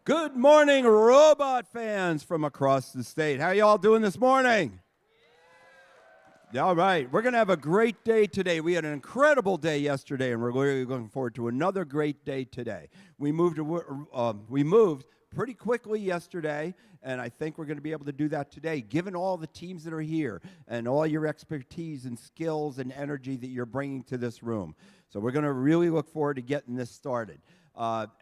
Good morning, robot fans from across the state. How y'all doing this morning? All right, we're going to have a great day today. We had an incredible day yesterday, and we're really looking forward to another great day today. We moved pretty quickly yesterday, and I think we're going to be able to do that today, given all the teams that are here and all your expertise and skills and energy that you're bringing to this room. So we're going to really look forward to getting this started.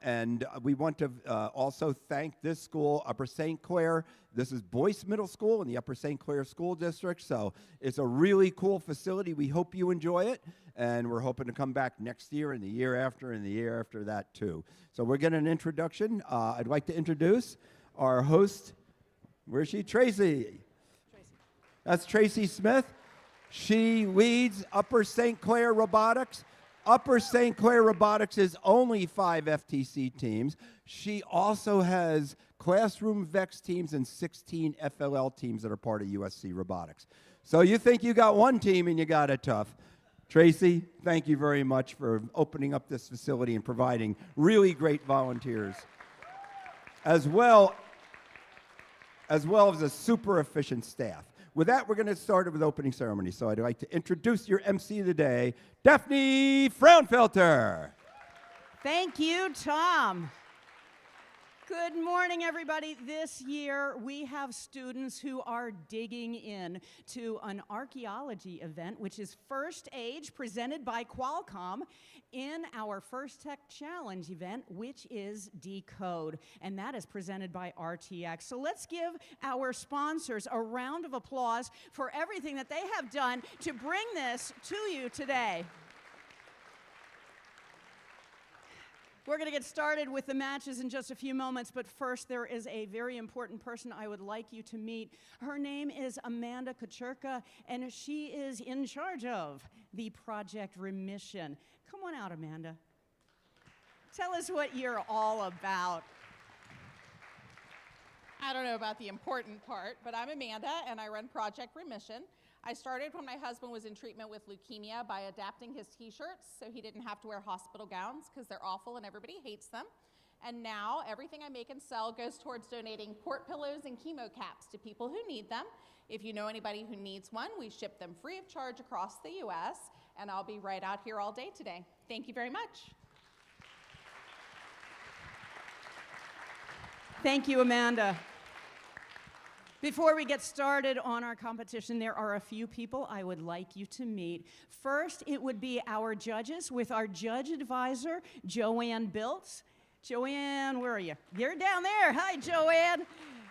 And we want to also thank this school, Upper St. Clair. This is Boyce Middle School in the Upper St. Clair School District, so it's a really cool facility. We hope you enjoy it, and we're hoping to come back next year and the year after and the year after that, too. So we're getting an introduction. I'd like to introduce our host. Where is she? Tracy. That's Tracy Smith. She leads Upper St. Clair Robotics. Upper St. Clair Robotics is only 5 FTC teams. She also has Classroom VEX teams and 16 FLL teams that are part of USC Robotics. So you think you got one team and you got it tough. Tracy, thank you very much for opening up this facility and providing really great volunteers, as well as a super efficient staff. With that, we're going to start with opening ceremony. So I'd like to introduce your MC of the day, Daphne Fraunfelter. Thank you, Tom. Good morning, everybody. This year, we have students who are digging in to an archaeology event, which is First Age, presented by Qualcomm, in our First Tech Challenge event, which is Decode, and that is presented by RTX. So let's give our sponsors a round of applause for everything that they have done to bring this to you today. We're going to get started with the matches in just a few moments, but first there is a very important person I would like you to meet. Her name is Amanda Kucherka, and she is in charge of the Project Remission. Come on out, Amanda. Tell us what you're all about. I don't know about the important part, but I'm Amanda, and I run Project Remission. I started when my husband was in treatment with leukemia by adapting his t-shirts so he didn't have to wear hospital gowns because they're awful and everybody hates them. And now everything I make and sell goes towards donating port pillows and chemo caps to people who need them. If you know anybody who needs one, we ship them free of charge across the US, and I'll be right out here all day today. Thank you very much. Thank you, Amanda. Before we get started on our competition, there are a few people I would like you to meet. First, it would be our judges with our judge advisor, Joanne Biltz. Joanne, where are you? You're down there. Hi, Joanne.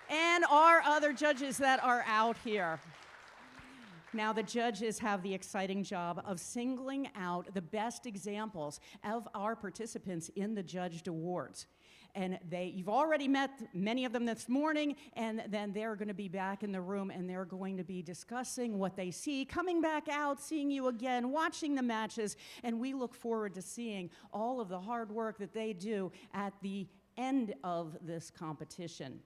And our other judges that are out here. Now, the judges have the exciting job of singling out the best examples of our participants in the Judged Awards. And you've already met many of them this morning, and then they're going to be back in the room, and they're going to be discussing what they see, coming back out, seeing you again, watching the matches, and we look forward to seeing all of the hard work that they do at the end of this competition.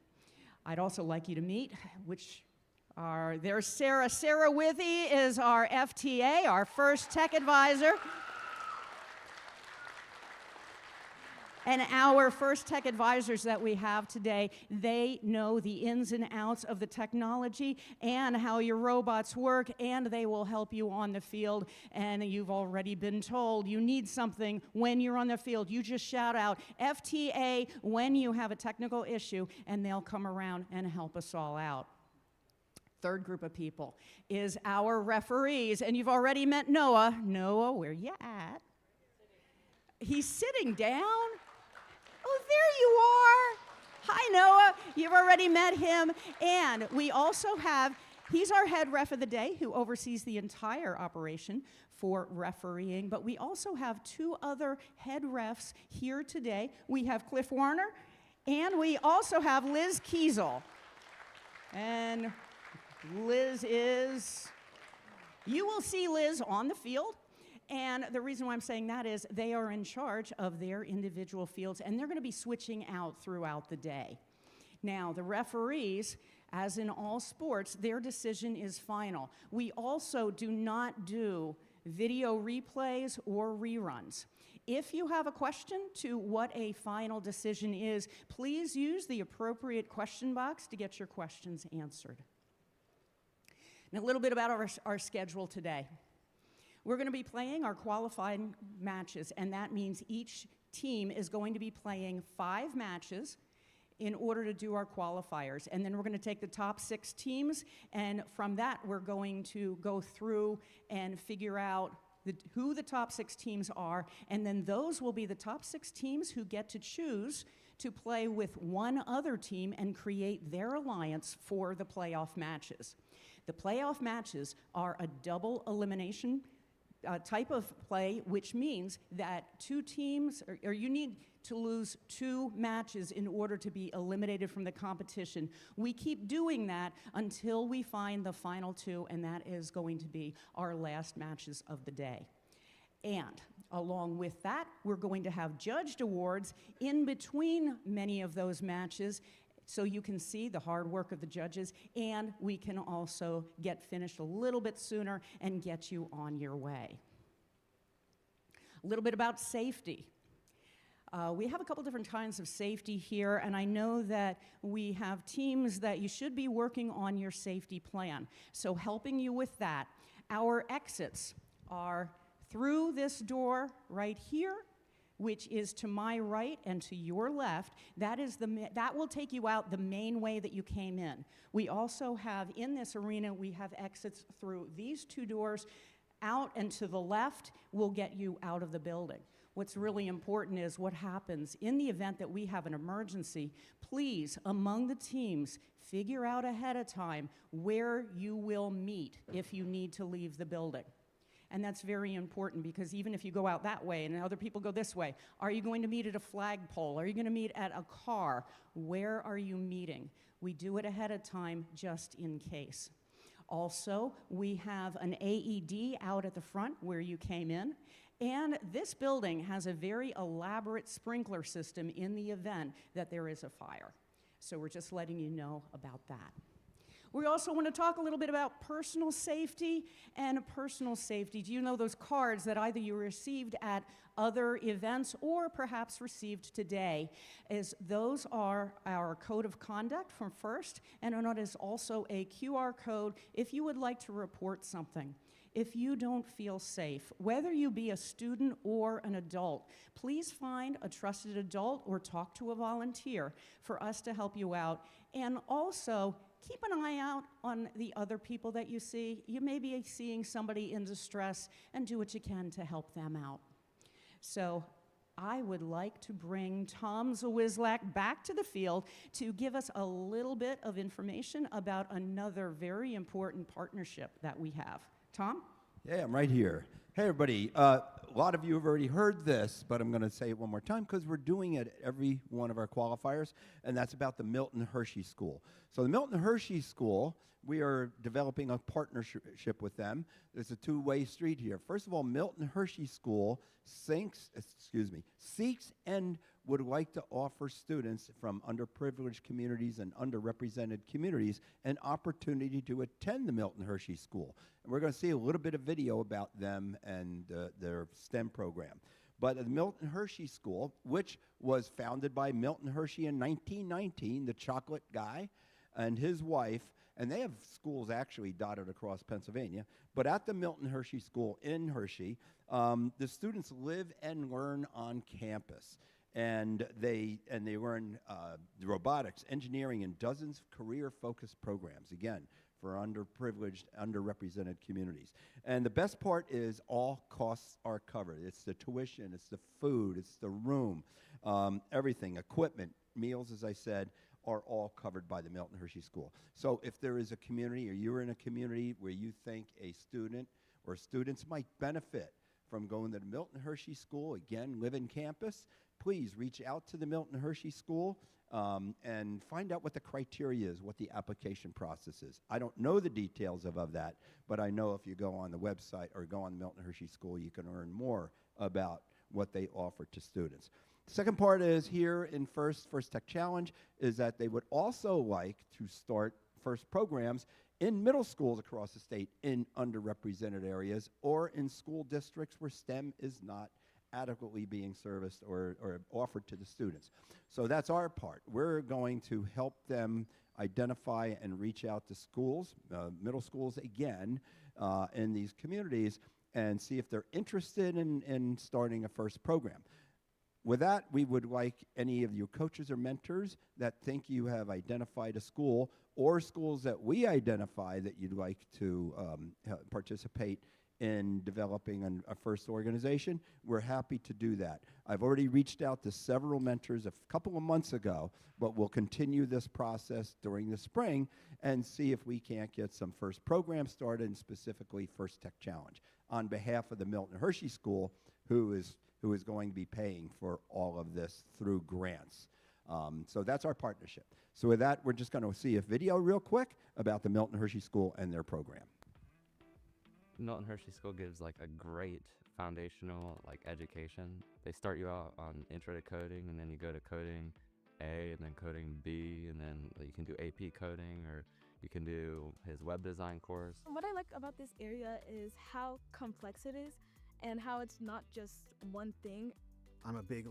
I'd also like you to meet, there's Sarah. Sarah Withy is our FTA, our First Tech Advisor. And our First Tech Advisors that we have today, they know the ins and outs of the technology and how your robots work, and they will help you on the field. And you've already been told you need something when you're on the field. You just shout out FTA when you have a technical issue, and they'll come around and help us all out. Third group of people is our referees, and you've already met Noah. Noah, where you at? He's sitting down. Oh, there you are. Hi, Noah. You've already met him. And we also have, he's our head ref of the day who oversees the entire operation for refereeing. But we also have two other head refs here today. We have Cliff Warner, and we also have Liz Kiesel. And Liz you will see Liz on the field. And the reason why I'm saying that is they are in charge of their individual fields, and they're going to be switching out throughout the day. Now, the referees, as in all sports, their decision is final. We also do not do video replays or reruns. If you have a question to what a final decision is, please use the appropriate question box to get your questions answered. And a little bit about our schedule today. We're going to be playing our qualifying matches, and that means each team is going to be playing 5 matches in order to do our qualifiers. And then we're going to take the top 6 teams, and from that we're going to go through and figure out who the top 6 teams are, and then those will be the top 6 teams who get to choose to play with one other team and create their alliance for the playoff matches. The playoff matches are a double elimination type of play, which means that 2 teams, or you need to lose 2 matches in order to be eliminated from the competition. We keep doing that until we find the final 2, and that is going to be our last matches of the day. And along with that, we're going to have judged awards in between many of those matches, so you can see the hard work of the judges, and we can also get finished a little bit sooner and get you on your way. A little bit about safety. We have a couple different kinds of safety here, and I know that we have teams that you should be working on your safety plan. So helping you with that, our exits are through this door right here, which is to my right and to your left. That will take you out the main way that you came in. We also have, in this arena, we have exits through these 2 doors. Out and to the left will get you out of the building. What's really important is what happens in the event that we have an emergency. Please, among the teams, figure out ahead of time where you will meet if you need to leave the building. And that's very important, because even if you go out that way and other people go this way, are you going to meet at a flagpole? Are you going to meet at a car? Where are you meeting? We do it ahead of time just in case. Also, we have an AED out at the front where you came in. And this building has a very elaborate sprinkler system in the event that there is a fire. So we're just letting you know about that. We also want to talk a little bit about personal safety. And personal safety, do you know those cards that either you received at other events or perhaps received today? Those are our code of conduct from FIRST, and it is also a QR code if you would like to report something. If you don't feel safe, whether you be a student or an adult, please find a trusted adult or talk to a volunteer for us to help you out. And also, keep an eye out on the other people that you see. You may be seeing somebody in distress, and do what you can to help them out. So I would like to bring Tom Zawizlak back to the field to give us a little bit of information about another very important partnership that we have. Tom? Yeah, I'm right here. Hey, everybody. A lot of you have already heard this, but I'm going to say it one more time because we're doing it at every one of our qualifiers, and that's about the Milton Hershey School. So the Milton Hershey School, we are developing a partnership with them. There's a 2-way street here. First of all, Milton Hershey School seeks and would like to offer students from underprivileged communities and underrepresented communities an opportunity to attend the Milton Hershey School. And we're going to see a little bit of video about them and their STEM program. But the Milton Hershey School, which was founded by Milton Hershey in 1919, the chocolate guy, and his wife, and they have schools actually dotted across Pennsylvania, but at the Milton Hershey School in Hershey, the students live and learn on campus. And they learn robotics, engineering, and dozens of career-focused programs, again, for underprivileged, underrepresented communities. And the best part is all costs are covered. It's the tuition, it's the food, it's the room, everything, equipment, meals, as I said, are all covered by the Milton Hershey School. So if there is a community, or you're in a community where you think a student or students might benefit from going to the Milton Hershey School, again, live in campus, please reach out to the Milton Hershey School and find out what the criteria is, what the application process is. I don't know the details of that, but I know if you go on the website or go on the Milton Hershey School, you can learn more about what they offer to students. The second part is here in First Tech Challenge is that they would also like to start FIRST programs in middle schools across the state in underrepresented areas or in school districts where STEM is not adequately being serviced or offered to the students. So that's our part. We're going to help them identify and reach out to schools, middle schools again, in these communities, and see if they're interested in starting a FIRST program. With that, we would like any of your coaches or mentors that think you have identified a school or schools that we identify that you'd like to participate in developing a FIRST organization. We're happy to do that. I've already reached out to several mentors a couple of months ago, but we'll continue this process during the spring and see if we can't get some FIRST programs started, and specifically FIRST Tech Challenge, on behalf of the Milton Hershey School, who is going to be paying for all of this through grants. So that's our partnership. So with that, we're just going to see a video real quick about the Milton Hershey School and their program. Milton Hershey School gives like a great foundational education. They start you out on intro to coding, and then you go to coding A, and then coding B, and then you can do AP coding, or you can do his web design course. What I like about this area is how complex it is and how it's not just one thing. I'm a big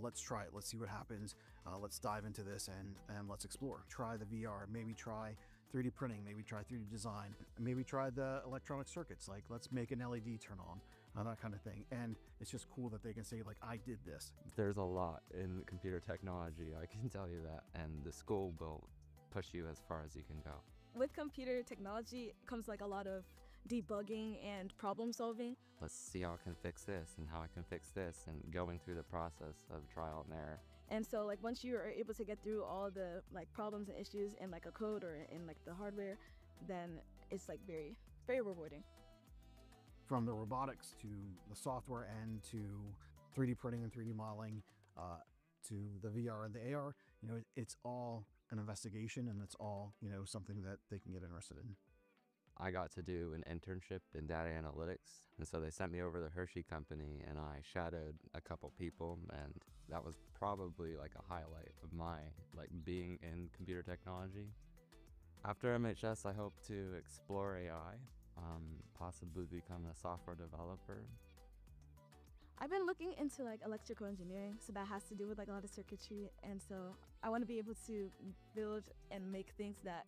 let's try it, let's see what happens, let's dive into this and let's explore. Try the VR, maybe try 3D printing, maybe try 3D design, maybe try the electronic circuits, let's make an LED turn on, that kind of thing. And it's just cool that they can say I did this. There's a lot in computer technology, I can tell you that, and the school will push you as far as you can go. With computer technology comes a lot of debugging and problem solving. Let's see how I can fix this and how I can fix this, and going through the process of trial and error. And so once you are able to get through all the problems and issues in a code or in the hardware, then it's very, very rewarding. From the robotics to the software end to 3D printing and 3D modeling, to the VR and the AR, it's all an investigation, and it's all, something that they can get interested in. I got to do an internship in data analytics, and so they sent me over to the Hershey company, and I shadowed a couple people, and that was probably a highlight of my being in computer technology. After MHS, I hope to explore AI, possibly become a software developer. I've been looking into electrical engineering, so that has to do with a lot of circuitry, and so I want to be able to build and make things that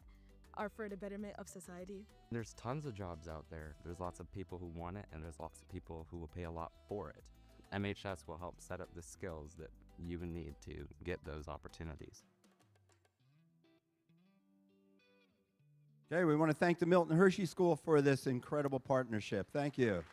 are for the betterment of society. There's tons of jobs out there. There's lots of people who want it, and there's lots of people who will pay a lot for it. MHS will help set up the skills that you need to get those opportunities. Okay, we want to thank the Milton Hershey School for this incredible partnership. Thank you.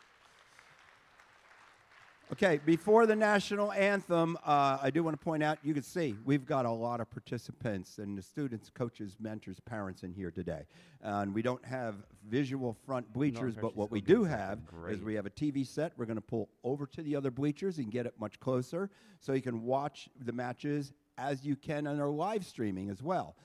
Okay, before the national anthem, I do want to point out, you can see we've got a lot of participants and the students, coaches, mentors, parents in here today. And we don't have visual front bleachers, but what we do have is we have a TV set. We're going to pull over to the other bleachers and get it much closer so you can watch the matches as you can on our live streaming as well.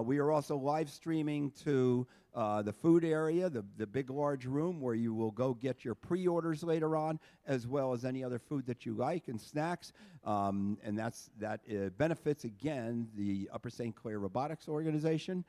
We are also live streaming to the food area, the big, large room where you will go get your pre-orders later on, as well as any other food that you like and snacks. And that benefits, again, the Upper St. Clair Robotics Organization.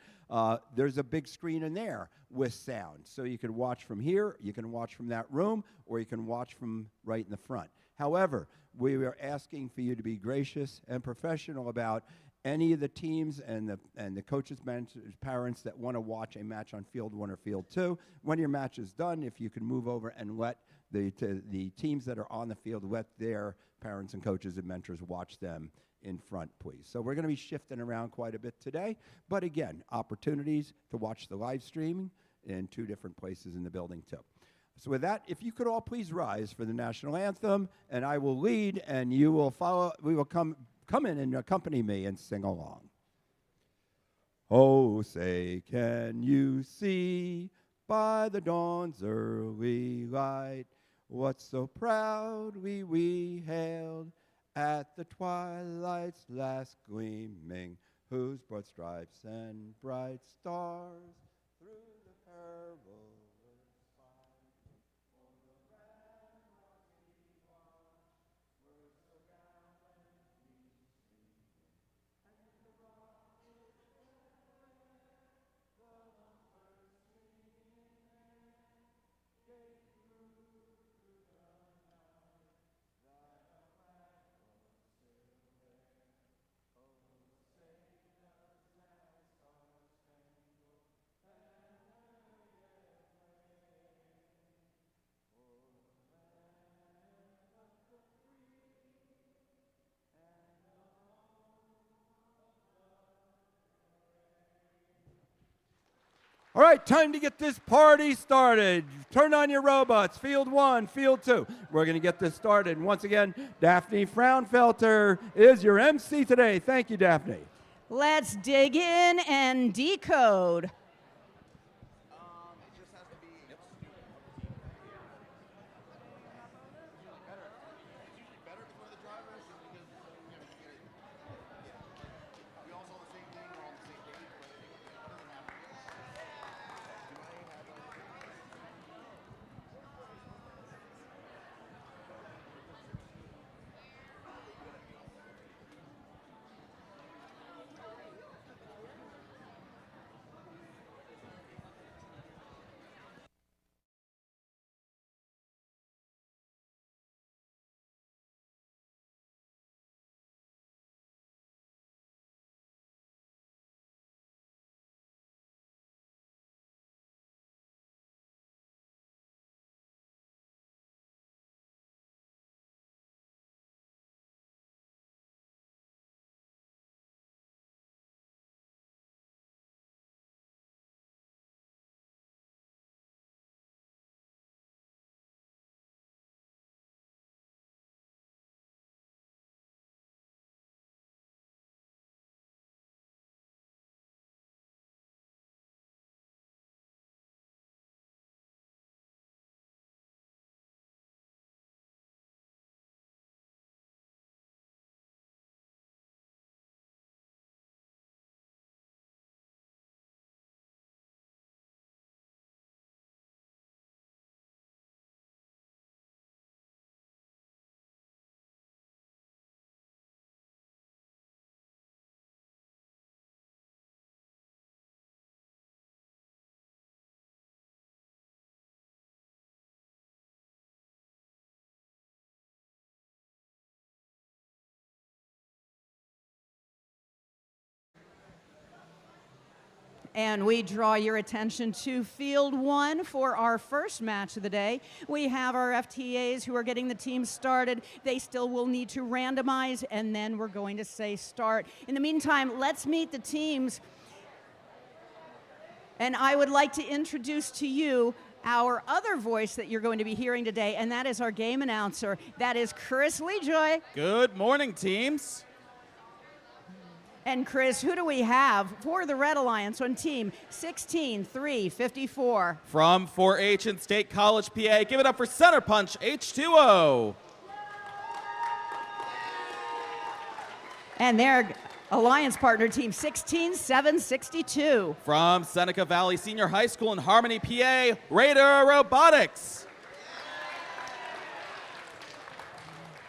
There's a big screen in there with sound. So you can watch from here, you can watch from that room, or you can watch from right in the front. However, we are asking for you to be gracious and professional about any of the teams and the coaches, mentors, parents that want to watch a match on Field 1 or Field 2. When your match is done, if you can move over and let the teams that are on the field, let their parents and coaches and mentors watch them in front, please. So we're going to be shifting around quite a bit today. But again, opportunities to watch the live streaming in 2 different places in the building too. So with that, if you could all please rise for the national anthem, and I will lead, and you will follow. We will come in and accompany me and sing along. Oh, say, can you see by the dawn's early light what so proudly we hailed at the twilight's last gleaming, whose broad stripes and bright stars through the perilous All right, time to get this party started. Turn on your robots. Field 1, Field 2. We're going to get this started. And once again, Daphne Fraunfelter is your MC today. Thank you, Daphne. Let's dig in and decode. And we draw your attention to Field 1 for our first match of the day. We have our FTAs who are getting the team started. They still will need to randomize, and then we're going to say start. In the meantime, let's meet the teams. And I would like to introduce to you our other voice that you're going to be hearing today, and that is our game announcer. That is Chris Lejoy. Good morning, teams. And Chris, who do we have for the Red Alliance on team 16-3-54? From 4-H and State College, PA, give it up for Center Punch H2O. And their alliance partner, team 16-7-62. From Seneca Valley Senior High School in Harmony, PA, Raider Robotics.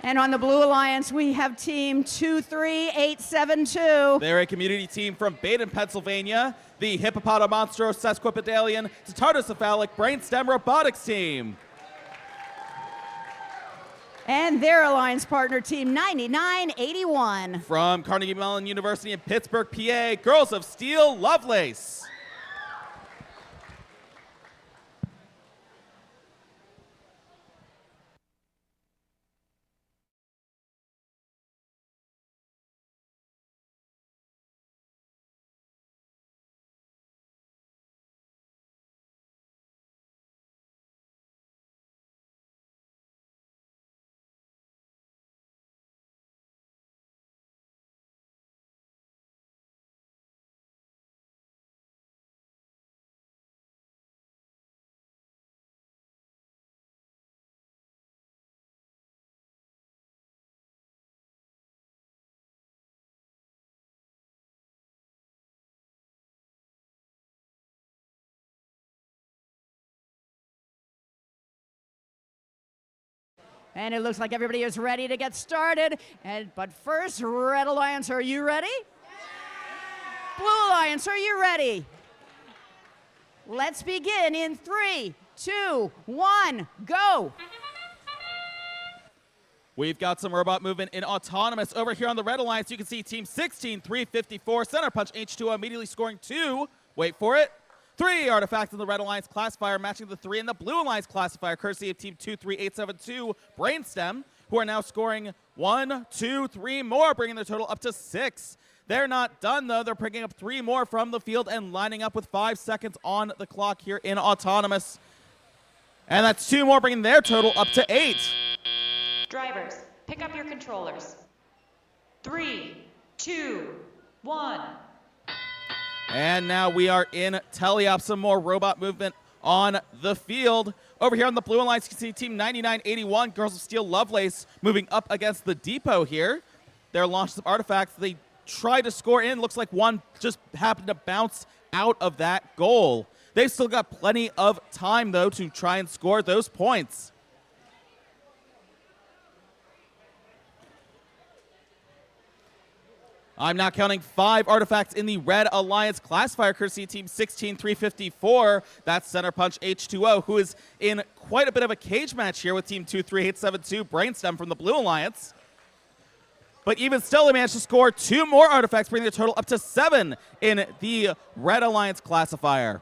And on the Blue Alliance, we have team 23872. They're a community team from Baden, Pennsylvania, the Hippopotamonstro Sesquipedalian Tartocephalic Brainstem Robotics team. And their alliance partner, team 9981. From Carnegie Mellon University in Pittsburgh, PA, Girls of Steel Lovelace. And it looks like everybody is ready to get started. But first, Red Alliance, are you ready? Yeah! Blue Alliance, are you ready? Let's begin in 3, 2, 1, go. We've got some robot movement in autonomous. Over here on the Red Alliance, you can see team 16-354, Center Punch H2O immediately scoring 2. Wait for it. 3 artifacts in the Red Alliance classifier, matching the 3 in the Blue Alliance classifier, courtesy of team 23872, Brainstem, who are now scoring 1, 2, 3 more, bringing their total up to 6. They're not done, though. They're picking up 3 more from the field and lining up with 5 seconds on the clock here in Autonomous. And that's 2 more, bringing their total up to 8. Drivers, pick up your controllers. 3, 2, 1. And now we are in teleop. Some more robot movement on the field. Over here on the blue alliance, you can see Team 9981, Girls of Steel Lovelace, moving up against the depot here. They're launching some artifacts. They tried to score in. Looks like one just happened to bounce out of that goal. They've still got plenty of time, though, to try and score those points. I'm now counting 5 artifacts in the Red Alliance Classifier, courtesy Team 16354. That's Center Punch H2O, who is in quite a bit of a cage match here with Team 23872, Brainstem from the Blue Alliance. But even still, they managed to score 2 more artifacts, bringing their total up to 7 in the Red Alliance Classifier.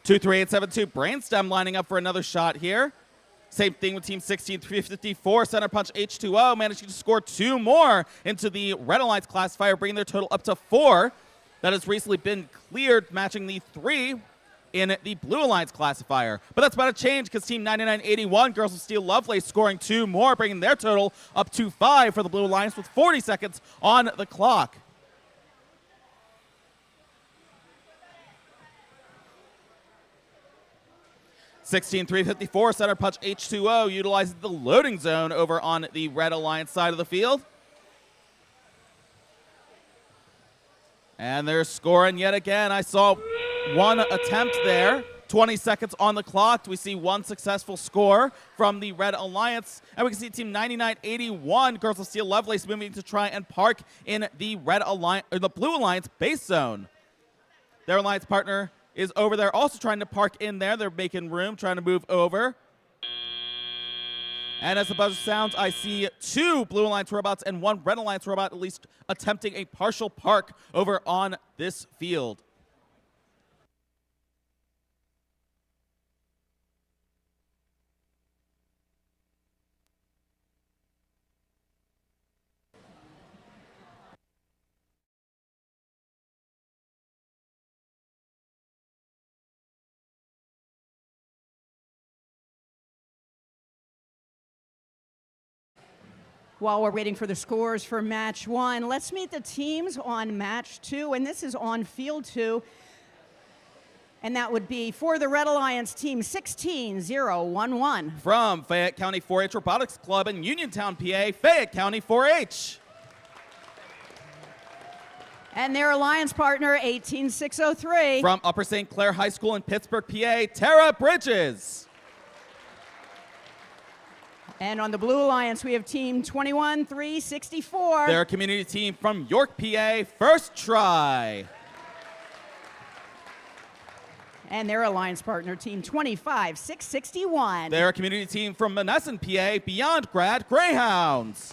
Two, 3-8-7-2, Brainstem lining up for another shot here. Same thing with Team 16354, Center Punch H2O, managing to score 2 more into the Red Alliance Classifier, bringing their total up to 4. That has recently been cleared, matching the 3 in the Blue Alliance Classifier. But that's about to change because Team 9981, Girls of Steel Lovelace, scoring 2 more, bringing their total up to 5 for the Blue Alliance with 40 seconds on the clock. (16-354) Center Punch H2O utilizes the loading zone over on the Red Alliance side of the field. And they're scoring yet again. I saw 1 attempt there. 20 seconds on the clock. We see 1 successful score from the Red Alliance. And we can see Team 9981, Girls of Steel Lovelace, moving to try and park in the Red Alliance, or the Blue Alliance base zone. Their alliance partner is over there also trying to park in there. They're making room, trying to move over. And as the buzzer sounds, I see 2 Blue Alliance robots and 1 Red Alliance robot at least attempting a partial park over on this field. While we're waiting for the scores for match 1, let's meet the teams on match 2, and this is on field 2. And that would be for the Red Alliance Team 16011. From Fayette County 4-H Robotics Club in Uniontown, PA, Fayette County 4-H. And their alliance partner, 18603. From Upper St. Clair High School in Pittsburgh, PA, Tara Bridges. And on the Blue Alliance, we have Team 21364. Their community team from York, PA, First Try. And their alliance partner, Team 25661. Their community team from Monessen, PA, Beyond Grad Greyhounds.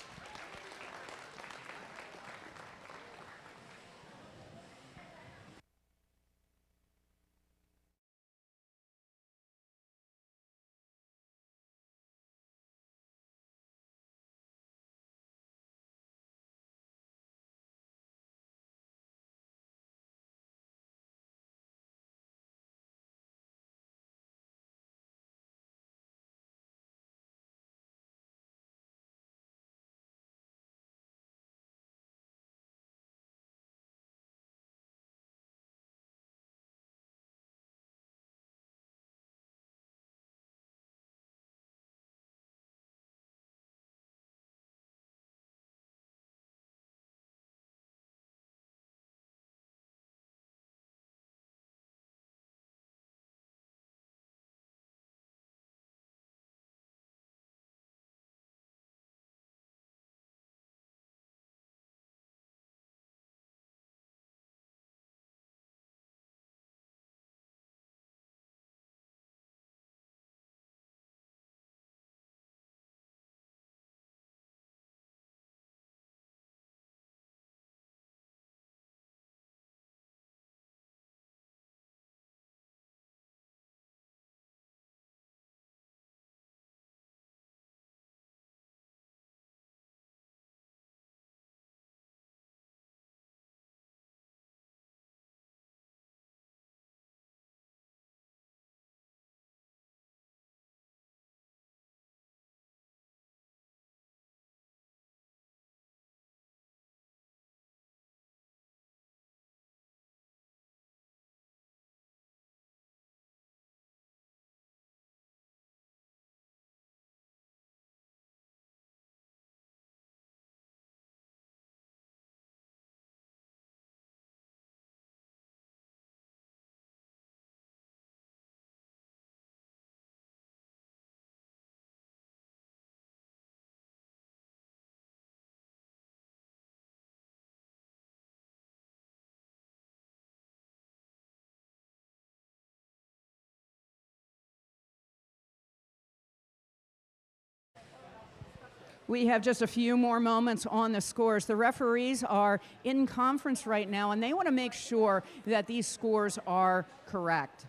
We have just a few more moments on the scores. The referees are in conference right now, and they want to make sure that these scores are correct.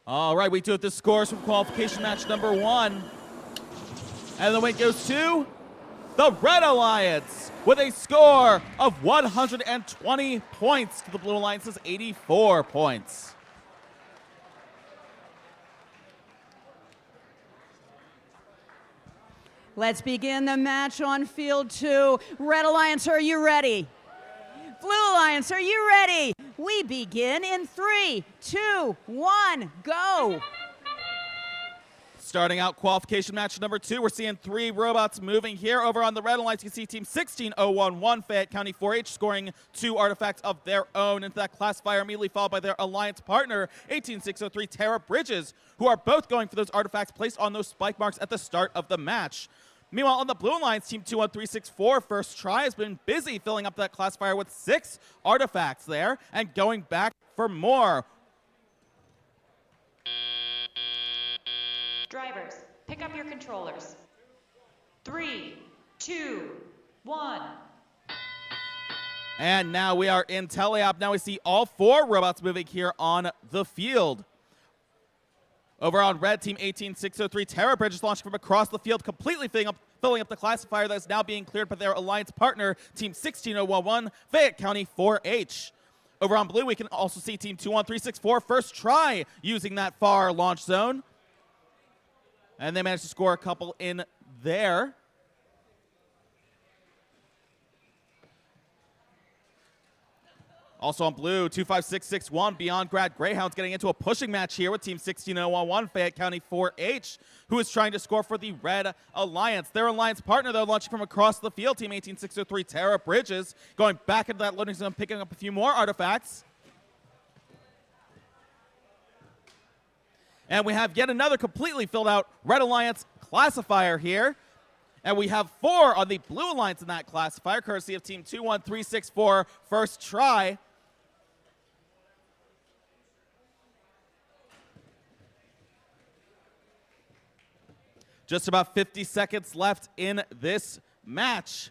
All right, we do it. The scores from qualification match number 1. And the win goes to the Red Alliance with a score of 120 points to the Blue Alliance's 84 points. Let's begin the match on field 2. Red Alliance, are you ready? Blue Alliance, are you ready? We begin in 3, 2, 1, go. Starting out qualification match number 2, we're seeing 3 robots moving here. Over on the Red Alliance, you can see Team 16011 Fayette County 4-H scoring 2 artifacts of their own into that classifier, immediately followed by their alliance partner, 18603 Tara Bridges, who are both going for those artifacts placed on those spike marks at the start of the match. Meanwhile, on the Blue Alliance, Team 21364 First Try has been busy filling up that classifier with 6 artifacts there and going back for more. Drivers, pick up your controllers. 3, 2, 1. And now we are in teleop. Now we see all 4 robots moving here on the field. Over on red, Team 18603 Terra Bridge is launching from across the field, completely filling up the classifier that is now being cleared by their alliance partner, Team 16011 Fayette County 4-H. Over on blue, we can also see Team 21364 First Try using that far launch zone. And they managed to score a couple in there. Also on blue, 25661 Beyond Grad Greyhounds getting into a pushing match here with Team 16011 Fayette County 4-H, who is trying to score for the Red Alliance. Their alliance partner, they're launching from across the field, Team 18603 Tara Bridges, going back into that loading zone, picking up a few more artifacts. And we have yet another completely filled out Red Alliance classifier here. And we have 4 on the Blue Alliance in that classifier, courtesy of Team 21364 First Try. Just about 50 seconds left in this match.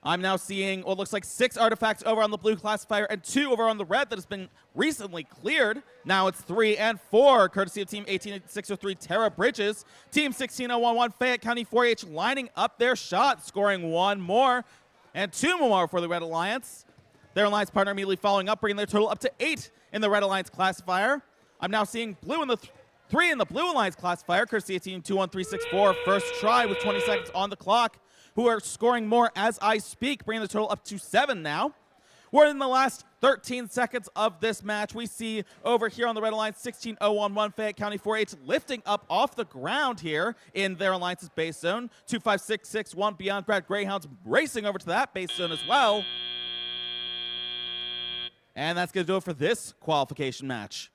I'm now seeing what looks like 6 artifacts over on the blue classifier and 2 over on the red that has been recently cleared. Now it's 3 and 4, courtesy of Team 18603 Tara Bridges. Team 16011 Fayette County 4-H lining up their shot, scoring 1 more and 2 more for the Red Alliance. Their alliance partner immediately following up, bringing their total up to 8 in the Red Alliance classifier. I'm now seeing blue in the 3 in the Blue Alliance classifier, courtesy of Team 21364 First Try with 20 seconds on the clock, who are scoring more as I speak, bringing the total up to 7 now. We're in the last 13 seconds of this match. We see over here on the Red Alliance 16011 Fayette County 4-H lifting up off the ground here in their alliance's base zone. 25661 Beyond Grad Greyhounds racing over to that base zone as well. And that's going to do it for this qualification match.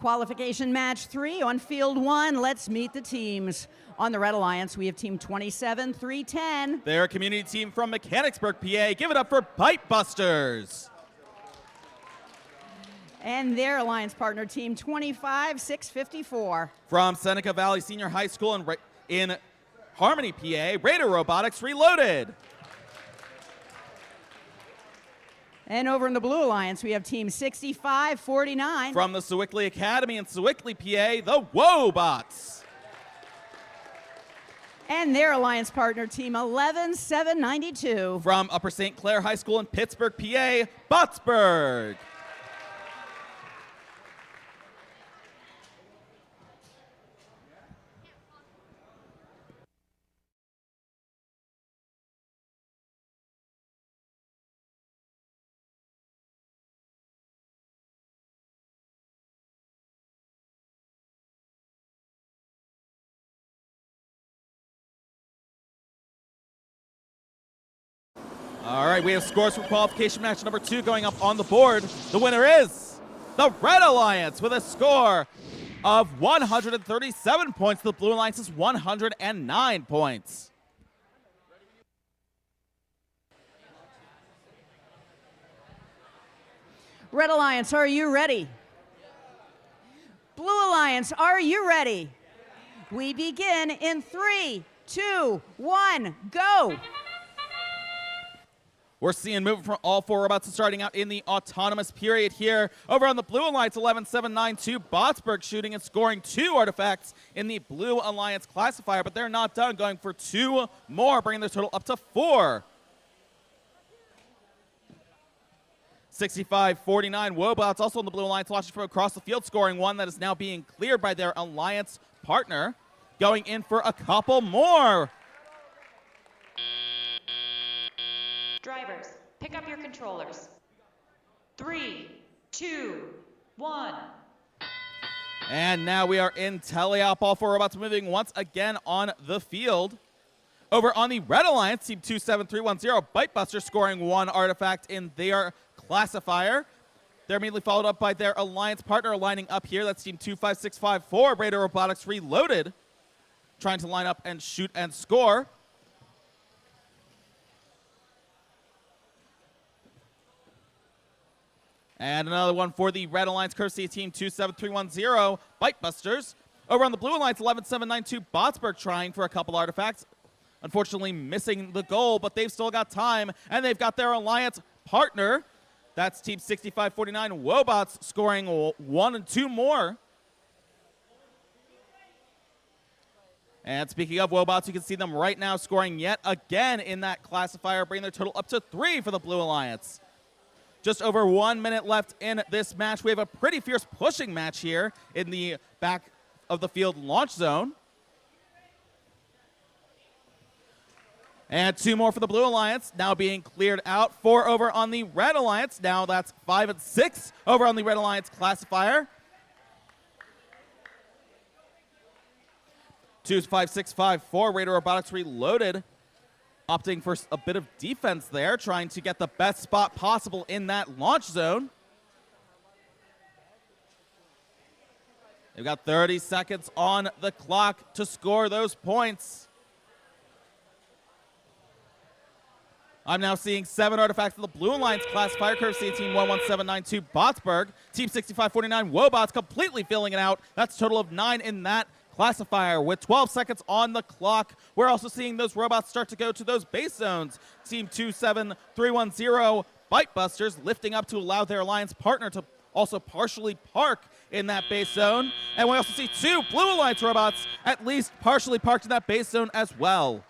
Qualification match 3 on field 1. Let's meet the teams. On the Red Alliance, we have Team 27310. They're a community team from Mechanicsburg, PA. Give it up for Pipe Busters. And their alliance partner, Team 25654. From Seneca Valley Senior High School in Harmony, PA, Raider Robotics Reloaded. And over in the Blue Alliance, we have Team 6549. From the Sewickley Academy in Sewickley, PA, the Wobots. And their alliance partner, Team 11792. From Upper St. Clair High School in Pittsburgh, PA, Botsburg. All right, we have scores for qualification match number 2 going up on the board. The winner is the Red Alliance with a score of 137 points. The Blue Alliance is 109 points. Red Alliance, are you ready? Blue Alliance, are you ready? We begin in 3, 2, 1, go! We're seeing movement from all 4 robots starting out in the autonomous period here. Over on the Blue Alliance, 11792, Botsburg shooting and scoring 2 artifacts in the Blue Alliance classifier, but they're not done, going for 2 more, bringing their total up to 4. 6549 Wobots also in the Blue Alliance, launching from across the field, scoring 1 that is now being cleared by their alliance partner, going in for a couple more. Drivers, pick up your controllers. 3, 2, 1. And now we are in teleop. All 4 robots moving once again on the field. Over on the Red Alliance, Team 27310, Bitebusters scoring 1 artifact in their classifier. They're immediately followed up by their alliance partner lining up here. That's Team 25654, Raider Robotics Reloaded, trying to line up and shoot and score. And another one for the Red Alliance, courtesy of Team 27310, Bitebusters. Over on the Blue Alliance, 11792, Botsburg trying for a couple artifacts. Unfortunately missing the goal, but they've still got time, and they've got their alliance partner. That's Team 6549, Wobots, scoring 1 and 2 more. And speaking of Wobots, you can see them right now scoring yet again in that classifier, bringing their total up to 3 for the Blue Alliance. Just over 1 minute left in this match. We have a pretty fierce pushing match here in the back of the field launch zone. And 2 more for the Blue Alliance, now being cleared out. 4 over on the Red Alliance. Now that's 5 and 6 over on the Red Alliance classifier. 25654, Raider Robotics Reloaded, opting for a bit of defense there, trying to get the best spot possible in that launch zone. They've got 30 seconds on the clock to score those points. I'm now seeing 7 artifacts in the Blue Alliance classifier, courtesy of Team 11792 Botsburg. Team 6549 Wobots completely filling it out. That's a total of 9 in that classifier with 12 seconds on the clock. We're also seeing those robots start to go to those base zones. Team 27310 Bitebusters lifting up to allow their alliance partner to also partially park in that base zone. And we also see 2 Blue Alliance robots at least partially parked in that base zone as well.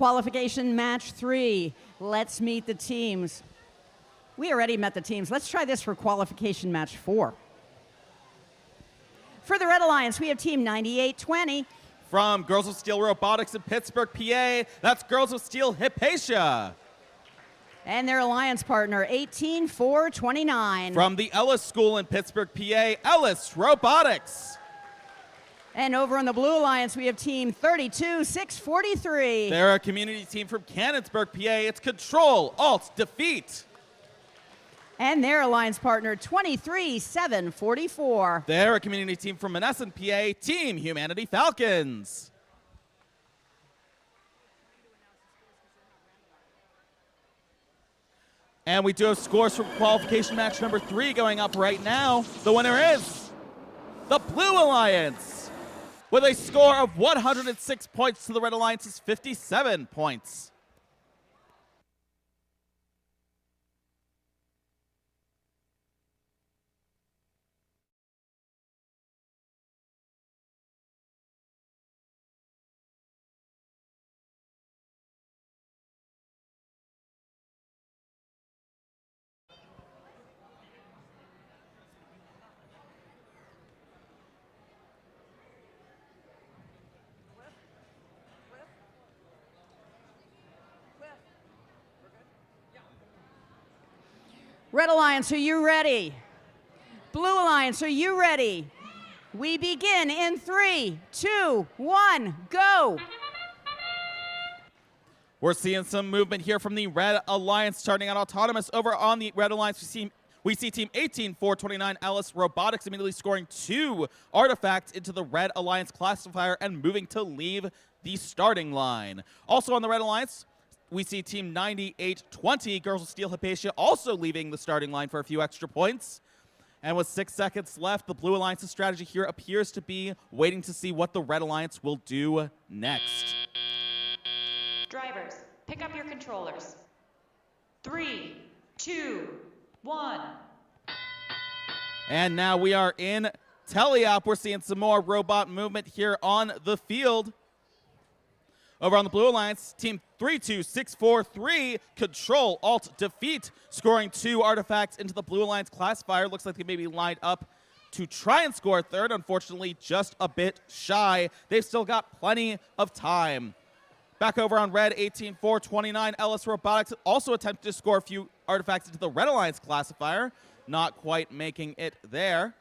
Qualification match 3. Let's meet the teams. We already met the teams. Let's try this for qualification match 4. For the Red Alliance, we have team 9820. From Girls of Steel Robotics in Pittsburgh, PA, that's Girls of Steel Hypatia. And their alliance partner, 18429. From the Ellis School in Pittsburgh, PA, Ellis Robotics. And over on the Blue Alliance, we have team 32643. They're a community team from Canonsburg, PA. It's Control, Alt, Defeat. And their alliance partner, 23744. They're a community team from Monessen, PA, Team Humanity Falcons. And we do have scores from qualification match number 3 going up right now. The winner is the Blue Alliance with a score of 106 points to the Red Alliance's 57 points. Red Alliance, are you ready? Blue Alliance, are you ready? We begin in 3, 2, 1, go! We're seeing some movement here from the Red Alliance starting out autonomous. Over on the Red Alliance, we see Team 18429 Ellis Robotics immediately scoring 2 artifacts into the Red Alliance classifier and moving to leave the starting line. Also on the Red Alliance, we see Team 9820 Girls of Steel Hypatia also leaving the starting line for a few extra points. And with 6 seconds left, the Blue Alliance's strategy here appears to be waiting to see what the Red Alliance will do next. Drivers, pick up your controllers. 3, 2, 1. And now we are in teleop. We're seeing some more robot movement here on the field. Over on the Blue Alliance, Team 32643, Control, Alt, Defeat, scoring 2 artifacts into the Blue Alliance classifier. Looks like they may be lined up to try and score 3rd. Unfortunately, just a bit shy. They've still got plenty of time. Back over on Red, 18429, Ellis Robotics also attempted to score a few artifacts into the Red Alliance classifier. Not quite making it there.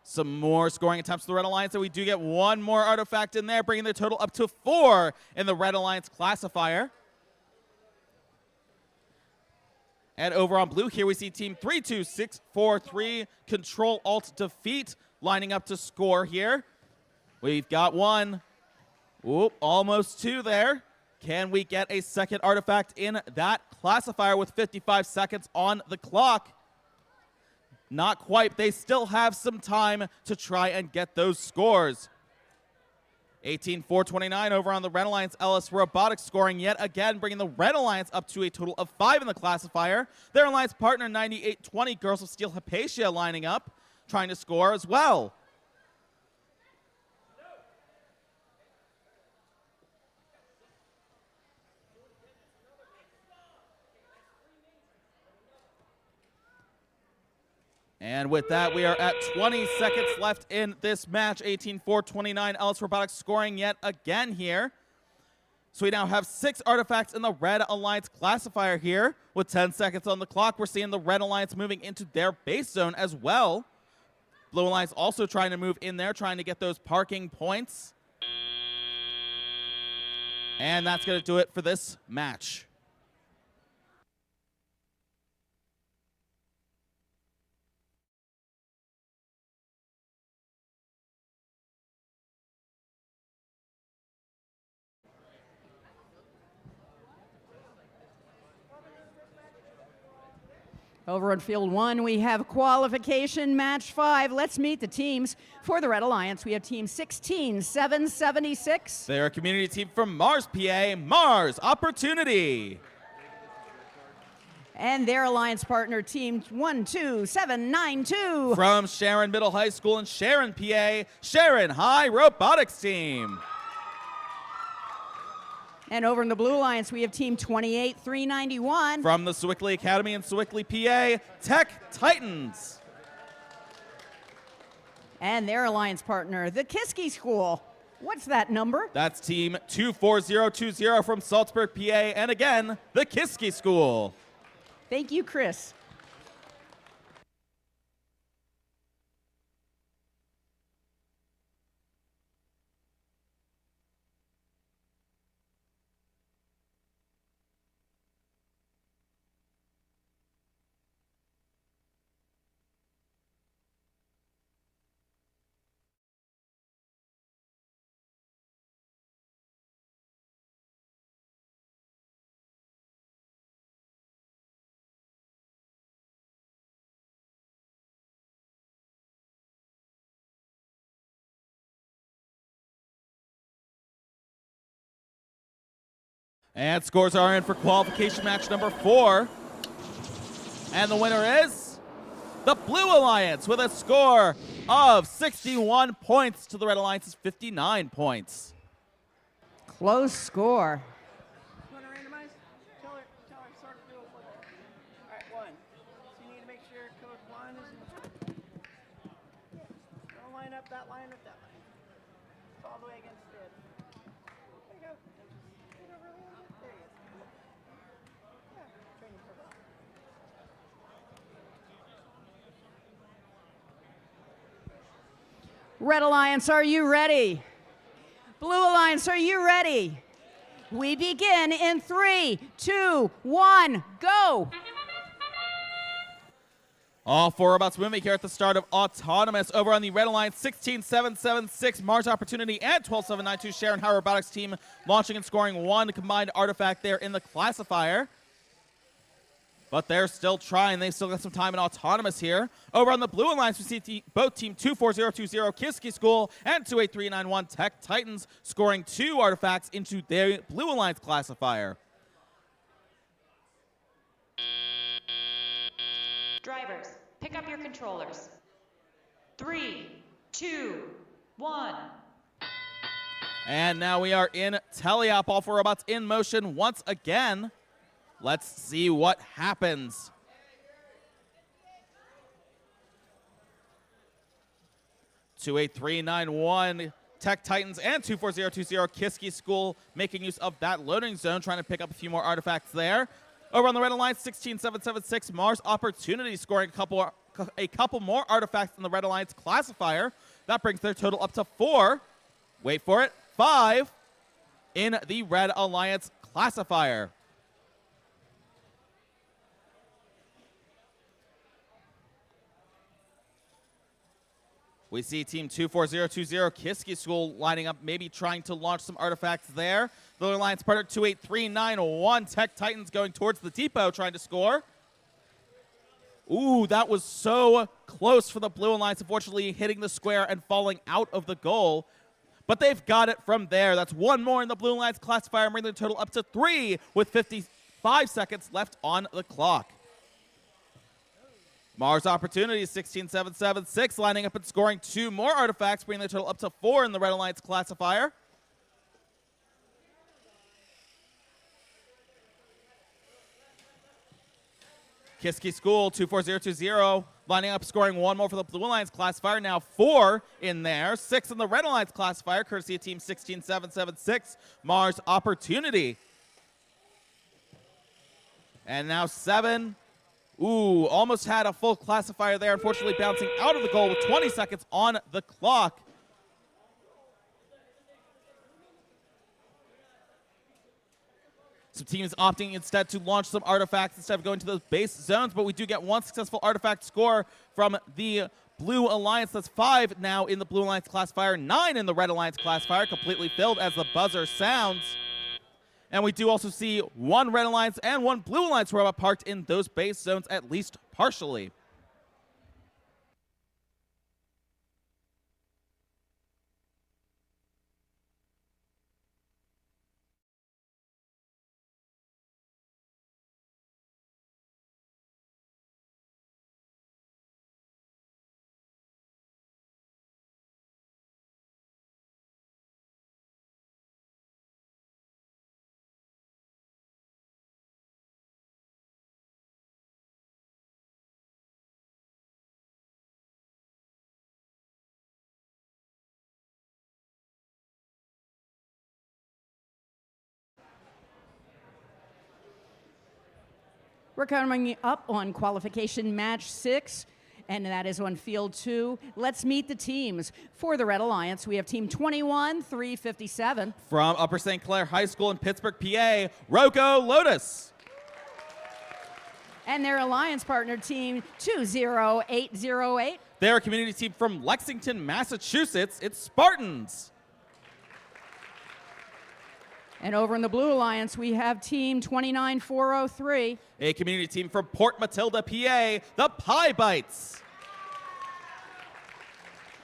Some more scoring attempts to the Red Alliance, and we do get 1 more artifact in there, bringing the total up to 4 in the Red Alliance classifier. And over on Blue here, we see Team 32643, Control, Alt, Defeat, lining up to score here. We've got 1. Oop, almost 2 there. Can we get a second artifact in that classifier with 55 seconds on the clock? Not quite. They still have some time to try and get those scores. 18429 over on the Red Alliance, Ellis Robotics scoring yet again, bringing the Red Alliance up to a total of 5 in the classifier. Their alliance partner, 9820, Girls of Steel Hypatia, lining up, trying to score as well. And with that, we are at 20 seconds left in this match. 18429, Ellis Robotics scoring yet again here. So we now have 6 artifacts in the Red Alliance classifier here. With 10 seconds on the clock, we're seeing the Red Alliance moving into their base zone as well. Blue Alliance also trying to move in there, trying to get those parking points. And that's going to do it for this match. Over on field 1, we have qualification match 5. Let's meet the teams. For the Red Alliance, we have team 16776. They're a community team from Mars, PA, Mars Opportunity. And their alliance partner, Team 12792. From Sharon Middle High School in Sharon, PA, Sharon High Robotics Team. And over in the Blue Alliance, we have Team 28391. From the Swickley Academy in Swickley, PA, Tech Titans. And their alliance partner, the Kiski School. What's that number? That's Team 24020 from Salzburg, PA, and again, the Kiski School. Thank you, Chris. And scores are in for qualification match number 4. And the winner is the Blue Alliance with a score of 61 points to the Red Alliance's 59 points. Close score. You want to randomize? Tell her, sort of do it with her. All right, 1. So you need to make sure code 1 is don't line up that line with that line. It's all the way against it. There you go. Just get over a little bit. There you go. Yeah, training for that. Red Alliance, are you ready? Blue Alliance, are you ready? We begin in 3, 2, 1, go! All 4 robots moving here at the start of Autonomous. Over on the Red Alliance, 16776 Mars Opportunity and 12792 Sharon High Robotics team launching and scoring 1 combined artifact there in the classifier. But they're still trying. They've still got some time in Autonomous here. Over on the Blue Alliance, we see both Team 24020 Kiski School and 28391 Tech Titans scoring 2 artifacts into their Blue Alliance classifier. Drivers, pick up your controllers. 3, 2, 1. And now we are in teleop. All 4 robots in motion once again. Let's see what happens. Two 28391 Tech Titans and 24020 Kiski School making use of that loading zone, trying to pick up a few more artifacts there. Over on the Red Alliance, 16776 Mars Opportunity scoring a couple more artifacts in the Red Alliance classifier. That brings their total up to 4. Wait for it, 5 in the Red Alliance classifier. We see Team 24020 Kiski School lining up, maybe trying to launch some artifacts there. The Alliance partner 28391 Tech Titans going towards the depot, trying to score. Ooh, that was so close for the Blue Alliance, unfortunately hitting the square and falling out of the goal. But they've got it from there. That's 1 more in the Blue Alliance classifier, bringing the total up to 3 with 55 seconds left on the clock. Mars Opportunity 16776 lining up and scoring 2 more artifacts, bringing the total up to 4 in the Red Alliance classifier. Kiski School 24020 lining up, scoring 1 more for the Blue Alliance classifier. Now 4 in there, 6 in the Red Alliance classifier, courtesy of Team 16776 Mars Opportunity. And now 7. Ooh, almost had a full classifier there, unfortunately bouncing out of the goal with 20 seconds on the clock. Some teams opting instead to launch some artifacts instead of going to those base zones, but we do get 1 successful artifact score from the Blue Alliance. That's 5 now in the Blue Alliance classifier, 9 in the Red Alliance classifier, completely filled as the buzzer sounds. And we do also see 1 Red Alliance and 1 Blue Alliance robot parked in those base zones, at least partially. We're coming up on qualification match 6, and that is on field 2. Let's meet the teams. For the Red Alliance, we have team 21-357. From Upper St. Clair High School in Pittsburgh, PA, Rocco Lotus. And their alliance partner, team 20808. They're a community team from Lexington, Massachusetts. It's Spartans. And over in the Blue Alliance, we have team 29403. A community team from Port Matilda, PA, the Pie Bites.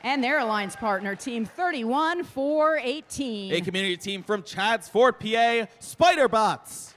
And their alliance partner, team 31418. A community team from Chadds Ford, PA, Spider Bots.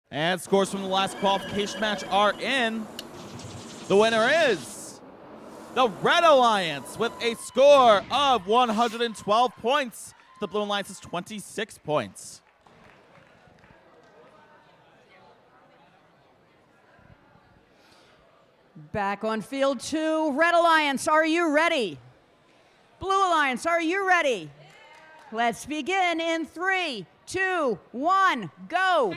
And scores from the last qualification match are in. The winner is the Red Alliance with a score of 112 points. The Blue Alliance is 26 points. Back on field 2, Red Alliance, are you ready? Blue Alliance, are you ready? Let's begin in 3, 2, 1, go.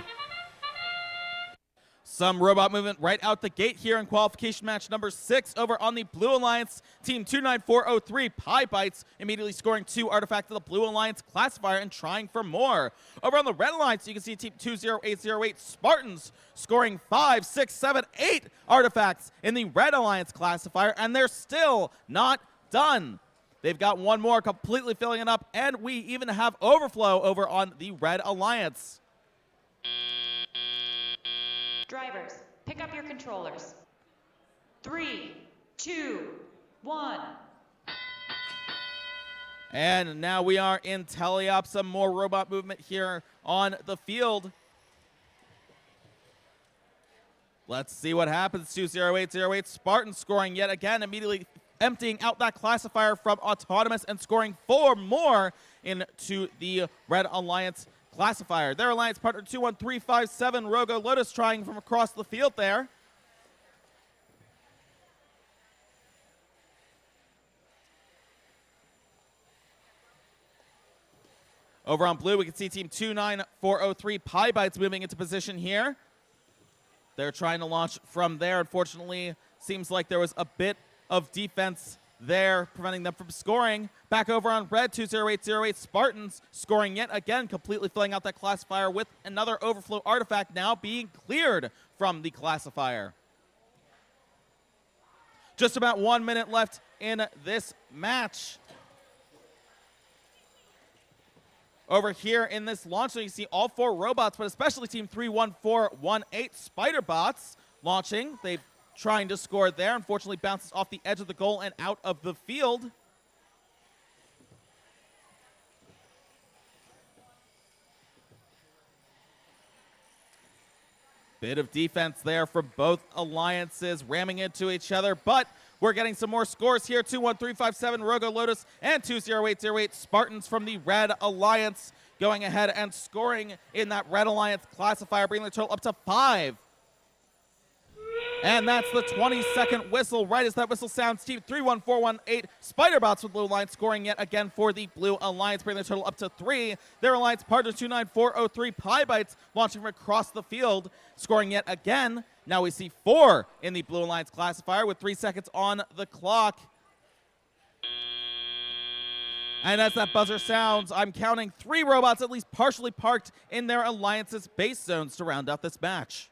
Some robot movement right out the gate here in qualification match number 6 over on the Blue Alliance. Team 29403 Pie Bites immediately scoring 2 artifacts of the Blue Alliance classifier and trying for more. Over on the Red Alliance, you can see team 20808 Spartans scoring 5, 6, 7, 8 artifacts in the Red Alliance classifier, and they're still not done. They've got one more completely filling it up, and we even have overflow over on the Red Alliance. Drivers, pick up your controllers. 3, 2, 1. And now we are in teleop. Some more robot movement here on the field. Let's see what happens. 20808 Spartans scoring yet again, immediately emptying out that classifier from Autonomous and scoring 4 more into the Red Alliance classifier. Their alliance partner 21357, Rogo Lotus trying from across the field there. Over on blue, we can see team 29403, Pie Bites moving into position here. They're trying to launch from there. Unfortunately, seems like there was a bit of defense there preventing them from scoring. Back over on red, 20808 Spartans scoring yet again, completely filling out that classifier with another overflow artifact now being cleared from the classifier. Just about 1 minute left in this match. Over here in this launch, so you see all 4 robots, but especially team 31418 Spider Bots launching. They've trying to score there. Unfortunately, bounces off the edge of the goal and out of the field. Bit of defense there from both alliances, ramming into each other, but we're getting some more scores here. 21357 Rogo Lotus and 20808 Spartans from the Red Alliance going ahead and scoring in that Red Alliance classifier, bringing the total up to 5. And that's the 20-second whistle. Right as that whistle sounds, team 31418 Spiderbots with Blue Alliance scoring yet again for the Blue Alliance, bringing the total up to 3. Their alliance partner 29403 Pie Bites launching from across the field, scoring yet again. Now we see 4 in the Blue Alliance classifier with 3 seconds on the clock. And as that buzzer sounds, I'm counting 3 robots at least partially parked in their alliance's base zones to round out this match.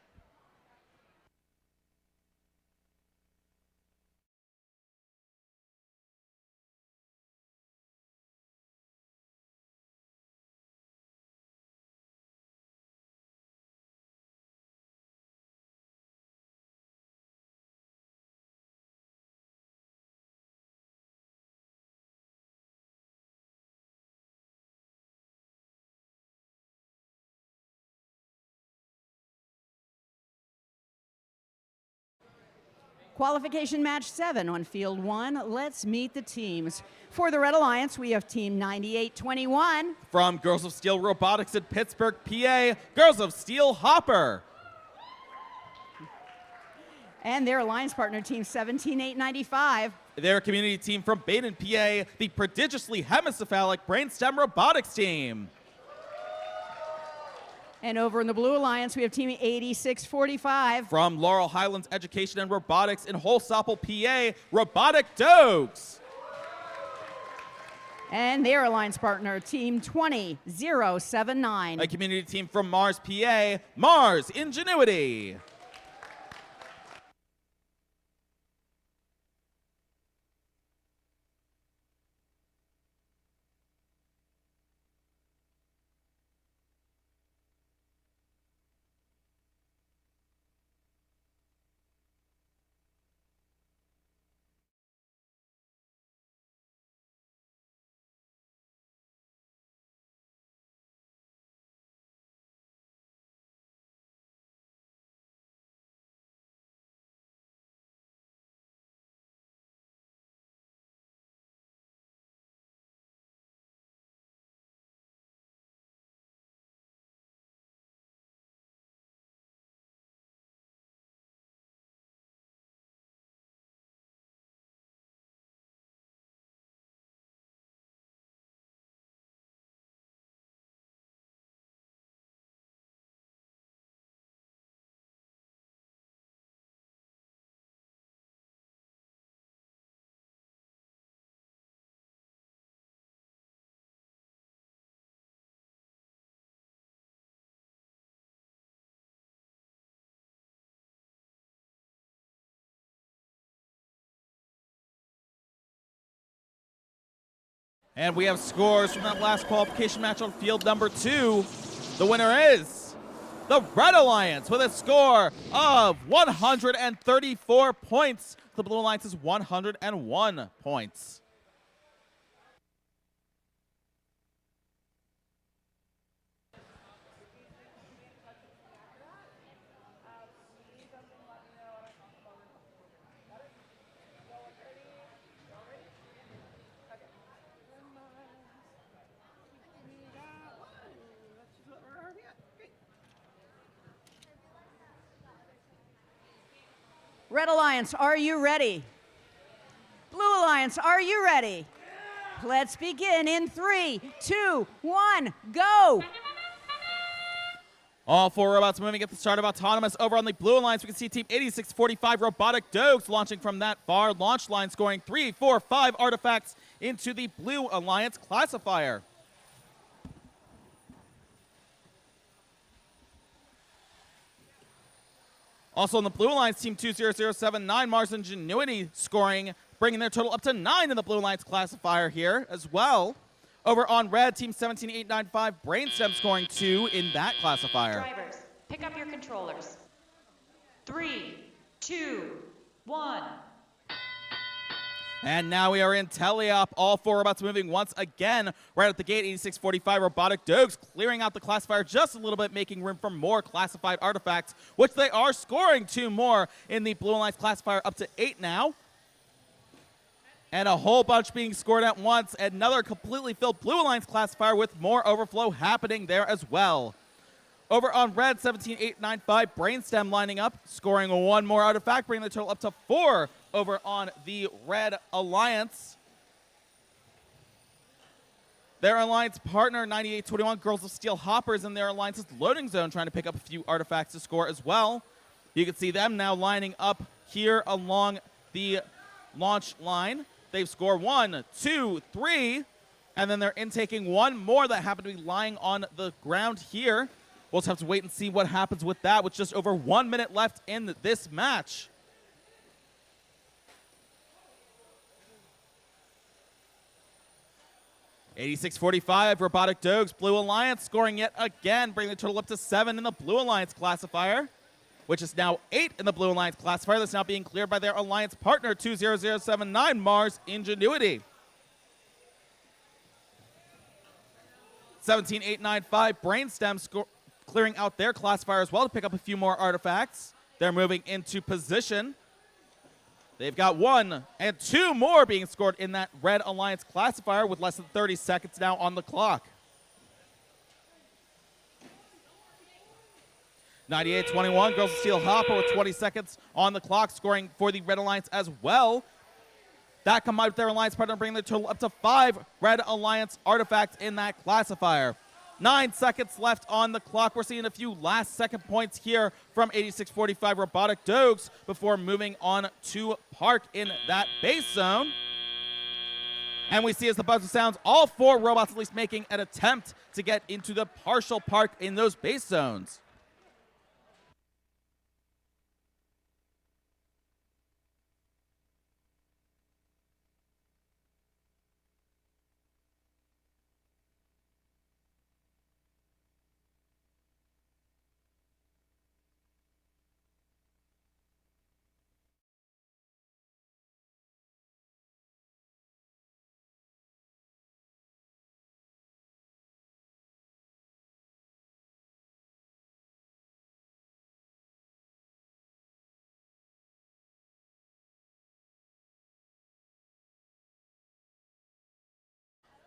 Qualification match 7 on field 1. Let's meet the teams. For the Red Alliance, we have team 9821. From Girls of Steel Robotics in Pittsburgh, PA, Girls of Steel Hopper. And their alliance partner, team 17895. Their community team from Baden, PA, the prodigiously hemicephalic Brainstem Robotics team. And over in the Blue Alliance, we have team 8645. From Laurel Highlands Education and Robotics in Holsapple, PA, Robotic Dogs. And their alliance partner, team 20079. A community team from Mars, PA, Mars Ingenuity. And we have scores from that last qualification match on field number 2. The winner is the Red Alliance with a score of 134 points. The Blue Alliance is 101 points. Red Alliance, are you ready? Blue Alliance, are you ready? Let's begin in 3, 2, 1, go! All 4 robots moving at the start of Autonomous. Over on the Blue Alliance, we can see Team 8645 Robotic Dogs launching from that far launch line, scoring 3, 4, 5 artifacts into the Blue Alliance classifier. Also on the Blue Alliance, Team 20079 Mars Ingenuity scoring, bringing their total up to 9 in the Blue Alliance classifier here as well. Over on Red, Team 17895 Brainstem scoring 2 in that classifier. Drivers, pick up your controllers. 3, 2, 1. And now we are in teleop. All 4 robots moving once again. Right at the gate, 8645 Robotic Dogs clearing out the classifier just a little bit, making room for more classified artifacts, which they are scoring 2 more in the Blue Alliance classifier, up to 8 now. And a whole bunch being scored at once. Another completely filled Blue Alliance classifier with more overflow happening there as well. Over on Red, 17895 Brainstem lining up, scoring 1 more artifact, bringing the total up to 4 over on the Red Alliance. Their alliance partner, 9821 Girls of Steel Hoppers, in their alliance's loading zone, trying to pick up a few artifacts to score as well. You can see them now lining up here along the launch line. They've scored 1, 2, 3, and then they're intaking 1 more that happened to be lying on the ground here. We'll just have to wait and see what happens with that, with just over 1 minute left in this match. $86.45 Robotic Dogs Blue Alliance scoring yet again, bringing the total up to 7 in the Blue Alliance classifier, which is now 8 in the Blue Alliance classifier. That's now being cleared by their alliance partner, 20079 Mars Ingenuity. 17895 Brainstem clearing out their classifier as well to pick up a few more artifacts. They're moving into position. They've got 1 and 2 more being scored in that Red Alliance classifier with less than 30 seconds now on the clock. 9821 Girls of Steel Hopper with 20 seconds on the clock, scoring for the Red Alliance as well. That combined with their alliance partner bringing their total up to 5 Red Alliance artifacts in that classifier. 9 seconds left on the clock. We're seeing a few last second points here from 8645 Robotic Dogs before moving on to Park in that base zone. And we see as the buzzer sounds, all 4 robots at least making an attempt to get into the partial park in those base zones.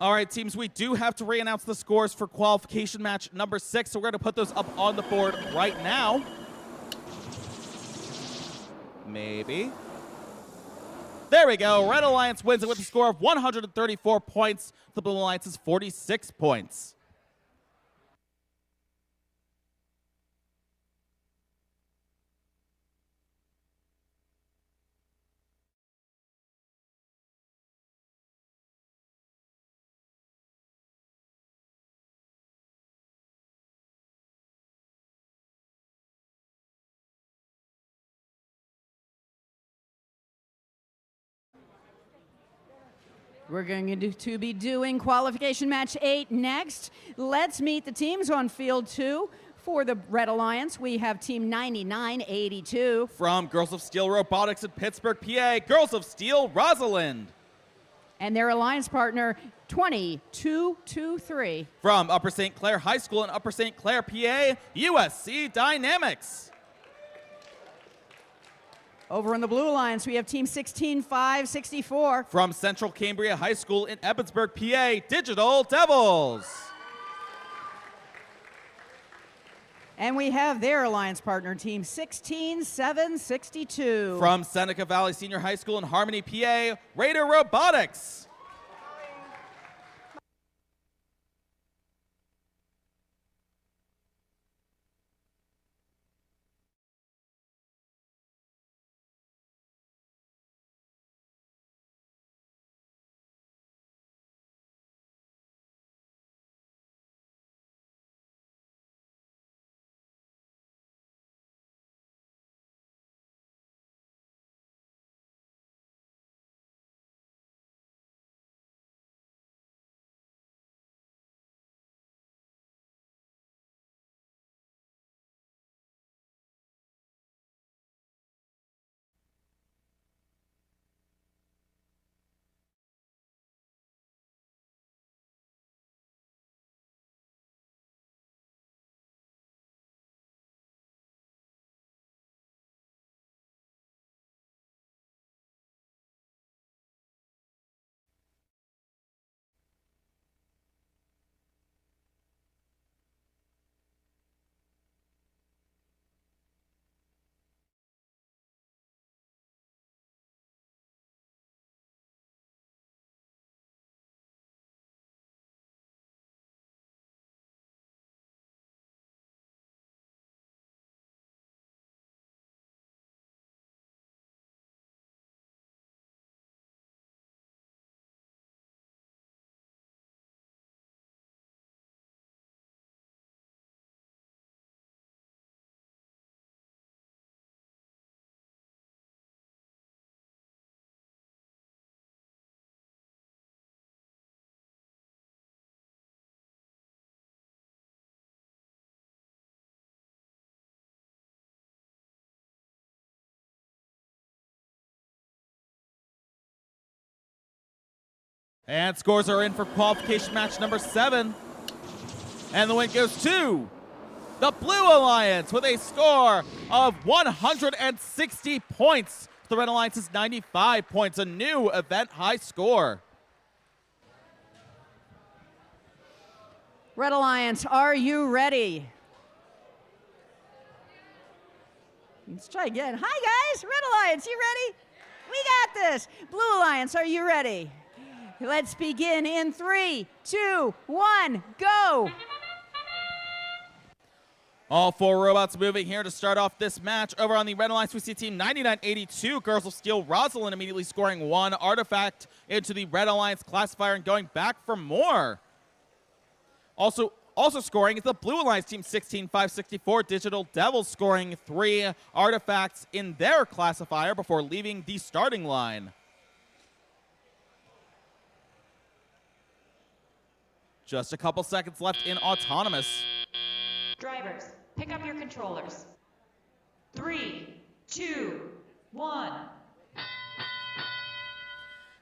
All right, teams, we do have to re-announce the scores for qualification match number 6, so we're going to put those up on the board right now. Maybe. There we go. Red Alliance wins it with a score of 134 points. The Blue Alliance is 46 points. We're going to be doing qualification match 8 next. Let's meet the teams on field 2. For the Red Alliance, we have team 9982. From Girls of Steel Robotics in Pittsburgh, PA, Girls of Steel Rosalind. And their alliance partner, 2223. From Upper St. Clair High School in Upper St. Clair, PA, USC Dynamics. Over in the Blue Alliance, we have team 16564. From Central Cambria High School in Evansburg, PA, Digital Devils. And we have their alliance partner, Team 16762. From Seneca Valley Senior High School in Harmony, PA, Raider Robotics. And scores are in for qualification match number 7. And the win goes to the Blue Alliance with a score of 160 points. The Red Alliance is 95 points, a new event high score. Red Alliance, are you ready? Let's try again. Hi guys, Red Alliance, you ready? We got this. Blue Alliance, are you ready? Let's begin in 3, 2, 1, go. All 4 robots moving here to start off this match. Over on the Red Alliance, we see Team 9982, Girls of Steel Rosalind immediately scoring 1 artifact into the Red Alliance classifier and going back for more. Also scoring is the Blue Alliance Team 16564, Digital Devils scoring 3 artifacts in their classifier before leaving the starting line. Just a couple seconds left in autonomous. Drivers, pick up your controllers. 3, 2, 1.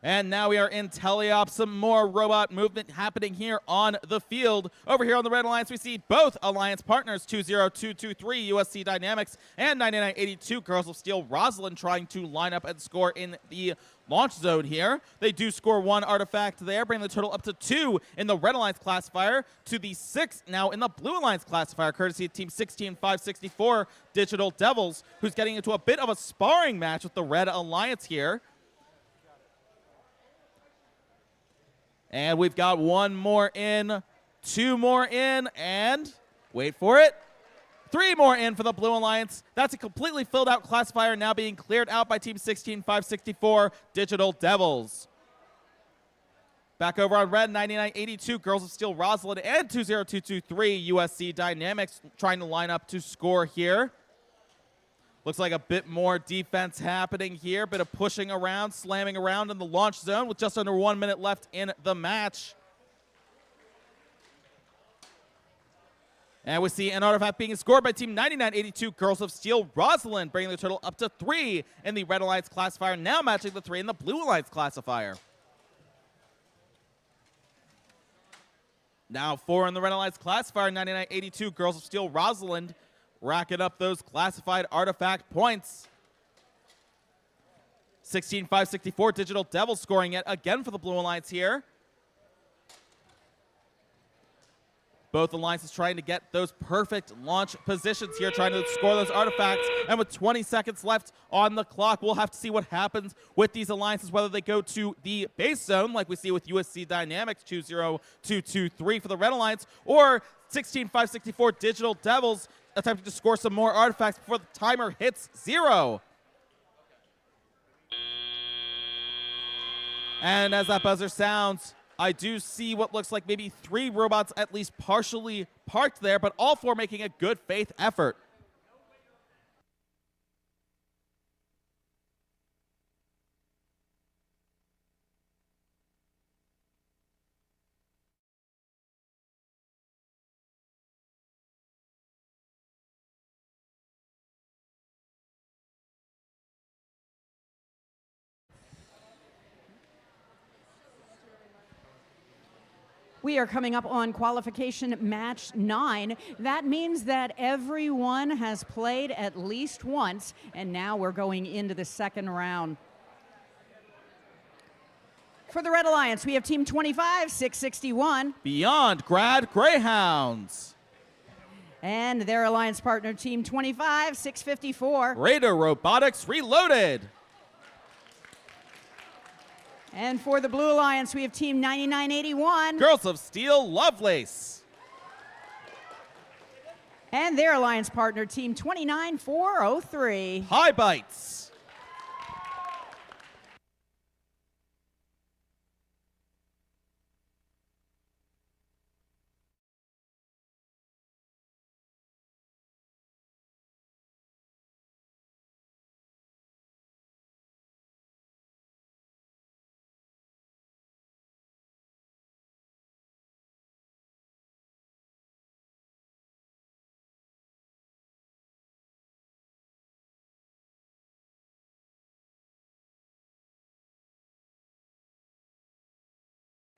And now we are in teleop. Some more robot movement happening here on the field. Over here on the Red Alliance, we see both alliance partners, 20223 USC Dynamics and 9982 Girls of Steel Rosalind, trying to line up and score in the launch zone here. They do score 1 artifact there, bringing the total up to 2 in the Red Alliance classifier, to the 6 now in the Blue Alliance classifier, courtesy of Team 16564 Digital Devils, who's getting into a bit of a sparring match with the Red Alliance here. And we've got 1 more in, 2 more in, and wait for it, 3 more in for the Blue Alliance. That's a completely filled out classifier now being cleared out by Team 16564 Digital Devils. Back over on Red, 9982 Girls of Steel Rosalind and 20223 USC Dynamics trying to line up to score here. Looks like a bit more defense happening here. Bit of pushing around, slamming around in the launch zone with just under 1 minute left in the match. And we see an artifact being scored by Team 9982 Girls of Steel Rosalind, bringing the total up to 3 in the Red Alliance classifier, now matching the 3 in the Blue Alliance classifier. Now 4 in the Red Alliance classifier, 9982 Girls of Steel Rosalind, racking up those classified artifact points. 16564 Digital Devils scoring it again for the Blue Alliance here. Both alliances trying to get those perfect launch positions here, trying to score those artifacts. And with 20 seconds left on the clock, we'll have to see what happens with these alliances, whether they go to the base zone, like we see with USC Dynamics 20223 for the Red Alliance, or 16564 Digital Devils attempting to score some more artifacts before the timer hits 0. And as that buzzer sounds, I do see what looks like maybe 3 robots at least partially parked there, but all 4 making a good faith effort. We are coming up on qualification match 9. That means that everyone has played at least once, and now we're going into the second round. For the Red Alliance, we have Team 25, 661. Beyond Grad Greyhounds. And their alliance partner, Team 25, 654. Raider Robotics Reloaded. And for the Blue Alliance, we have Team 9981. Girls of Steel Lovelace. And their alliance partner, Team 29403. High Bites.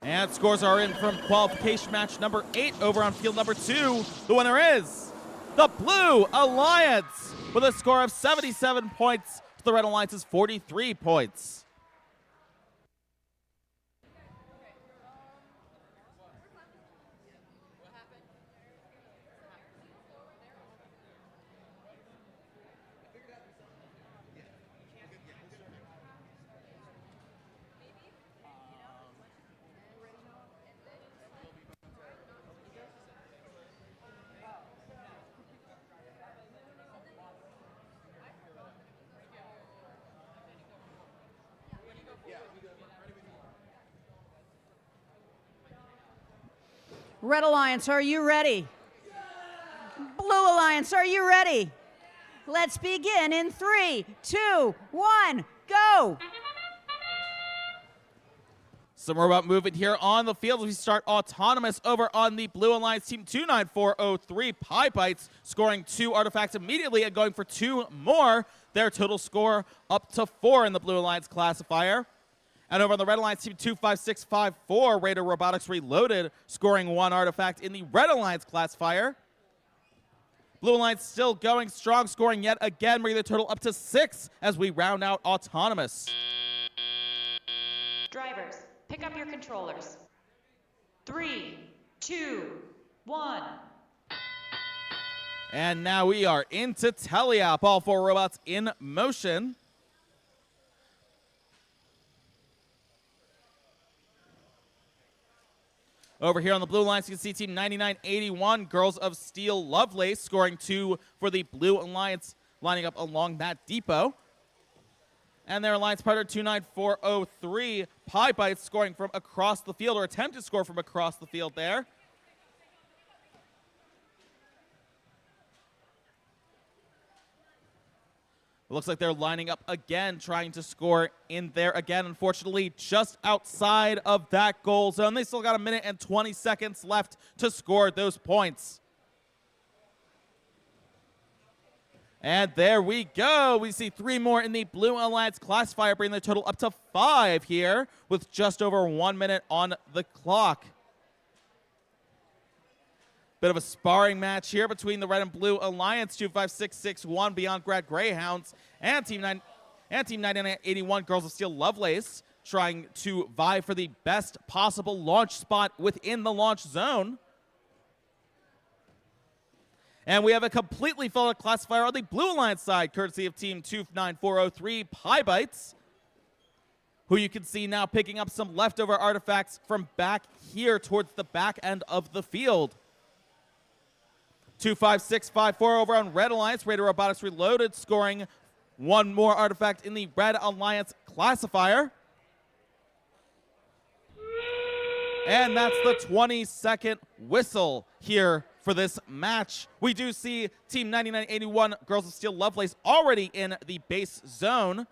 And scores are in from qualification match number 8 over on field number 2. The winner is the Blue Alliance with a score of 77 points to the Red Alliance's 43 points. Red Alliance, are you ready? Blue Alliance, are you ready? Let's begin in 3, 2, 1, go! Some robot movement here on the field as we start autonomous over on the Blue Alliance team. 29403 Pie Bites scoring 2 artifacts immediately and going for 2 more. Their total score up to 4 in the Blue Alliance classifier. And over on the Red Alliance team, 25654 Raider Robotics Reloaded scoring 1 artifact in the Red Alliance classifier. Blue Alliance still going strong, scoring yet again, bringing the total up to 6 as we round out autonomous. Drivers, pick up your controllers. 3, 2, 1. And now we are into teleop. All 4 robots in motion. Over here on the Blue Alliance, you can see Team 9981, Girls of Steel Lovelace, scoring 2 for the Blue Alliance, lining up along that depot. And their alliance partner, 29403, Pie Bites, scoring from across the field, or attempt to score from across the field there. It looks like they're lining up again, trying to score in there again. Unfortunately, just outside of that goal zone. They still got 1 minute and 20 seconds left to score those points. And there we go. We see 3 more in the Blue Alliance classifier, bringing the total up to 5 here with just over 1 minute on the clock. Bit of a sparring match here between the Red and Blue Alliance, 25661 Beyond Grad Greyhounds, and Team 9981 Girls of Steel Lovelace, trying to vie for the best possible launch spot within the launch zone. And we have a completely filled out classifier on the Blue Alliance side, courtesy of Team 29403 Pie Bites, who you can see now picking up some leftover artifacts from back here towards the back end of the field. 25654 over on Red Alliance. Raider Robotics Reloaded scoring one more artifact in the Red Alliance classifier. And that's the 20-second whistle here for this match. We do see Team 9981 Girls of Steel Lovelace already in the base zone.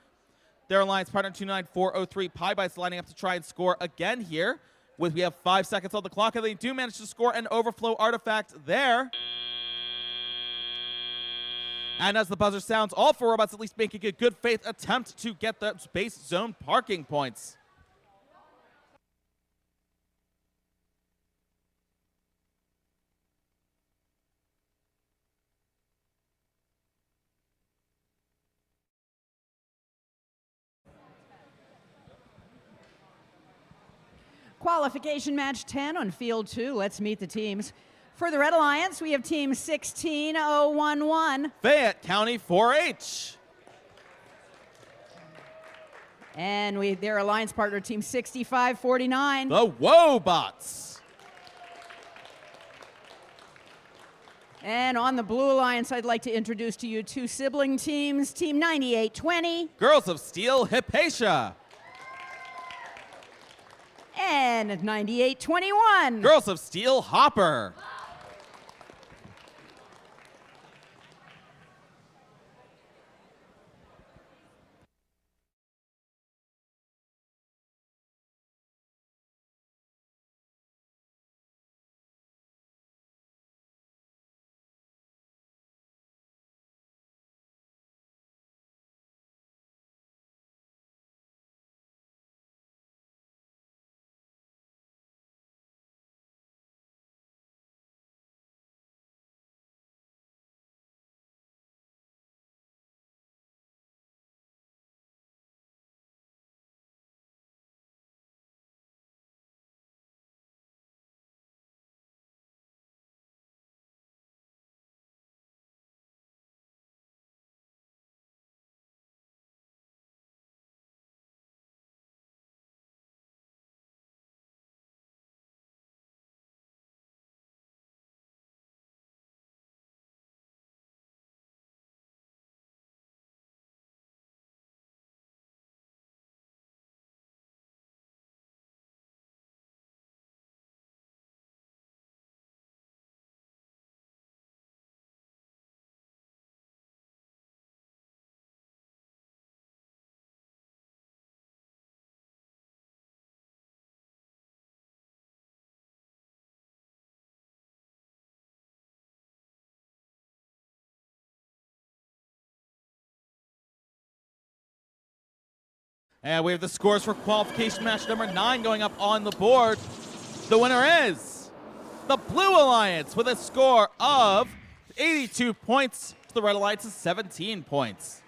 Their alliance partner 29403 Pie Bites lining up to try and score again here. We have 5 seconds on the clock, and they do manage to score an overflow artifact there. And as the buzzer sounds, all four robots at least making a good faith attempt to get the base zone parking points. Qualification match 10 on field 2. Let's meet the teams. For the Red Alliance, we have team 16011. Fayette County 4-H. And their alliance partner, team 6549. The Wobots. And on the Blue Alliance, I'd like to introduce to you two sibling teams, team 9820. Girls of Steel Hypatia. And 9821. Girls of Steel Hopper. And we have the scores for qualification match number 9 going up on the board. The winner is the Blue Alliance with a score of 82 points to the Red Alliance's 17 points.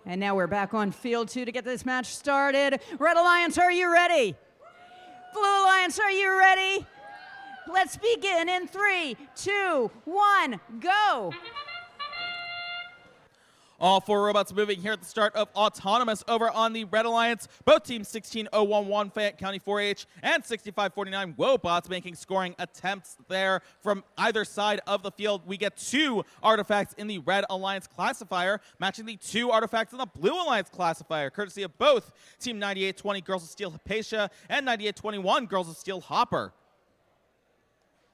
And now we're back on field 2 to get this match started. Red Alliance, are you ready? Blue Alliance, are you ready? Let's begin in 3, 2, 1, go. All four robots moving here at the start of Autonomous over on the Red Alliance. Both teams 16011 Fayette County 4-H and 6549 Wobots making scoring attempts there from either side of the field. We get 2 artifacts in the Red Alliance classifier, matching the 2 artifacts in the Blue Alliance classifier, courtesy of both Team 9820 Girls of Steel Hypatia and 9821 Girls of Steel Hopper.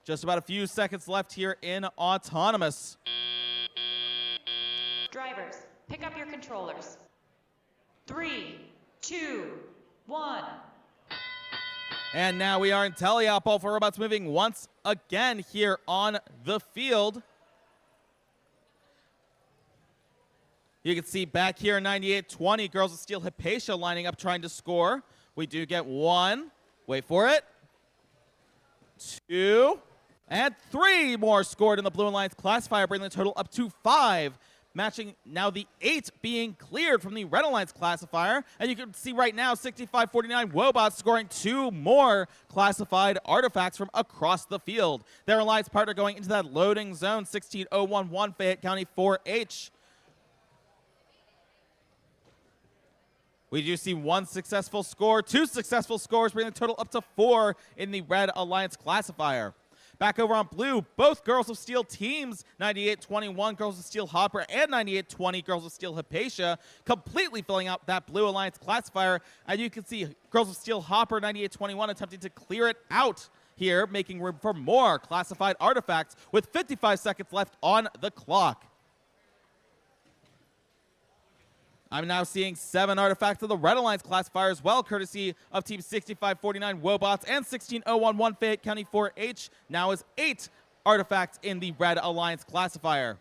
Just about a few seconds left here in Autonomous. Drivers, pick up your controllers. 3, 2, 1. And now we are in teleop. All four robots moving once again here on the field. You can see back here 9820 Girls of Steel Hypatia lining up trying to score. We do get 1. Wait for it. 2. And 3 more scored in the Blue Alliance classifier, bringing the total up to 5. matching now the 8 being cleared from the Red Alliance classifier. And you can see right now 6549 Wobots scoring 2 more classified artifacts from across the field. Their alliance partner going into that loading zone, 16011 Fayette County 4H. We do see 1 successful score, 2 successful scores, bringing the total up to 4 in the Red Alliance classifier. Back over on blue, both Girls of Steel teams, 98-21 Girls of Steel Hopper and 98-20 Girls of Steel Hypatia, completely filling out that Blue Alliance classifier. And you can see Girls of Steel Hopper, 98-21, attempting to clear it out here, making room for more classified artifacts with 55 seconds left on the clock. I'm now seeing 7 artifacts of the Red Alliance classifier as well, courtesy of Team 6549 Wobots and 16011 Fayette County 4H. Now is 8 artifacts in the Red Alliance classifier.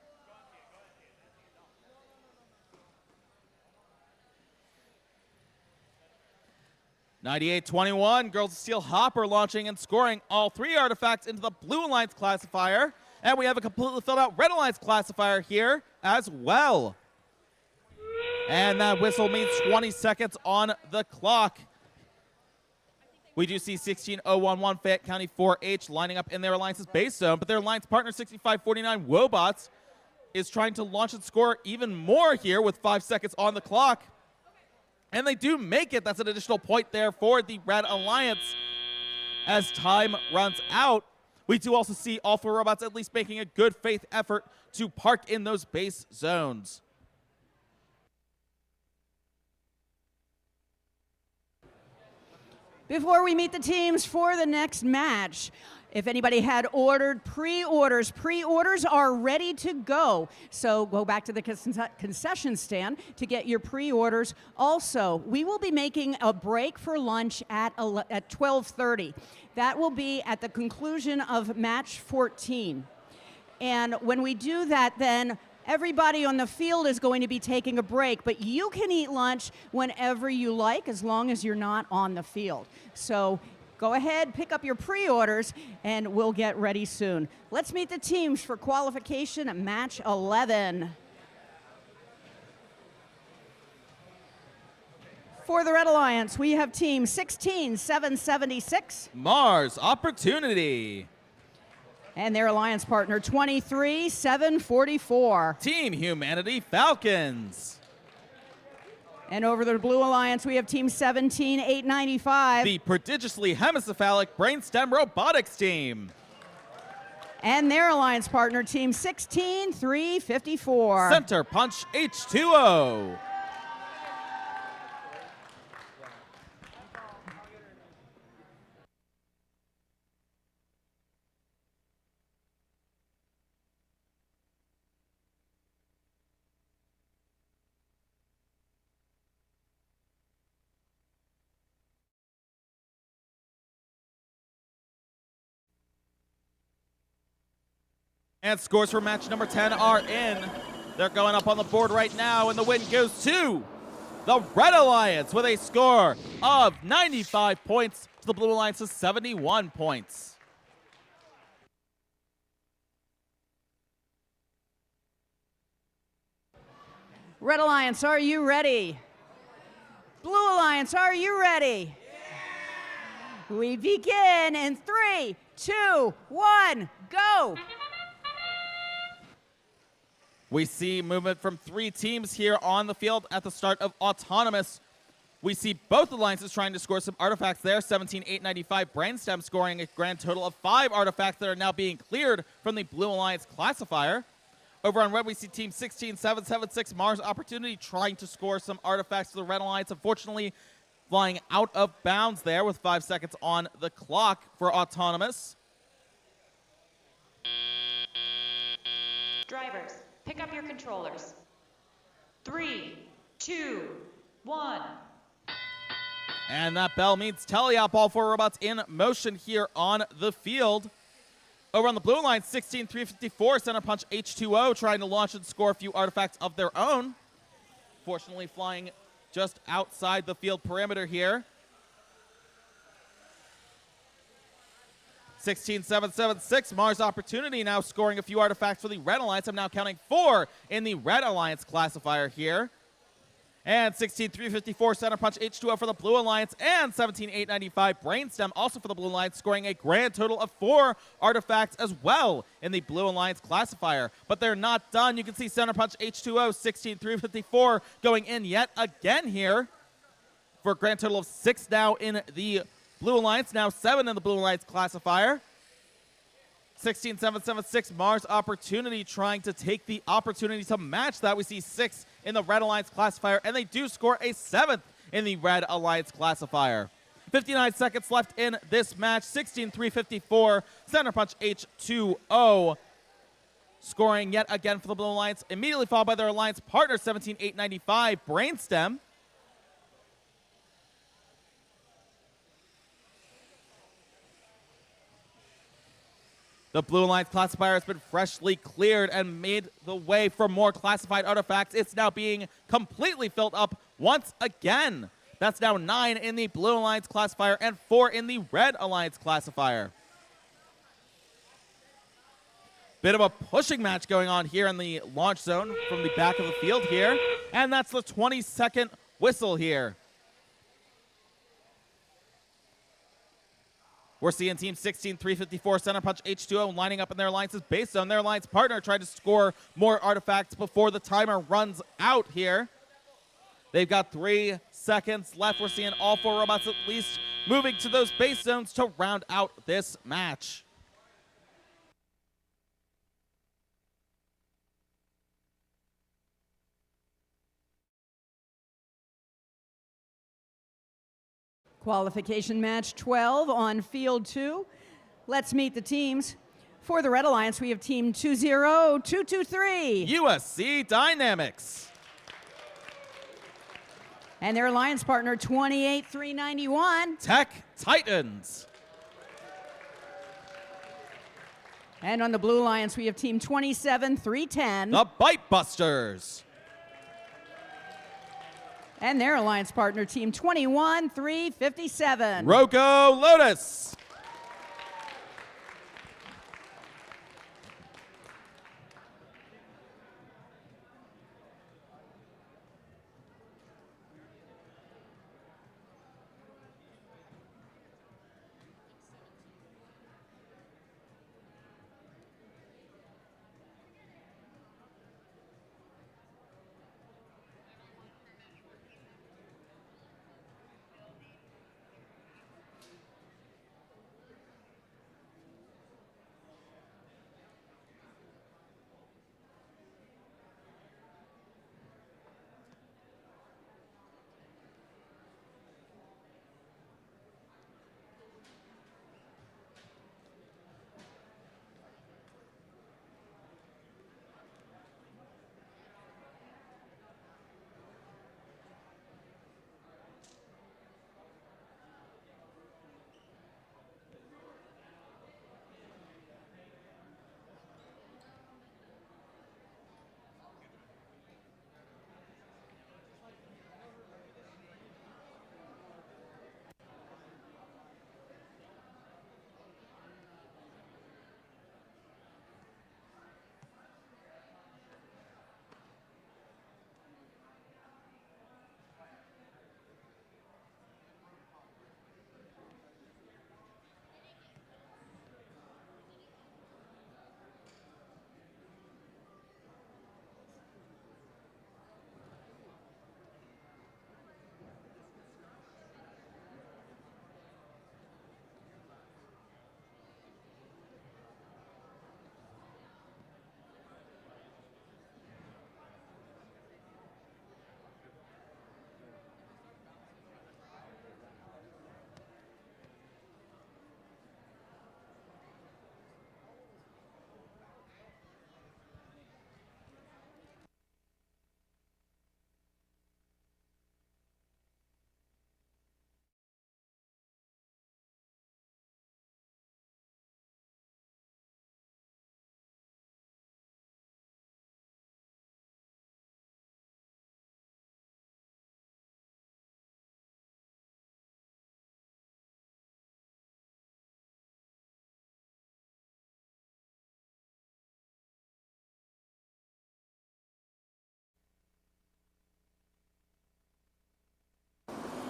(98-21) Girls of Steel Hopper launching and scoring all 3 artifacts into the Blue Alliance classifier. And we have a completely filled out Red Alliance classifier here as well. And that whistle means 20 seconds on the clock. We do see 16011 Fayette County 4H lining up in their alliance's base zone, but their alliance partner 6549 Wobots is trying to launch and score even more here with 5 seconds on the clock. And they do make it. That's an additional point there for the Red Alliance as time runs out. We do also see all 4 robots at least making a good faith effort to park in those base zones. Before we meet the teams for the next match, if anybody had ordered pre-orders are ready to go. So go back to the concession stand to get your pre-orders. Also, we will be making a break for lunch at 12:30. That will be at the conclusion of match 14. And when we do that, then everybody on the field is going to be taking a break, but you can eat lunch whenever you like as long as you're not on the field. So go ahead, pick up your pre-orders, and we'll get ready soon. Let's meet the teams for qualification at match 11. For the Red Alliance, we have team 16776. Mars Opportunity. And their alliance partner, 23744. Team Humanity Falcons. And over the Blue Alliance, we have Team 17895. The prodigiously hemicephalic Brainstem Robotics team. And their alliance partner, Team 16354. Center Punch H2O. And scores for match number 10 are in. They're going up on the board right now, and the win goes to the Red Alliance with a score of 95 points to the Blue Alliance's 71 points. Red Alliance, are you ready? Blue Alliance, are you ready? Yeah. We begin in 3, 2, 1, go! We see movement from 3 teams here on the field at the start of Autonomous. We see both alliances trying to score some artifacts there. 17895 Brainstem scoring a grand total of 5 artifacts that are now being cleared from the Blue Alliance classifier. Over on red, we see Team 16776 Mars Opportunity trying to score some artifacts for the Red Alliance. Unfortunately, flying out of bounds there with 5 seconds on the clock for Autonomous. Drivers, pick up your controllers. 3, 2, 1. And that bell means teleop. All 4 robots in motion here on the field. Over on the blue line, 16354 Center Punch H2O trying to launch and score a few artifacts of their own. Fortunately, flying just outside the field perimeter here. 16-7-7-6, Mars Opportunity now scoring a few artifacts for the Red Alliance. I'm now counting 4 in the Red Alliance classifier here. And 16-354 Center Punch H2O for the Blue Alliance, and 17-895 Brainstem also for the Blue Alliance, scoring a grand total of 4 artifacts as well in the Blue Alliance classifier. But they're not done. You can see Center Punch H2O 16-354 going in yet again here for a grand total of 6 now in the Blue Alliance, now 7 in the Blue Alliance classifier. 16-7-7-6 Mars Opportunity trying to take the opportunity to match that. We see 6 in the Red Alliance classifier, and they do score a 7th in the Red Alliance classifier. 59 seconds left in this match. 16-354 Center Punch H2O scoring yet again for the Blue Alliance, immediately followed by their alliance partner 17-895 Brainstem. The Blue Alliance classifier has been freshly cleared and made the way for more classified artifacts. It's now being completely filled up once again. That's now 9 in the Blue Alliance classifier and 4 in the Red Alliance classifier. Bit of a pushing match going on here in the launch zone from the back of the field here. And that's the 20-second whistle here. We're seeing Team 16-354 Center Punch H2O lining up in their alliance's base zone. Their alliance partner trying to score more artifacts before the timer runs out here. They've got 3 seconds left. We're seeing all 4 robots at least moving to those base zones to round out this match. Qualification match 12 on field 2. Let's meet the teams. For the Red Alliance, we have team 20223. USC Dynamics. And their alliance partner 28391. Tech Titans. And on the Blue Alliance, we have team 27310. The Bite Busters. And their alliance partner, team 21357. Roco Lotus.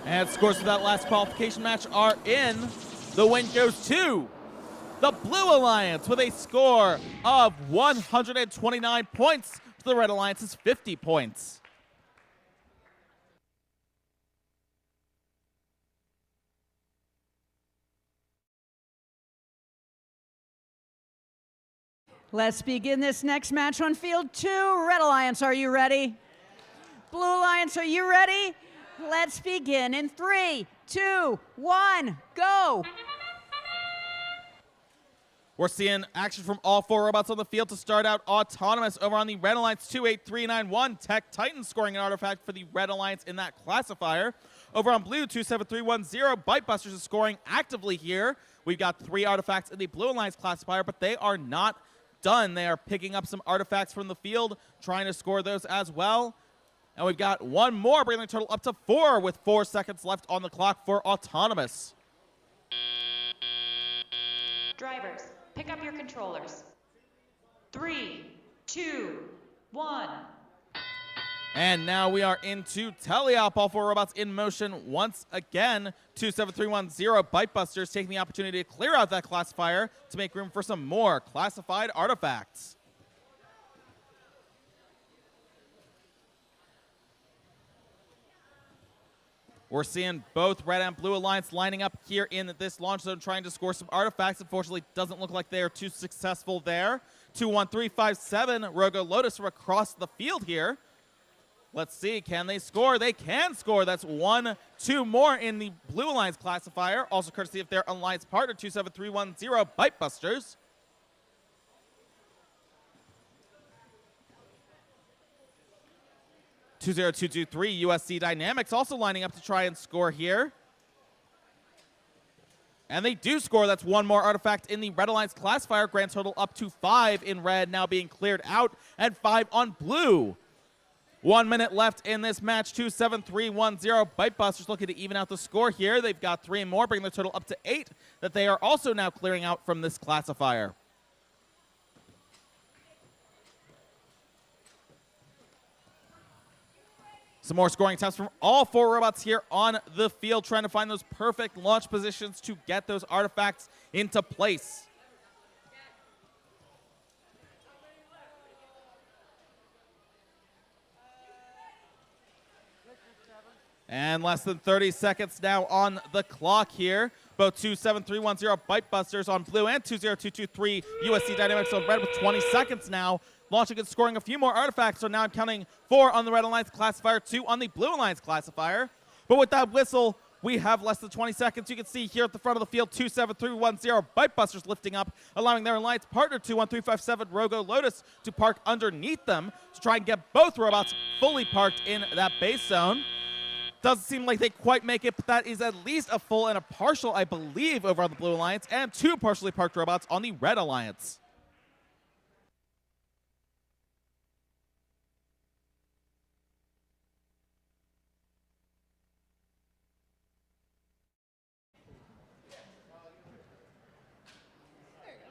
And scores for that last qualification match are in. The win goes to the Blue Alliance with a score of 129 points to the Red Alliance's 50 points. Let's begin this next match on field 2. Red Alliance, are you ready? Blue Alliance, are you ready? Let's begin in 3, 2, 1, go! We're seeing action from all 4 robots on the field to start out autonomous. Over on the Red Alliance, 28391, Tech Titan scoring an artifact for the Red Alliance in that classifier. Over on blue, 27310, Bite Busters is scoring actively here. We've got 3 artifacts in the Blue Alliance classifier, but they are not done. They are picking up some artifacts from the field, trying to score those as well. And we've got 1 more, bringing the total up to 4 with 4 seconds left on the clock for autonomous. Drivers, pick up your controllers. 3, 2, 1. And now we are into teleop. All 4 robots in motion once again. 27310 Bite Busters taking the opportunity to clear out that classifier to make room for some more classified artifacts. We're seeing both Red and Blue Alliance lining up here in this launch zone trying to score some artifacts. Unfortunately, doesn't look like they are too successful there. 21357 Rogo Lotus from across the field here. Let's see, can they score? They can score. That's 1, 2 more in the Blue Alliance classifier. Also courtesy of their alliance partner, 27310 Bite Busters. (20223) USC Dynamics also lining up to try and score here. And they do score. That's 1 more artifact in the Red Alliance classifier. Grand total up to 5 in red, now being cleared out, and 5 on blue. 1 minute left in this match. 27310 Bite Busters looking to even out the score here. They've got 3 more, bringing their total up to 8 that they are also now clearing out from this classifier. Some more scoring attempts from all 4 robots here on the field, trying to find those perfect launch positions to get those artifacts into place. And less than 30 seconds now on the clock here. Both 27310 Bite Busters on blue and 20223 USC Dynamics on red with 20 seconds now. Launching and scoring a few more artifacts, so now I'm counting 4 on the Red Alliance classifier, 2 on the Blue Alliance classifier. But with that whistle, we have less than 20 seconds. You can see here at the front of the field, 27310 Bite Busters lifting up, allowing their alliance partner, 21357 Rogo Lotus, to park underneath them to try and get both robots fully parked in that base zone. Doesn't seem like they quite make it, but that is at least a full and a partial, I believe, over on the Blue Alliance, and 2 partially parked robots on the Red Alliance.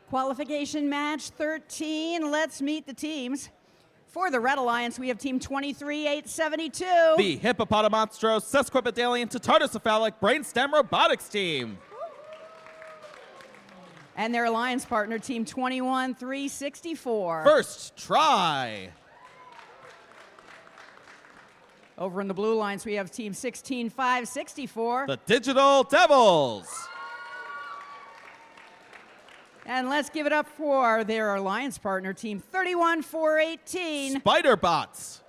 Qualification match 13. Let's meet the teams. For the Red Alliance, we have team 23872. The Hippopotamonstro Sesquipedalian Tatardocephalic Brainstem Robotics team. And their alliance partner, team 21364. First try. Over in the Blue Alliance, we have team 16564. The Digital Devils. And let's give it up for their alliance partner, team 31418. Spider Bots.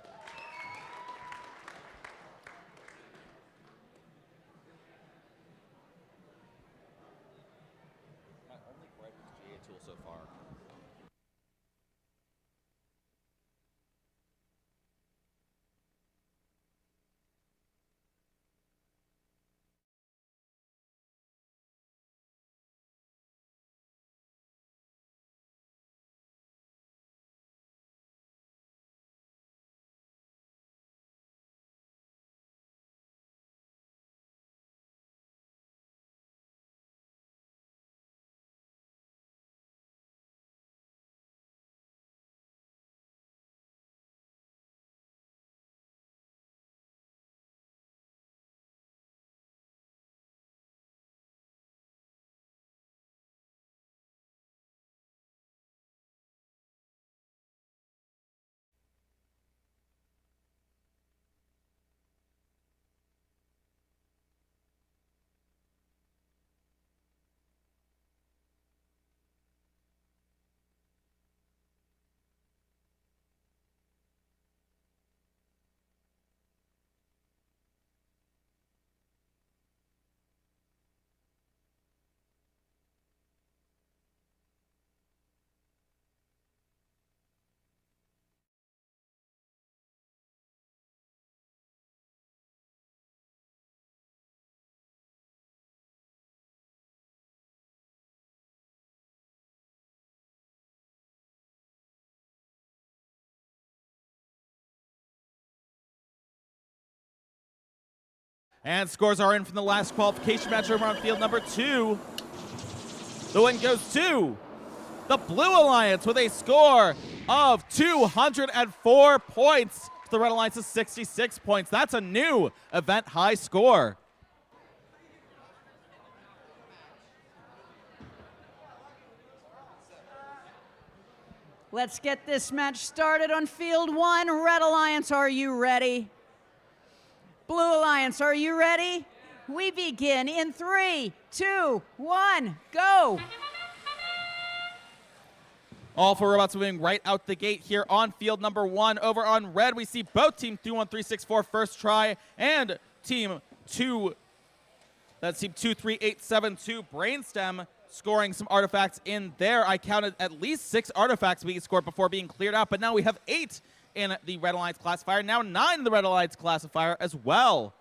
And scores are in from the last qualification match over on field number 2. The win goes to the Blue Alliance with a score of 204 points. The Red Alliance is 66 points. That's a new event high score. Let's get this match started on field 1. Red Alliance, are you ready? Blue Alliance, are you ready? We begin in 3, 2, 1, go! All 4 robots moving right out the gate here on field number 1. Over on red, we see both team 31364 first try and team 23872 Brainstem scoring some artifacts in there. I counted at least 6 artifacts being scored before being cleared out, but now we have 8 in the Red Alliance classifier, now 9 in the Red Alliance classifier as well.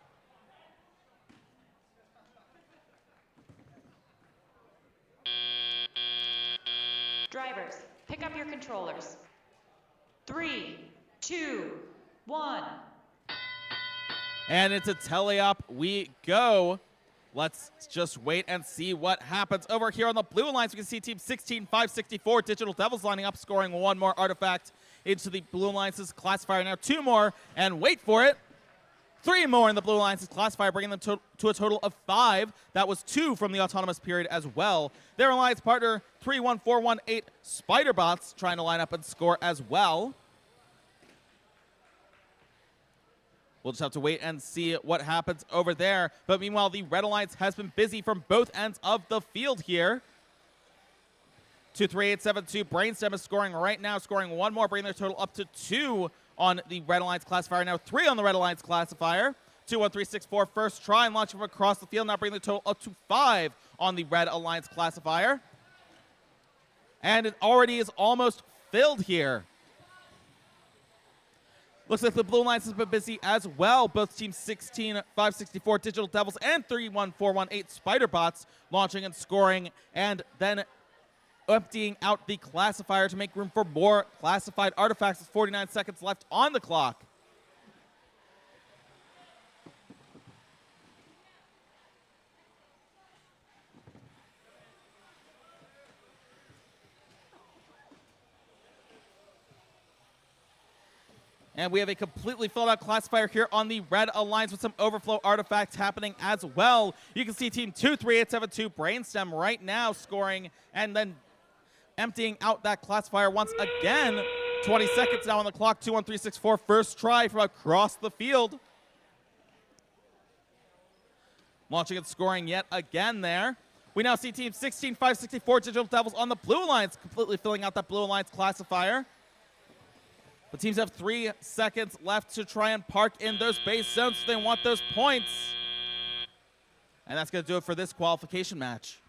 Drivers, pick up your controllers. 3, 2, 1. And into teleop we go. Let's just wait and see what happens. Over here on the Blue Alliance, we can see Team 16564 Digital Devils lining up, scoring 1 more artifact into the Blue Alliance's classifier. Now 2 more, and wait for it, 3 more in the Blue Alliance's classifier, bringing them to a total of 5. That was 2 from the autonomous period as well. Their alliance partner, 31418 Spiderbots, trying to line up and score as well. We'll just have to wait and see what happens over there. But meanwhile, the Red Alliance has been busy from both ends of the field here. 23872 Brainstem is scoring right now, scoring 1 more, bringing their total up to 2 on the Red Alliance classifier. Now 3 on the Red Alliance classifier. 21364 first try and launching from across the field, now bringing the total up to 5 on the Red Alliance classifier. And it already is almost filled here. Looks like the Blue Alliance has been busy as well. Both teams 16564 Digital Devils and 31418 Spiderbots launching and scoring, and then emptying out the classifier to make room for more classified artifacts with 49 seconds left on the clock. And we have a completely filled out classifier here on the Red Alliance with some overflow artifacts happening as well. You can see Team 23872 Brainstem right now scoring and then emptying out that classifier once again. 20 seconds now on the clock. 21364 first try from across the field. Launching and scoring yet again there. We now see Team 16564 Digital Devils on the Blue Alliance completely filling out that Blue Alliance classifier. The teams have 3 seconds left to try and park in those base zones if they want those points. And that's going to do it for this qualification match.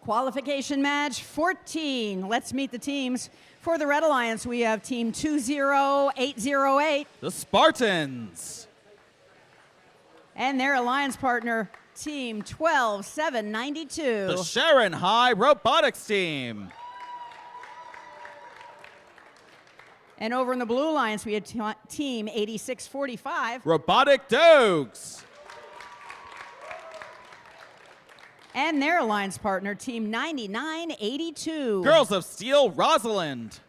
Qualification match 14. Let's meet the teams. For the Red Alliance, we have Team 20808. The Spartans. And their alliance partner, Team 12792. The Sharon High Robotics team. And over in the Blue Alliance, we had Team 8645. Robotic Dogs. And their alliance partner, Team 9982. Girls of Steel Rosalind.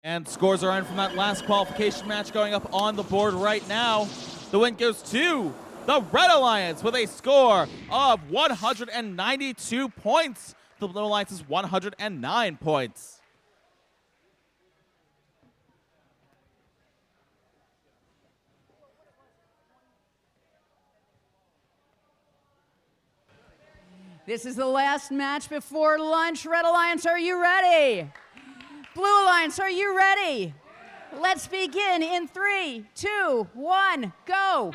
And scores are in from that last qualification match going up on the board right now. The win goes to the Red Alliance with a score of 192 points. The Blue Alliance is 109 points. This is the last match before lunch. Red Alliance, are you ready? Blue Alliance, are you ready? Let's begin in 3, 2, 1, go.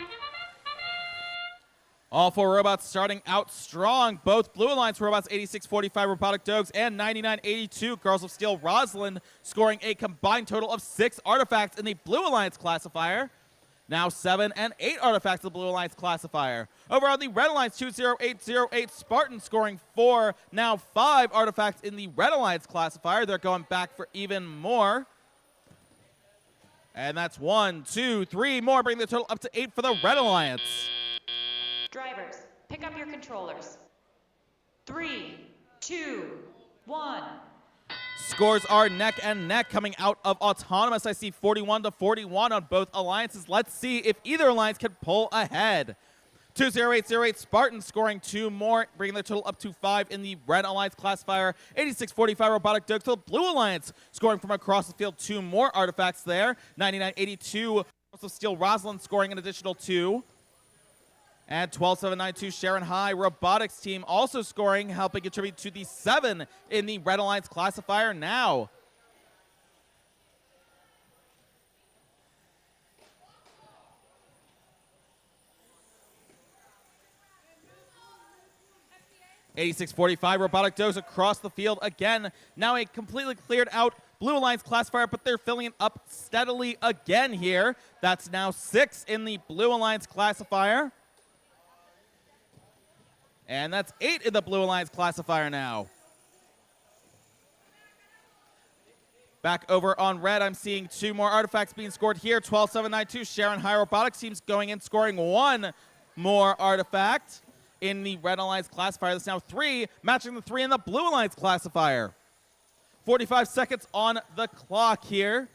All four robots starting out strong. Both Blue Alliance robots, 8645 Robotic Dogs and 9982 Girls of Steel Rosalind, scoring a combined total of 6 artifacts in the Blue Alliance classifier. Now 7 and 8 artifacts in the Blue Alliance classifier. Over on the Red Alliance, 20808 Spartan scoring 4, now 5 artifacts in the Red Alliance classifier. They're going back for even more. And that's 1, 2, 3 more, bringing the total up to 8 for the Red Alliance. Drivers, pick up your controllers. 3, 2, 1. Scores are neck and neck coming out of Autonomous. I see 41-41 on both alliances. Let's see if either alliance can pull ahead. 20808 Spartan scoring 2 more, bringing the total up to 5 in the Red Alliance classifier. 8645 Robotic Dogs to the Blue Alliance, scoring from across the field 2 more artifacts there. 9982 also Steel Rosalind scoring an additional 2. And 12792 Sharon High Robotics team also scoring, helping contribute to the 7 in the Red Alliance classifier now. .8645 Robotic Dogs across the field again. Now a completely cleared out Blue Alliance classifier, but they're filling it up steadily again here. That's now 6 in the Blue Alliance classifier. And that's 8 in the Blue Alliance classifier now. Back over on red, I'm seeing 2 more artifacts being scored here. 12792 Sharon High Robotics team's going in, scoring 1 more artifact in the Red Alliance classifier. That's now 3, matching the 3 in the Blue Alliance classifier. 45 seconds on the clock here.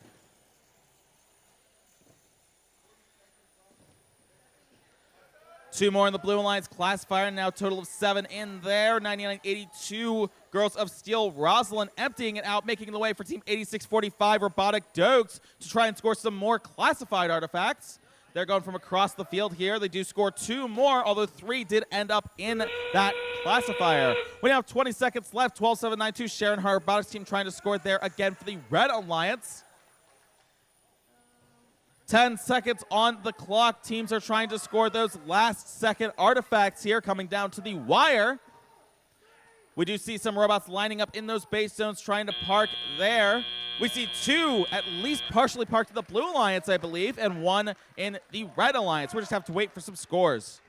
Two more in the Blue Alliance classifier, now a total of 7 in there. 9982 Girls of Steel Rosalind emptying it out, making the way for Team 8645 Robotic Dogs to try and score some more classified artifacts. They're going from across the field here. They do score 2 more, although 3 did end up in that classifier. We have 20 seconds left. 12792 Sharon High Robotics team trying to score there again for the Red Alliance. 10 seconds on the clock. Teams are trying to score those last-second artifacts here, coming down to the wire. We do see some robots lining up in those base zones, trying to park there. We see 2 at least partially parked in the Blue Alliance, I believe, and 1 in the Red Alliance. We just have to wait for some scores.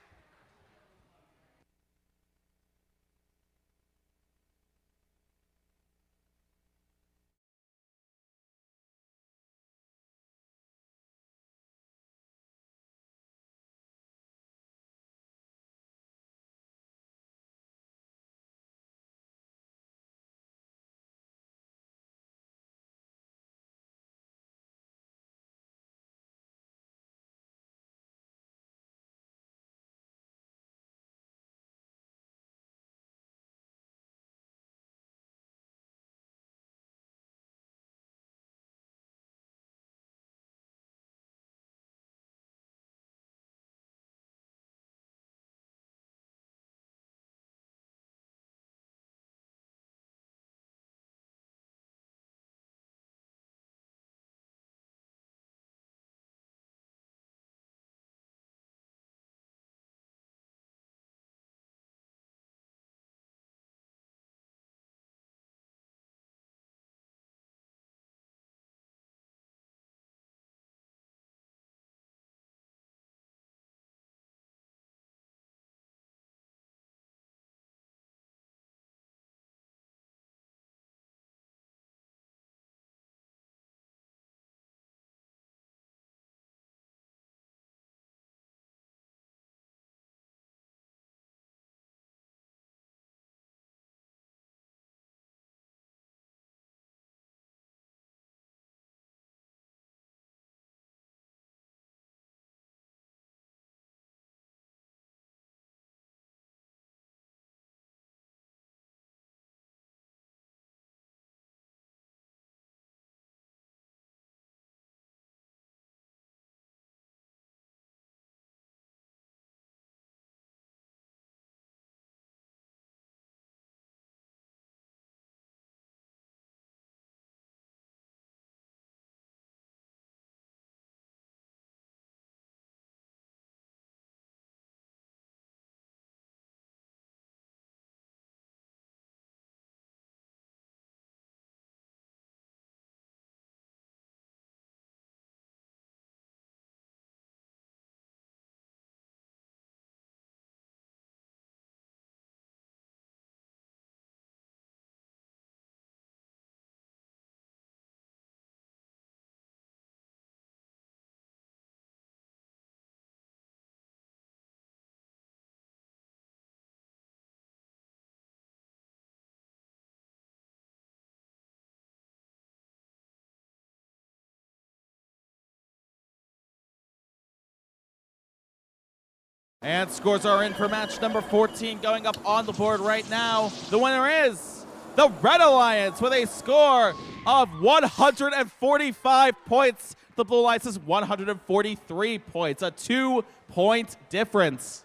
And scores are in for match number 14 going up on the board right now. The winner is the Red Alliance with a score of 145 points. The Blue Alliance is 143 points, a 2-point difference.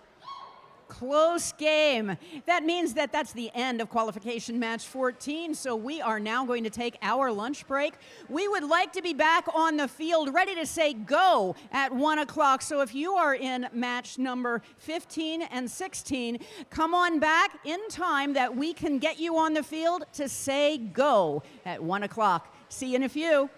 Close game. That means that that's the end of qualification match 14, so we are now going to take our lunch break. We would like to be back on the field ready to say go at 1 o'clock, so if you are in match number 15 and 16, come on back in time that we can get you on the field to say go at 1 o'clock. See you in a few.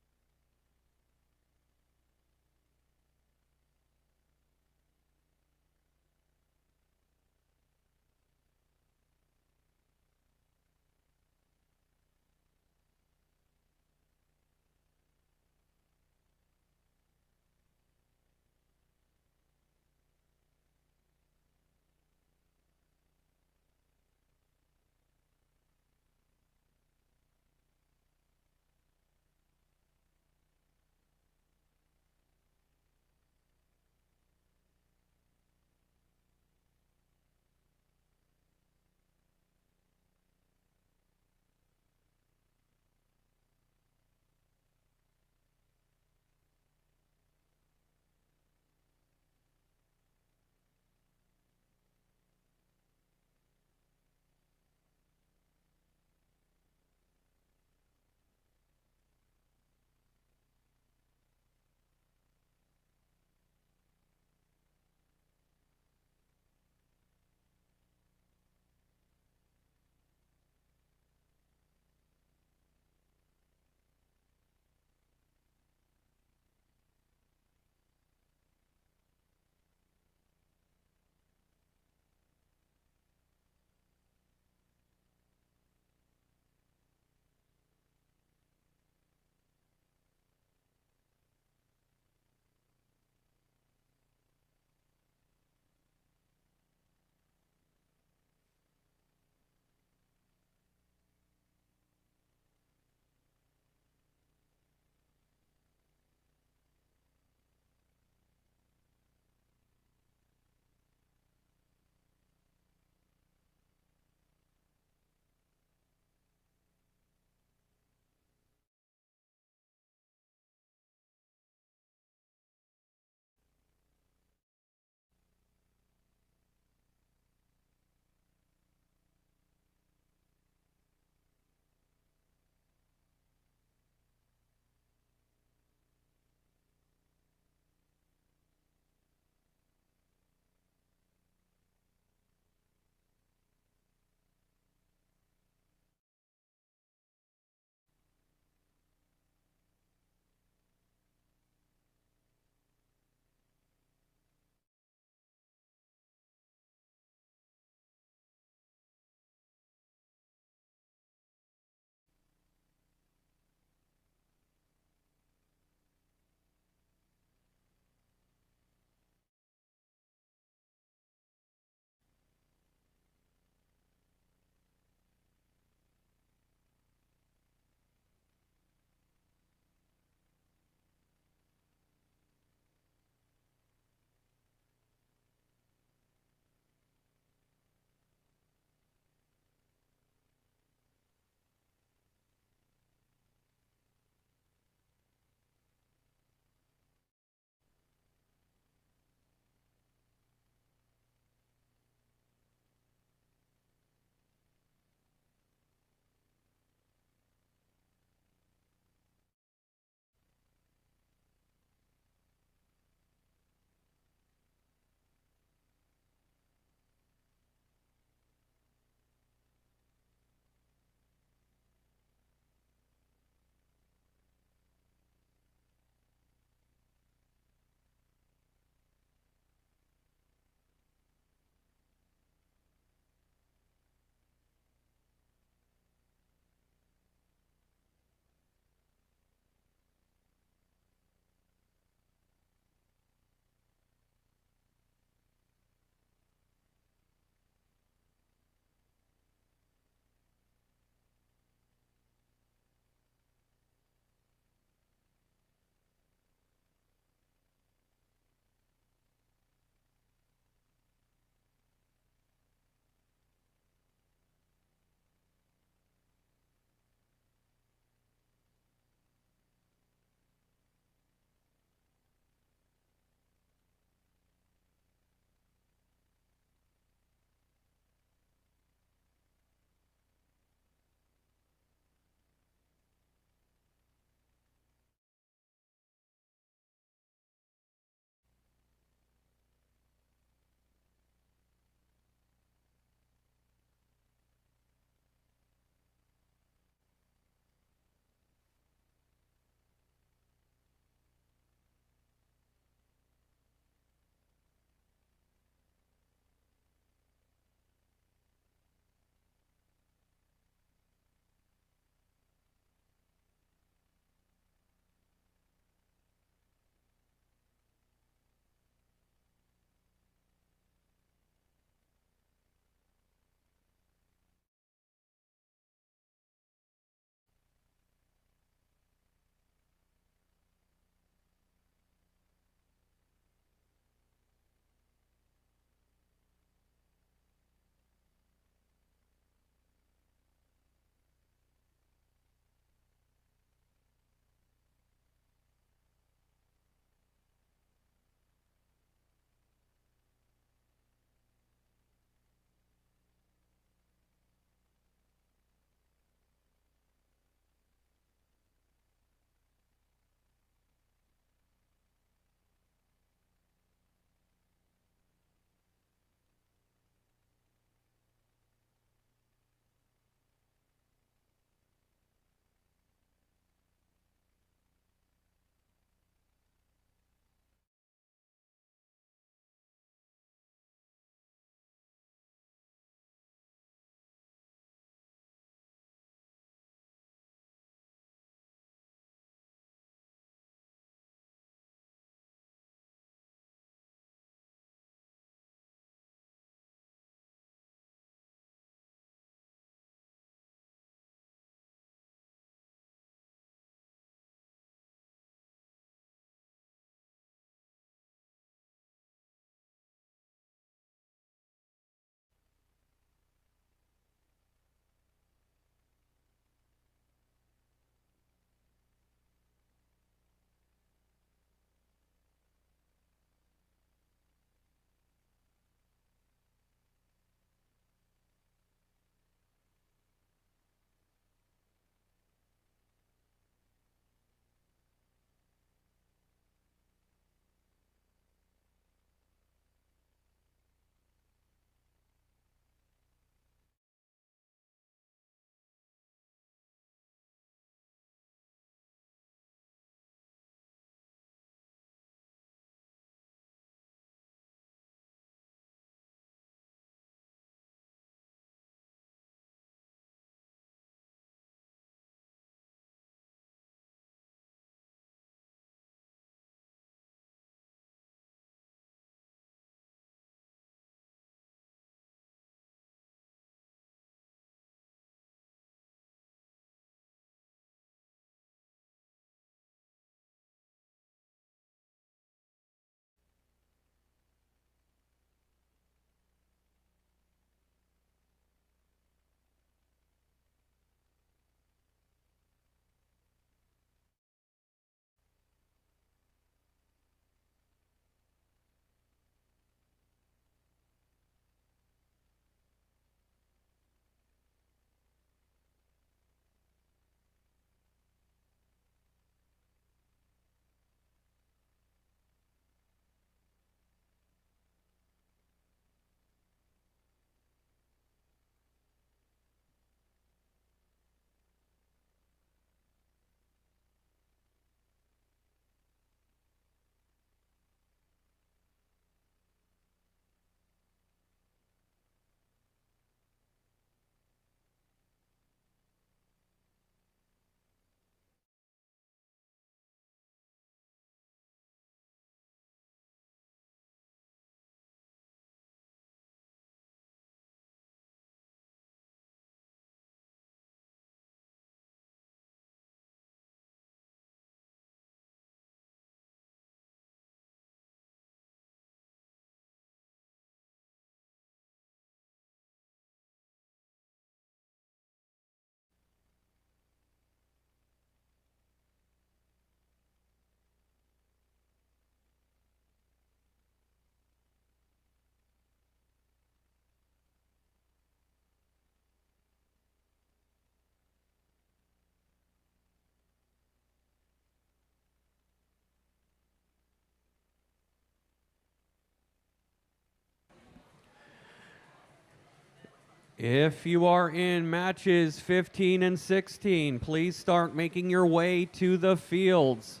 If you are in matches 15 and 16, please start making your way to the fields.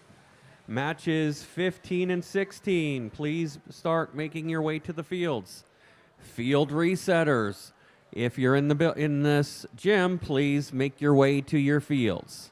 Matches 15 and 16, please start making your way to the fields. Field resetters, if you're in this gym, please make your way to your fields.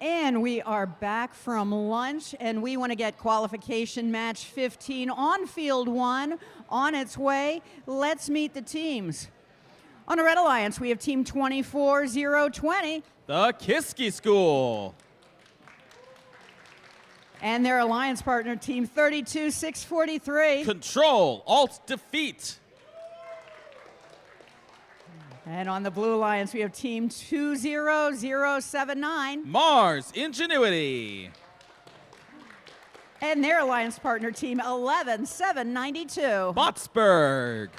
And we are back from lunch, and we want to get qualification match 15 on field 1 on its way. Let's meet the teams. On the Red Alliance, we have team 24020. The Kiski School. And their alliance partner, team 32643. Control, Alt, Defeat. And on the Blue Alliance, we have team 20079. Mars, Ingenuity. And their alliance partner, team 11792. Botsburg.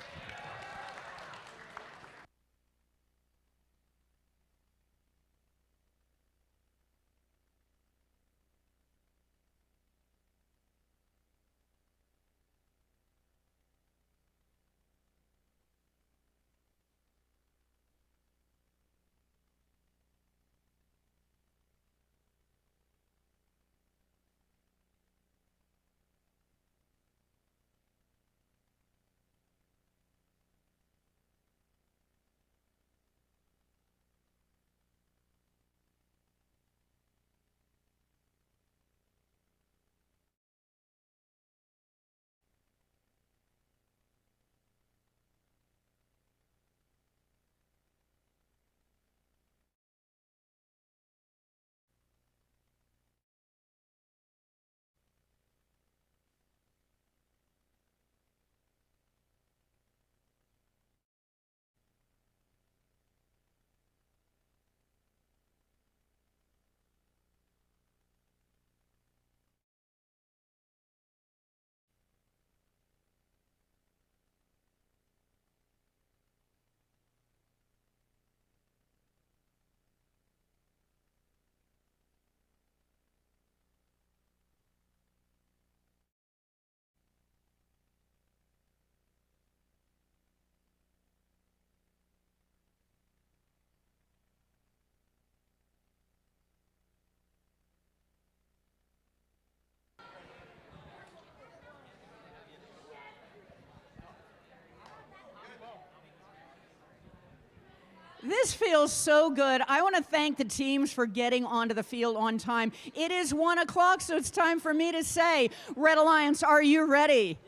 This feels so good. I want to thank the teams for getting onto the field on time. It is 1 o'clock, so it's time for me to say, Red Alliance, are you ready?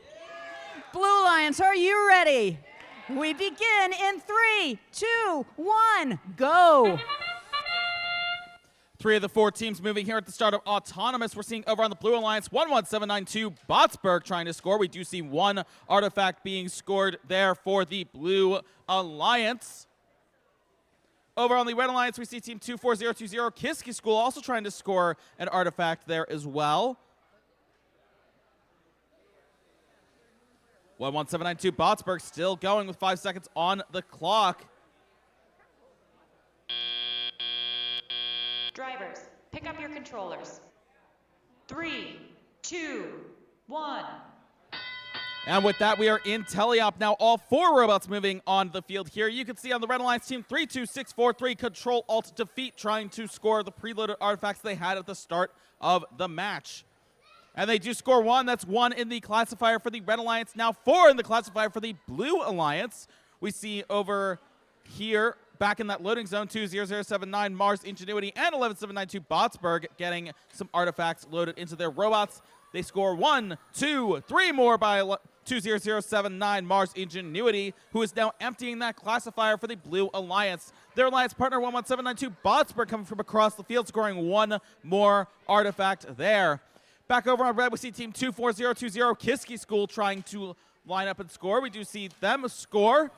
Blue Alliance, are you ready? We begin in 3, 2, 1, go. 3 of the 4 teams moving here at the start of Autonomous. We're seeing over on the Blue Alliance, 11792 Botsburg trying to score. We do see 1 artifact being scored there for the Blue Alliance. Over on the Red Alliance, we see Team 24020 Kiski School also trying to score an artifact there as well. 11792 Botsburg still going with 5 seconds on the clock. Drivers, pick up your controllers. 3, 2, 1. And with that, we are in teleop now. All 4 robots moving on the field here. You can see on the Red Alliance team, 32643, Control Alt Defeat, trying to score the preloaded artifacts they had at the start of the match. And they do score 1. That's 1 in the classifier for the Red Alliance. Now 4 in the classifier for the Blue Alliance. We see over here, back in that loading zone, 20079 Mars Ingenuity and 11792 Botsburg getting some artifacts loaded into their robots. They score 1, 2, 3 more by 20079 Mars Ingenuity, who is now emptying that classifier for the Blue Alliance. Their alliance partner 11792 Botsburg coming from across the field, scoring 1 more artifact there. Back over on red, we see Team 24020 Kiski School trying to line up and score. We do see them score.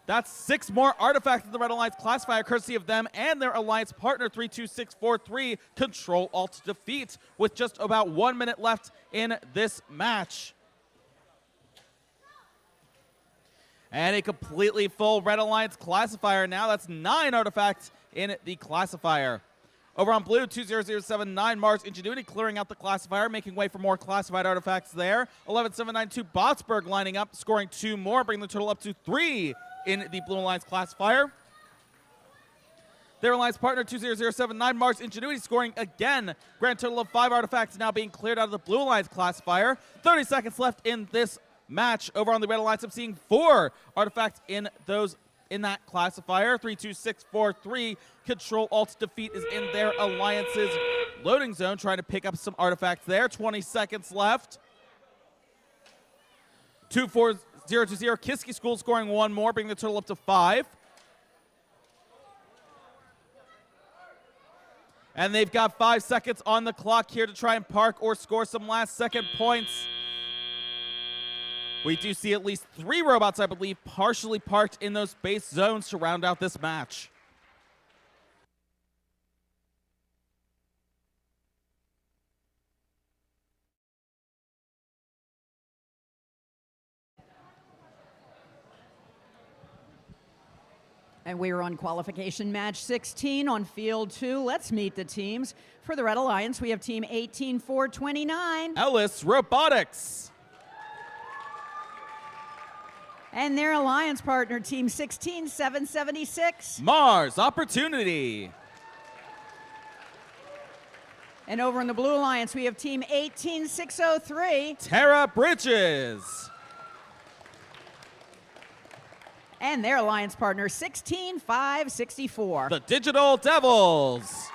That's 6 more artifacts in the Red Alliance classifier, courtesy of them and their alliance partner, 32643, Control Alt Defeat, with just about 1 minute left in this match. And a completely full Red Alliance classifier now. That's 9 artifacts in the classifier. Over on blue, 20079 Mars Ingenuity clearing out the classifier, making way for more classified artifacts there. 11792 Botsburg lining up, scoring 2 more, bringing the total up to 3 in the Blue Alliance classifier. Their alliance partner, 20079 Mars Ingenuity, scoring again. Grand total of 5 artifacts now being cleared out of the Blue Alliance classifier. 30 seconds left in this match. Over on the Red Alliance, I'm seeing 4 artifacts in that classifier. 32643 Control Alt Defeat is in their alliance's loading zone, trying to pick up some artifacts there. 20 seconds left. 24020 Kiski School scoring 1 more, bringing the total up to 5. And they've got 5 seconds on the clock here to try and park or score some last second points. We do see at least 3 robots, I believe, partially parked in those base zones to round out this match. And we are on qualification match 16 on field 2. Let's meet the teams. For the Red Alliance, we have team 18429. Ellis Robotics. And their alliance partner, team 16776. Mars Opportunity. And over in the Blue Alliance, we have team 18603. Terra Bridges. And their alliance partner, 16564. The Digital Devils.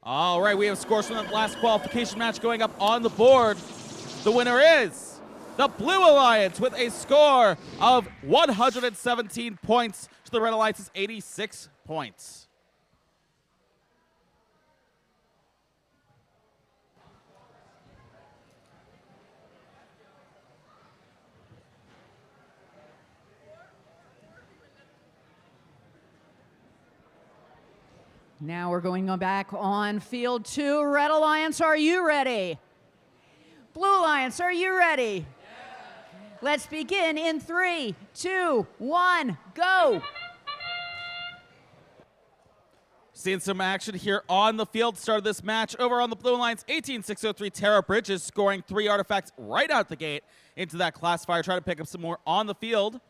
All right, we have scores from the last qualification match going up on the board. The winner is the Blue Alliance with a score of 117 points to the Red Alliance's 86 points. Now we're going back on field 2. Red Alliance, are you ready? Blue Alliance, are you ready? Let's begin in 3, 2, 1, go. Seeing some action here on the field. Start of this match over on the Blue Alliance. 18603 Tara Bridges scoring 3 artifacts right out the gate into that classifier. Trying to pick up some more on the field.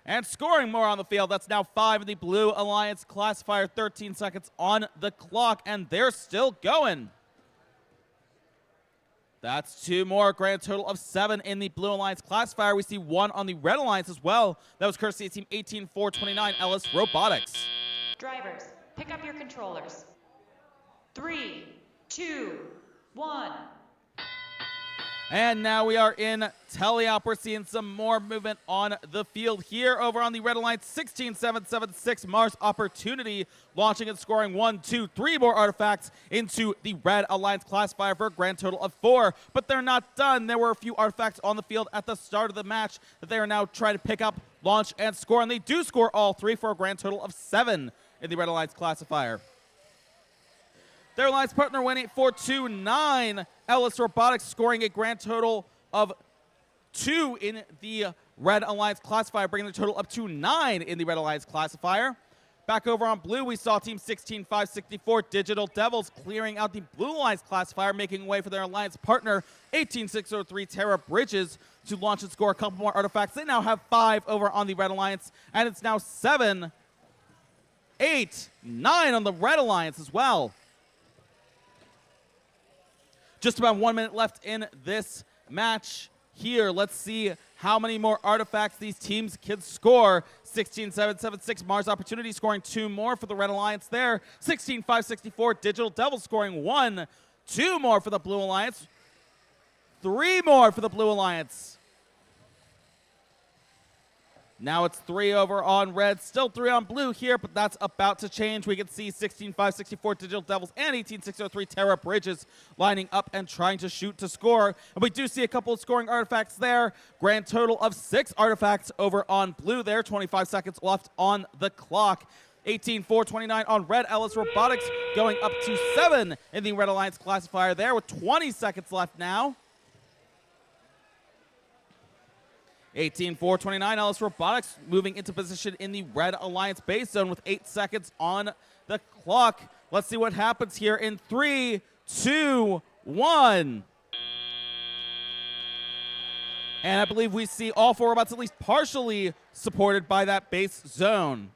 And scoring more on the field. That's now 5 in the Blue Alliance classifier. 13 seconds on the clock, and they're still going. That's 2 more, grand total of 7 in the Blue Alliance classifier. We see 1 on the Red Alliance as well. That was courtesy of Team 18429 Ellis Robotics. Drivers, pick up your controllers. 3, 2, 1. And now we are in teleop. We're seeing some more movement on the field here. Over on the Red Alliance, 16776 Mars Opportunity launching and scoring 1, 2, 3 more artifacts into the Red Alliance classifier for a grand total of 4. But they're not done. There were a few artifacts on the field at the start of the match that they are now trying to pick up, launch, and score. And they do score all 3 for a grand total of 7 in the Red Alliance classifier. Their alliance partner 18429 Ellis Robotics scoring a grand total of 2 in the Red Alliance classifier, bringing the total up to 9 in the Red Alliance classifier. Back over on blue, we saw Team 16564 Digital Devils clearing out the Blue Alliance classifier, making way for their alliance partner 18603 Tara Bridges to launch and score a couple more artifacts. They now have 5 over on the Red Alliance, and it's now 7, 8, 9 on the Red Alliance as well. Just about 1 minute left in this match here. Let's see how many more artifacts these teams can score. 16776 Mars Opportunity scoring 2 more for the Red Alliance there. 16564 Digital Devils scoring 1. 2 more for the Blue Alliance. 3 more for the Blue Alliance. Now it's 3 over on red, still 3 on blue here, but that's about to change. We can see 16564 Digital Devils and 18603 Tara Bridges lining up and trying to shoot to score. And we do see a couple of scoring artifacts there. Grand total of 6 artifacts over on blue there. 25 seconds left on the clock. 18429 on red. Ellis Robotics going up to 7 in the Red Alliance classifier there with 20 seconds left now. 18429 Ellis Robotics moving into position in the Red Alliance base zone with 8 seconds on the clock. Let's see what happens here in 3, 2, 1. And I believe we see all 4 robots at least partially supported by that base zone.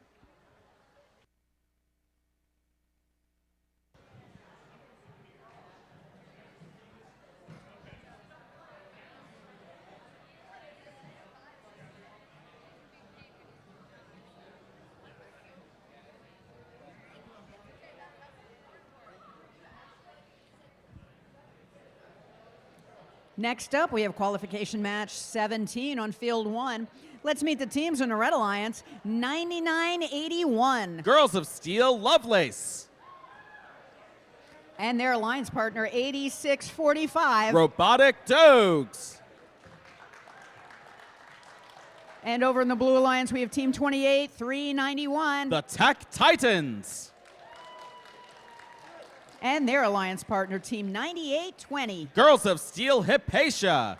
Next up, we have qualification match 17 on field 1. Let's meet the teams in the Red Alliance. 9981. Girls of Steel Lovelace. And their alliance partner 8645. Robotic Dogs. And over in the Blue Alliance, we have Team 28391. The Tech Titans. And their alliance partner, Team 9820. Girls of Steel Hypatia.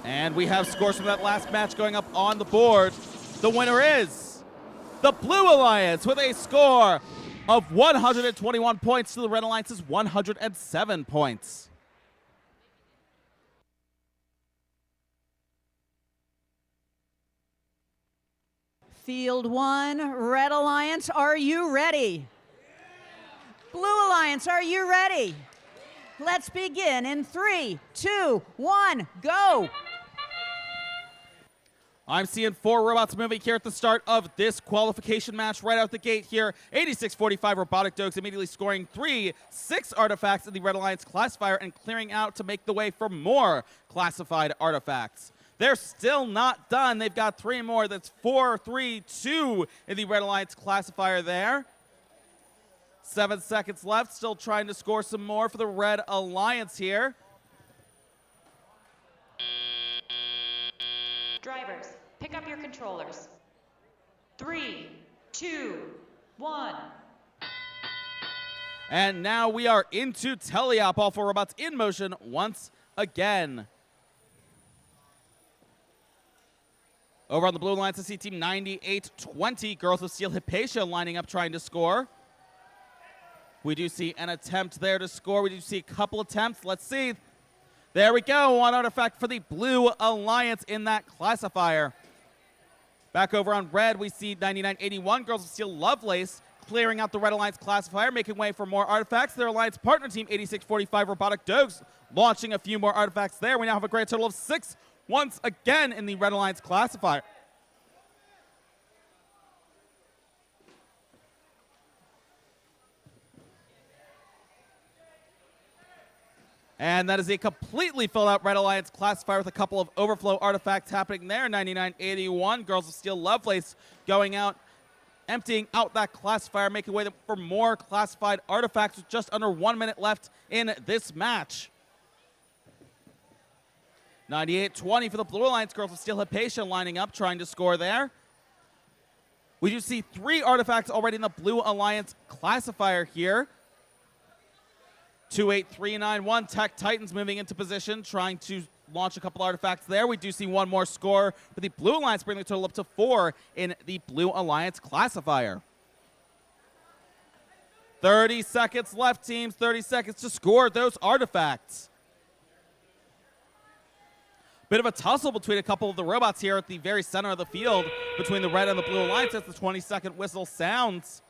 And we have scores from that last match going up on the board. The winner is the Blue Alliance with a score of 121 points to the Red Alliance's 107 points. Field 1, Red Alliance, are you ready? Blue Alliance, are you ready? Let's begin in 3, 2, 1, go! I'm seeing 4 robots moving here at the start of this qualification match right out the gate here. 86-45 Robotic Dogs immediately scoring 6 artifacts in the Red Alliance classifier and clearing out to make the way for more classified artifacts. They're still not done. They've got 3 more. That's 4, 3, 2 in the Red Alliance classifier there. 7 seconds left. Still trying to score some more for the Red Alliance here. Drivers, pick up your controllers. 3, 2, 1. And now we are into teleop. All 4 robots in motion once again. Over on the Blue Alliance, I see team 98-20. Girls of Steel Hypatia lining up trying to score. We do see an attempt there to score. We do see a couple attempts. Let's see. There we go. 1 artifact for the Blue Alliance in that classifier. Back over on red, we see 99-81. Girls of Steel Lovelace clearing out the Red Alliance classifier, making way for more artifacts. Their alliance partner team 86-45 Robotic Dogs launching a few more artifacts there. We now have a grand total of 6 once again in the Red Alliance classifier. And that is a completely filled out Red Alliance classifier with a couple of overflow artifacts happening there. 99-81, Girls of Steel Lovelace going out, emptying out that classifier, making way for more classified artifacts with just under 1 minute left in this match. 98-20 for the Blue Alliance. Girls of Steel Hypatia lining up, trying to score there. We do see 3 artifacts already in the Blue Alliance classifier here. 28391 Tech Titans moving into position, trying to launch a couple artifacts there. We do see 1 more score for the Blue Alliance, bringing the total up to 4 in the Blue Alliance classifier. 30 seconds left, teams. 30 seconds to score those artifacts. Bit of a tussle between a couple of the robots here at the very center of the field between the Red and the Blue Alliance as the 20-second whistle sounds.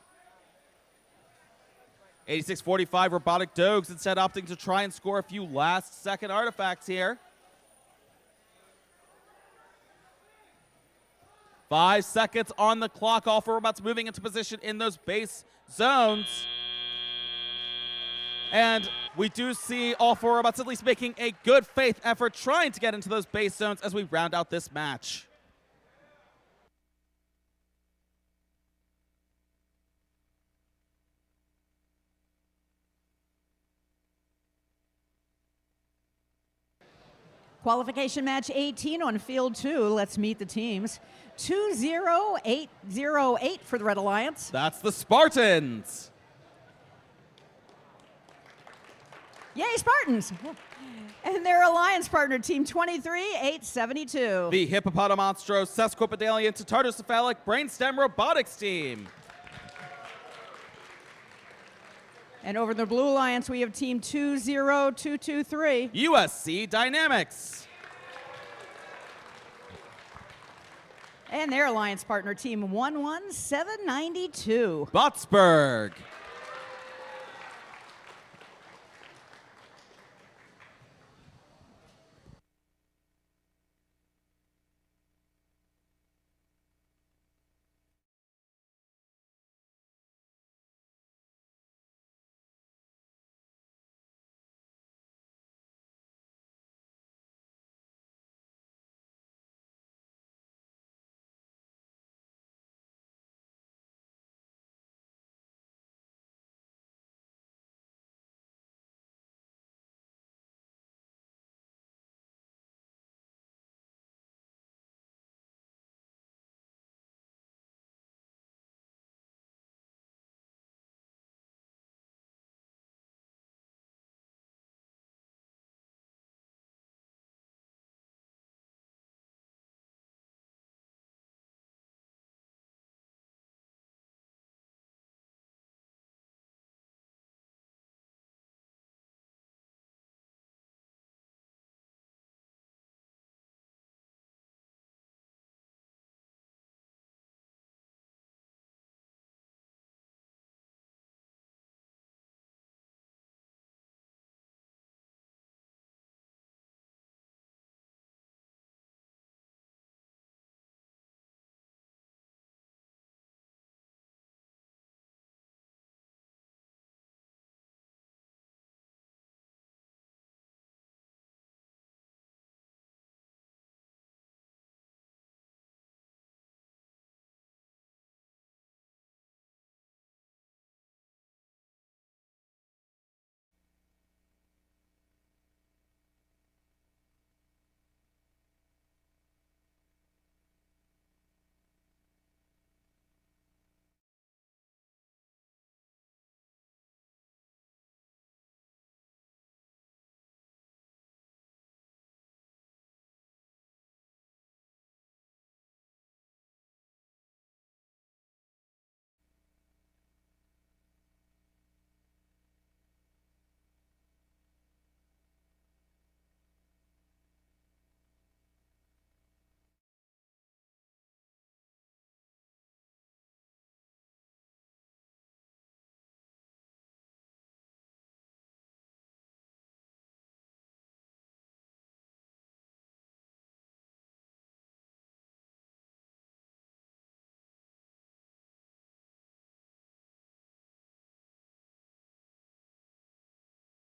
86-45 Robotic Dogs instead opting to try and score a few last-second artifacts here. 5 seconds on the clock. All 4 robots moving into position in those base zones. And we do see all 4 robots at least making a good faith effort trying to get into those base zones as we round out this match. Qualification match 18 on field 2. Let's meet the teams. 20808 for the Red Alliance. That's the Spartans. Yay, Spartans! And their alliance partner, team 23872. The Hippopotamonstro Sesquipedalian to Tartocephalic Brainstem Robotics team. And over the Blue Alliance, we have team 20223. USC Dynamics. And their alliance partner, team 11792. Botsburg.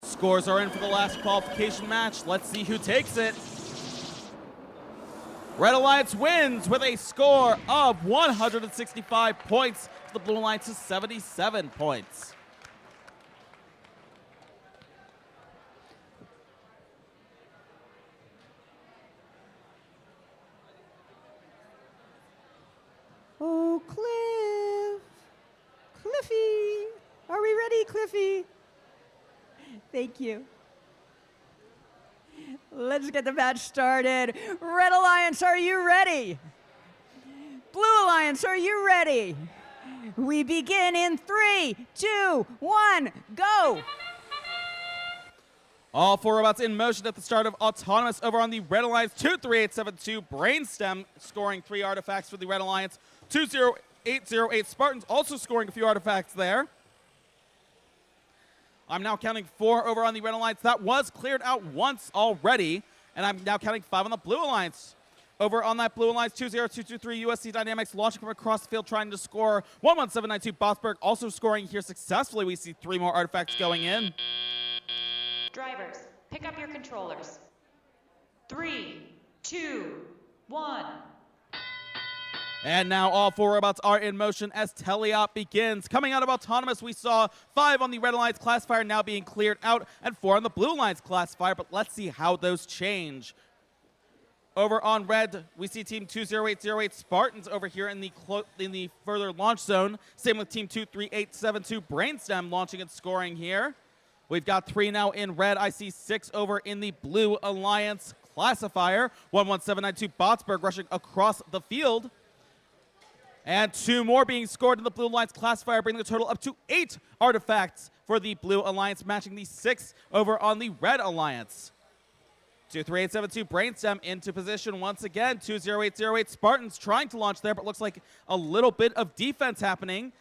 Scores are in for the last qualification match. Let's see who takes it. Red Alliance wins with a score of 165 points. The Blue Alliance is 77 points. Oh, Cliffy. Are we ready, Cliffy? Thank you. Let's get the match started. Red Alliance, are you ready? Blue Alliance, are you ready? We begin in 3, 2, 1, go! All 4 robots in motion at the start of Autonomous over on the Red Alliance. 23872 Brainstem scoring 3 artifacts for the Red Alliance. 20808 Spartans also scoring a few artifacts there. I'm now counting 4 over on the Red Alliance. That was cleared out once already, and I'm now counting 5 on the Blue Alliance. Over on that Blue Alliance, 20223 USC Dynamics launching from across the field trying to score. 11792 Botsberg also scoring here successfully. We see 3 more artifacts going in. Drivers, pick up your controllers. 3, 2, 1. And now all 4 robots are in motion as teleop begins. Coming out of Autonomous, we saw 5 on the Red Alliance Classifier now being cleared out and 4 on the Blue Alliance Classifier, but let's see how those change. Over on Red, we see Team 20808 Spartans over here in the further launch zone. Same with Team 23872 Brainstem launching and scoring here. We've got 3 now in Red. I see 6 over in the Blue Alliance Classifier. 11792 Botsberg rushing across the field. And 2 more being scored in the Blue Alliance Classifier, bringing the total up to 8 artifacts for the Blue Alliance, matching the 6 over on the Red Alliance. 23872 Brainstem into position once again. 20808 Spartans trying to launch there, but looks like a little bit of defense happening.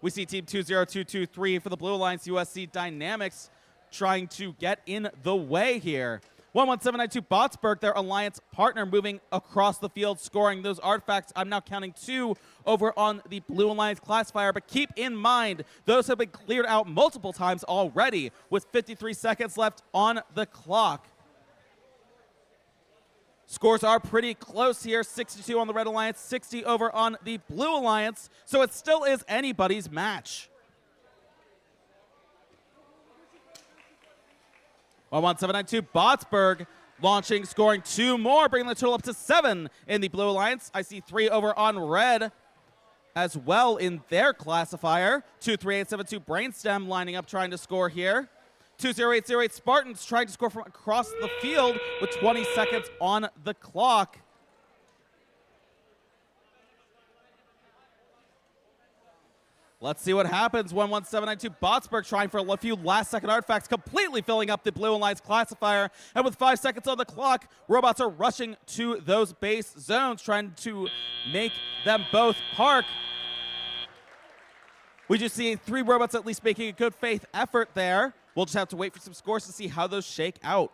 We see Team 20223 for the Blue Alliance USC Dynamics trying to get in the way here. 11792 Botsberg, their alliance partner, moving across the field, scoring those artifacts. I'm now counting 2 over on the Blue Alliance Classifier, but keep in mind, those have been cleared out multiple times already with 53 seconds left on the clock. Scores are pretty close here, 62 on the Red Alliance, 60 over on the Blue Alliance, so it still is anybody's match. 11792 Botsberg launching, scoring 2 more, bringing the total up to 7 in the Blue Alliance. I see 3 over on Red as well in their classifier. 23872 Brainstem lining up trying to score here. 20808 Spartans trying to score from across the field with 20 seconds on the clock. Let's see what happens. 11792 Botsberg trying for a few last-second artifacts, completely filling up the Blue Alliance Classifier. And with 5 seconds on the clock, robots are rushing to those base zones, trying to make them both park. We just see 3 robots at least making a good faith effort there. We'll just have to wait for some scores to see how those shake out.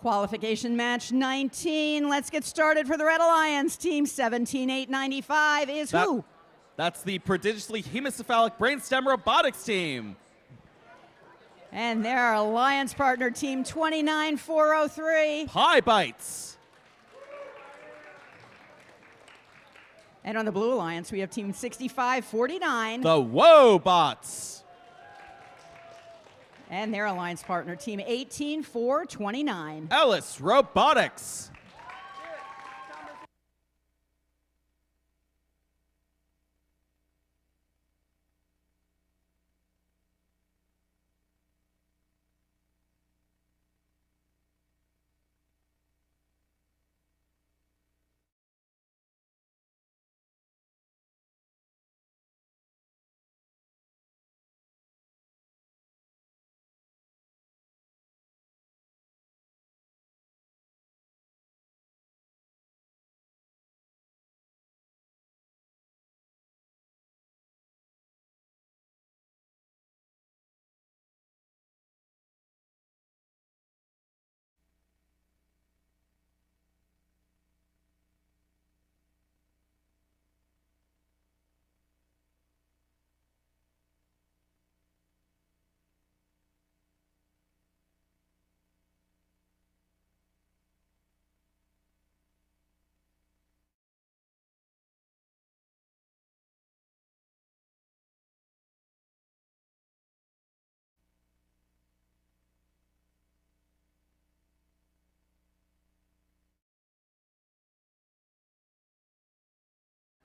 Qualification match 19. Let's get started for the Red Alliance. Team 17895 is who? That's the prodigiously hemocephalic Brainstem Robotics team. And their alliance partner, Team 29403. Pie Bites. And on the Blue Alliance, we have Team 6549. The Wobots. And their alliance partner, Team 18429. Ellis Robotics.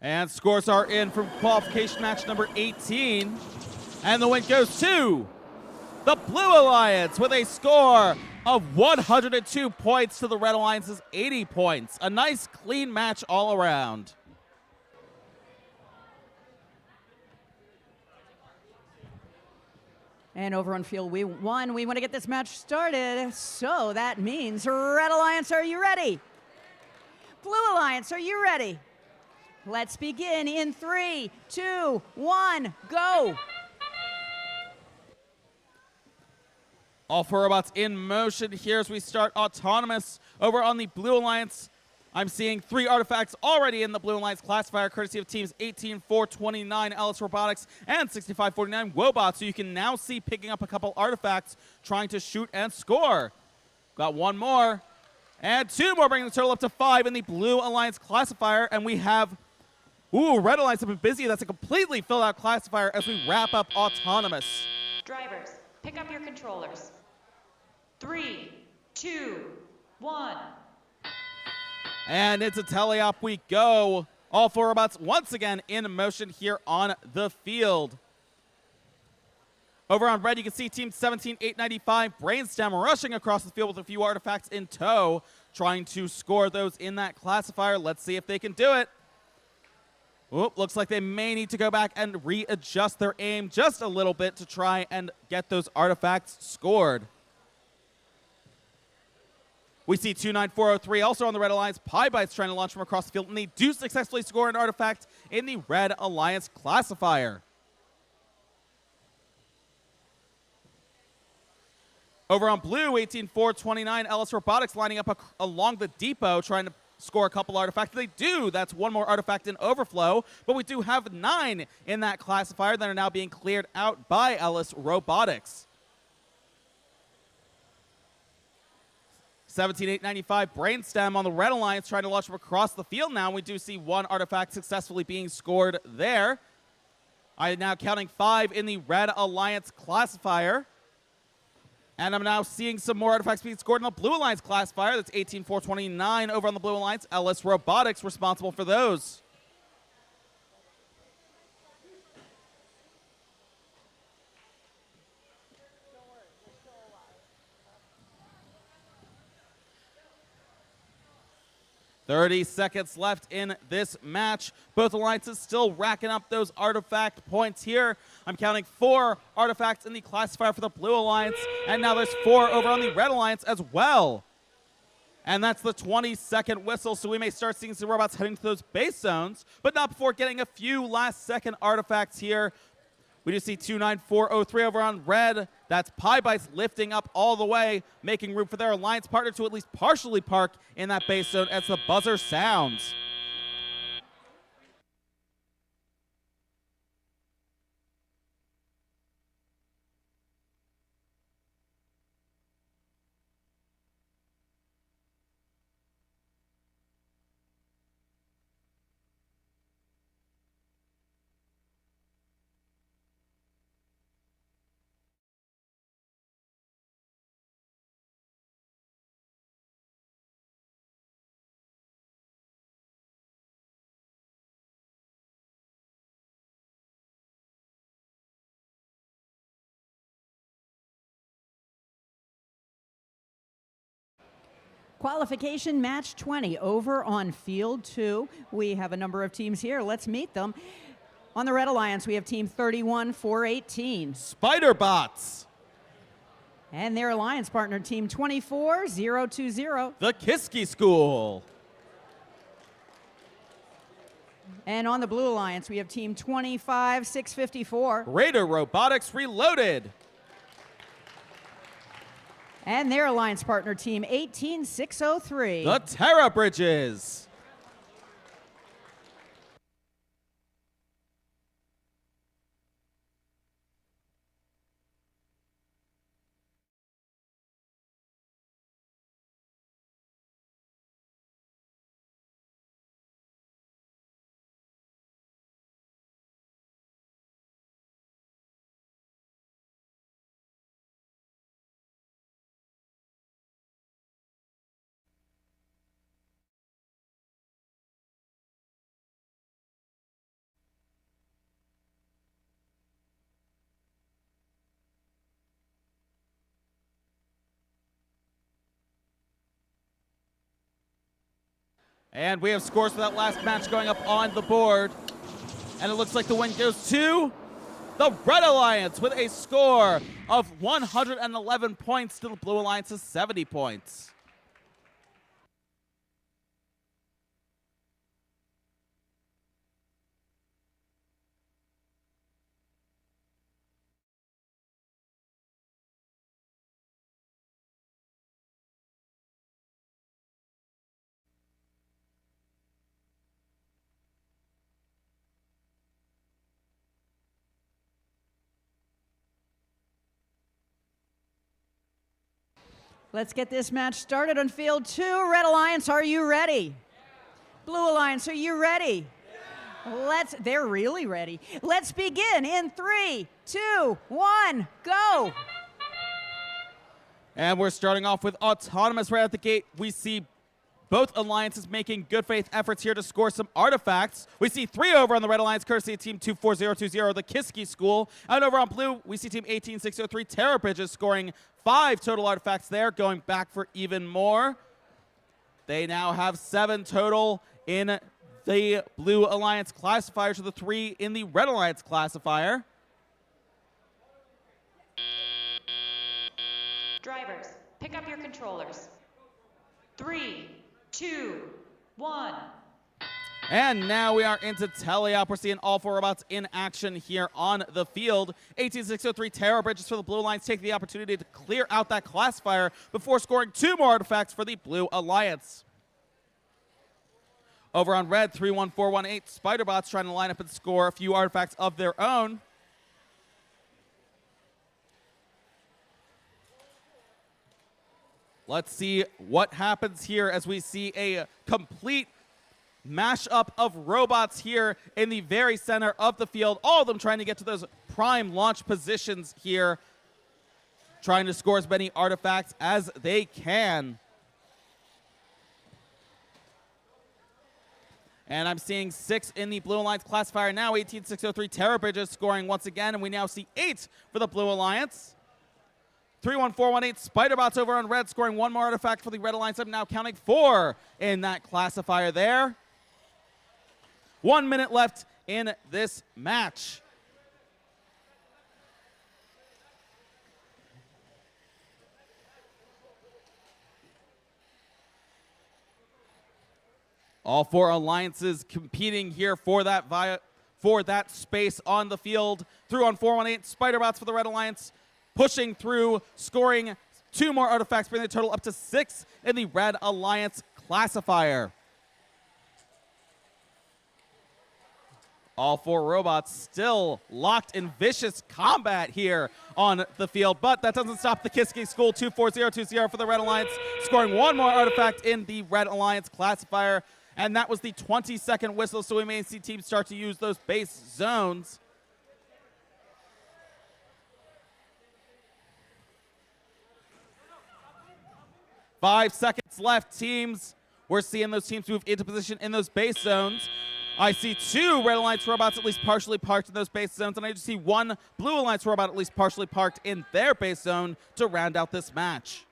And scores are in from qualification match number 18. And the win goes to the Blue Alliance with a score of 102 points to the Red Alliance's 80 points. A nice, clean match all around. And over on field one, we want to get this match started. So that means Red Alliance, are you ready? Blue Alliance, are you ready? Let's begin in 3, 2, 1, go. All four robots in motion here as we start autonomous over on the Blue Alliance. I'm seeing 3 artifacts already in the Blue Alliance classifier, courtesy of teams 18429 Ellis Robotics and 6549 Wobot. So you can now see picking up a couple artifacts, trying to shoot and score. Got 1 more and 2 more, bringing the total up to 5 in the Blue Alliance classifier. And we have, Red Alliance have been busy. That's a completely filled out classifier as we wrap up autonomous. Drivers, pick up your controllers. 3, 2, 1. And into teleop we go. All 4 robots once again in motion here on the field. Over on red, you can see Team 17895 Brainstem rushing across the field with a few artifacts in tow, trying to score those in that classifier. Let's see if they can do it. Oop, looks like they may need to go back and readjust their aim just a little bit to try and get those artifacts scored. We see 29403 also on the Red Alliance. Pie Bites trying to launch from across the field, and they do successfully score an artifact in the Red Alliance classifier. Over on blue, 18429 Ellis Robotics lining up along the depot, trying to score a couple artifacts. They do. That's 1 more artifact in overflow, but we do have 9 in that classifier that are now being cleared out by Ellis Robotics. 17895 Brainstem on the Red Alliance trying to launch from across the field now. We do see 1 artifact successfully being scored there. I am now counting 5 in the Red Alliance classifier. And I'm now seeing some more artifacts being scored in the Blue Alliance classifier. That's 18429 over on the Blue Alliance. Ellis Robotics responsible for those. 30 seconds left in this match. Both alliances still racking up those artifact points here. I'm counting 4 artifacts in the classifier for the Blue Alliance, and now there's 4 over on the Red Alliance as well. And that's the 20-second whistle, so we may start seeing some robots heading to those base zones, but not before getting a few last-second artifacts here. We just see 29403 over on red. That's Pie Bites lifting up all the way, making room for their alliance partner to at least partially park in that base zone as the buzzer sounds. Qualification match 20 over on field 2. We have a number of teams here. Let's meet them. On the Red Alliance, we have team 31418. Spider Bots. And their alliance partner, team 24020. The Kiski School. And on the Blue Alliance, we have team 25654. Raider Robotics Reloaded. And their alliance partner, team 18603. The Terra Bridges. And we have scores for that last match going up on the board. And it looks like the win goes to the Red Alliance with a score of 111 points to the Blue Alliance's 70 points. Let's get this match started on field 2. Red Alliance, are you ready? Blue Alliance, are you ready? They're really ready. Let's begin in 3, 2, 1, go. And we're starting off with Autonomous right out the gate. We see both alliances making good faith efforts here to score some artifacts. We see 3 over on the Red Alliance, courtesy of Team 24020, the Kiski School. And over on Blue, we see Team 18603, Terror Bridges, scoring 5 total artifacts there, going back for even more. They now have 7 total in the Blue Alliance classifier to the 3 in the Red Alliance classifier. Drivers, pick up your controllers. 3, 2, 1. And now we are into teleop. We're seeing all 4 robots in action here on the field. 18603 Terror Bridges for the Blue Alliance take the opportunity to clear out that classifier before scoring 2 more artifacts for the Blue Alliance. Over on Red, 31418 Spiderbots trying to line up and score a few artifacts of their own. Let's see what happens here as we see a complete mashup of robots here in the very center of the field. All of them trying to get to those prime launch positions here, trying to score as many artifacts as they can. And I'm seeing 6 in the Blue Alliance classifier now. 18603 Terror Bridges scoring once again, and we now see 8 for the Blue Alliance. 31418 Spiderbots over on Red, scoring 1 more artifact for the Red Alliance. I'm now counting 4 in that classifier there. 1 minute left in this match. All 4 alliances competing here for that space on the field. Through on 418 Spiderbots for the Red Alliance, pushing through, scoring 2 more artifacts, bringing the total up to 6 in the Red Alliance classifier. All 4 robots still locked in vicious combat here on the field, but that doesn't stop the Kiski School. 24020 for the Red Alliance, scoring 1 more artifact in the Red Alliance classifier, and that was the 20-second whistle, so we may see teams start to use those base zones. Five seconds left, teams. We're seeing those teams move into position in those base zones. I see 2 Red Alliance robots at least partially parked in those base zones, and I just see 1 Blue Alliance robot at least partially parked in their base zone to round out this match.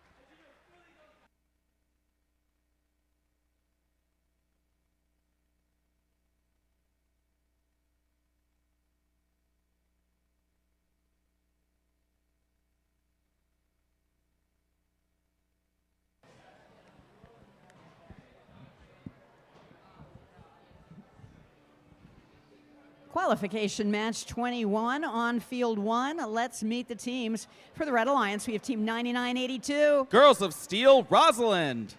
Qualification match 21 on field 1. Let's meet the teams. For the Red Alliance, we have team 9982. Girls of Steel, Rosalind.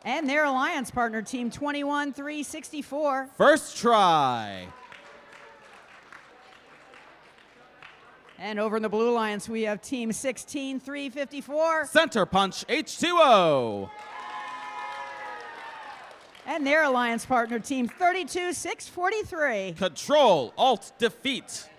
And their alliance partner, team 21364. First try. And over in the Blue Alliance, we have team 16354. Center Punch, H2O. And their alliance partner, team 32643. Control, Alt, Defeat.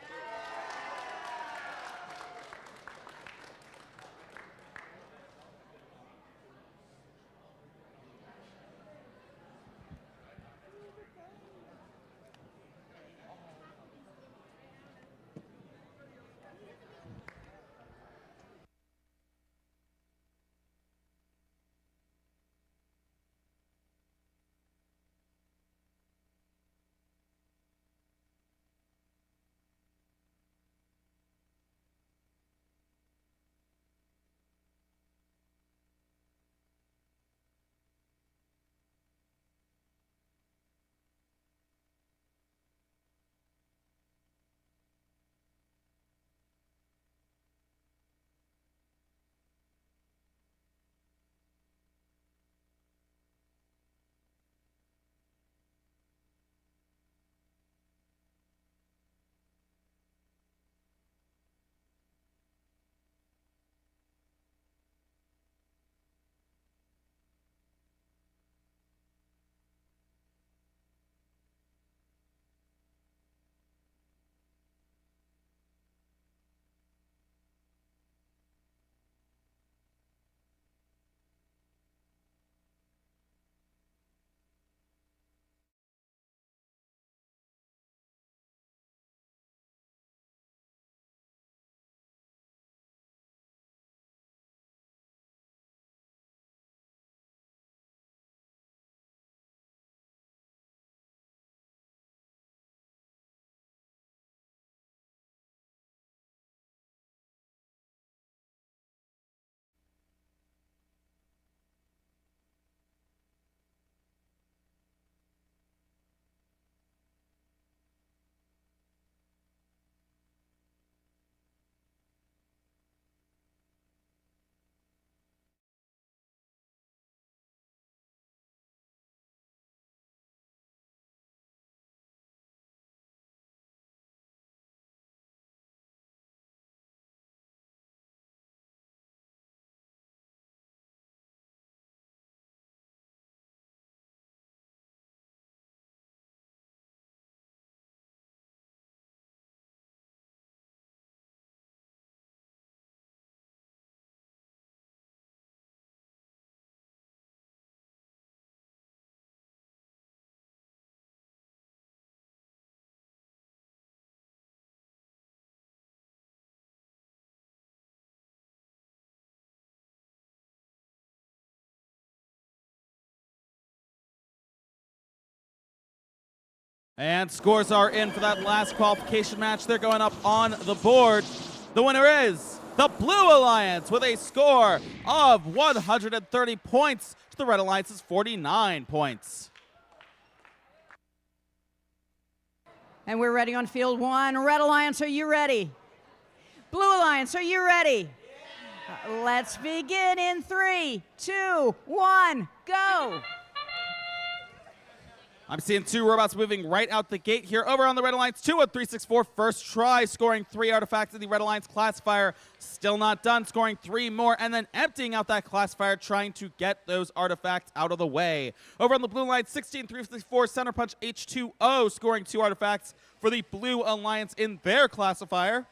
And scores are in for that last qualification match. They're going up on the board. The winner is the Blue Alliance with a score of 130 points to the Red Alliance's 49 points. And we're ready on field one. Red Alliance, are you ready? Blue Alliance, are you ready? Let's begin in 3, 2, 1, go. I'm seeing two robots moving right out the gate here. Over on the Red Alliance, 2-1-3-6-4, first try, scoring 3 artifacts in the Red Alliance classifier. Still not done, scoring 3 more, and then emptying out that classifier, trying to get those artifacts out of the way. Over on the Blue Alliance, 16-3-6-4, center punch H2O, scoring 2 artifacts for the Blue Alliance in their classifier.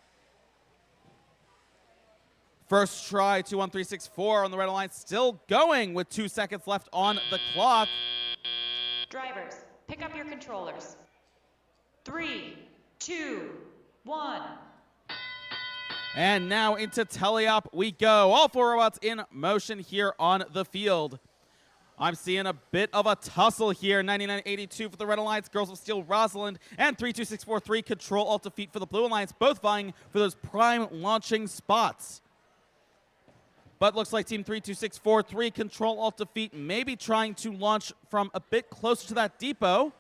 First try, 2-1-3-6-4 on the Red Alliance, still going with 2 seconds left on the clock. Drivers, pick up your controllers. 3, 2, 1. And now into teleop we go. All 4 robots in motion here on the field. I'm seeing a bit of a tussle here. 9982 for the Red Alliance, Girls of Steel Rosalind, and 32643 Control Alt Defeat for the Blue Alliance, both vying for those prime launching spots. But looks like Team 32643 Control Alt Defeat maybe trying to launch from a bit closer to that depot.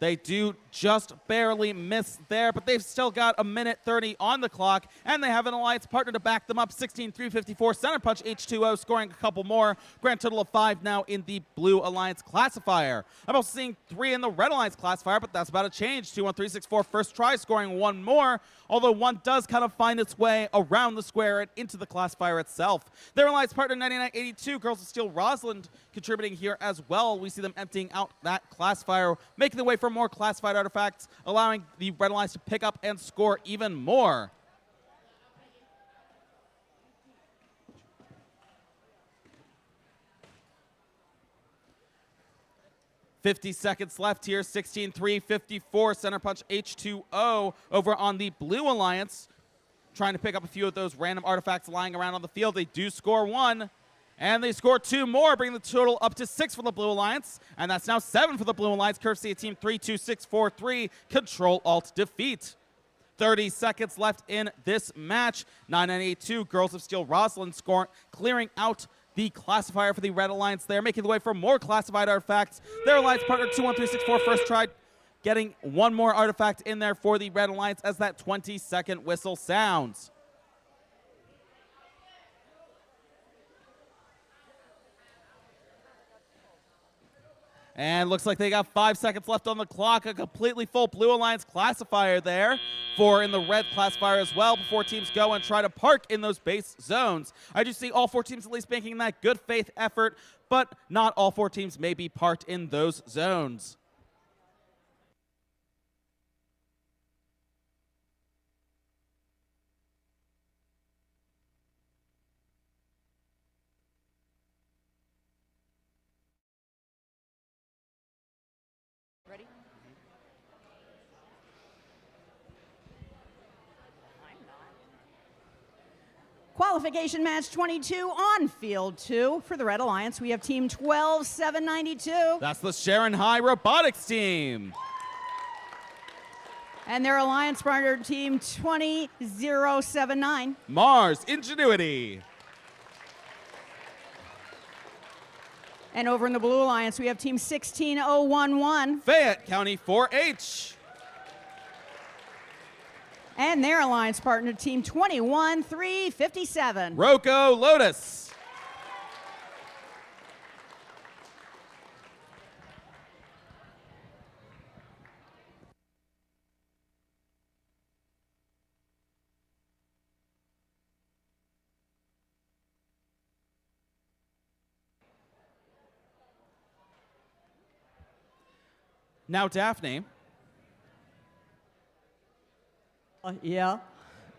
They do just barely miss there, but they've still got 1:30 on the clock, and they have an alliance partner to back them up. 16-354 center punch H2O, scoring a couple more. Grand total of 5 now in the Blue Alliance classifier. I'm also seeing 3 in the Red Alliance classifier, but that's about to change. 2-1-3-6-4 first try, scoring 1 more, although 1 does kind of find its way around the square and into the classifier itself. Their alliance partner 9982, Girls of Steel Rosalind, contributing here as well. We see them emptying out that classifier, making their way for more classified artifacts, allowing the Red Alliance to pick up and score even more. $50 seconds left here. 16-3-54 center punch H2O over on the Blue Alliance, trying to pick up a few of those random artifacts lying around on the field. They do score 1. And they score 2 more, bringing the total up to 6 for the Blue Alliance. And that's now 7 for the Blue Alliance, courtesy of Team 32643, Control Alt Defeat. 30 seconds left in this match. 9982, Girls of Steel Rosalind clearing out the classifier for the Red Alliance there, making the way for more classified artifacts. Their alliance partner 2-1-3-6-4 first try, getting 1 more artifact in there for the Red Alliance as that 20-second whistle sounds. And looks like they got 5 seconds left on the clock. A completely full Blue Alliance classifier there. 4 in the red classifier as well before teams go and try to park in those base zones. I do see all 4 teams at least making that good faith effort, but not all 4 teams may be parked in those zones. Ready? Qualification match 22 on field 2. For the Red Alliance, we have team 12792. That's the Sharon High Robotics team. And their alliance partner, team 20079. Mars Ingenuity. And over in the Blue Alliance, we have team 16011. Fayette County 4-H. And their alliance partner, team 21357. Rocco Lotus. Now, Daphne. Yeah.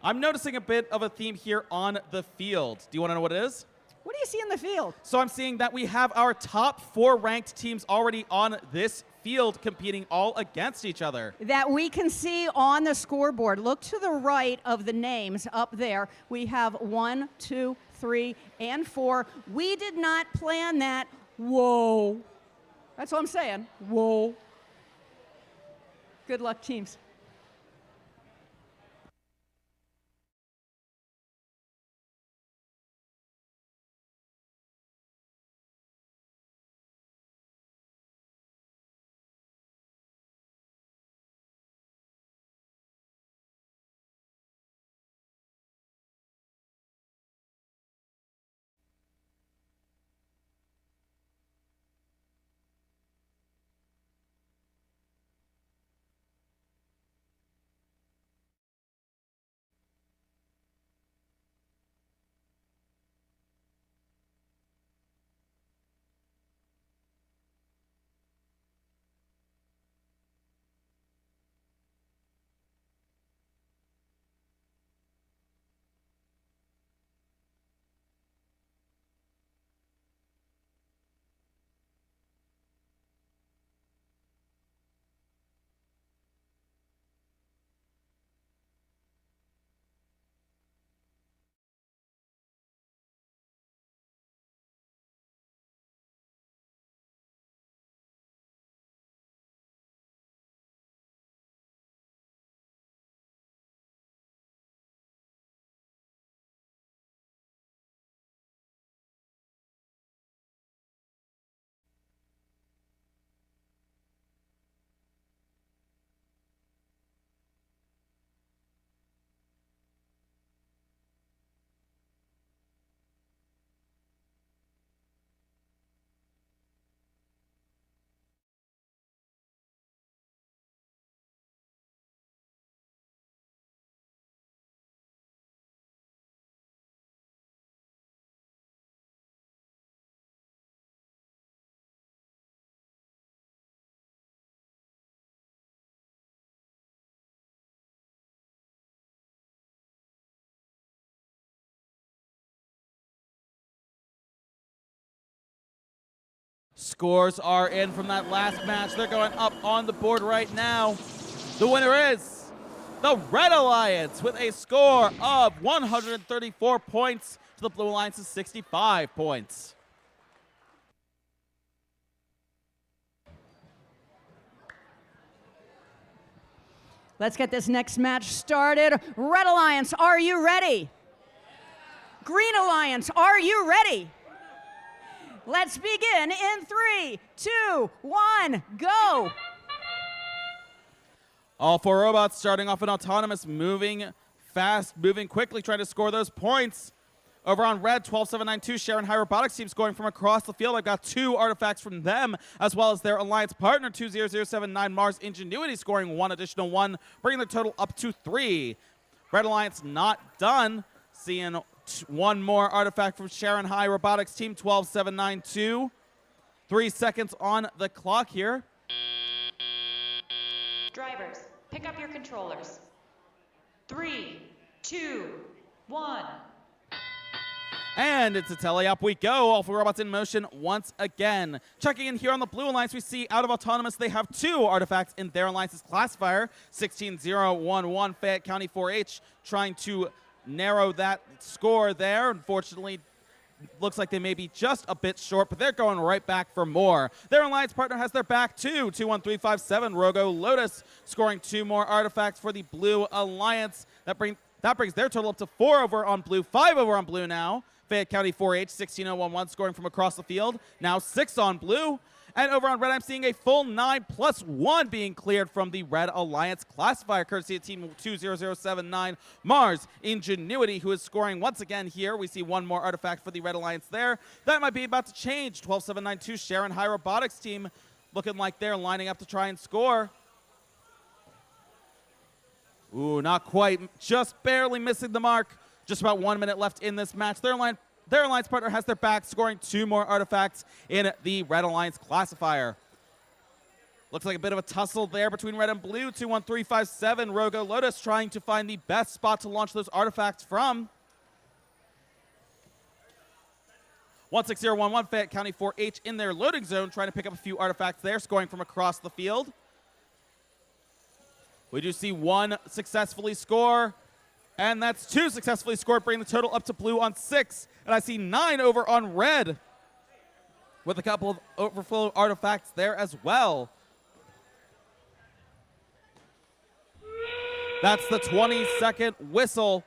I'm noticing a bit of a theme here on the field. Do you want to know what it is? What do you see in the field? So I'm seeing that we have our top 4 ranked teams already on this field competing all against each other. That we can see on the scoreboard. Look to the right of the names up there. We have 1, 2, 3, and 4. We did not plan that. Whoa. That's all I'm saying. Whoa. Good luck, teams. Scores are in from that last match. They're going up on the board right now. The winner is the Red Alliance with a score of 134 points to the Blue Alliance's 65 points. Let's get this next match started. Red Alliance, are you ready? Green Alliance, are you ready? Let's begin in 3, 2, 1, go! All four robots starting off in autonomous, moving fast, moving quickly, trying to score those points. Over on red, 12792, Sharon High Robotics team scoring from across the field. I've got 2 artifacts from them, as well as their alliance partner, 20079 Mars Ingenuity, scoring 1 additional 1, bringing their total up to 3. Red Alliance not done, seeing 1 more artifact from Sharon High Robotics team, 12792. 3 seconds on the clock here. Drivers, pick up your controllers. 3, 2, 1. And it's a tele-up we go. All 4 robots in motion once again. Checking in here on the Blue Alliance, we see out of autonomous, they have 2 artifacts in their alliance's classifier. 16011 Fayette County 4H trying to narrow that score there. Unfortunately, looks like they may be just a bit short, but they're going right back for more. Their alliance partner has their back too. 21357 Rogo Lotus scoring 2 more artifacts for the Blue Alliance. That brings their total up to 4 over on blue, 5 over on blue now. Fayette County 4H 16011 scoring from across the field. Now 6 on blue. And over on red, I'm seeing a full 9 plus 1 being cleared from the Red Alliance classifier, courtesy of team 20079 Mars Ingenuity, who is scoring once again here. We see 1 more artifact for the Red Alliance there. That might be about to change. 12792 Sharon High Robotics team looking like they're lining up to try and score. Ooh, not quite. Just barely missing the mark. Just about 1 minute left in this match. Their alliance partner has their back, scoring 2 more artifacts in the Red Alliance classifier. Looks like a bit of a tussle there between red and blue. 21357 Rogo Lotus trying to find the best spot to launch those artifacts from. 16011 Fayette County 4H in their loading zone, trying to pick up a few artifacts there, scoring from across the field. We do see 1 successfully score, and that's 2 successfully scored, bringing the total up to blue on 6. And I see 9 over on red. with a couple of overflow artifacts there as well. That's the 20-second whistle.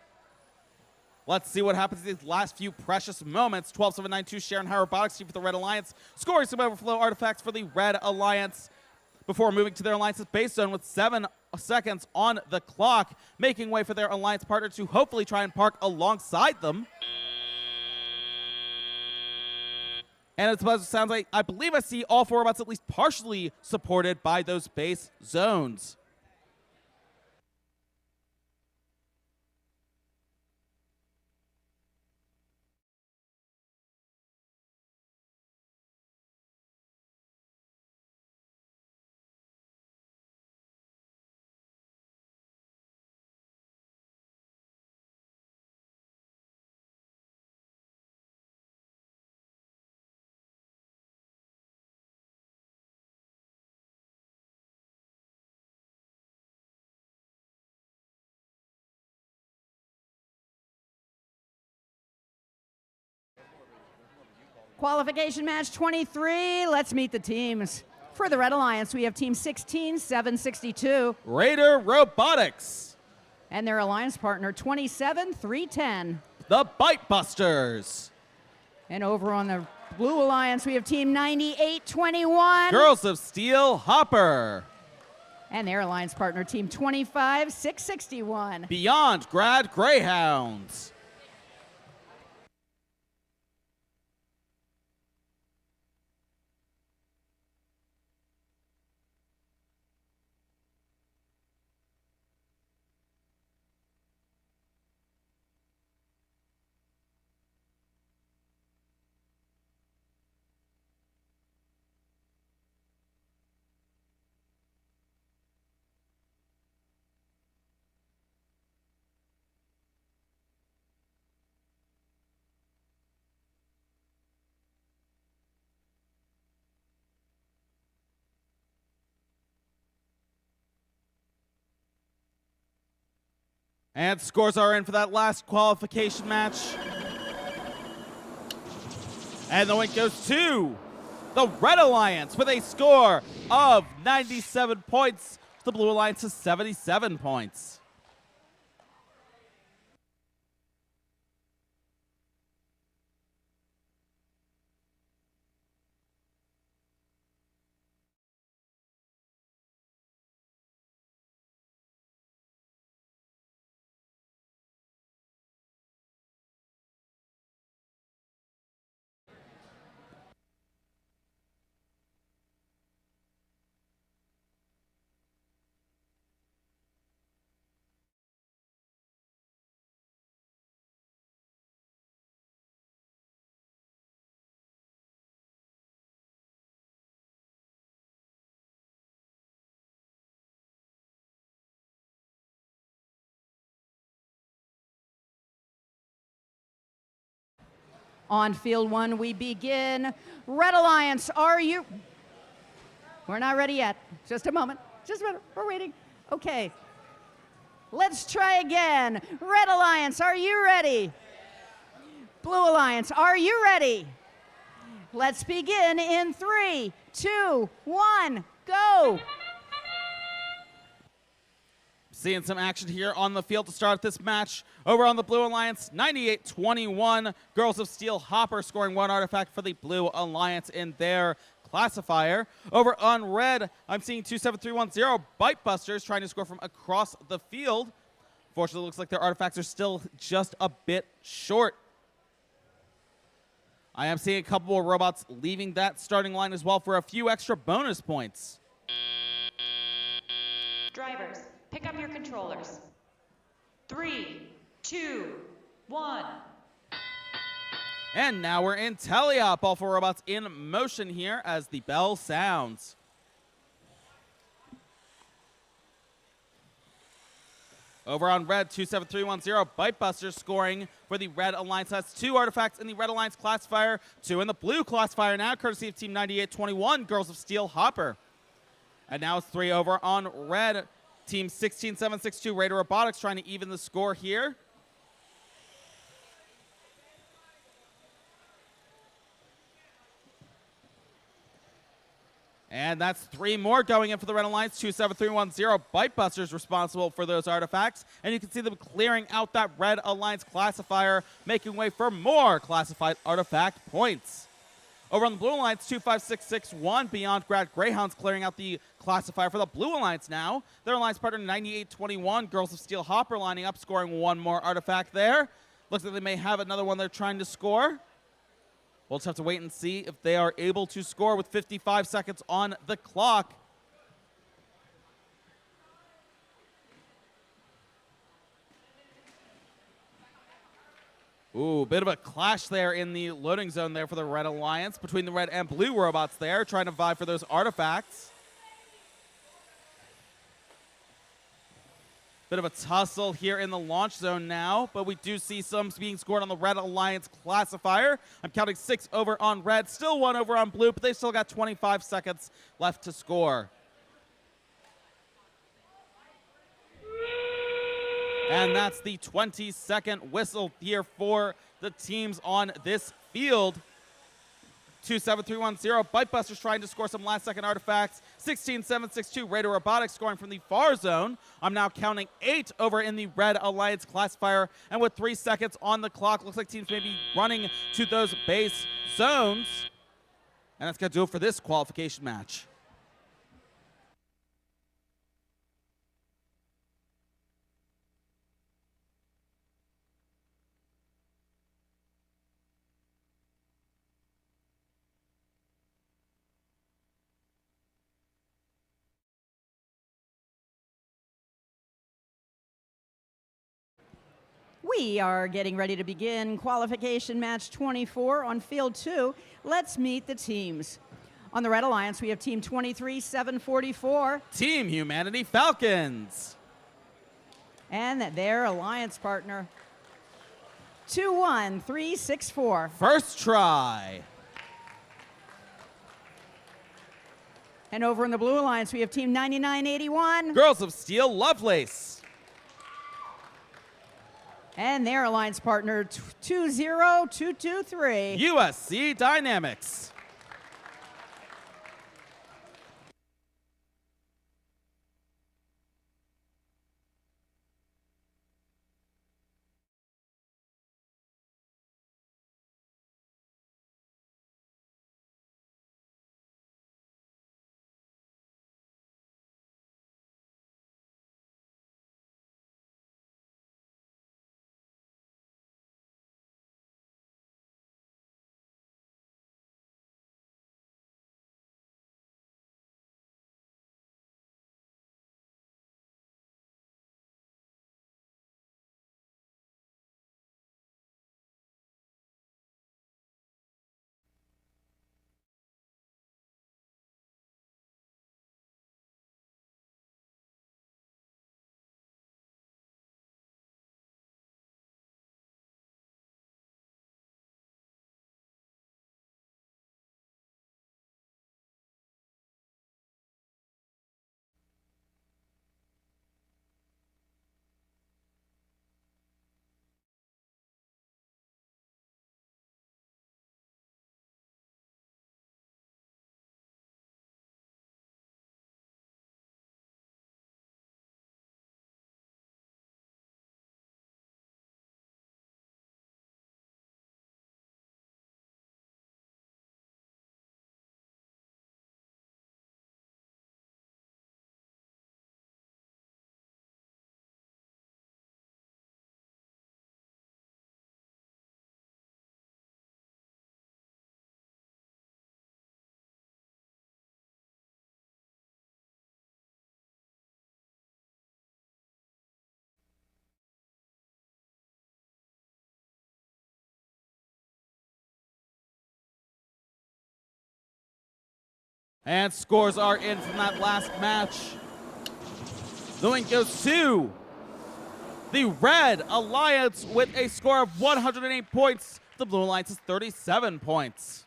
Let's see what happens in these last few precious moments. 12-7-9-2 Sharon High Robotics team for the Red Alliance, scoring some overflow artifacts for the Red Alliance before moving to their Alliance's base zone with 7 seconds on the clock, making way for their Alliance partner to hopefully try and park alongside them. And it sounds like, I believe I see all 4 robots at least partially supported by those base zones. Qualification match 23. Let's meet the teams. For the Red Alliance, we have team 16-762. Raider Robotics. And their alliance partner, 27-310. The Bite Busters. And over on the Blue Alliance, we have team 98-21. Girls of Steel Hopper. And their alliance partner, team 25-661. Beyond Grad Greyhounds. And scores are in for that last qualification match. And the win goes to the Red Alliance with a score of 97 points. The Blue Alliance has 77 points. On field 1, we begin. Red Alliance, are you? We're not ready yet. Just a moment. Just a minute. We're waiting. Okay. Let's try again. Red Alliance, are you ready? Blue Alliance, are you ready? Let's begin in 3, 2, 1, go. Seeing some action here on the field to start this match. Over on the Blue Alliance, 98-21. Girls of Steel Hopper scoring 1 artifact for the Blue Alliance in their classifier. Over on Red, I'm seeing 27310 Bite Busters trying to score from across the field. Fortunately, it looks like their artifacts are still just a bit short. I am seeing a couple more robots leaving that starting line as well for a few extra bonus points. Drivers, pick up your controllers. 3, 2, 1. And now we're in teleop. All 4 robots in motion here as the bell sounds. Over on Red, 27310 Bite Busters scoring for the Red Alliance. That's 2 artifacts in the Red Alliance classifier, 2 in the Blue classifier now, courtesy of Team 9821, Girls of Steel Hopper. And now it's 3 over on Red. Team 16762 Raider Robotics trying to even the score here. And that's 3 more going in for the Red Alliance. 27310 Bite Busters responsible for those artifacts. And you can see them clearing out that Red Alliance classifier, making way for more classified artifact points. Over on the Blue Alliance, 25661 Beyond Grad Greyhounds clearing out the classifier for the Blue Alliance now. Their alliance partner 9821 Girls of Steel Hopper lining up, scoring 1 more artifact there. Looks like they may have another one they're trying to score. We'll just have to wait and see if they are able to score with 55 seconds on the clock. Ooh, bit of a clash there in the loading zone there for the Red Alliance between the red and blue robots there, trying to vie for those artifacts. Bit of a tussle here in the launch zone now, but we do see some being scored on the Red Alliance classifier. I'm counting 6 over on red, still 1 over on blue, but they still got 25 seconds left to score. And that's the 20-second whistle here for the teams on this field. 27310 Bite Busters trying to score some last-second artifacts. 16762 Raider Robotics scoring from the far zone. I'm now counting 8 over in the Red Alliance classifier. And with 3 seconds on the clock, looks like teams may be running to those base zones. And that's going to do it for this qualification match. We are getting ready to begin qualification match 24 on field 2. Let's meet the teams. On the Red Alliance, we have team 23744. Team Humanity Falcons. And their alliance partner, 21364. First try. And over in the Blue Alliance, we have team 9981. Girls of Steel Lovelace. And their alliance partner, 20223. USC Dynamics. And scores are in from that last match. The win goes to the Red Alliance with a score of 108 points. The Blue Alliance is 37 points.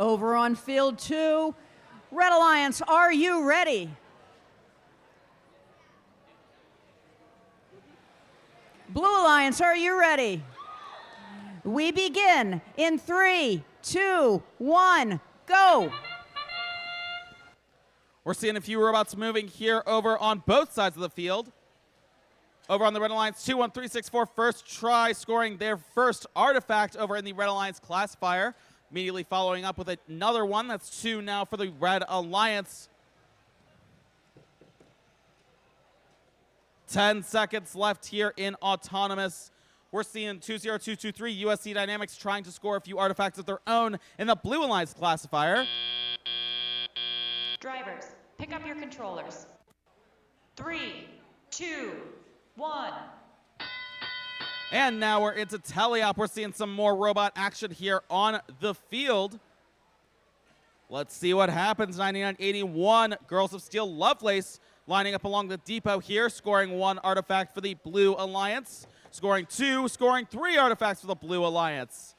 Over on field 2, Red Alliance, are you ready? Blue Alliance, are you ready? We begin in 3, 2, 1, go. We're seeing a few robots moving here over on both sides of the field. Over on the Red Alliance, 2-1-3-6-4, first try, scoring their first artifact over in the Red Alliance classifier. Immediately following up with another one. That's 2 now for the Red Alliance. 10 seconds left here in Autonomous. We're seeing 2-0-2-2-3 USC Dynamics trying to score a few artifacts of their own in the Blue Alliance classifier. Drivers, pick up your controllers. 3, 2, 1. And now we're into teleop. We're seeing some more robot action here on the field. Let's see what happens. 99-81, Girls of Steel Lovelace lining up along the depot here, scoring 1 artifact for the Blue Alliance, scoring 2, scoring 3 artifacts for the Blue Alliance.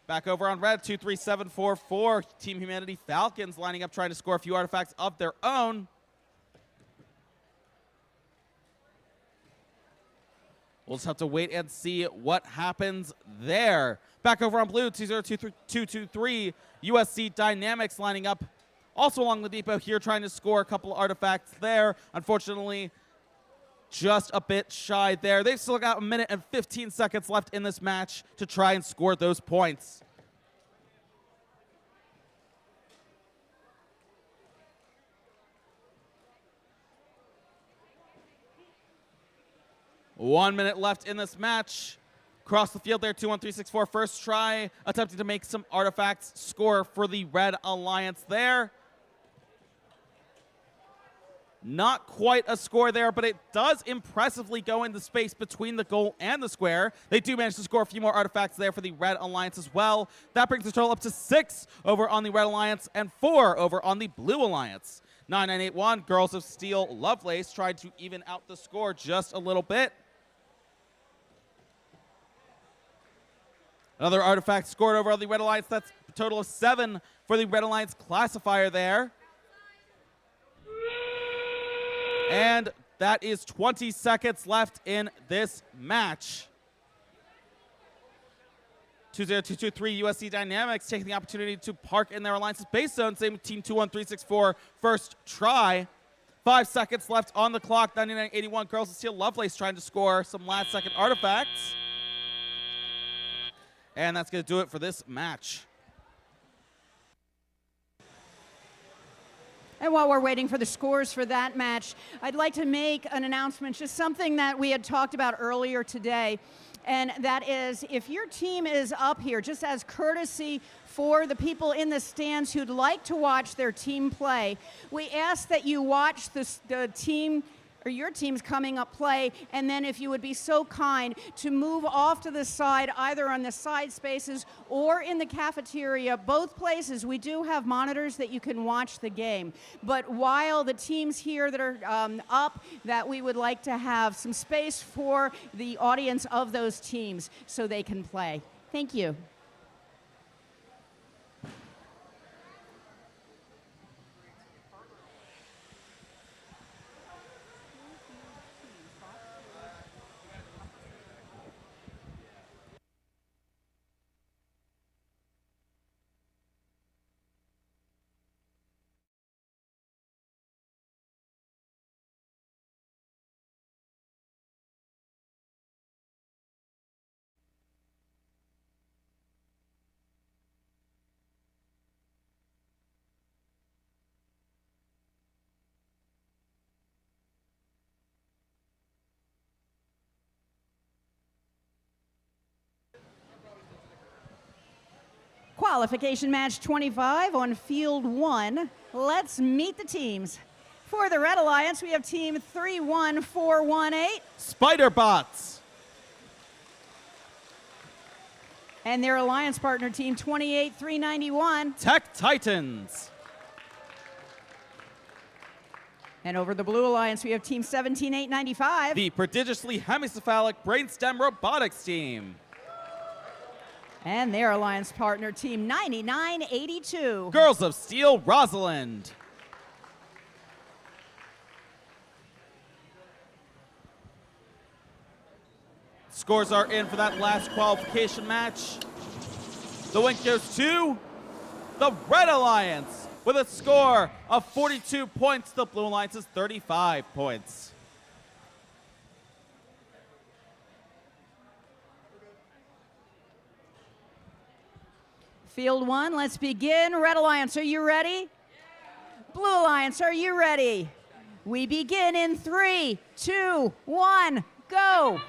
Back over on red, 2-3-7-4-4, Team Humanity Falcons lining up trying to score a few artifacts of their own. We'll just have to wait and see what happens there. Back over on blue, 2-0-2-3 USC Dynamics lining up also along the depot here, trying to score a couple artifacts there. Unfortunately, just a bit shy there. They've still got 1 minute and 15 seconds left in this match to try and score those points. One minute left in this match. Across the field there, 2-1-3-6-4. First try, attempting to make some artifacts score for the Red Alliance there. Not quite a score there, but it does impressively go in the space between the goal and the square. They do manage to score a few more artifacts there for the Red Alliance as well. That brings the total up to 6 over on the Red Alliance and 4 over on the Blue Alliance. 9-9-8-1, Girls of Steel Lovelace tried to even out the score just a little bit. Another artifact scored over on the Red Alliance. That's a total of 7 for the Red Alliance classifier there. And that is 20 seconds left in this match. 2-0-2-2-3 USC Dynamics taking the opportunity to park in their Alliance's base zone. Same with Team 2-1-3-6-4 first try. 5 seconds left on the clock. 99-81 Girls of Steel Lovelace trying to score some last second artifacts. And that's going to do it for this match. And while we're waiting for the scores for that match, I'd like to make an announcement, just something that we had talked about earlier today. And that is, if your team is up here, just as courtesy for the people in the stands who'd like to watch their team play, we ask that you watch the team or your team's coming up play, and then if you would be so kind to move off to the side, either on the side spaces or in the cafeteria, both places. We do have monitors that you can watch the game. But while the teams here that are up, that we would like to have some space for the audience of those teams so they can play. Thank you. Qualification match 25 on field 1. Let's meet the teams. For the Red Alliance, we have team 31418. Spider Bots. And their alliance partner team 28391. Tech Titans. And over the Blue Alliance, we have team 17895. The prodigiously hemicephalic brainstem robotics team. And their alliance partner team 9982. Girls of Steel Rosalind. Scores are in for that last qualification match. The win goes to the Red Alliance with a score of 42 points. The Blue Alliance is 35 points. Field 1, let's begin. Red Alliance, are you ready? Blue Alliance, are you ready? We begin in 3, 2, 1, go.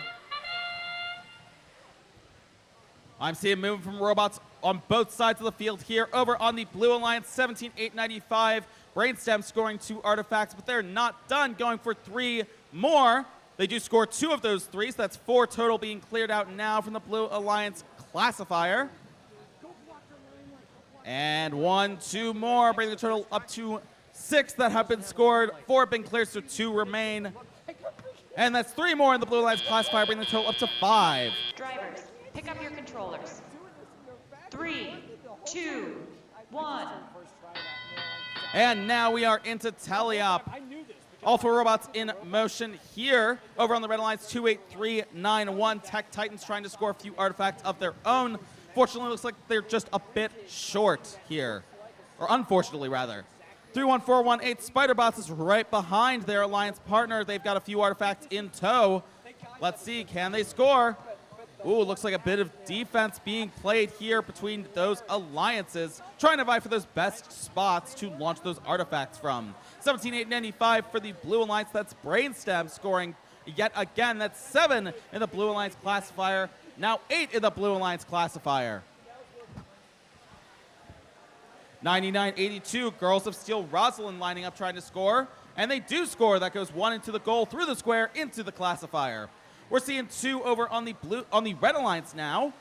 I'm seeing movement from robots on both sides of the field here. Over on the Blue Alliance, 17,895. Brainstem scoring 2 artifacts, but they're not done, going for 3 more. They do score 2 of those 3, so that's 4 total being cleared out now from the Blue Alliance classifier. And 1, 2 more, bringing the total up to 6 that have been scored. 4 have been cleared, so 2 remain. And that's 3 more in the Blue Alliance classifier, bringing the total up to 5. Drivers, pick up your controllers. 3, 2, 1. And now we are into tally-up. All 4 robots in motion here. Over on the Red Alliance, 28391. Tech Titans trying to score a few artifacts of their own. Fortunately, looks like they're just a bit short here. Or unfortunately, rather. 31418 Spiderbots is right behind their alliance partner. They've got a few artifacts in tow. Let's see, can they score? Ooh, looks like a bit of defense being played here between those alliances, trying to vie for those best spots to launch those artifacts from. 17,895 for the Blue Alliance. That's Brainstem scoring yet again. That's 7 in the Blue Alliance classifier. Now 8 in the Blue Alliance classifier. 9982, Girls of Steel Rosalind lining up trying to score. And they do score. That goes 1 into the goal, through the square, into the classifier. We're seeing 2 over on the Red Alliance now.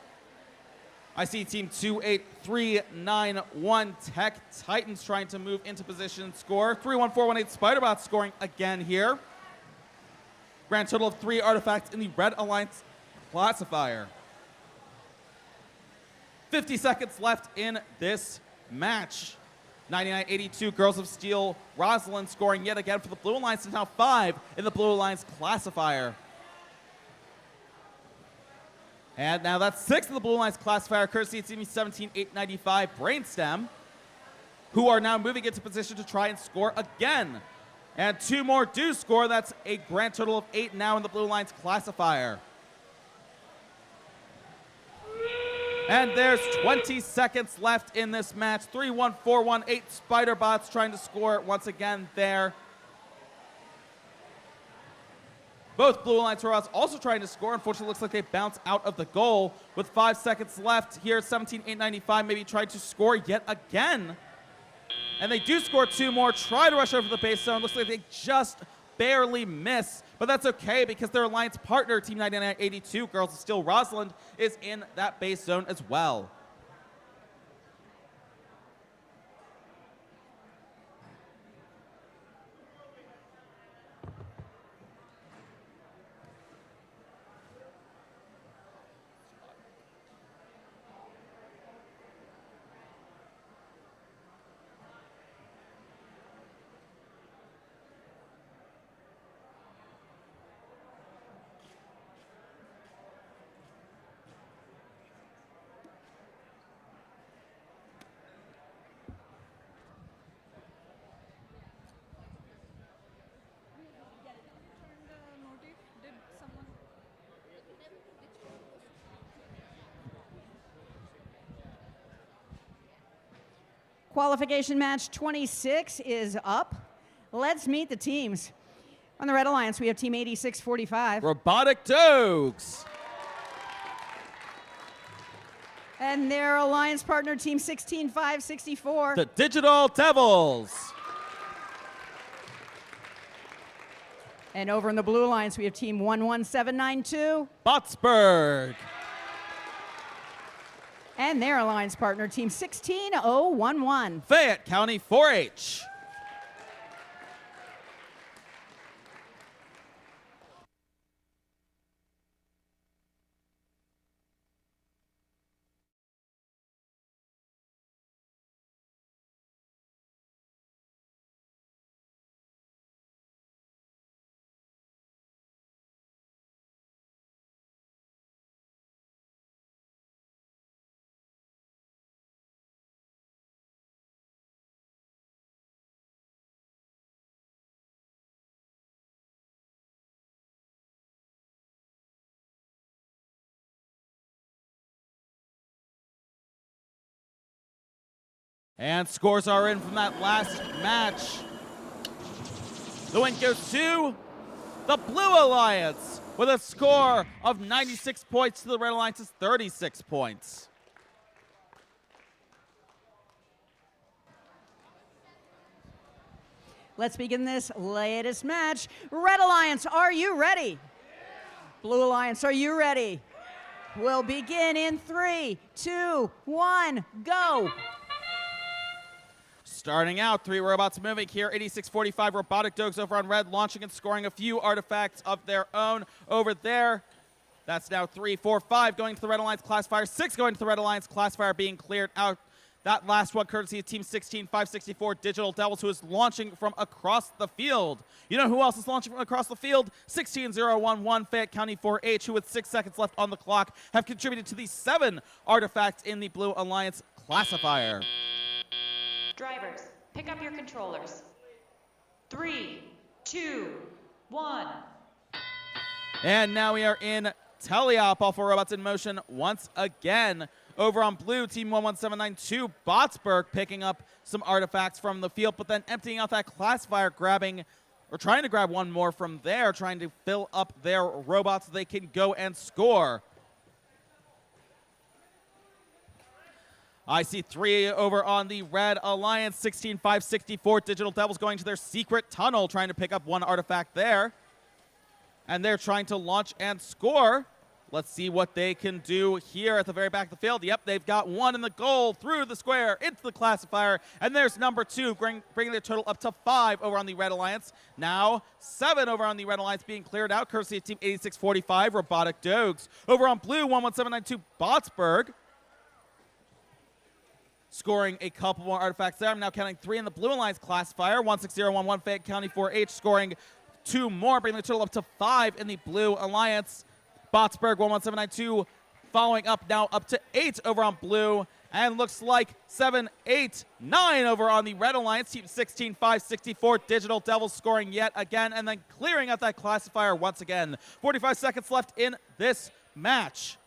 I see team 28391 Tech Titans trying to move into position and score. 31418 Spiderbots scoring again here. Grand total of 3 artifacts in the Red Alliance classifier. 50 seconds left in this match. 9982 Girls of Steel Rosalind scoring yet again for the Blue Alliance, and now 5 in the Blue Alliance classifier. And now that's 6 in the Blue Alliance classifier, courtesy of team 17895 Brainstem, who are now moving into position to try and score again. And 2 more do score. That's a grand total of 8 now in the Blue Alliance classifier. And there's 20 seconds left in this match. 31418 Spiderbots trying to score once again there. Both Blue Alliance robots also trying to score. Unfortunately, looks like they bounce out of the goal. With 5 seconds left here, 17895 maybe tried to score yet again. And they do score 2 more, try to rush over the base zone. Looks like they just barely miss, but that's okay because their alliance partner, Team 9982, Girls of Steel Rosalind, is in that base zone as well. Qualification match 26 is up. Let's meet the teams. On the Red Alliance, we have Team 8645. Robotic Dogs. And their alliance partner, Team 16564. The Digital Devils. And over in the Blue Alliance, we have Team 11792. Botsburg. And their alliance partner, Team 16011. Fayette County 4-H. And scores are in from that last match. The win goes to the Blue Alliance with a score of 96 points to the Red Alliance's 36 points. Let's begin this latest match. Red Alliance, are you ready? Blue Alliance, are you ready? We'll begin in 3, 2, 1, go. Starting out, 3 robots moving here. 8645 Robotic Dogs over on red, launching and scoring a few artifacts of their own over there. That's now 3, 4, 5 going to the Red Alliance Classifier, 6 going to the Red Alliance Classifier being cleared out. That last one courtesy of Team 16, 564 Digital Devils, who is launching from across the field. You know who else is launching from across the field? 16011 Fayette County 4H, who with 6 seconds left on the clock have contributed to the 7 artifacts in the Blue Alliance Classifier. Drivers, pick up your controllers. 3, 2, 1. And now we are in teleop. All 4 robots in motion once again. Over on blue, Team 11792, Botsburg picking up some artifacts from the field, but then emptying out that classifier, grabbing, or trying to grab one more from there, trying to fill up their robots so they can go and score. I see 3 over on the Red Alliance, 16564 Digital Devils going to their secret tunnel, trying to pick up one artifact there. And they're trying to launch and score. Let's see what they can do here at the very back of the field. Yep, they've got 1 in the goal, through the square, into the classifier, and there's number 2, bringing their total up to 5 over on the Red Alliance. Now 7 over on the Red Alliance being cleared out, courtesy of Team 8645, Robotic Dogs. Over on blue, 11792, Botsburg, scoring a couple more artifacts there. I'm now counting 3 in the Blue Alliance classifier, 16011 Fayette County 4H, scoring 2 more, bringing the total up to 5 in the Blue Alliance. Botsburg 11792 following up now up to 8 over on blue, and looks like 7, 8, 9 over on the Red Alliance. Team 16, 564 Digital Devils scoring yet again, and then clearing out that classifier once again. 45 seconds left in this match.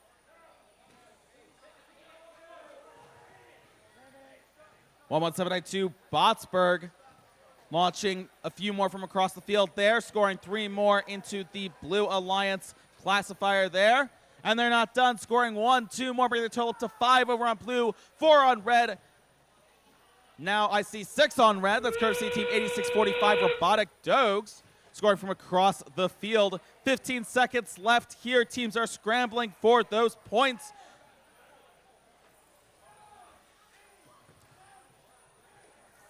11792 Botsburg launching a few more from across the field there, scoring 3 more into the Blue Alliance classifier there. And they're not done, scoring 1, 2 more, bringing the total up to 5 over on blue, 4 on red. Now I see 6 on red. That's courtesy of Team 8645 Robotic Dogs, scoring from across the field. 15 seconds left here. Teams are scrambling for those points.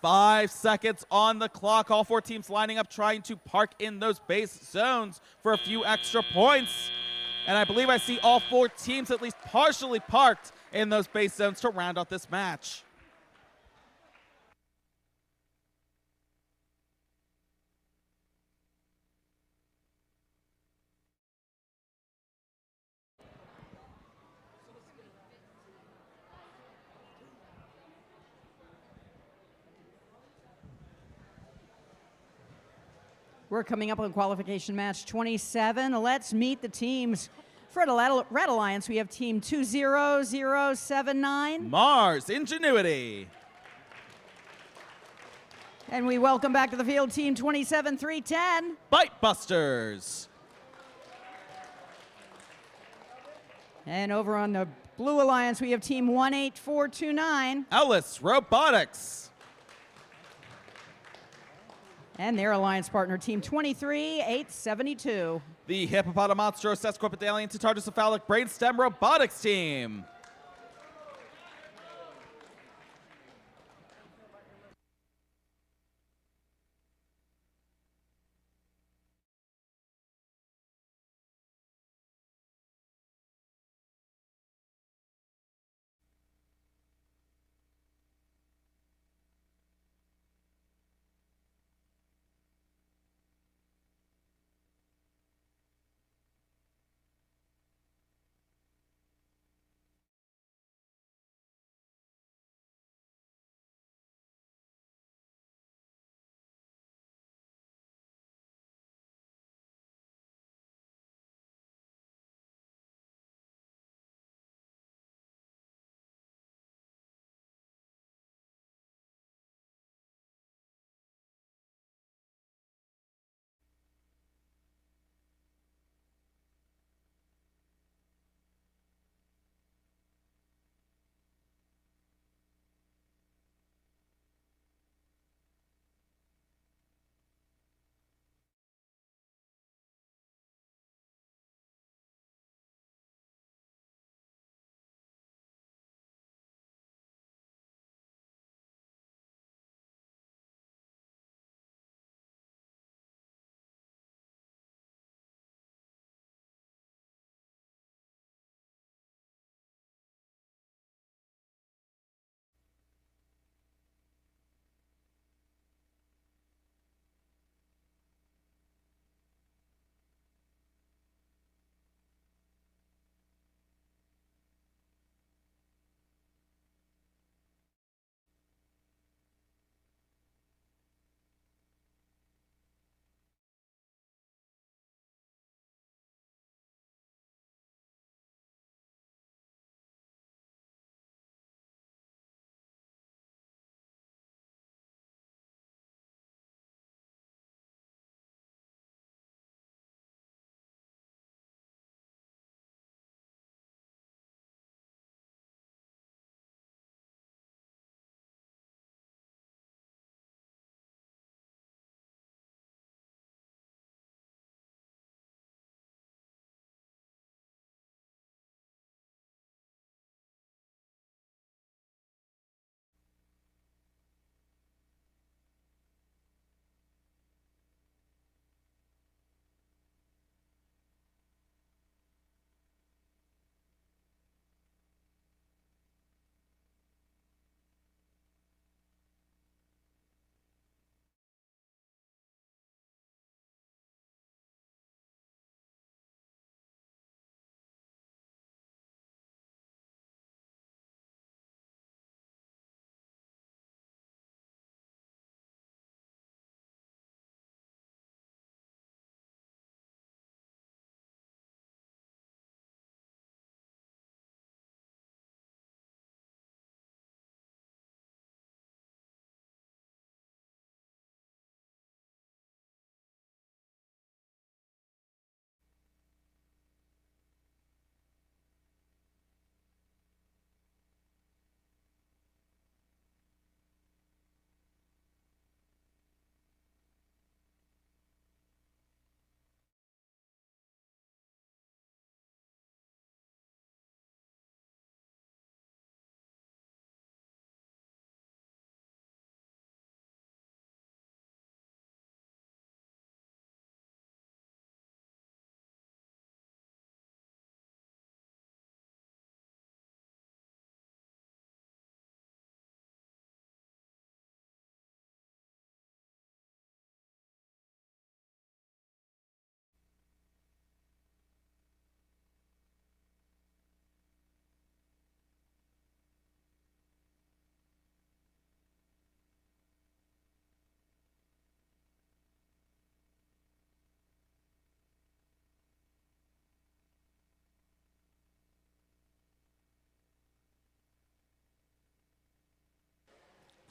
Five seconds on the clock. All 4 teams lining up, trying to park in those base zones for a few extra points. And I believe I see all 4 teams at least partially parked in those base zones to round out this match. We're coming up on qualification match 27. Let's meet the teams. For the Red Alliance, we have team 20079. Mars Ingenuity. And we welcome back to the field team 27310. Bite Busters. And over on the Blue Alliance, we have team 18429. Ellis Robotics. And their alliance partner, team 23872. The Hippopotamonstro Sesquipedalian Tatardocephalic Brainstem Robotics team.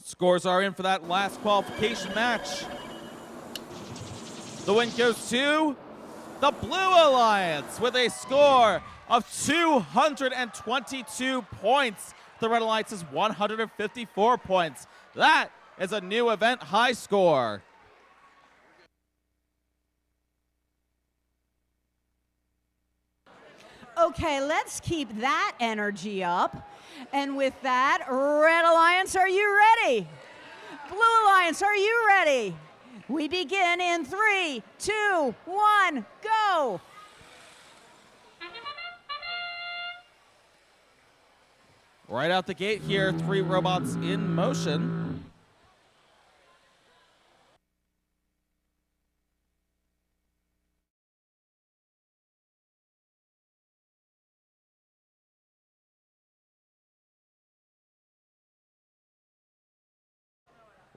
Scores are in for that last qualification match. The win goes to the Blue Alliance with a score of 222 points. The Red Alliance is 154 points. That is a new event high score. Okay, let's keep that energy up. And with that, Red Alliance, are you ready? Blue Alliance, are you ready? We begin in 3, 2, 1, go! Right out the gate here, 3 robots in motion.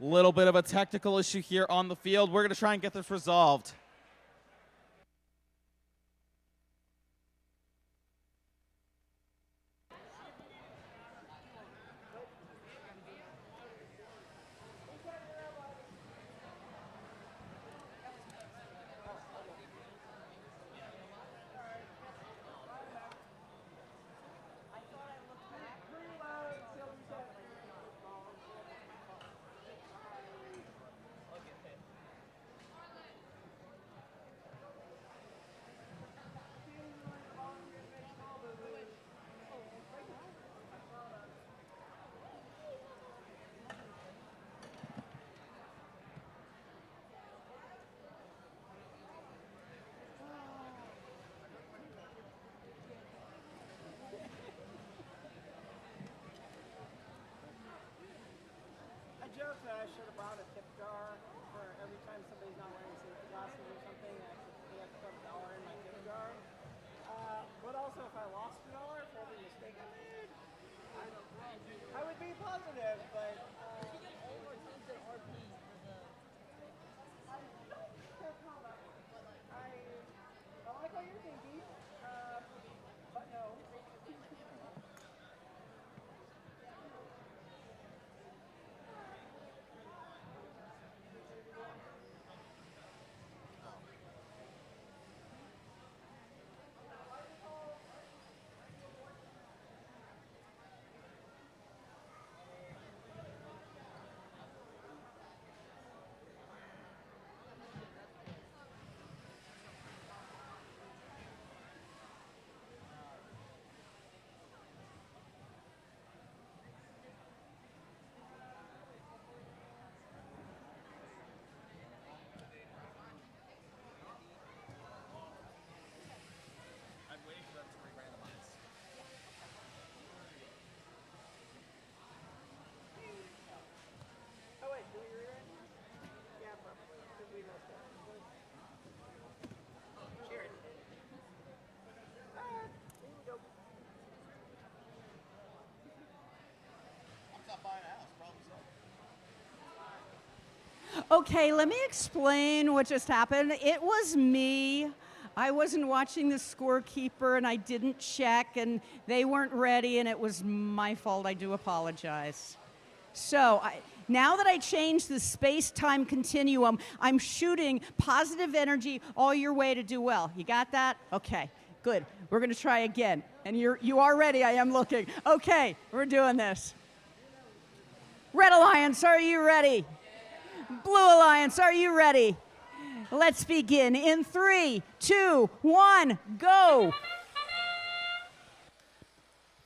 Little bit of a technical issue here on the field. We're going to try and get this resolved. I joke that I should have brought a tip jar for every time somebody's not wearing safety glasses or something. They have to put $1 in my tip jar. But also, if I lost $1 for every mistake I made, I would be positive. But I like what you're thinking. But no. Oh wait, do we rewrite? Yeah, probably. Because we messed up. Cheers. Here we go. I'm not buying a house, problem solved. Okay, let me explain what just happened. It was me. I wasn't watching the scorekeeper and I didn't check and they weren't ready and it was my fault. I do apologize. So now that I changed the space-time continuum, I'm shooting positive energy all your way to do well. You got that? Okay, good. We're going to try again. And you are ready. I am looking. Okay, we're doing this. Red Alliance, are you ready? Blue Alliance, are you ready? Let's begin in 3, 2, 1, go.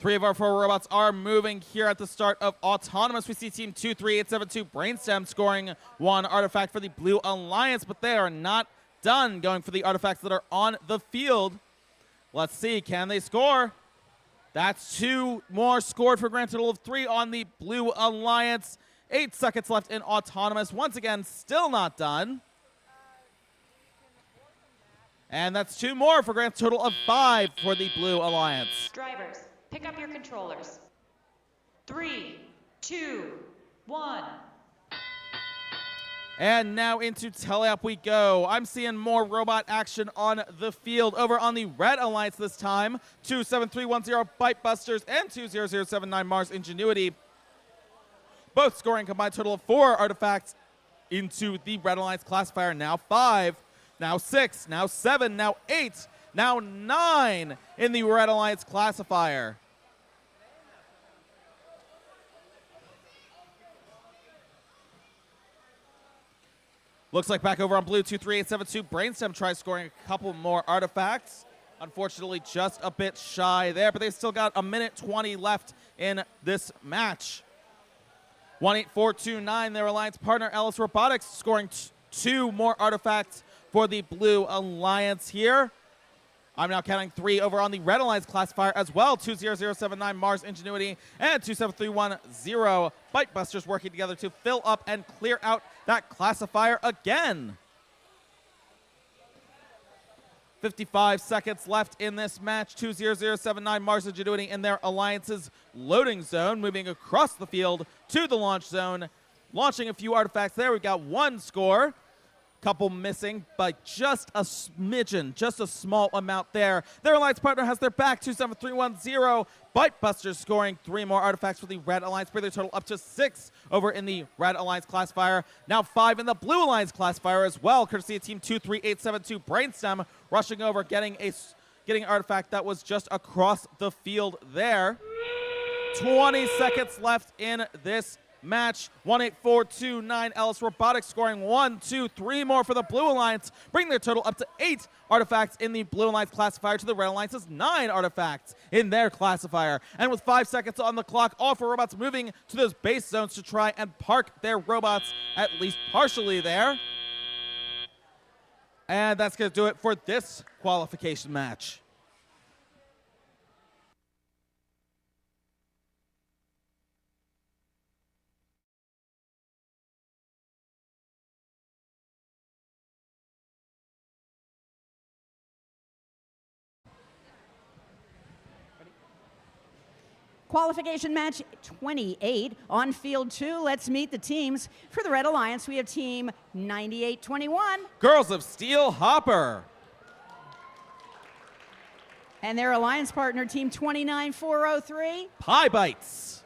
3 of our 4 robots are moving here at the start of Autonomous. We see Team 23872 Brainstem scoring 1 artifact for the Blue Alliance, but they are not done going for the artifacts that are on the field. Let's see, can they score? That's 2 more scored for a grand total of 3 on the Blue Alliance. 8 seconds left in Autonomous. Once again, still not done. And that's 2 more for a grand total of 5 for the Blue Alliance. Drivers, pick up your controllers. 3, 2, 1. And now into teleop we go. I'm seeing more robot action on the field. Over on the Red Alliance this time, 27310 Bite Busters and 20079 Mars Ingenuity. both scoring a combined total of 4 artifacts into the Red Alliance classifier. Now 5, now 6, now 7, now 8, now 9 in the Red Alliance classifier. Looks like back over on blue, 23872. Brainstem tries scoring a couple more artifacts. Unfortunately, just a bit shy there, but they've still got a minute 20 left in this match. 18429, their alliance partner, Ellis Robotics, scoring 2 more artifacts for the Blue Alliance here. I'm now counting 3 over on the Red Alliance classifier as well. 20079 Mars Ingenuity and 27310 Bitebusters working together to fill up and clear out that classifier again. 55 seconds left in this match. 20079 Mars Ingenuity in their alliance's loading zone, moving across the field to the launch zone, launching a few artifacts there. We've got 1 score. Couple missing, but just a smidgen, just a small amount there. Their alliance partner has their back, 27310. Bitebusters scoring 3 more artifacts for the Red Alliance, bring their total up to 6 over in the Red Alliance classifier. Now 5 in the Blue Alliance classifier as well, courtesy of Team 23872 Brainstem, rushing over, getting an artifact that was just across the field there. 20 seconds left in this match. 18429 Ellis Robotics scoring 1, 2, 3 more for the Blue Alliance, bringing their total up to 8 artifacts in the Blue Alliance classifier to the Red Alliance's 9 artifacts in their classifier. And with 5 seconds on the clock, all 4 robots moving to those base zones to try and park their robots at least partially there. And that's going to do it for this qualification match. Qualification match 28 on field 2. Let's meet the teams. For the Red Alliance, we have team 9821. Girls of Steel Hopper. And their alliance partner, team 29403. Pie Bites.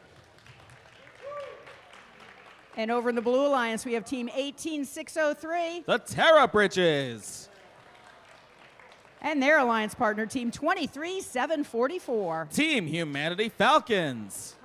And over in the Blue Alliance, we have team 18603. The Terra Bridges. And their alliance partner, team 23744. Team Humanity Falcons.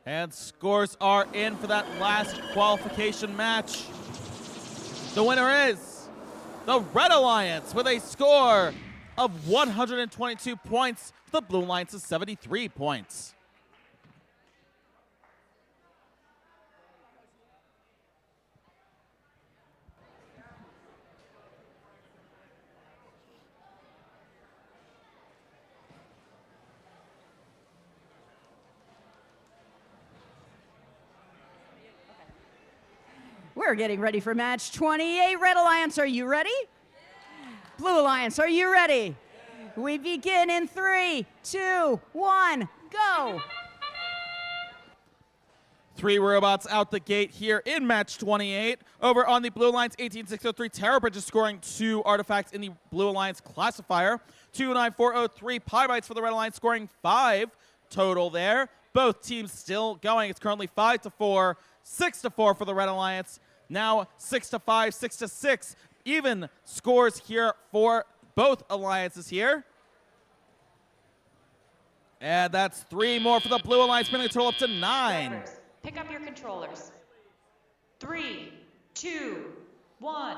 And scores are in for that last qualification match. The winner is the Red Alliance with a score of 122 points. The Blue Alliance is 73 points. We're getting ready for match 28. Red Alliance, are you ready? Blue Alliance, are you ready? We begin in 3, 2, 1, go! 3 robots out the gate here in match 28. Over on the Blue Alliance, 18603 Terrabridge is scoring 2 artifacts in the Blue Alliance classifier. 29403 Pie for the Red Alliance, scoring 5 total there. Both teams still going. It's currently 5-4, 6-4 for the Red Alliance. Now 6-5, 6-6. Even scores here for both alliances here. And that's 3 more for the Blue Alliance, bringing the total up to 9. Drivers, pick up your controllers. 3, 2, 1.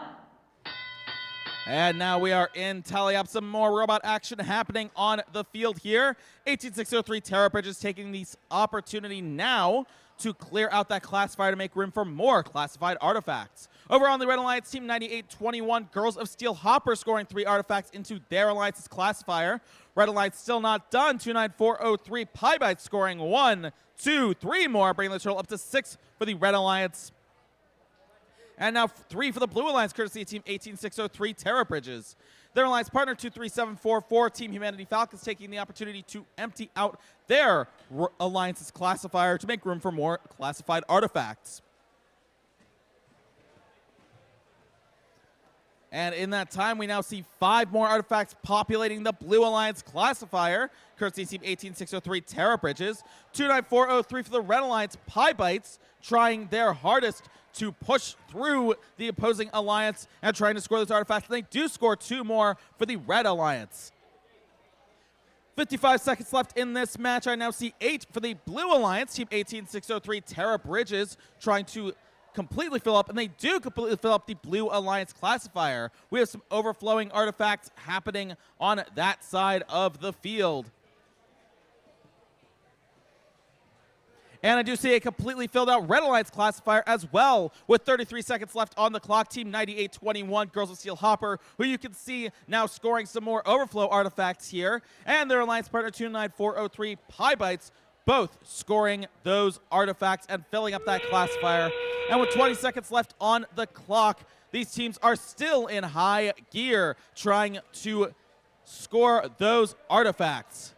And now we are in tally up. Some more robot action happening on the field here. 18603 Terrabridge is taking this opportunity now to clear out that classifier to make room for more classified artifacts. Over on the Red Alliance, Team 9821, Girls of Steel Hopper scoring 3 artifacts into their alliance's classifier. Red Alliance still not done. 29403 Pie scoring 1, 2, 3 more, bringing the total up to 6 for the Red Alliance. And now 3 for the Blue Alliance, courtesy of Team 18603 Terrabridges. Their alliance partner, 23744, Team Humanity Falcons, taking the opportunity to empty out their alliance's classifier to make room for more classified artifacts. And in that time, we now see 5 more artifacts populating the Blue Alliance classifier, courtesy of Team 18603 Terrabridges. 29403 for the Red Alliance, Pie trying their hardest to push through the opposing alliance and trying to score those artifacts. And they do score 2 more for the Red Alliance. 55 seconds left in this match. I now see 8 for the Blue Alliance. Team 18603 Terrabridges trying to completely fill up, and they do completely fill up the Blue Alliance classifier. We have some overflowing artifacts happening on that side of the field. And I do see a completely filled out Red Alliance classifier as well, with 33 seconds left on the clock. Team 9821, Girls of Steel Hopper, who you can see now scoring some more overflow artifacts here. And their alliance partner, 29403 Pie both scoring those artifacts and filling up that classifier. And with 20 seconds left on the clock, these teams are still in high gear, trying to score those artifacts.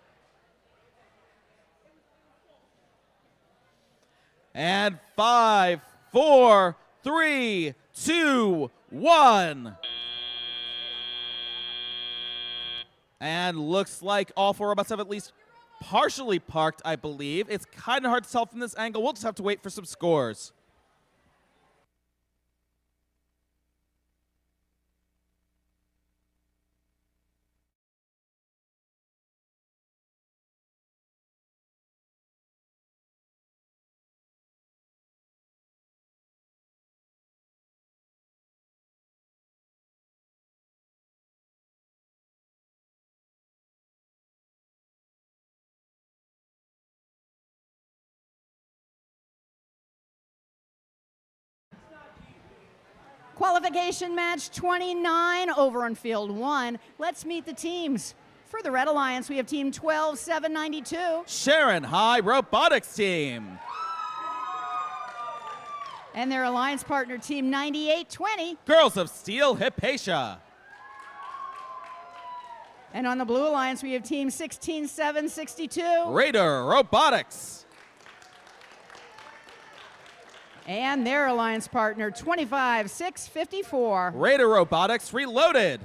And 5, 4, 3, 2, 1. And looks like all 4 robots have at least partially parked, I believe. It's kind of hard to tell from this angle. We'll just have to wait for some scores. Qualification match 29 over on field 1. Let's meet the teams. For the Red Alliance, we have team 12792. Sharon High Robotics Team. And their alliance partner, team 9820. Girls of Steel Hypatia. And on the Blue Alliance, we have team 16762. Raider Robotics. And their alliance partner, 25654. Raider Robotics Reloaded.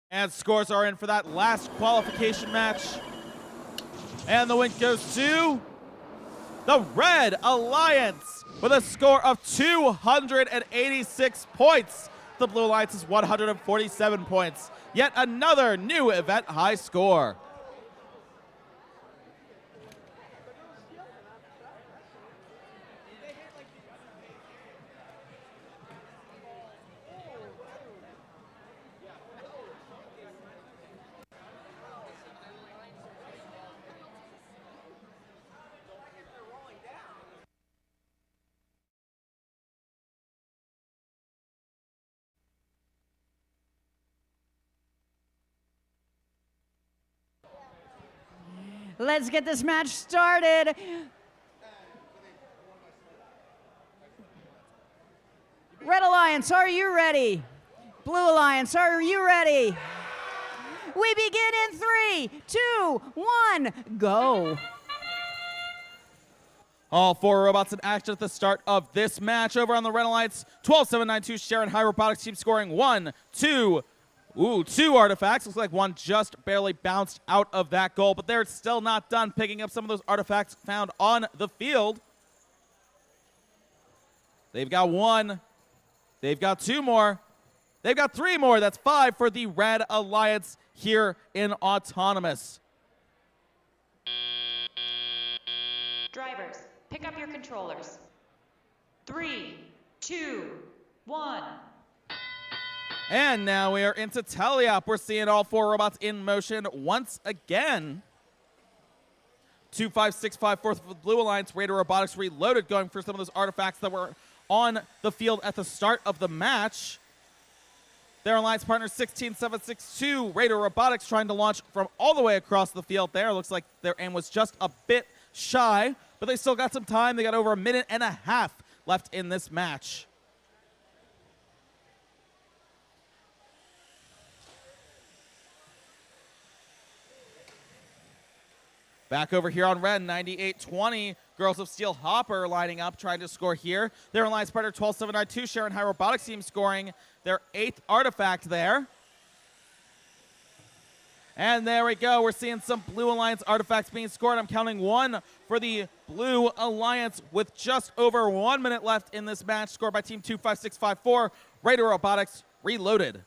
And scores are in for that last qualification match. And the win goes to the Red Alliance with a score of 286 points. The Blue Alliance is 147 points. Yet another new event high score. Let's get this match started. Red Alliance, are you ready? Blue Alliance, are you ready? We begin in 3, 2, 1, go. All four robots in action at the start of this match. Over on the Red Alliance, 12-7-9-2 Sharon High Robotics team scoring 1, 2. Two artifacts. Looks like one just barely bounced out of that goal, but they're still not done picking up some of those artifacts found on the field. They've got one. They've got two more. They've got three more. That's 5 for the Red Alliance here in Autonomous. Drivers, pick up your controllers. 3, 2, 1. And now we are into teleop. We're seeing all four robots in motion once again. 2-5-6-5 for the Blue Alliance. Raider Robotics Reloaded going for some of those artifacts that were on the field at the start of the match. Their alliance partner 16762 Raider Robotics trying to launch from all the way across the field there. Looks like their aim was just a bit shy, but they still got some time. They got over 1.5 minutes left in this match. Back over here on red, 98-20. Girls of Steel Hopper lining up, trying to score here. Their alliance partner 12792 Sharon High Robotics team scoring their 8th artifact there. And there we go. We're seeing some Blue Alliance artifacts being scored. I'm counting 1 for the Blue Alliance with just over 1 minute left in this match. Scored by team 25654 Raider Robotics Reloaded.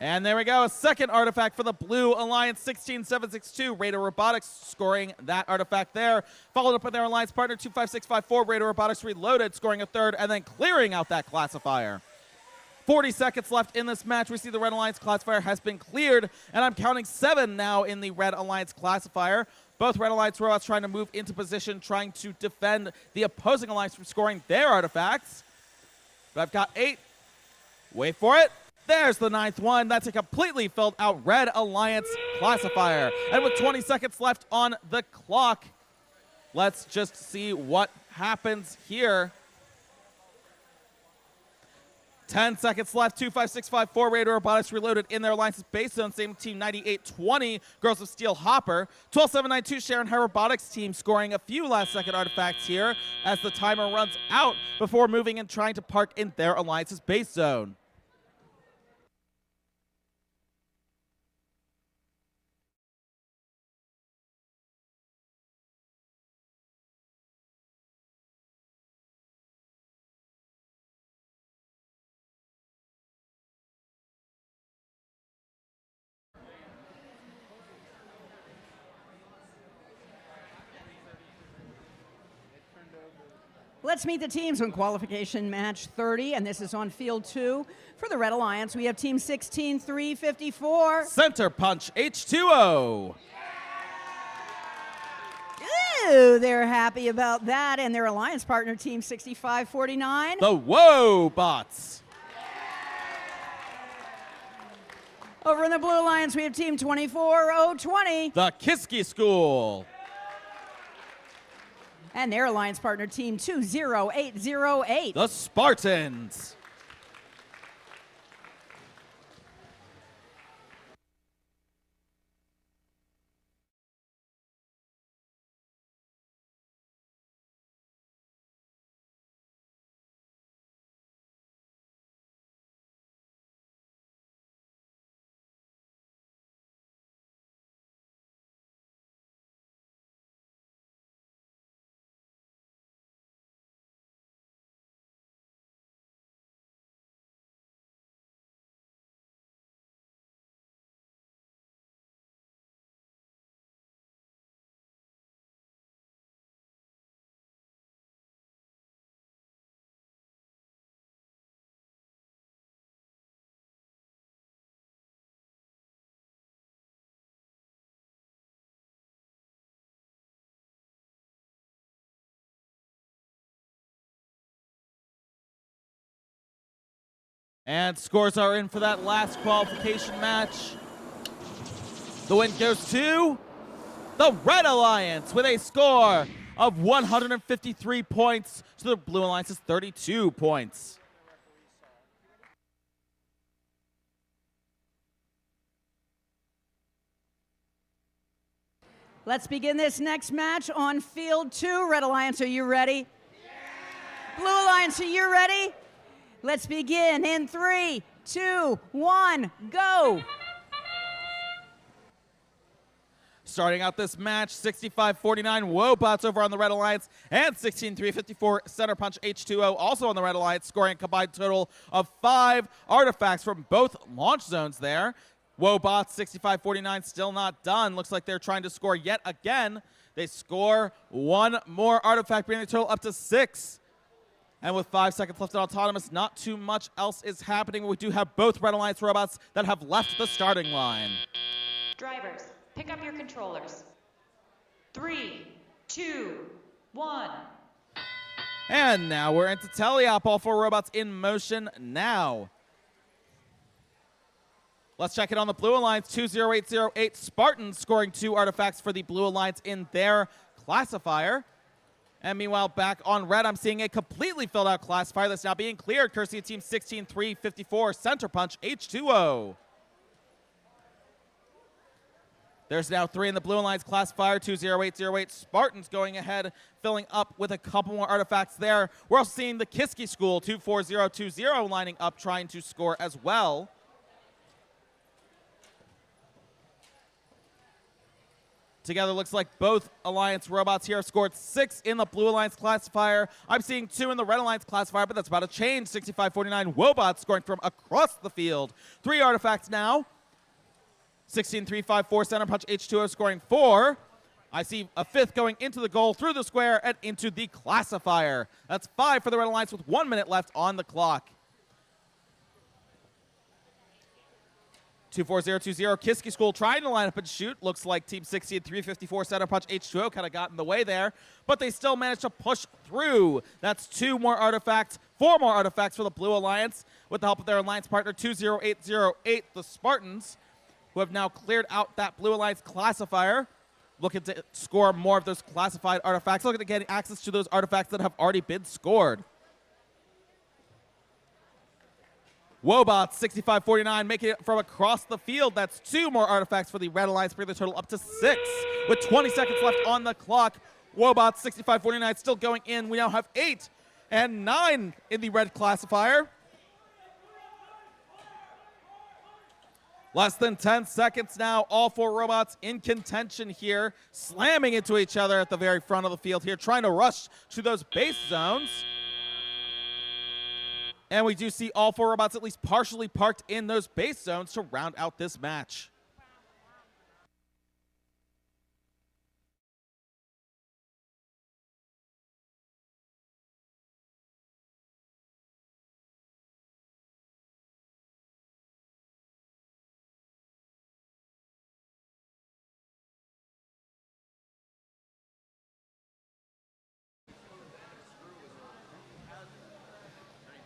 And there we go, a second artifact for the Blue Alliance, 16762 Raider Robotics scoring that artifact there. Followed up with their alliance partner, 25654 Raider Robotics Reloaded, scoring a 3rd, and then clearing out that classifier. 40 seconds left in this match. We see the Red Alliance classifier has been cleared, and I'm counting 7 now in the Red Alliance classifier. Both Red Alliance robots trying to move into position, trying to defend the opposing alliance from scoring their artifacts. But I've got 8. Wait for it. There's the 9th one. That's a completely filled out Red Alliance classifier. And with 20 seconds left on the clock, let's just see what happens here. 10 seconds left. 25654 Raider Robotics Reloaded in their alliance's base zone. Same team 98-20 Girls of Steel Hopper. 12792 Sharon High Robotics team scoring a few last second artifacts here as the timer runs out before moving and trying to park in their alliance's base zone. Let's meet the teams on qualification match 30, and this is on field 2. For the Red Alliance, we have team 16354. Center Punch H2O. Ooh, they're happy about that, and their alliance partner, team 6549. The Wobots. Over in the Blue Alliance, we have team 24020. The Kiski School. And their alliance partner, team 20808. The Spartans. And scores are in for that last qualification match. The win goes to the Red Alliance with a score of 153 points to the Blue Alliance's 32 points. Let's begin this next match on field 2. Red Alliance, are you ready? Yeah. Blue Alliance, are you ready? Let's begin in 3, 2, 1, go. Starting out this match, 65-49 Wobots over on the Red Alliance, and 16-354 Center Punch H2O also on the Red Alliance, scoring a combined total of 5 artifacts from both launch zones there. Wobots 65-49 still not done. Looks like they're trying to score yet again. They score 1 more artifact, bringing the total up to 6. And with 5 seconds left in Autonomous, not too much else is happening. We do have both Red Alliance robots that have left the starting line. Drivers, pick up your controllers. 3, 2, 1. And now we're into teleop. All 4 robots in motion now. Let's check it on the Blue Alliance. 20808 Spartans scoring 2 artifacts for the Blue Alliance in their classifier. And meanwhile, back on red, I'm seeing a completely filled out classifier that's now being cleared, courtesy of Team 16-354 Center Punch H2O. There's now 3 in the Blue Alliance classifier, 20808 Spartans going ahead, filling up with a couple more artifacts there. We're also seeing the Kiski School, 24020 lining up, trying to score as well. Together, looks like both Alliance robots here have scored 6 in the Blue Alliance classifier. I'm seeing 2 in the Red Alliance classifier, but that's about to change. 65-49 Wobots scoring from across the field. 3 artifacts now. 16-354 Center Punch H2O scoring 4. I see a 5th going into the goal, through the square, and into the classifier. That's 5 for the Red Alliance with 1 minute left on the clock. 24020 Kiski School trying to line up and shoot. Looks like Team 16-354 Center Punch H2O kind of got in the way there, but they still managed to push through. That's 2 more artifacts, 4 more artifacts for the Blue Alliance with the help of their alliance partner 20808, the Spartans, who have now cleared out that Blue Alliance classifier, looking to score more of those classified artifacts, looking to get access to those artifacts that have already been scored. Wobots 65-49 making it from across the field. That's 2 more artifacts for the Red Alliance, bringing the total up to 6. With 20 seconds left on the clock, Wobots 65-49 still going in. We now have 8 and 9 in the red classifier. Less than 10 seconds now. All 4 robots in contention here, slamming into each other at the very front of the field here, trying to rush to those base zones. And we do see all 4 robots at least partially parked in those base zones to round out this match.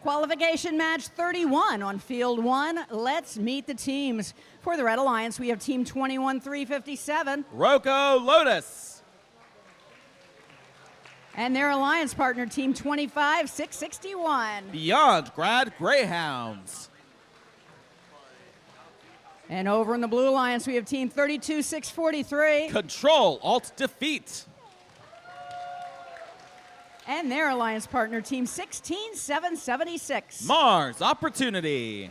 Qualification match 31 on field 1. Let's meet the teams. For the Red Alliance, we have Team 21-357. Roko Lotus. And their alliance partner, Team 25-661. Beyond Grad Greyhounds. And over in the Blue Alliance, we have Team 32-643. Control Alt Defeat. And their alliance partner, Team 16-776. Mars Opportunity.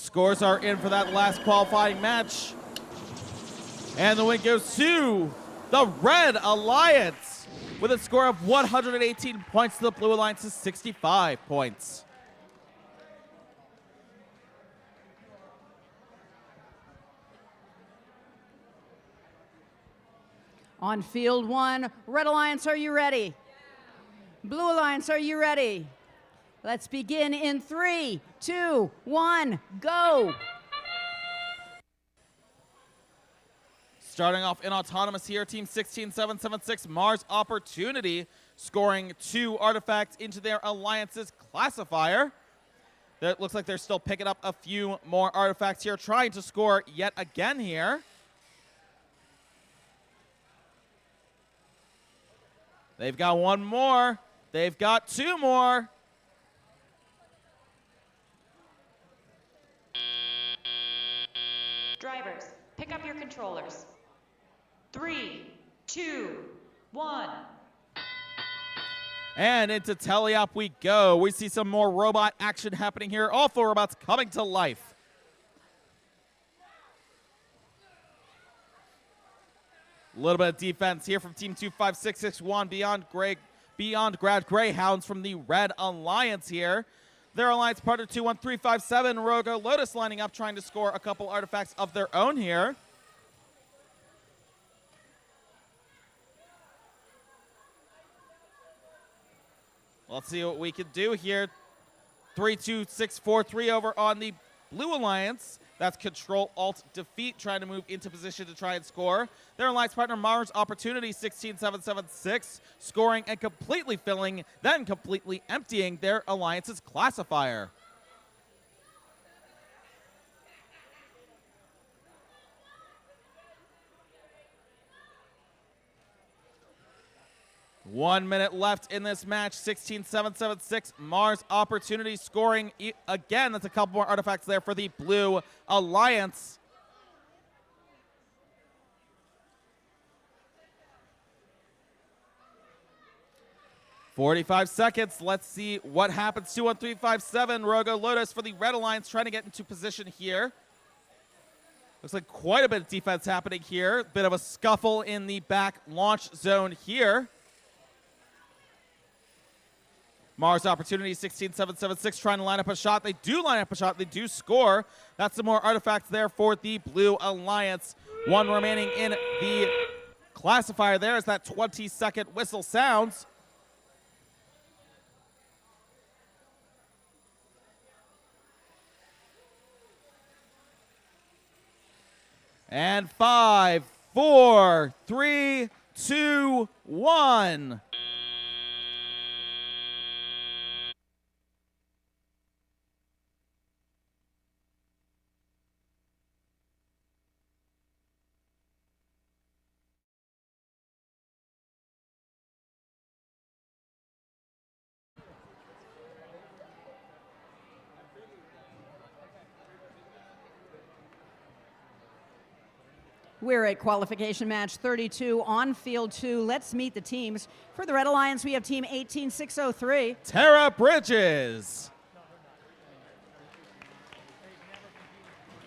Scores are in for that last qualifying match. And the win goes to the Red Alliance with a score of 118 points to the Blue Alliance's 65 points. On field one, Red Alliance, are you ready? Blue Alliance, are you ready? Let's begin in 3, 2, 1, go! Starting off in autonomous here, Team 16776 Mars Opportunity scoring 2 artifacts into their Alliance's classifier. It looks like they're still picking up a few more artifacts here, trying to score yet again here. They've got 1 more. They've got 2 more. Drivers, pick up your controllers. 3, 2, 1. And into teleop we go. We see some more robot action happening here. All 4 robots coming to life. A little bit of defense here from Team 25661 Beyond Grad Greyhounds from the Red Alliance here. Their Alliance partner 21357 Rogo Lotus lining up, trying to score a couple artifacts of their own here. Let's see what we can do here. 32643 over on the Blue Alliance. That's Control Alt Defeat, trying to move into position to try and score. Their Alliance partner Mars Opportunity 16776 scoring and completely filling, then completely emptying their Alliance's classifier. One minute left in this match. 16776 Mars Opportunity scoring again. That's a couple more artifacts there for the Blue Alliance. "45 seconds. Let's see what happens. 21357 Rogo Lotus for the Red Alliance, trying to get into position here. Looks like quite a bit of defense happening here. Bit of a scuffle in the back launch zone here. Mars Opportunity 16776 trying to line up a shot. They do line up a shot. They do score. That's some more artifacts there for the Blue Alliance. 1 remaining in the classifier there as that 20-second whistle sounds. And 5, 4, 3, 2, 1. We're at qualification match 32 on field 2. Let's meet the teams. For the Red Alliance, we have team 18603. Tara Bridges.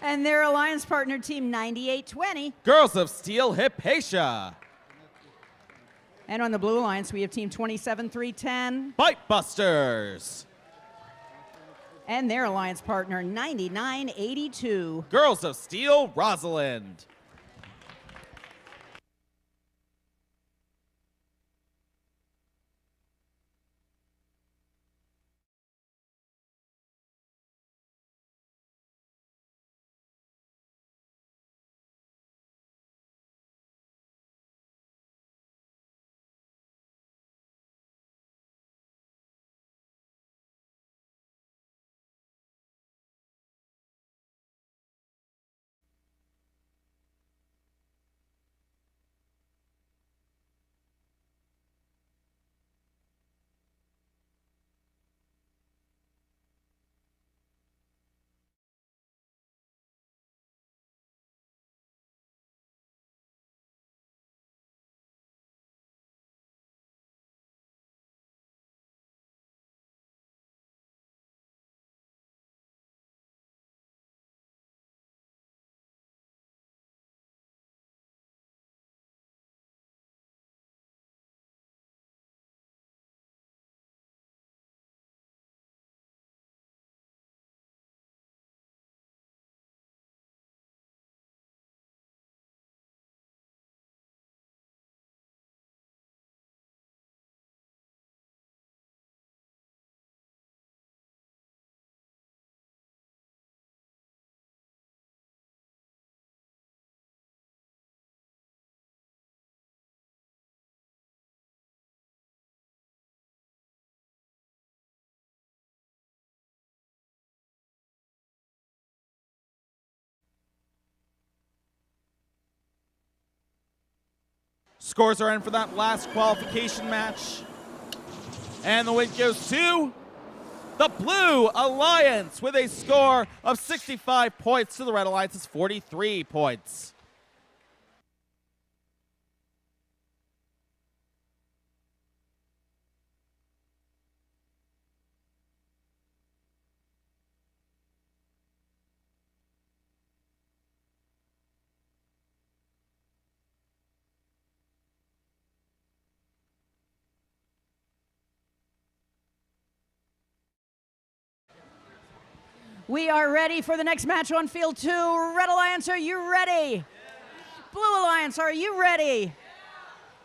And their alliance partner, team 9820. Girls of Steel Hypatia. And on the Blue Alliance, we have team 27310. Bite Busters. And their alliance partner, 9982. Girls of Steel Rosalind. Scores are in for that last qualification match. And the win goes to the Blue Alliance with a score of 65 points to the Red Alliance's 43 points. We are ready for the next match on field 2. Red Alliance, are you ready? Yeah. Blue Alliance, are you ready?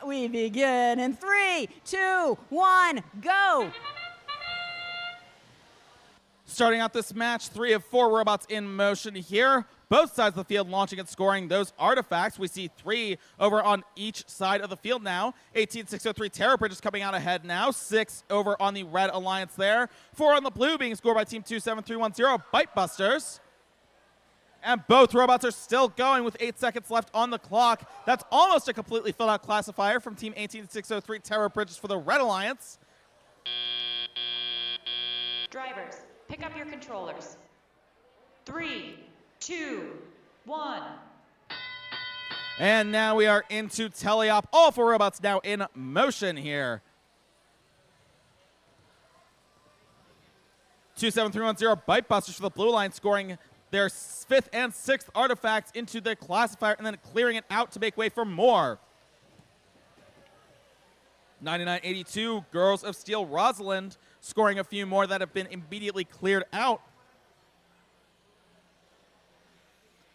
Yeah. We begin in 3, 2, 1, go. Starting out this match, 3 of 4 robots in motion here. Both sides of the field launching and scoring those artifacts. We see 3 over on each side of the field now. 18603 Terror Bridge is coming out ahead now. 6 over on the Red Alliance there. 4 on the blue being scored by Team 27310 Bite Busters. And both robots are still going with 8 seconds left on the clock. That's almost a completely filled out classifier from Team 18603 Terror Bridges for the Red Alliance. Drivers, pick up your controllers. 3, 2, 1. And now we are into teleop. All 4 robots now in motion here. 27310 Bite Busters for the Blue Line scoring their 5th and 6th artifacts into the classifier and then clearing it out to make way for more. 9982 Girls of Steel Rosalind scoring a few more that have been immediately cleared out.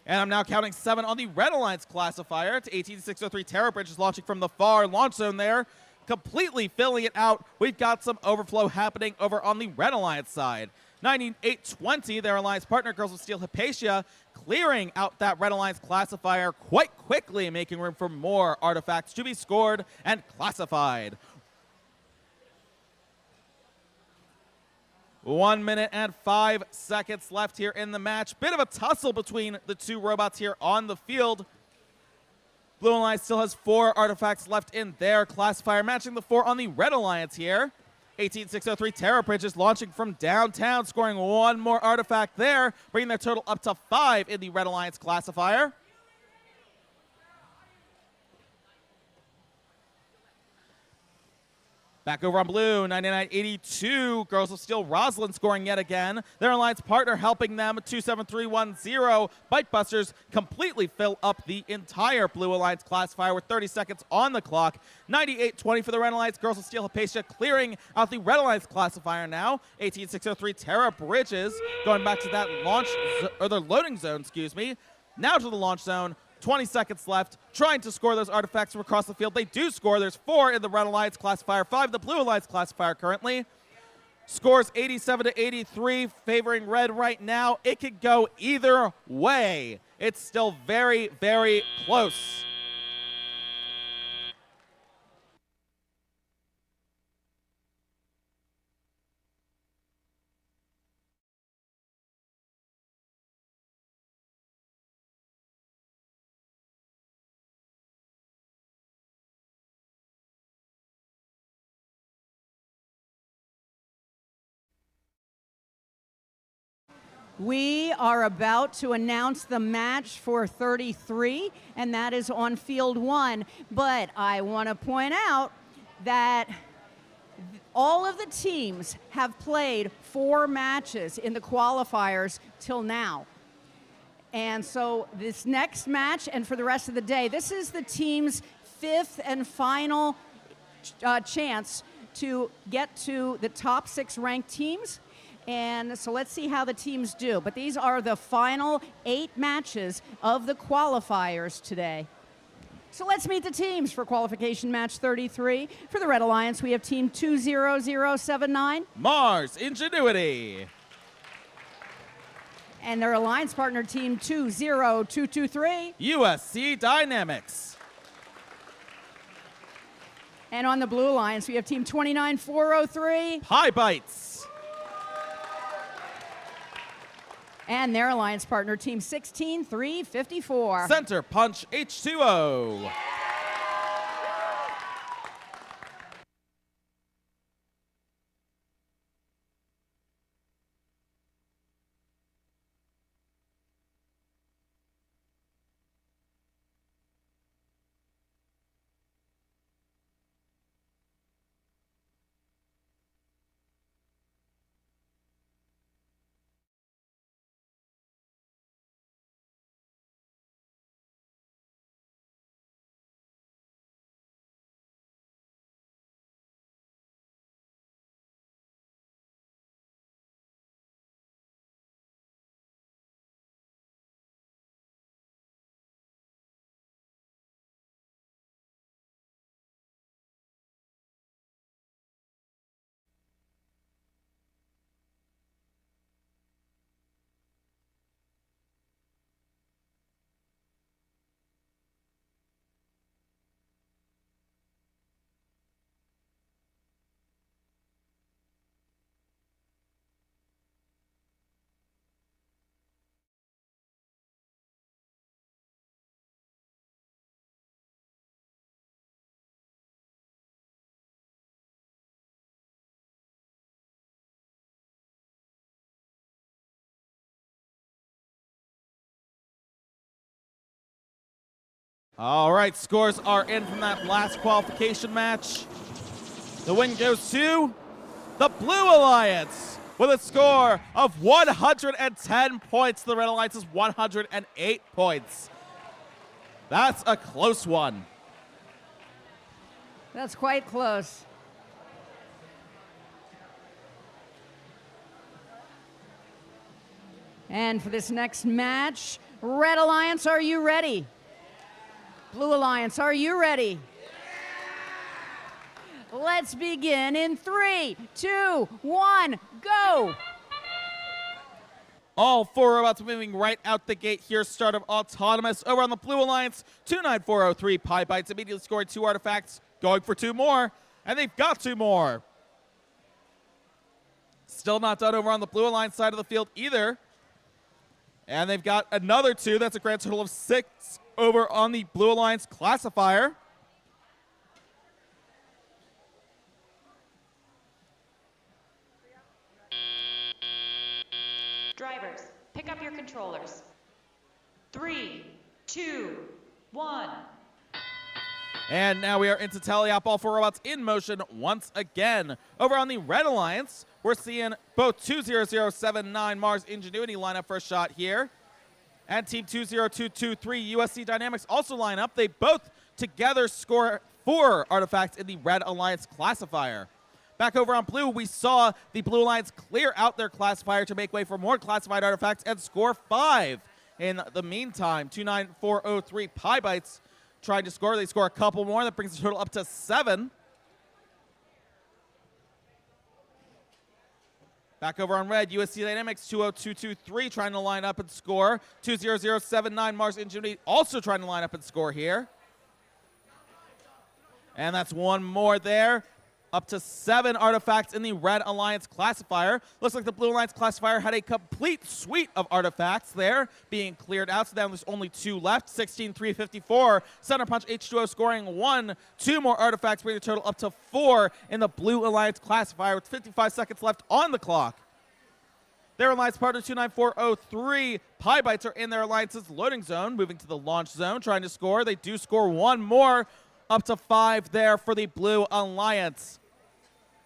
And I'm now counting 7 on the Red Alliance classifier. To 18603 Terror Bridge is launching from the far launch zone there, completely filling it out. We've got some overflow happening over on the Red Alliance side. 9820, their alliance partner, Girls of Steel Hypatia, clearing out that Red Alliance classifier quite quickly, making room for more artifacts to be scored and classified. 1 minute and 5 seconds left here in the match. Bit of a tussle between the 2 robots here on the field. Blue Alliance still has 4 artifacts left in their classifier, matching the 4 on the Red Alliance here. 18603 Terror Bridge is launching from downtown, scoring 1 more artifact there, bringing their total up to 5 in the Red Alliance classifier. Back over on blue, 9982, Girls of Steel Rosalind scoring yet again. Their alliance partner helping them, 27310. Bite Busters completely fill up the entire Blue Alliance classifier with 30 seconds on the clock. 9820 for the Red Alliance, Girls of Steel Hypatia clearing out the Red Alliance classifier now. 18603 Terra Bridges going back to that launch, or the loading zone, excuse me. Now to the launch zone. 20 seconds left, trying to score those artifacts from across the field. They do score. There's 4 in the Red Alliance classifier, 5 in the Blue Alliance classifier currently. Scores 87 to 83, favoring red right now. It could go either way. It's still very, very close. We are about to announce the match for 33, and that is on field 1. But I want to point out that all of the teams have played 4 matches in the qualifiers till now. And so this next match, and for the rest of the day, this is the team's 5th and final chance to get to the top 6 ranked teams. And so let's see how the teams do. But these are the final 8 matches of the qualifiers today. So let's meet the teams for qualification match 33. For the Red Alliance, we have team 20079. Mars Ingenuity. And their alliance partner, team 20223. USC Dynamics. And on the Blue Alliance, we have team 29403. Pie Bites. And their alliance partner, team 16354. Center Punch H2O. All right, scores are in from that last qualification match. The win goes to the Blue Alliance with a score of 110 points. The Red Alliance is 108 points. That's a close one. That's quite close. And for this next match, Red Alliance, are you ready? Blue Alliance, are you ready? Let's begin in 3, 2, 1, go! All 4 robots moving right out the gate here. Start of Autonomous over on the Blue Alliance. 29403 Pi Bytes immediately scoring 2 artifacts, going for 2 more, and they've got 2 more. Still not done over on the Blue Alliance side of the field either. And they've got another 2. That's a grand total of 6 over on the Blue Alliance classifier. Drivers, pick up your controllers. 3, 2, 1. And now we are into tally-up. All 4 robots in motion once again. Over on the Red Alliance, we're seeing both 20079 Mars Ingenuity line up for a shot here. And Team 20223 USC Dynamics also line up. They both together score 4 artifacts in the Red Alliance classifier. Back over on Blue, we saw the Blue Alliance clear out their classifier to make way for more classified artifacts and score 5. In the meantime, 29403 Pi Bytes trying to score. They score a couple more. That brings the total up to 7. Back over on Red, USC Dynamics 20223 trying to line up and score. 20079 Mars Ingenuity also trying to line up and score here. And that's 1 more there. Up to 7 artifacts in the Red Alliance classifier. Looks like the Blue Alliance classifier had a complete suite of artifacts there being cleared out. So now there's only 2 left. 16354. Center Punch H2O scoring 1. 2 more artifacts, bringing the total up to 4 in the Blue Alliance classifier with 55 seconds left on the clock. Their alliance partner 29403 Pi Bytes are in their alliance's loading zone, moving to the launch zone, trying to score. They do score 1 more, up to 5 there for the Blue Alliance.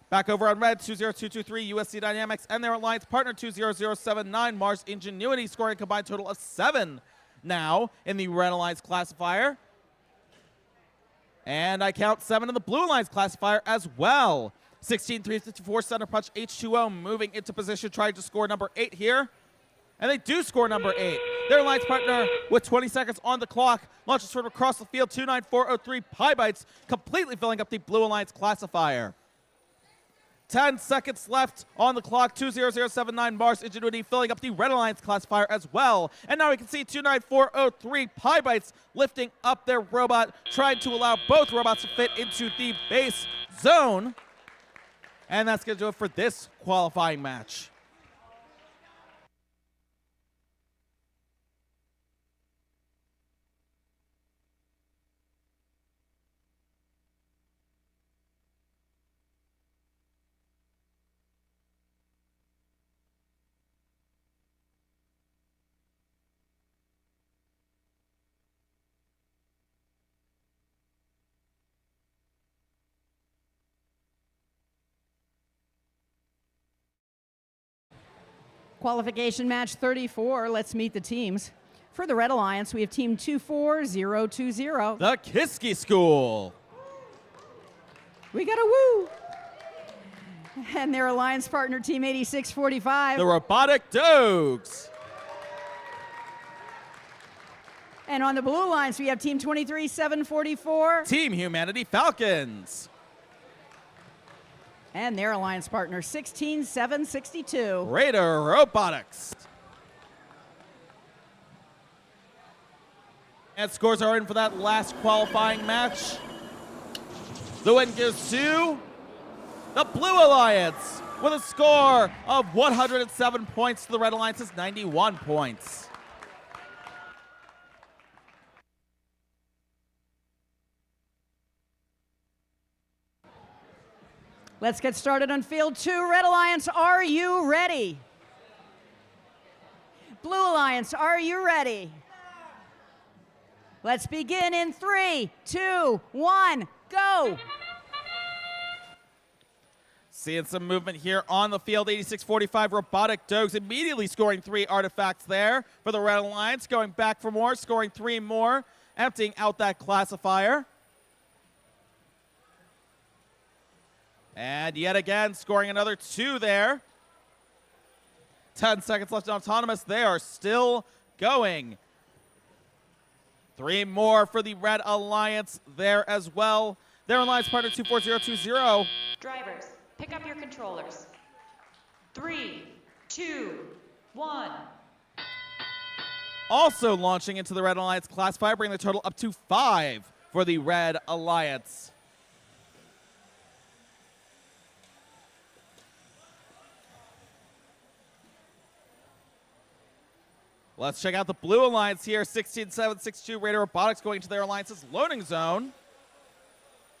Back over on Red, 20223 USC Dynamics and their alliance partner 20079 Mars Ingenuity scoring a combined total of 7 now in the Red Alliance classifier. And I count 7 in the Blue Alliance classifier as well. 16354 Center Punch H2O moving into position, trying to score number 8 here. And they do score number 8. Their alliance partner with 20 seconds on the clock launches from across the field 29403 Pi Bytes, completely filling up the Blue Alliance classifier. 10 seconds left on the clock. 20079 Mars Ingenuity filling up the Red Alliance classifier as well. And now we can see 29403 Pi Bytes lifting up their robot, trying to allow both robots to fit into the base zone. And that's going to do it for this qualifying match. Qualification match 34. Let's meet the teams. For the Red Alliance, we have Team 24020. The Kiski School. We got a woo! And their alliance partner, Team 8645. The Robotic Dogs. And on the Blue Alliance, we have Team 23744. Team Humanity Falcons. And their alliance partner, 16762. Raider Robotics. And scores are in for that last qualifying match. The win goes to the Blue Alliance with a score of 107 points to the Red Alliance's 91 points. Let's get started on field 2. Red Alliance, are you ready? Blue Alliance, are you ready? Let's begin in 3, 2, 1, go. Seeing some movement here on the field. 86-45 Robotic Dogs immediately scoring 3 artifacts there for the Red Alliance. Going back for more, scoring 3 more, emptying out that classifier. And yet again, scoring another 2 there. 10 seconds left in Autonomous. They are still going. 3 more for the Red Alliance there as well. Their Alliance partner 24020. Drivers, pick up your controllers. 3, 2, 1. Also launching into the Red Alliance classifier, bringing the total up to 5 for the Red Alliance. Let's check out the Blue Alliance here. 16-7-6-2 Raider Robotics going to their Alliance's loading zone.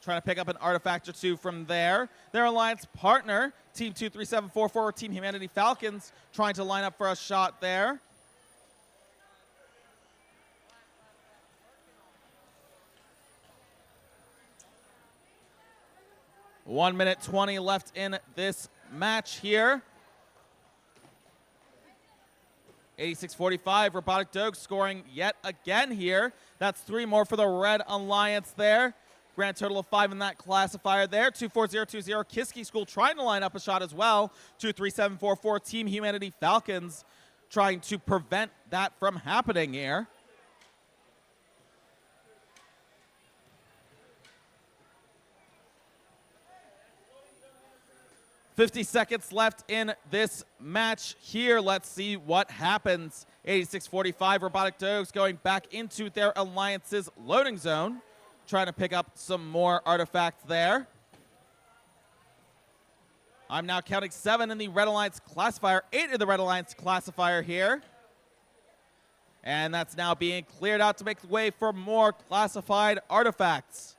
Trying to pick up an artifact or 2 from there. Their Alliance partner, Team 23744, Team Humanity Falcons, trying to line up for a shot there. One minute 20 left in this match here. 86-45, Robotic Dogs scoring yet again here. That's 3 more for the Red Alliance there. Grand total of 5 in that classifier there. 24020 Kiski School trying to line up a shot as well. 23744 Team Humanity Falcons trying to prevent that from happening here. $50 seconds left in this match here. Let's see what happens. 86-45, Robotic Dogs going back into their Alliance's loading zone, trying to pick up some more artifacts there. I'm now counting 7 in the Red Alliance classifier, 8 in the Red Alliance classifier here. And that's now being cleared out to make way for more classified artifacts.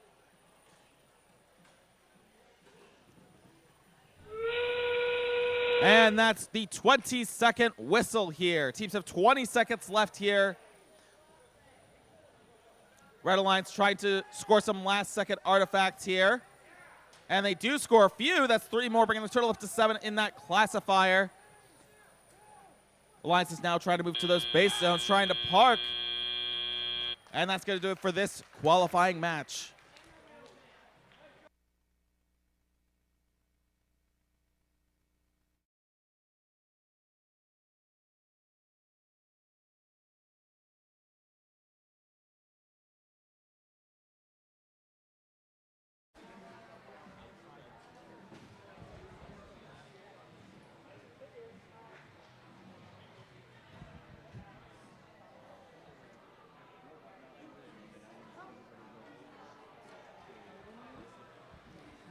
And that's the 20-second whistle here. Teams have 20 seconds left here. Red Alliance trying to score some last-second artifacts here. And they do score a few. That's 3 more, bringing the total up to 7 in that classifier. Alliance is now trying to move to those base zones, trying to park. And that's going to do it for this qualifying match.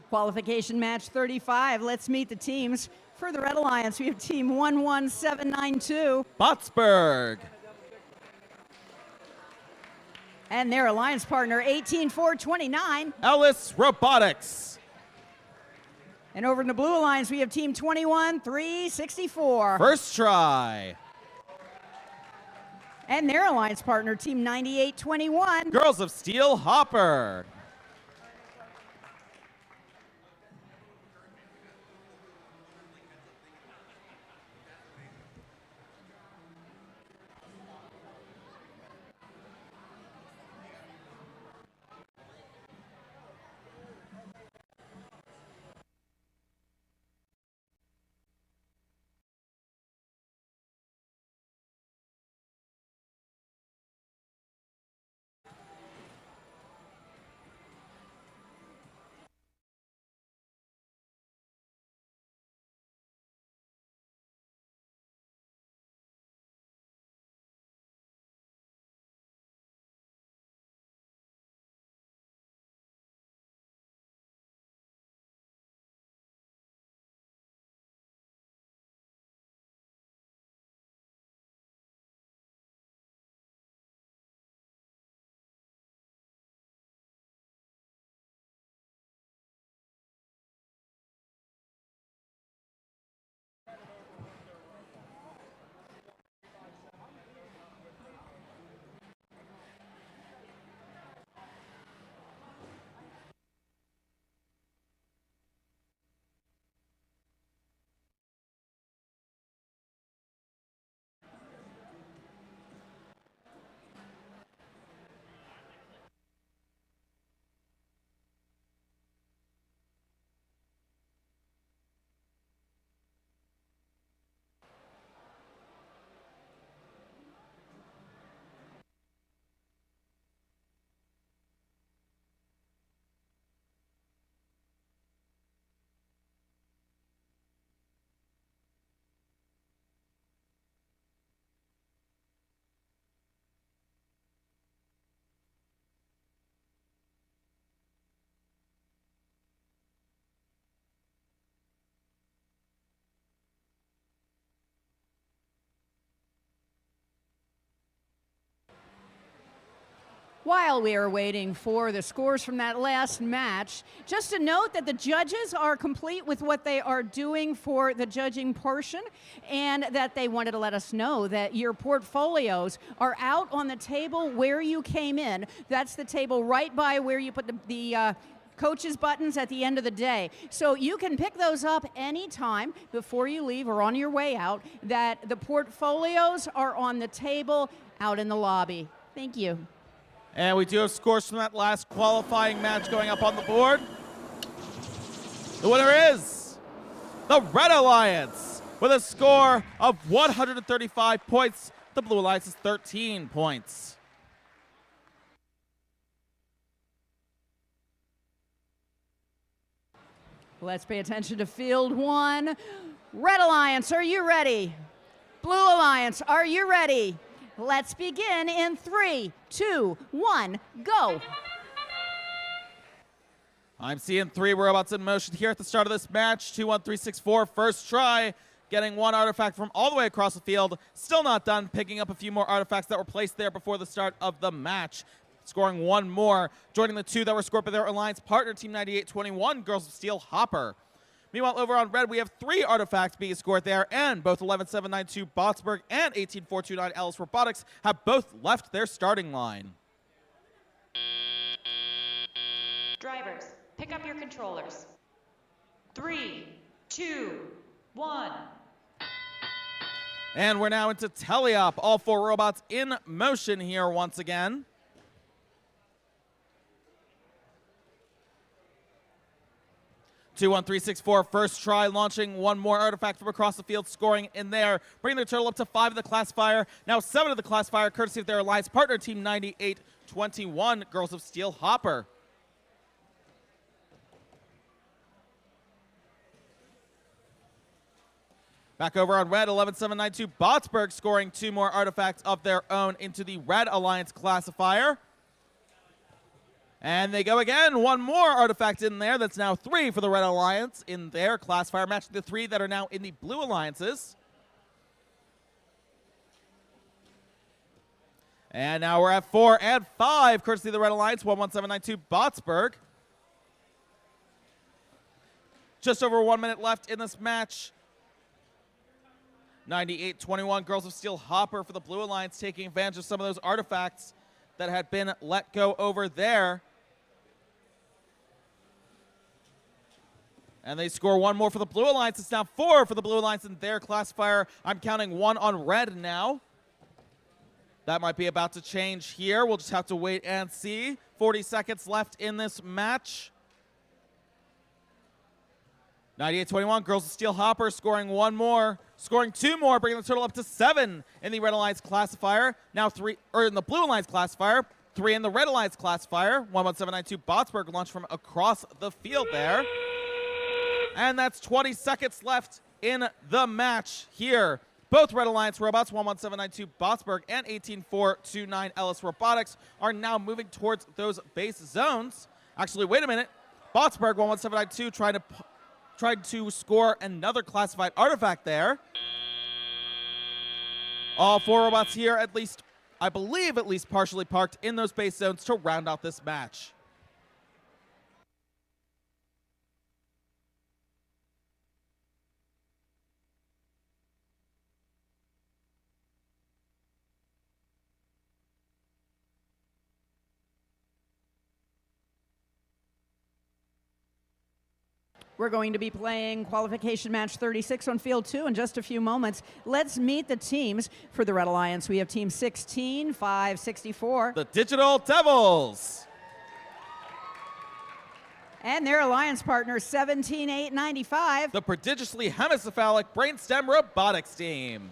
Qualification match 35. Let's meet the teams. For the Red Alliance, we have team 11792. Botsburg. And their alliance partner, 18429. Ellis Robotics. And over in the Blue Alliance, we have team 21364. First try. And their alliance partner, team 9821. Girls of Steel Hopper. While we are waiting for the scores from that last match, just a note that the judges are complete with what they are doing for the judging portion, and that they wanted to let us know that your portfolios are out on the table where you came in. That's the table right by where you put the coaches buttons at the end of the day. So you can pick those up anytime before you leave or on your way out, that the portfolios are on the table out in the lobby. Thank you. And we do have scores from that last qualifying match going up on the board. The winner is the Red Alliance with a score of 135 points. The Blue Alliance is 13 points. Let's pay attention to field one. Red Alliance, are you ready? Blue Alliance, are you ready? Let's begin in 3, 2, 1, go. I'm seeing 3 robots in motion here at the start of this match. 2, 1, 3, 6, 4. First try, getting 1 artifact from all the way across the field. Still not done, picking up a few more artifacts that were placed there before the start of the match. Scoring 1 more, joining the 2 that were scored by their alliance partner, Team 9821, Girls of Steel Hopper. Meanwhile, over on red, we have 3 artifacts being scored there, and both 11792 Botsburg and 18429 Ellis Robotics have both left their starting line. Drivers, pick up your controllers. 3, 2, 1. And we're now into teleop. All 4 robots in motion here once again. 2, 1, 3, 6, 4. First try, launching 1 more artifact from across the field, scoring in there, bringing their total up to 5 of the classifier. Now 7 of the classifier, courtesy of their alliance partner, Team 9821, Girls of Steel Hopper. Back over on red, 11792 Botsburg scoring 2 more artifacts of their own into the Red Alliance classifier. And they go again, 1 more artifact in there. That's now 3 for the Red Alliance in their classifier, matching the 3 that are now in the Blue Alliances. And now we're at 4 and 5, courtesy of the Red Alliance, 11792 Botsburg. Just over 1 minute left in this match. 9821 Girls of Steel Hopper for the Blue Alliance, taking advantage of some of those artifacts that had been let go over there. And they score 1 more for the Blue Alliance. It's now 4 for the Blue Alliance in their classifier. I'm counting 1 on red now. That might be about to change here. We'll just have to wait and see. 40 seconds left in this match. 9821 Girls of Steel Hopper scoring 1 more, scoring 2 more, bringing the total up to 7 in the Red Alliance classifier. Now 3, or in the Blue Alliance classifier, 3 in the Red Alliance classifier. 11792 Botsburg launched from across the field there. And that's 20 seconds left in the match here. Both Red Alliance robots, 11792 Botsburg and 18429 Ellis Robotics, are now moving towards those base zones. Actually, wait a minute. Botsburg, 11792, tried to score another classified artifact there. All 4 robots here, at least, I believe, at least partially parked in those base zones to round out this match. We're going to be playing qualification match 36 on field 2 in just a few moments. Let's meet the teams. For the Red Alliance, we have team 16, 564. The Digital Devils. And their alliance partner, 17895. The prodigiously hemicephalic Brainstem Robotics team.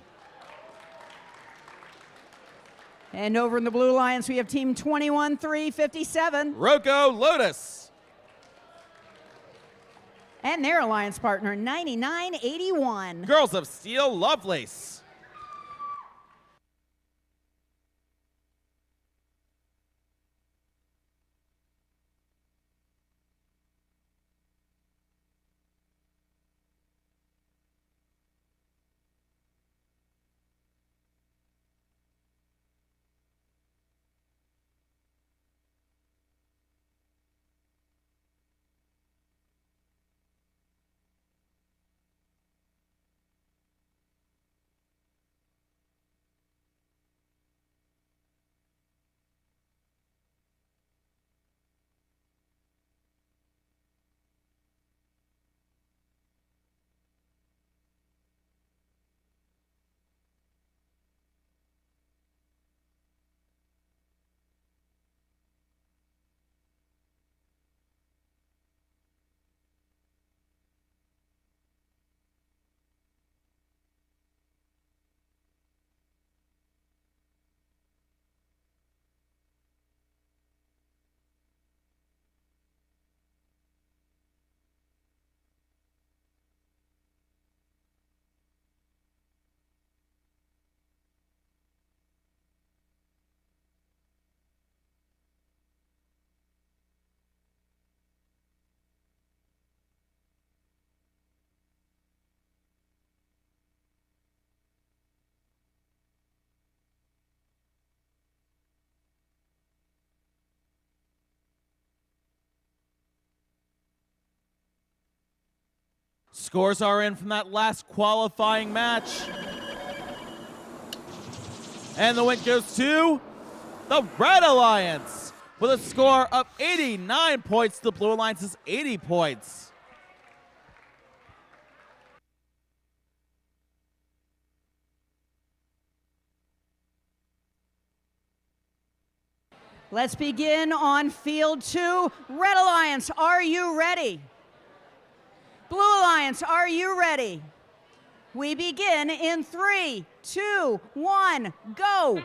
And over in the Blue Alliance, we have team 21357. Roco Lotus. And their alliance partner, 9981. Girls of Steel Lovelace. Scores are in from that last qualifying match. And the win goes to the Red Alliance with a score of 89 points. The Blue Alliance is 80 points. Let's begin on field 2. Red Alliance, are you ready? Blue Alliance, are you ready? We begin in 3, 2, 1, go.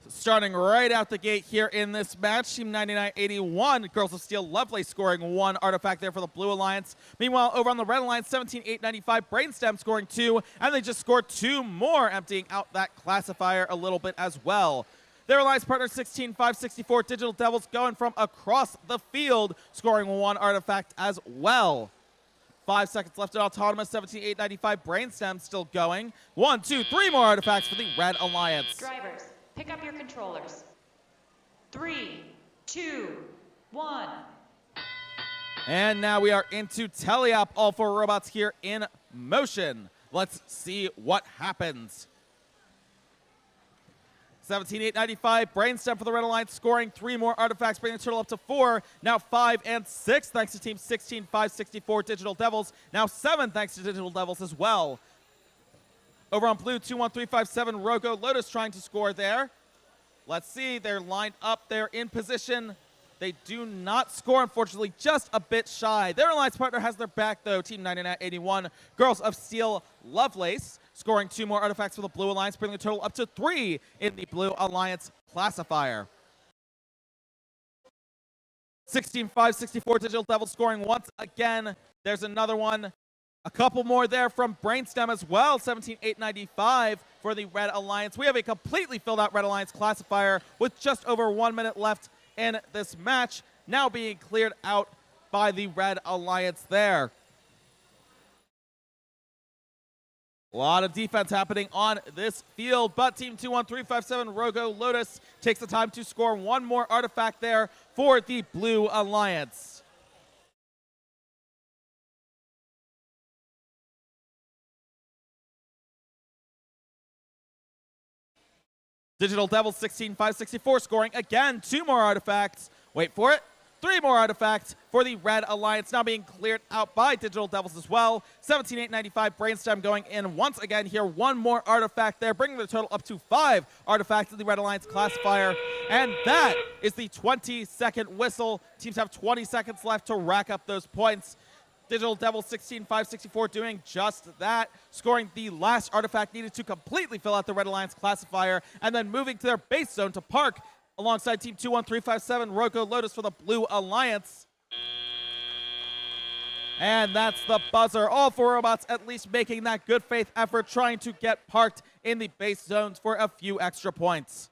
Starting right out the gate here in this match, Team 9981, Girls of Steel Lovelace scoring 1 artifact there for the Blue Alliance. Meanwhile, over on the Red Alliance, 17895 Brainstem scoring 2, and they just scored 2 more, emptying out that classifier a little bit as well. Their alliance partner 16564 Digital Devils going from across the field, scoring 1 artifact as well. 5 seconds left at Autonomous, 17895 Brainstem still going. 1, 2, 3 more artifacts for the Red Alliance. Drivers, pick up your controllers. 3, 2, 1. And now we are into teleop, all 4 robots here in motion. Let's see what happens. 17895 Brainstem for the Red Alliance, scoring 3 more artifacts, bringing the total up to 4. Now 5 and 6 thanks to Team 16564 Digital Devils. Now 7 thanks to Digital Devils as well. Over on blue, 21357 Rogo Lotus trying to score there. Let's see, they're lined up, they're in position. They do not score, unfortunately, just a bit shy. Their alliance partner has their back, though. Team 9981, Girls of Steel Lovelace, scoring 2 more artifacts for the Blue Alliance, bringing the total up to 3 in the Blue Alliance classifier. 16564 Digital Devils scoring once again. There's another one. A couple more there from Brainstem as well. 17895 for the Red Alliance. We have a completely filled out Red Alliance classifier with just over 1 minute left in this match, now being cleared out by the Red Alliance there. A lot of defense happening on this field, but Team 21357 Rogo Lotus takes the time to score 1 more artifact there for the Blue Alliance. Digital Devils 16564 scoring again 2 more artifacts. Wait for it. 3 more artifacts for the Red Alliance, now being cleared out by Digital Devils as well. 17895 Brainstem going in once again here. 1 more artifact there, bringing the total up to 5 artifacts in the Red Alliance classifier. And that is the 20-second whistle. Teams have 20 seconds left to rack up those points. Digital Devils 16564 doing just that, scoring the last artifact needed to completely fill out the Red Alliance classifier, and then moving to their base zone to park alongside Team 21357 Rogo Lotus for the Blue Alliance. And that's the buzzer. All 4 robots at least making that good faith effort, trying to get parked in the base zones for a few extra points.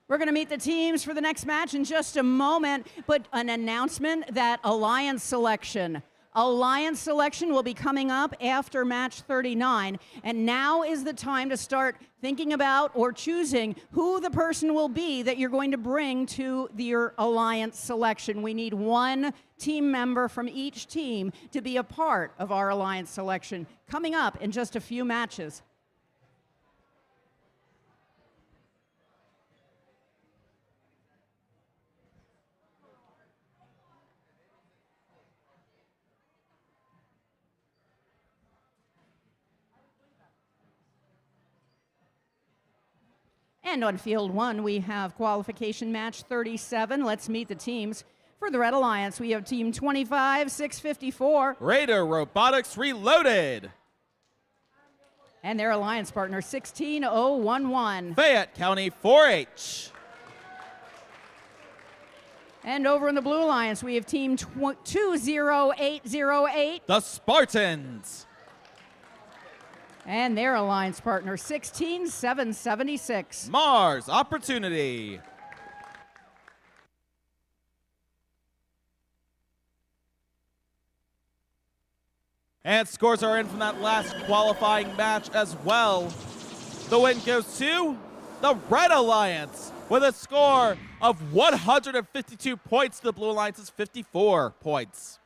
We're going to meet the teams for the next match in just a moment, but an announcement that Alliance selection will be coming up after match 39, and now is the time to start thinking about or choosing who the person will be that you're going to bring to your Alliance selection. We need 1 team member from each team to be a part of our Alliance selection coming up in just a few matches. And on field 1, we have qualification match 37. Let's meet the teams. For the Red Alliance, we have team 25654. Raider Robotics Reloaded. And their alliance partner, 16011. Fayette County 4-H. And over in the Blue Alliance, we have team 20808. The Spartans. And their alliance partner, 16776. Mars Opportunity. And scores are in from that last qualifying match as well. The win goes to the Red Alliance with a score of 152 points to the Blue Alliance's 54 points.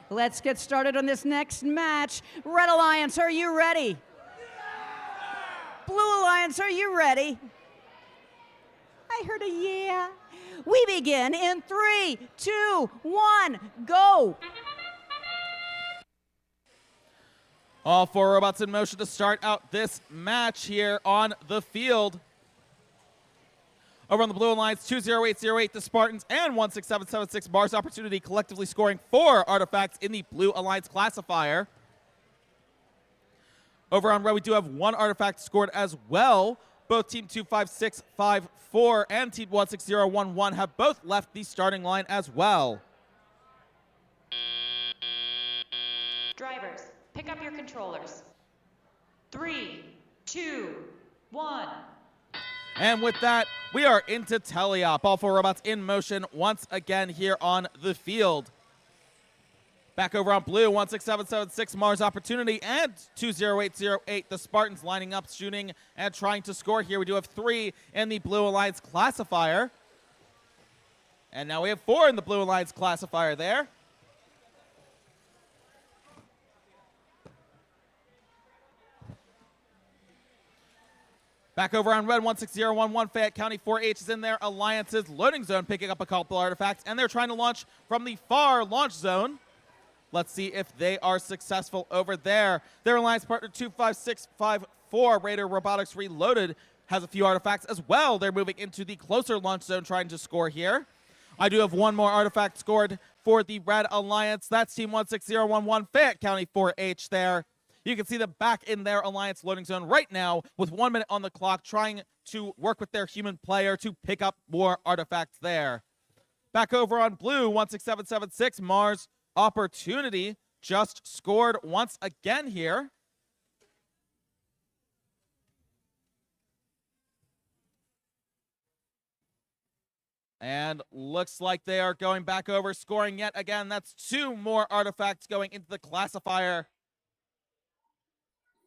Let's get started on this next match. Red Alliance, are you ready? Blue Alliance, are you ready? I heard a yeah. We begin in 3, 2, 1, go. All 4 robots in motion to start out this match here on the field. Over on the Blue Alliance, 20808, the Spartans, and 16776, Mars Opportunity, collectively scoring 4 artifacts in the Blue Alliance classifier. Over on Red, we do have 1 artifact scored as well. Both Team 25654 and Team 16011 have both left the starting line as well. Drivers, pick up your controllers. 3, 2, 1. And with that, we are into teleop. All 4 robots in motion once again here on the field. Back over on Blue, 16776, Mars Opportunity, and 20808, the Spartans lining up, shooting, and trying to score here. We do have 3 in the Blue Alliance classifier. And now we have 4 in the Blue Alliance classifier there. Back over on Red, 16011, Fayette County 4H is in their Alliance's loading zone, picking up a couple artifacts, and they're trying to launch from the far launch zone. Let's see if they are successful over there. Their Alliance partner 25654, Raider Robotics Reloaded, has a few artifacts as well. They're moving into the closer launch zone, trying to score here. I do have 1 more artifact scored for the Red Alliance. That's Team 16011, Fayette County 4H there. You can see them back in their Alliance loading zone right now with 1 minute on the clock, trying to work with their human player to pick up more artifacts there. Back over on Blue, 16776, Mars Opportunity just scored once again here. And looks like they are going back over, scoring yet again. That's 2 more artifacts going into the classifier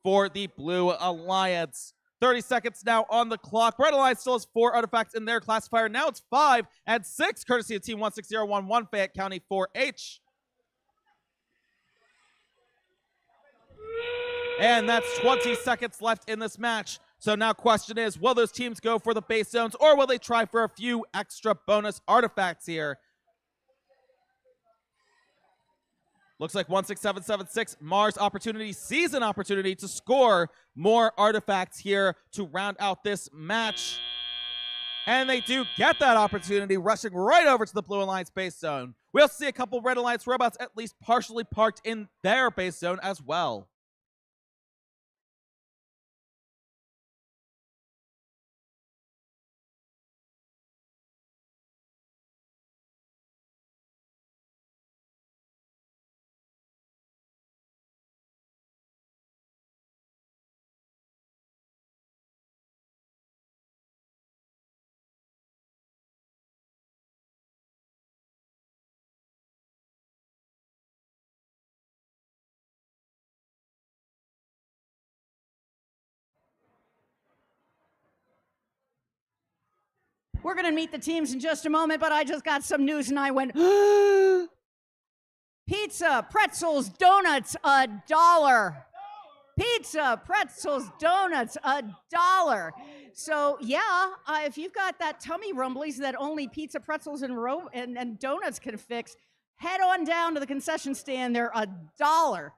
for the Blue Alliance. 30 seconds now on the clock. Red Alliance still has 4 artifacts in their classifier. Now it's 5 and 6, courtesy of Team 16011, Fayette County 4H. And that's 20 seconds left in this match. So now question is, will those teams go for the base zones, or will they try for a few extra bonus artifacts here? Looks like 16776, Mars Opportunity sees an opportunity to score more artifacts here to round out this match. And they do get that opportunity, rushing right over to the Blue Alliance base zone. We'll see a couple Red Alliance robots at least partially parked in their base zone as well. We're going to meet the teams in just a moment, but I just got some news and I went, pizza, pretzels, donuts, $1. Pizza, pretzels, donuts, $1. So yeah, if you've got that tummy rumblies that only pizza, pretzels, and donuts can fix, head on down to the concession stand. They're $1.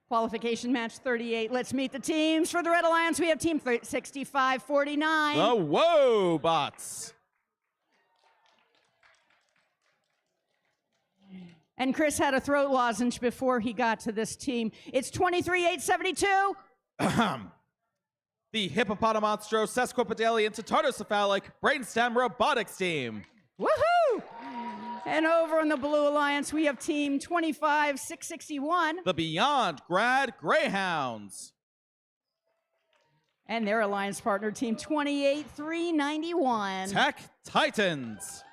Qualification match 38. Let's meet the teams. For the Red Alliance, we have Team 6549. The Wobots. And Chris had a throat lozenge before he got to this team. It's 23-872. the Hippopotamonstro Sesquipedalian Tatartocephalic Brainstem Robotics team. Woohoo! And over on the Blue Alliance, we have team 25661. The Beyond Grad Greyhounds. And their alliance partner, team 28391. Tech Titans.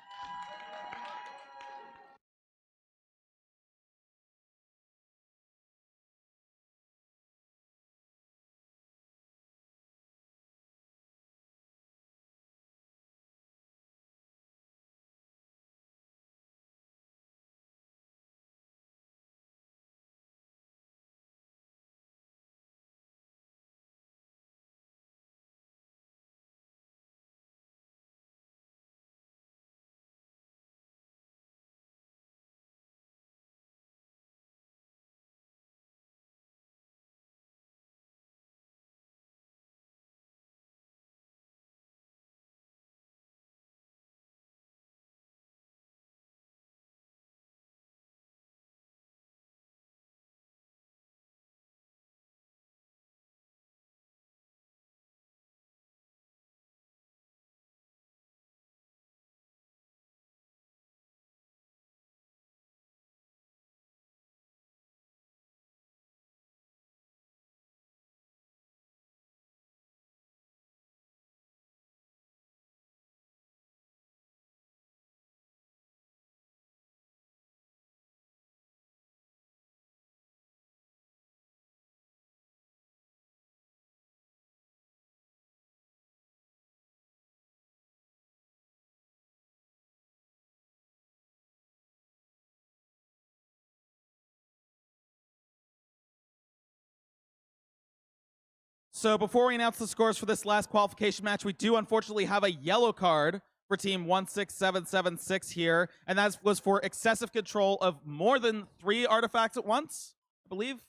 So before we announce the scores for this last qualification match, we do unfortunately have a yellow card for team 16776 here, and that was for excessive control of more than 3 artifacts at once, I believe.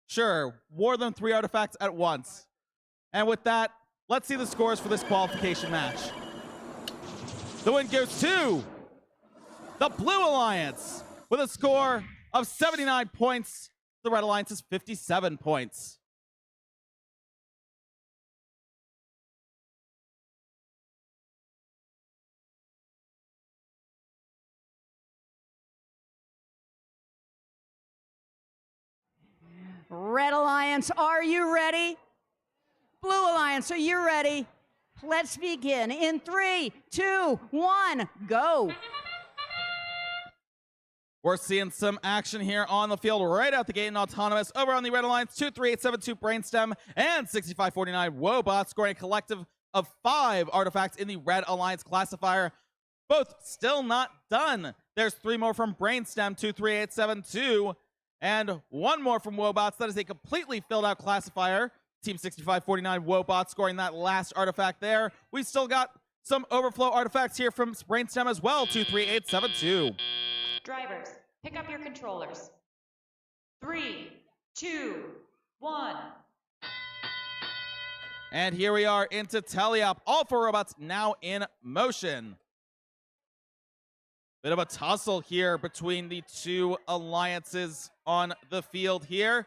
Sure, more than 3 artifacts at once. And with that, let's see the scores for this qualification match. The win goes to the Blue Alliance with a score of 79 points. The Red Alliance is 57 points. Red Alliance, are you ready? Blue Alliance, are you ready? Let's begin in 3, 2, 1, go. We're seeing some action here on the field right out the gate in Autonomous. Over on the Red Alliance, 23872 Brainstem and 6549 Wobot, scoring a collective of 5 artifacts in the Red Alliance classifier. Both still not done. There's 3 more from Brainstem, 23872, and 1 more from Wobots. That is a completely filled out classifier. Team 6549 Wobot scoring that last artifact there. We've still got some overflow artifacts here from Brainstem as well, 23872. Drivers, pick up your controllers. 3, 2, 1. And here we are into Teleop. All 4 robots now in motion. Bit of a tussle here between the 2 alliances on the field here.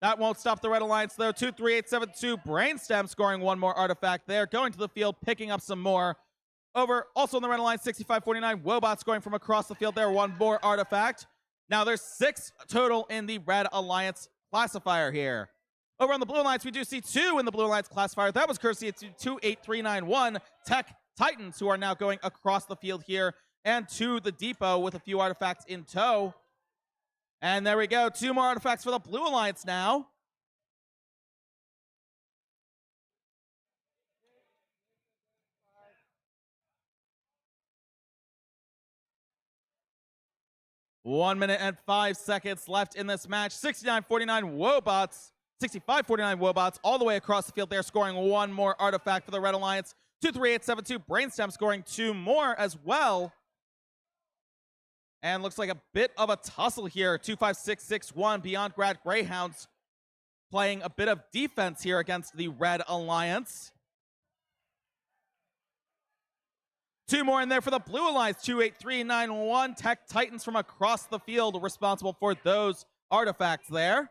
That won't stop the Red Alliance though. 23872 Brainstem scoring 1 more artifact there. Going to the field, picking up some more. Over also in the Red Alliance, 6549 Wobot scoring from across the field there. 1 more artifact. Now there's 6 total in the Red Alliance classifier here. Over on the Blue Alliance, we do see 2 in the Blue Alliance classifier. That was courtesy of 28391 Tech Titans, who are now going across the field here, and to the depot with a few artifacts in tow. And there we go. 2 more artifacts for the Blue Alliance now. One minute and 5 seconds left in this match. 6949 Wobots, 6549 Wobots all the way across the field there, scoring 1 more artifact for the Red Alliance. 23872 Brainstem scoring 2 more as well. And looks like a bit of a tussle here. 25661 Beyond Grad Greyhounds playing a bit of defense here against the Red Alliance. 2 more in there for the Blue Alliance. 28391 Tech Titans from across the field responsible for those artifacts there.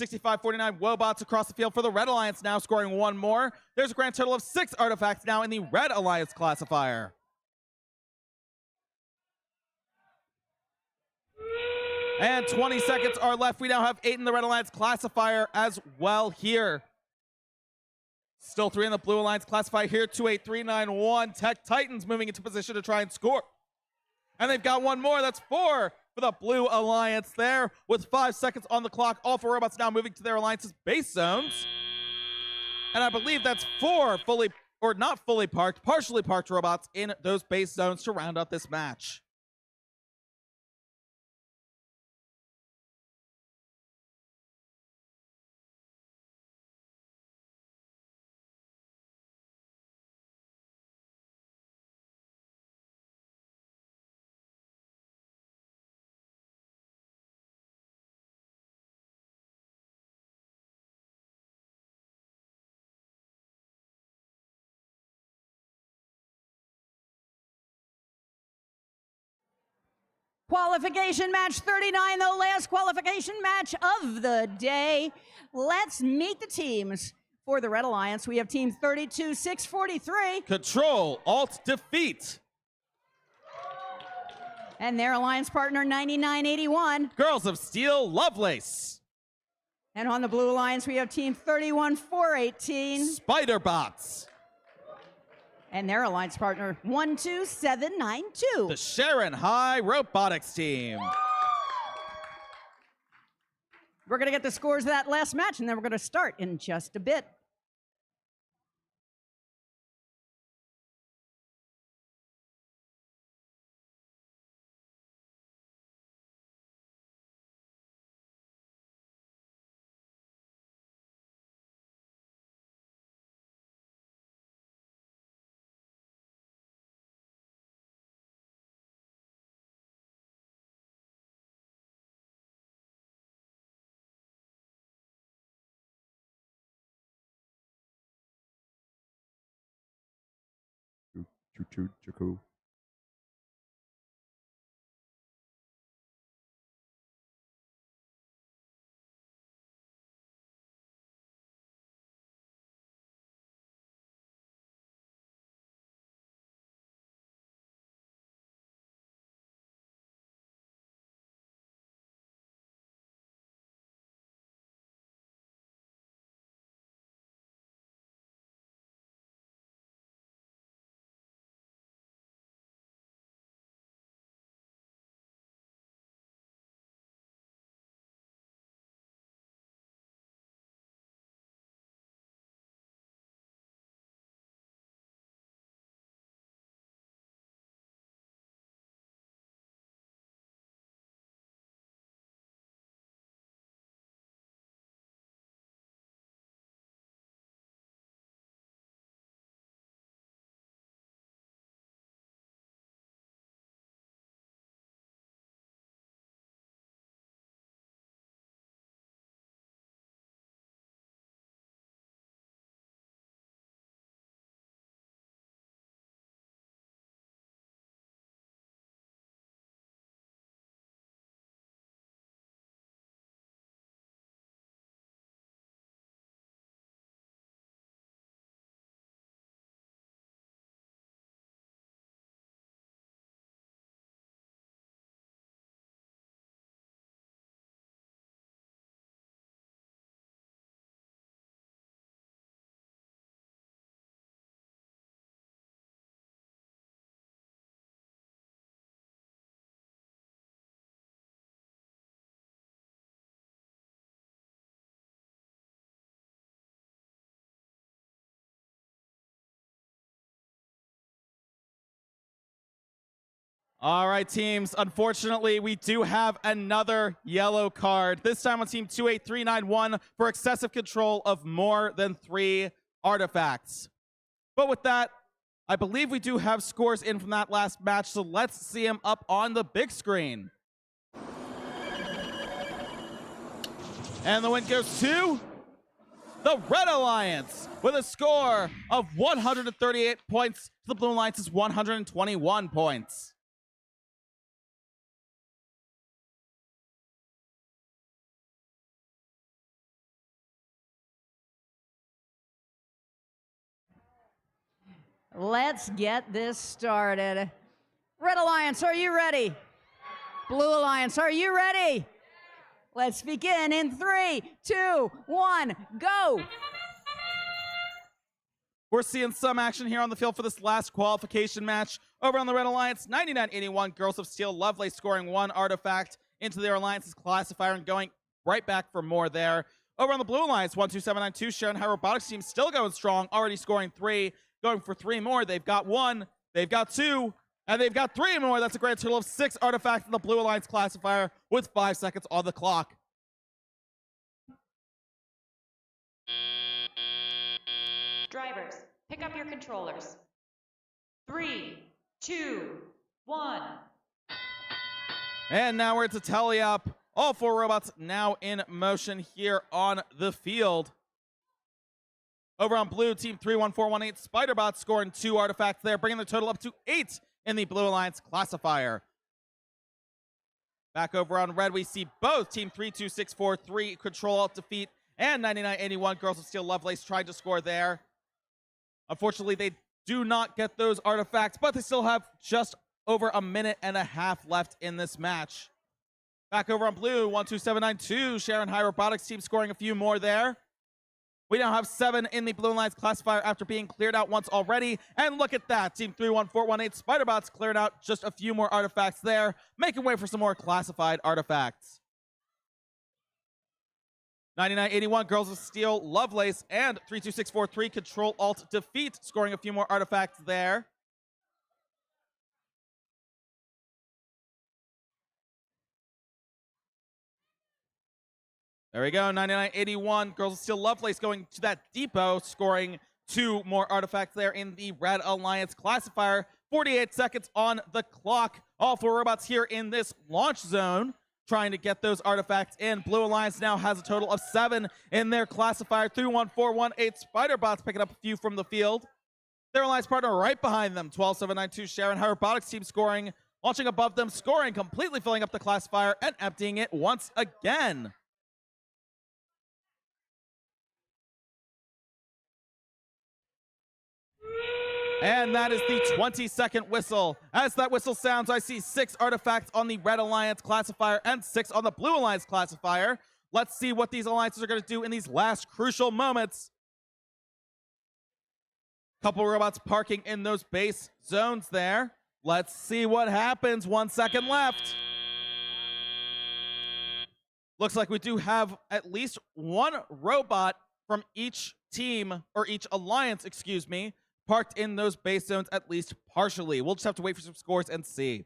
65-49 Wobots across the field for the Red Alliance, now scoring one more. There's a grand total of 6 artifacts now in the Red Alliance classifier. And 20 seconds are left. We now have 8 in the Red Alliance classifier as well here. Still 3 in the Blue Alliance classifier here. 28391. Tech Titans moving into position to try and score. And they've got one more. That's 4 for the Blue Alliance there with 5 seconds on the clock. All 4 robots now moving to their Alliance's base zones. And I believe that's 4 fully, or not fully parked, partially parked robots in those base zones to round out this match. Qualification match 39, the last qualification match of the day. Let's meet the teams. For the Red Alliance, we have team 32-643. Control, Alt, Defeat. And their alliance partner, 9981. Girls of Steel, Lovelace. And on the Blue Alliance, we have team 31418. Spiderbots. And their alliance partner, 12792. The Sharon High Robotics team. We're going to get the scores of that last match, and then we're going to start in just a bit. Choo-choo-choo-choo. All right, teams. Unfortunately, we do have another yellow card. This time on team 28391 for excessive control of more than 3 artifacts. But with that, I believe we do have scores in from that last match, so let's see them up on the big screen. And the win goes to the Red Alliance with a score of 138 points to the Blue Alliance's 121 points. Let's get this started. Red Alliance, are you ready? Blue Alliance, are you ready? Let's begin in 3, 2, 1, go. We're seeing some action here on the field for this last qualification match. Over on the Red Alliance, 99-81, Girls of Steel Lovelace scoring 1 artifact into their Alliance's classifier and going right back for more there. Over on the Blue Alliance, 12792, Sharon High Robotics team still going strong, already scoring 3, going for 3 more. They've got 1, they've got 2, and they've got 3 more. That's a grand total of 6 artifacts in the Blue Alliance classifier with 5 seconds on the clock. Drivers, pick up your controllers. 3, 2, 1. And now we're to tally up. All 4 robots now in motion here on the field. Over on blue, team 31418, Spiderbot scoring 2 artifacts there, bringing the total up to 8 in the Blue Alliance classifier. Back over on red, we see both team 32643, Control Alt Defeat, and 9981, Girls of Steel Lovelace trying to score there. Unfortunately, they do not get those artifacts, but they still have just over a minute and a half left in this match. Back over on blue, 12792, Sharon High Robotics team scoring a few more there. We now have 7 in the Blue Alliance classifier after being cleared out once already. And look at that, team 31418, Spiderbots cleared out just a few more artifacts there, making way for some more classified artifacts. 9981, Girls of Steel, Lovelace, and 32643, Control Alt Defeat, scoring a few more artifacts there. There we go, 9981, Girls of Steel, Lovelace going to that depot, scoring 2 more artifacts there in the Red Alliance classifier. 48 seconds on the clock. All 4 robots here in this launch zone, trying to get those artifacts in. Blue Alliance now has a total of 7 in their classifier. 31418 Spiderbots picking up a few from the field. Their Alliance partner right behind them, 12792 Sharon High Robotics team scoring, launching above them, scoring, completely filling up the classifier and emptying it once again. And that is the 20-second whistle. As that whistle sounds, I see 6 artifacts on the Red Alliance classifier and 6 on the Blue Alliance classifier. Let's see what these alliances are going to do in these last crucial moments. Couple robots parking in those base zones there. Let's see what happens. 1 second left. Looks like we do have at least 1 robot from each team, or each alliance, excuse me, parked in those base zones at least partially. We'll just have to wait for some scores and see.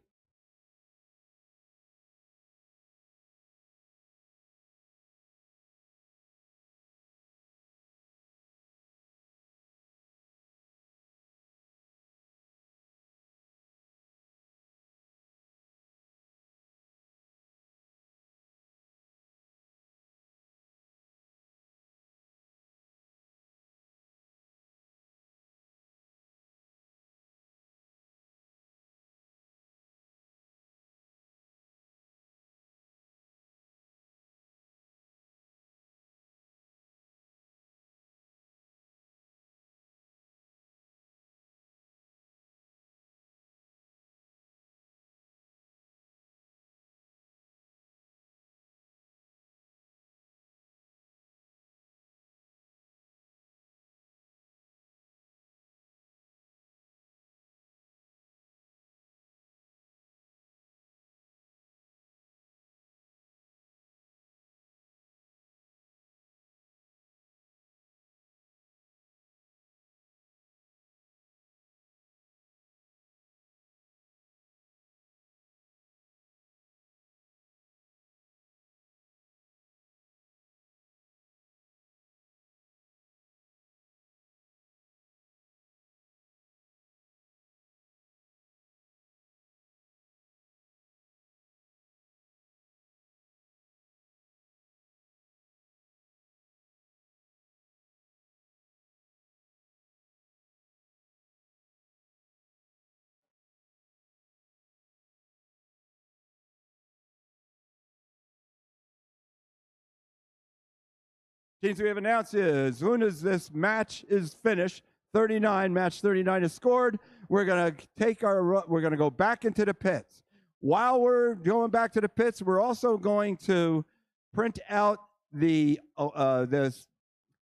Teams, we have announced as soon as this match is finished, 39, match 39 is scored. We're going to go back into the pits. While we're going back to the pits, we're also going to print out this,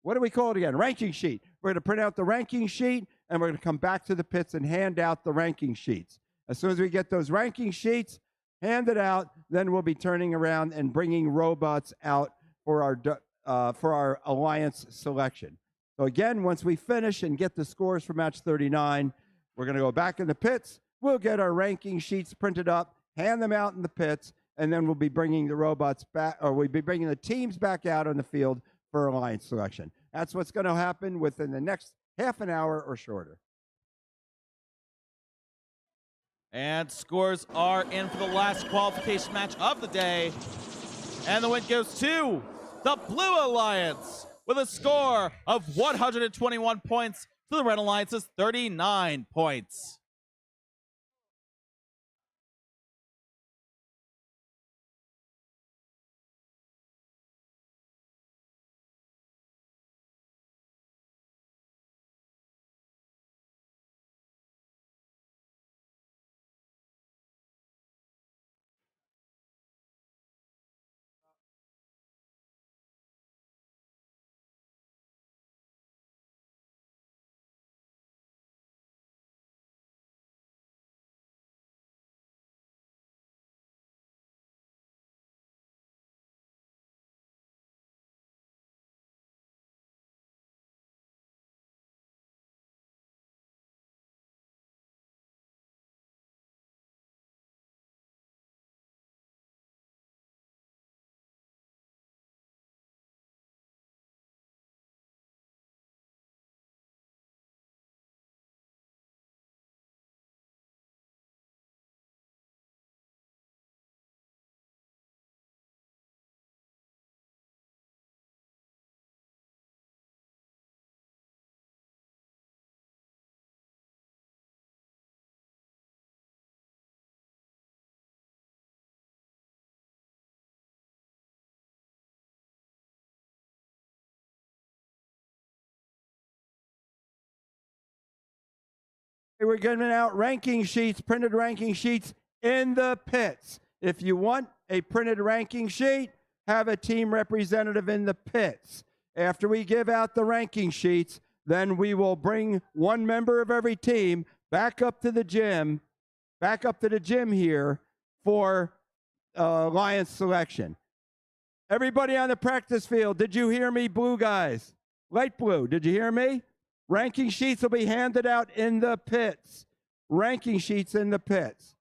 what do we call it again? Ranking sheet. We're going to print out the ranking sheet, and we're going to come back to the pits and hand out the ranking sheets. As soon as we get those ranking sheets handed out, then we'll be turning around and bringing robots out for our alliance selection. So again, once we finish and get the scores for match 39, we're going to go back in the pits. We'll get our ranking sheets printed up, hand them out in the pits, and then we'll be bringing the robots back, or we'll be bringing the teams back out on the field for alliance selection. That's what's going to happen within the next half an hour or shorter. And scores are in for the last qualification match of the day. And the win goes to the Blue Alliance with a score of 121 points to the Red Alliance's 39 points. We're giving out ranking sheets, printed ranking sheets in the pits. If you want a printed ranking sheet, have a team representative in the pits. After we give out the ranking sheets, then we will bring one member of every team back up to the gym here for alliance selection. Everybody on the practice field, did you hear me, blue guys? Light blue, did you hear me? Ranking sheets will be handed out in the pits. Ranking sheets in the pits.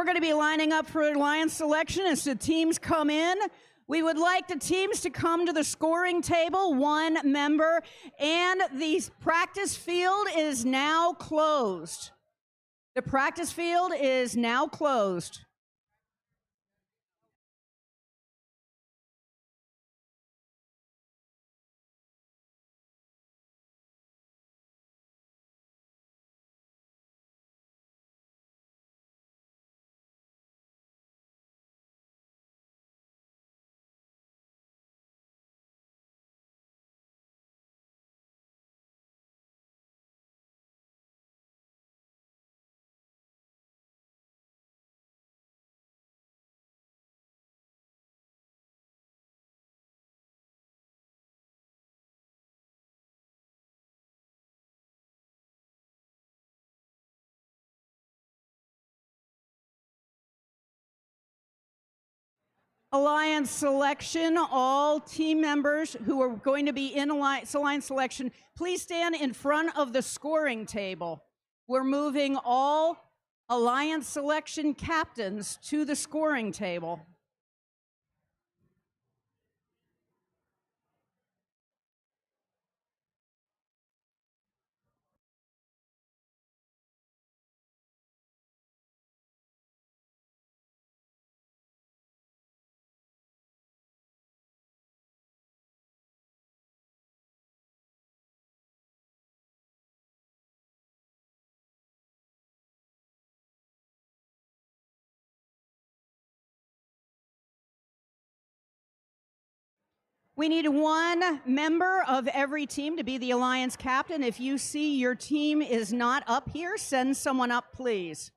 We're going to be lining up for alliance selection as the teams come in. We would like the teams to come to the scoring table, 1 member, and the practice field is now closed. The practice field is now closed. Alliance selection, all team members who are going to be in alliance selection, please stand in front of the scoring table. We're moving all alliance selection captains to the scoring table. We need 1 member of every team to be the alliance captain. If you see your team is not up here, send someone up, please.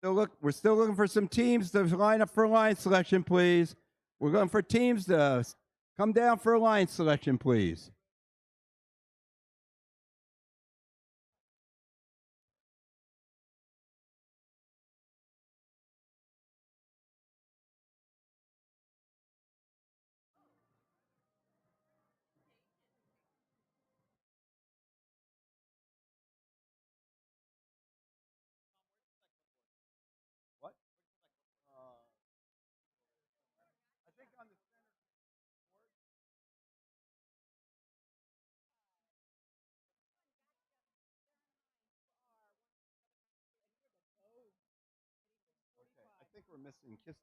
We're still looking for some teams to line up for alliance selection, please. We're looking for teams to come down for alliance selection, please. What? I think on the okay, I think we're missing Kiss.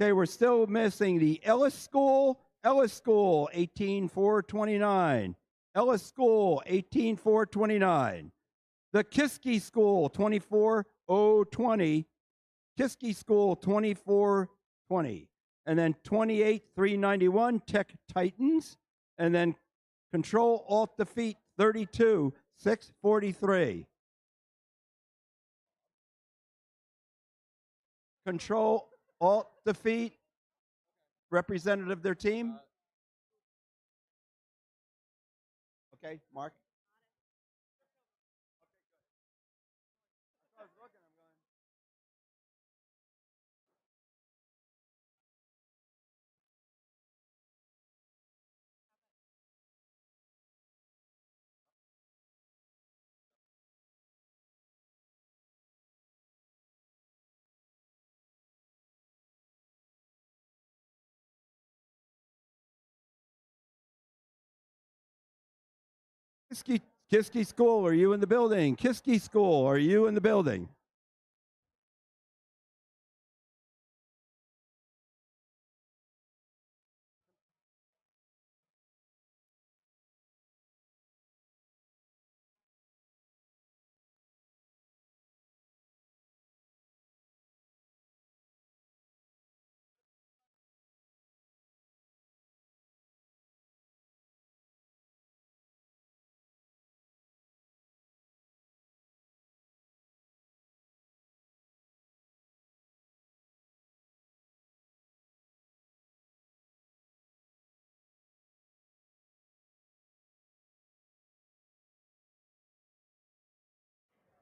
Okay, we're still missing the Ellis School, 18429. Ellis School, 18429. The Kiski School, 24020. Kiski School, 2420. And then 28391, Tech Titans. And then Control Alt Defeat 32, 643. Control, Alt, Defeat, representative of their team. Okay, Mark. Kiski School, are you in the building? Kiski School, are you in the building?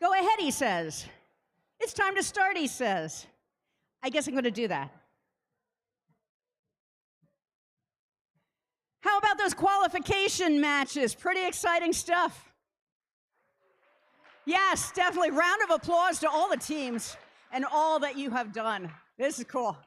Go ahead, he says. It's time to start, he says. I guess I'm going to do that. How about those qualification matches? Pretty exciting stuff. Yes, definitely. Round of applause to all the teams and all that you have done. This is cool.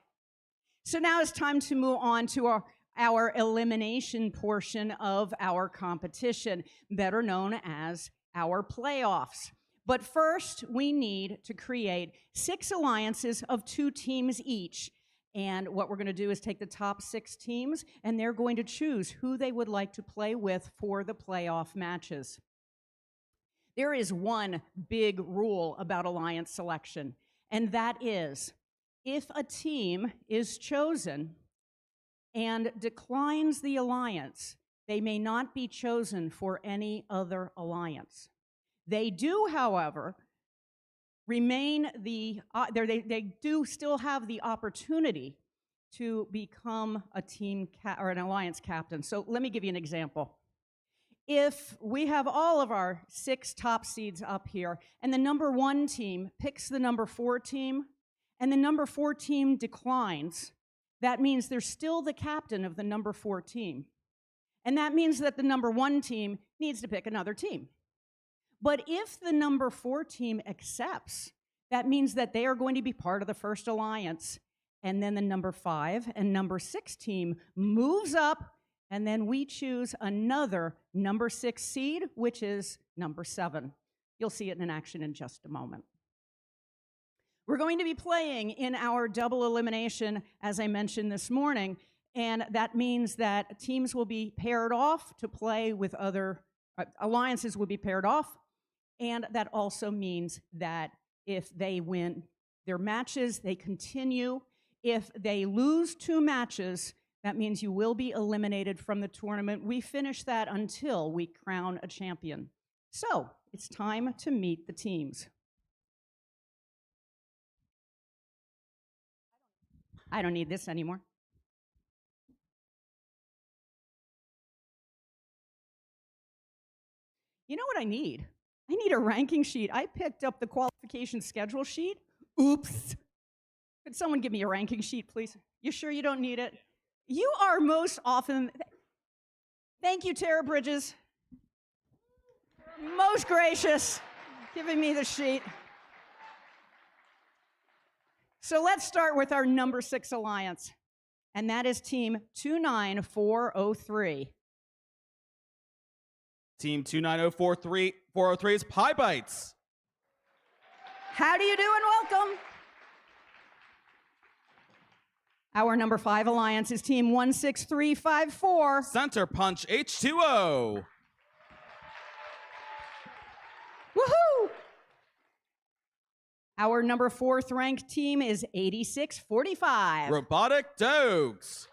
So now it's time to move on to our elimination portion of our competition, better known as our playoffs. But first, we need to create 6 alliances of 2 teams each. And what we're going to do is take the top 6 teams, and they're going to choose who they would like to play with for the playoff matches. There is one big rule about alliance selection, and that is if a team is chosen and declines the alliance, they may not be chosen for any other alliance. They do, however, remain they do still have the opportunity to become a team or an alliance captain. So let me give you an example. If we have all of our 6 top seeds up here, and the number 1 team picks the number 4 team, and the number 4 team declines, that means they're still the captain of the number 4 team. And that means that the number 1 team needs to pick another team. But if the number 4 team accepts, that means that they are going to be part of the first alliance. And then the number 5 and number 6 team moves up, and then we choose another number 6 seed, which is number 7. You'll see it in action in just a moment. We're going to be playing in our double elimination, as I mentioned this morning, and that means that teams will be paired off to play with other alliances will be paired off. And that also means that if they win their matches, they continue. If they lose 2 matches, that means you will be eliminated from the tournament. We finish that until we crown a champion. So it's time to meet the teams. I don't need this anymore. You know what I need? I need a ranking sheet. I picked up the qualification schedule sheet. Oops. Could someone give me a ranking sheet, please? You sure you don't need it? You are most often... Thank you, Tara Bridges. Most gracious, giving me the sheet. So let's start with our number 6 alliance, and that is team 29403. Team 290403 is Pie Bites. How do you do and welcome? Our number 5 alliance is team 16354. Center Punch H2O. Woohoo! Our number 4th ranked team is 8645. Robotic Dogs.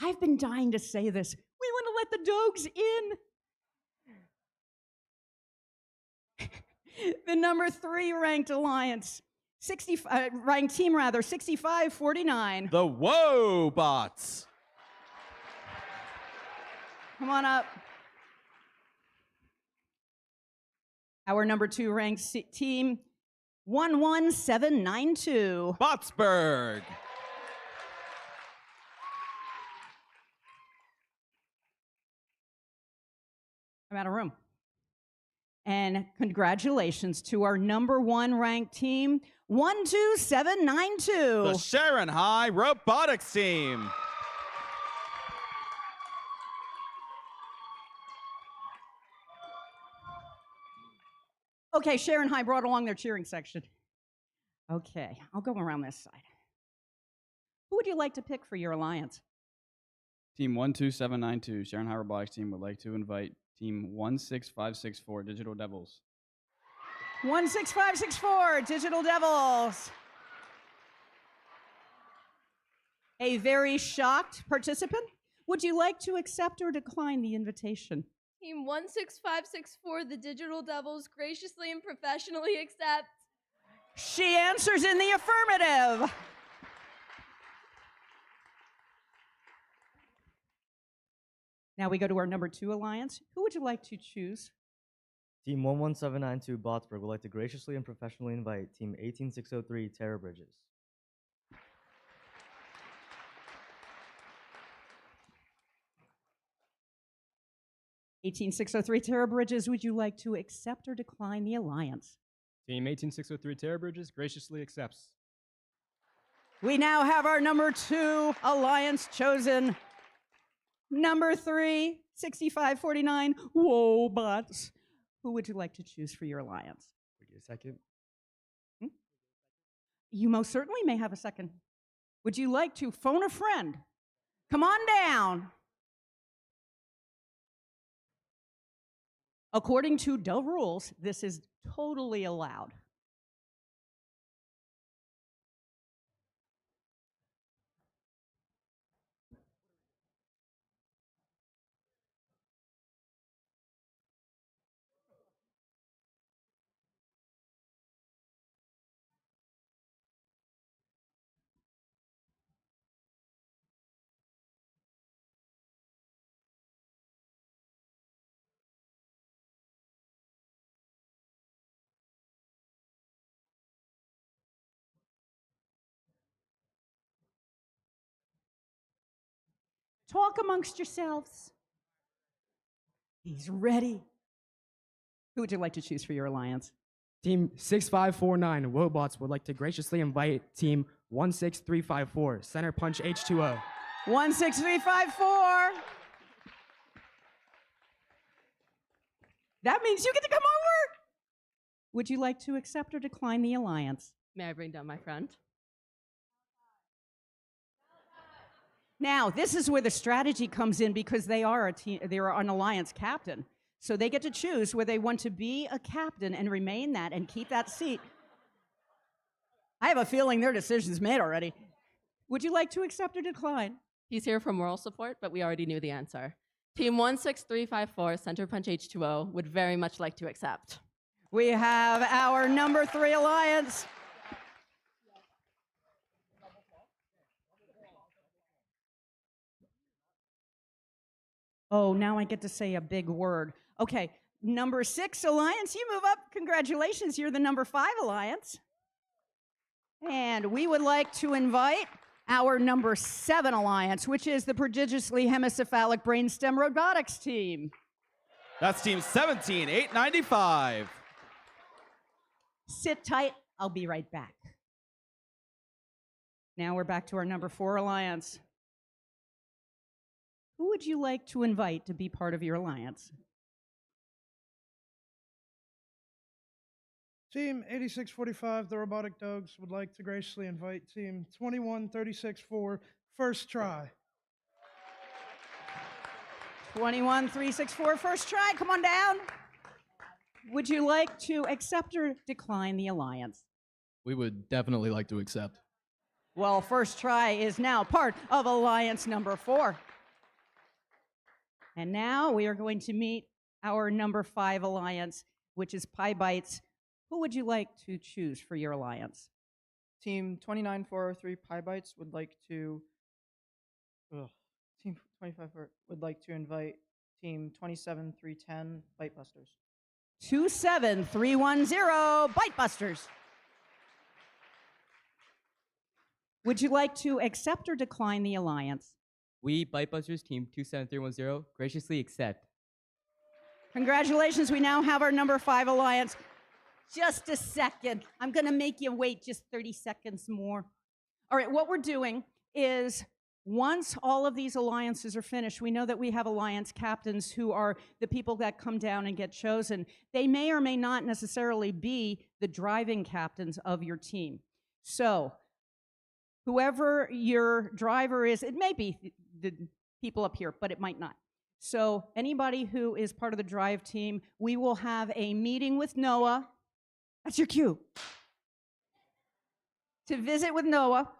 I've been dying to say this. We want to let the dogs in. The number 3 ranked alliance, ranked team rather, 65-49. The Wobots. Come on up. Our number 2 ranked team, 11792. Botsburg. I'm out of room. And congratulations to our number 1 ranked team, 12792. The Sharon High Robotics Team. Okay, Sharon High brought along their cheering section. Okay, I'll go around this side. Who would you like to pick for your alliance? Team 12792, Sharon High Robotics Team, would like to invite Team 16564, Digital Devils. 16564, Digital Devils. A very shocked participant. Would you like to accept or decline the invitation? Team 16564, the Digital Devils, graciously and professionally accept. She answers in the affirmative. Now we go to our number 2 alliance. Who would you like to choose? Team 11792 Botsburg would like to graciously and professionally invite Team 18603 Terror Bridges. Terror Bridges, would you like to accept or decline the alliance? Team 18603 Terror Bridges graciously accepts. We now have our number 2 alliance chosen. Number 3, 6549, Wobots. Who would you like to choose for your alliance? We get a second. You most certainly may have a second. Would you like to phone a friend? Come on down. According to the rules, this is totally allowed. Talk amongst yourselves. He's ready. Who would you like to choose for your alliance? Team 6549 Wobots would like to graciously invite Team 16354 Center Punch H2O. 16354. That means you get to come over. Would you like to accept or decline the alliance? May I bring down my friend? Now, this is where the strategy comes in because they are a team, they are an alliance captain. So they get to choose whether they want to be a captain and remain that and keep that seat. I have a feeling their decision's made already. Would you like to accept or decline? He's here for moral support, but we already knew the answer. Team 16354, Center Punch H2O, would very much like to accept. We have our number 3 alliance. Oh, now I get to say a big word. Okay, number 6 alliance, you move up. Congratulations, you're the number 5 alliance. And we would like to invite our number 7 alliance, which is the prodigiously hemicephalic brainstem robotics team. That's Team 17895. Sit tight, I'll be right back. Now we're back to our number 4 alliance. Who would you like to invite to be part of your alliance? Team 8645, the Robotic Dogs, would like to graciously invite Team 21364, First Try. 21364, First Try, come on down. Would you like to accept or decline the alliance? We would definitely like to accept. Well, First Try is now part of alliance number 4. And now we are going to meet our number 5 alliance, which is Pie Bites. Who would you like to choose for your alliance? Team 29403 Pie Bites would like to. Team 25 would like to invite Team 27310 Bite Busters. 27310 Bite Busters. Would you like to accept or decline the alliance? We, Bitebusters Team 27310, graciously accept. Congratulations, we now have our number 5 alliance. Just a second. I'm going to make you wait just 30 seconds more. All right, what we're doing is once all of these alliances are finished, we know that we have alliance captains who are the people that come down and get chosen. They may or may not necessarily be the driving captains of your team. So whoever your driver is, it may be the people up here, but it might not. So anybody who is part of the drive team, we will have a meeting with Noah. That's your cue. To visit with Noah.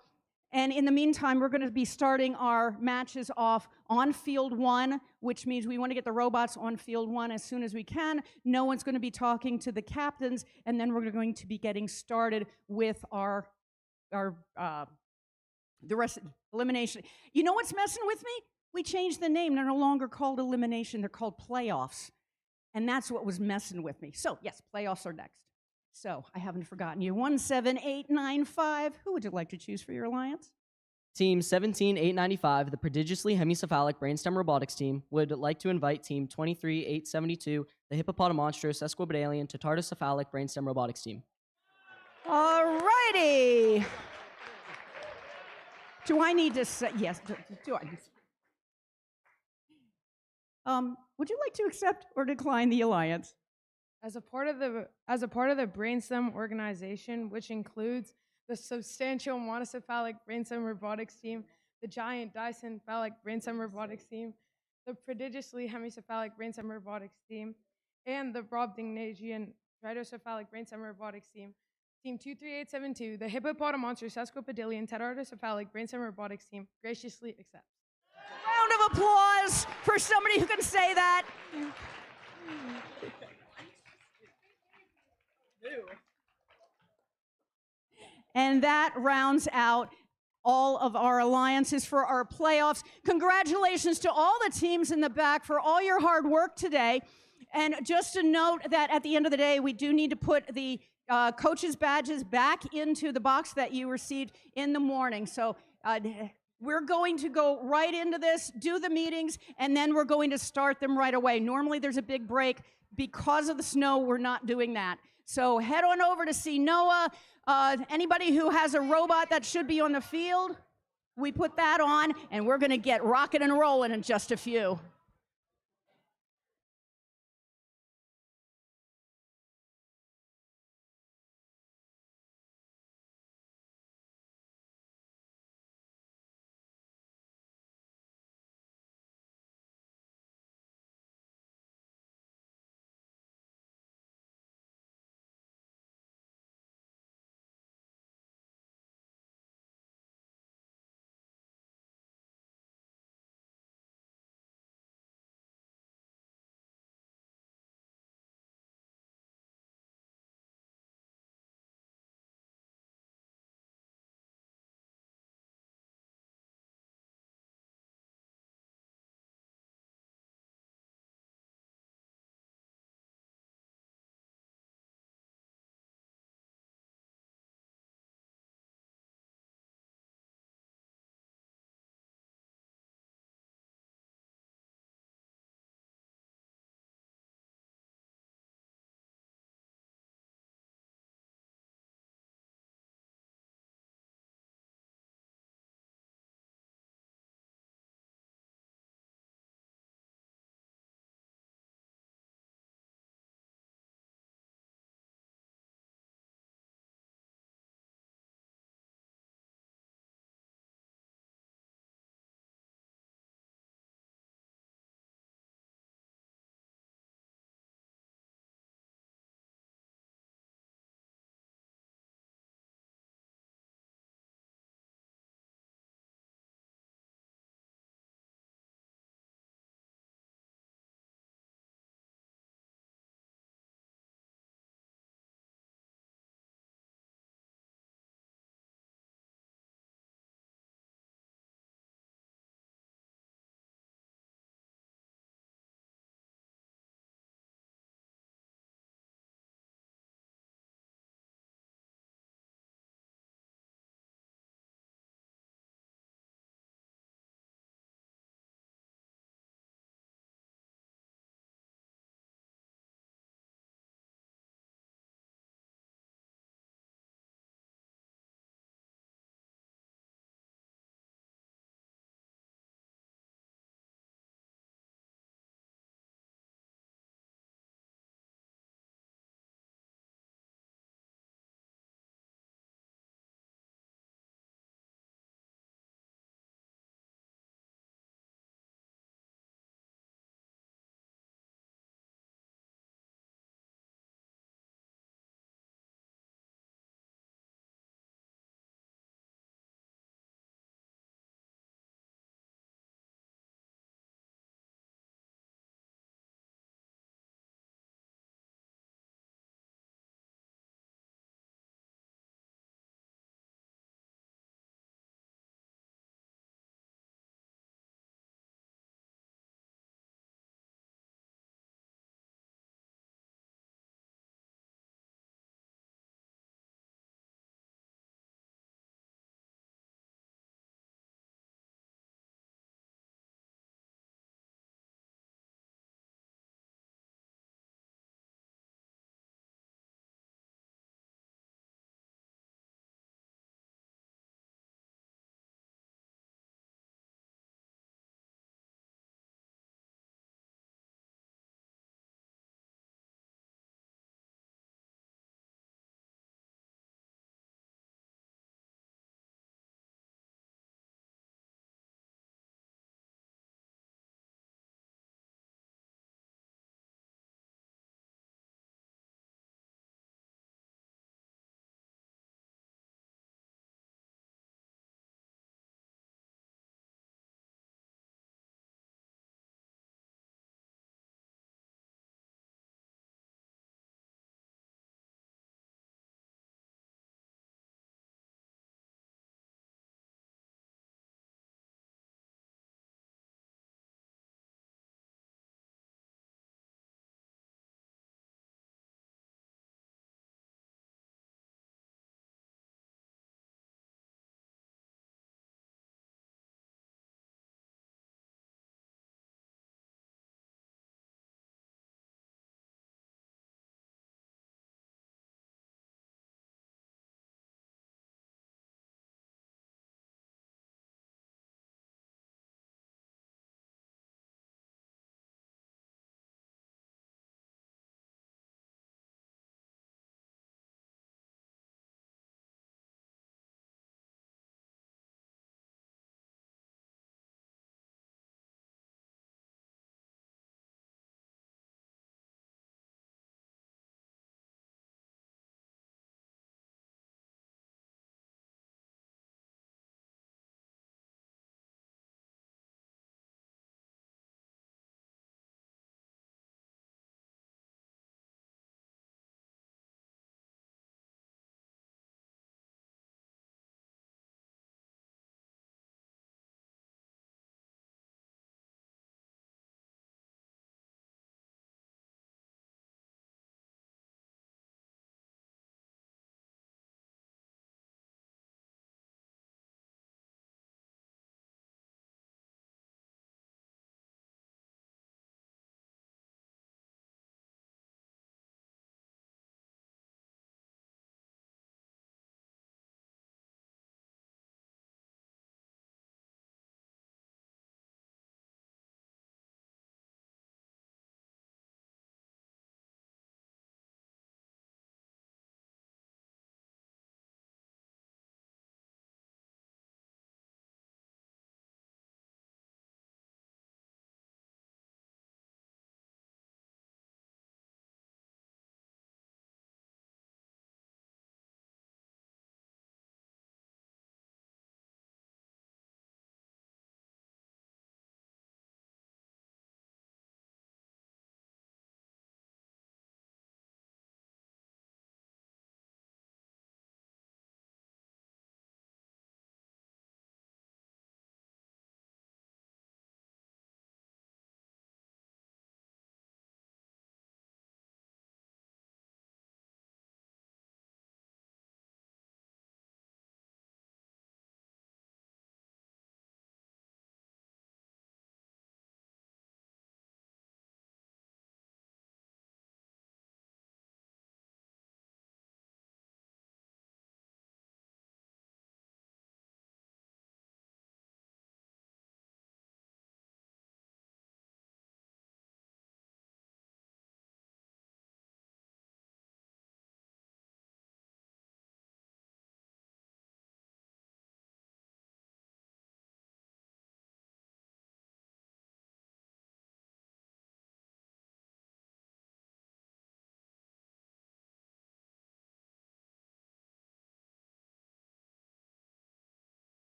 And in the meantime, we're going to be starting our matches off on field 1, which means we want to get the robots on field 1 as soon as we can. No one's going to be talking to the captains, and then we're going to be getting started with the rest of elimination. You know what's messing with me? We changed the name. They're no longer called elimination. They're called playoffs. And that's what was messing with me. So, yes, playoffs are next. So, I haven't forgotten you. 17895. Who would you like to choose for your alliance? Team 17895, the prodigiously hemicephalic brainstem robotics team, would like to invite Team 23872, the hippopotamonstrous esquipedalian tetardocephalic brainstem robotics team. All righty. Do I need to say yes? Do I? Would you like to accept or decline the alliance? As a part of the brainstem organization, which includes the substantial monocephalic brainstem robotics team, the giant Dyson-phalic brainstem robotics team, the prodigiously hemicephalic brainstem robotics team, and the Brobdingnagian tridocephalic brainstem robotics team, Team 23872, the hippopotamonstrous esquipedalian tetardocephalic brainstem robotics team, graciously accepts. Round of applause for somebody who can say that. And that rounds out all of our alliances for our playoffs. Congratulations to all the teams in the back for all your hard work today. And just a note that at the end of the day, we do need to put the coaches' badges back into the box that you received in the morning. So we're going to go right into this, do the meetings, and then we're going to start them right away. Normally there's a big break. Because of the snow, we're not doing that. So head on over to see Noah. Anybody who has a robot that should be on the field, we put that on, and we're going to get rocking and rolling in just a few.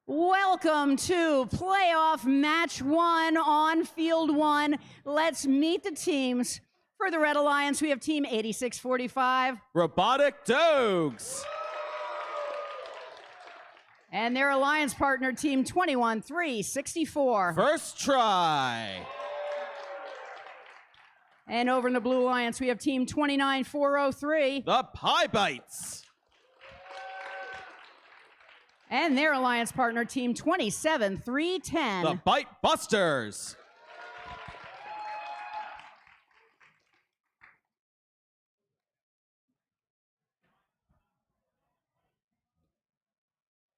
Welcome to playoff match 1 on field 1. Let's meet the teams. For the Red Alliance, we have team 8645. Robotic Dogs. And their alliance partner, team 21364. First try. And over in the Blue Alliance, we have team 29403. The Pie Bites. And their alliance partner, team 27310. The Bite Busters.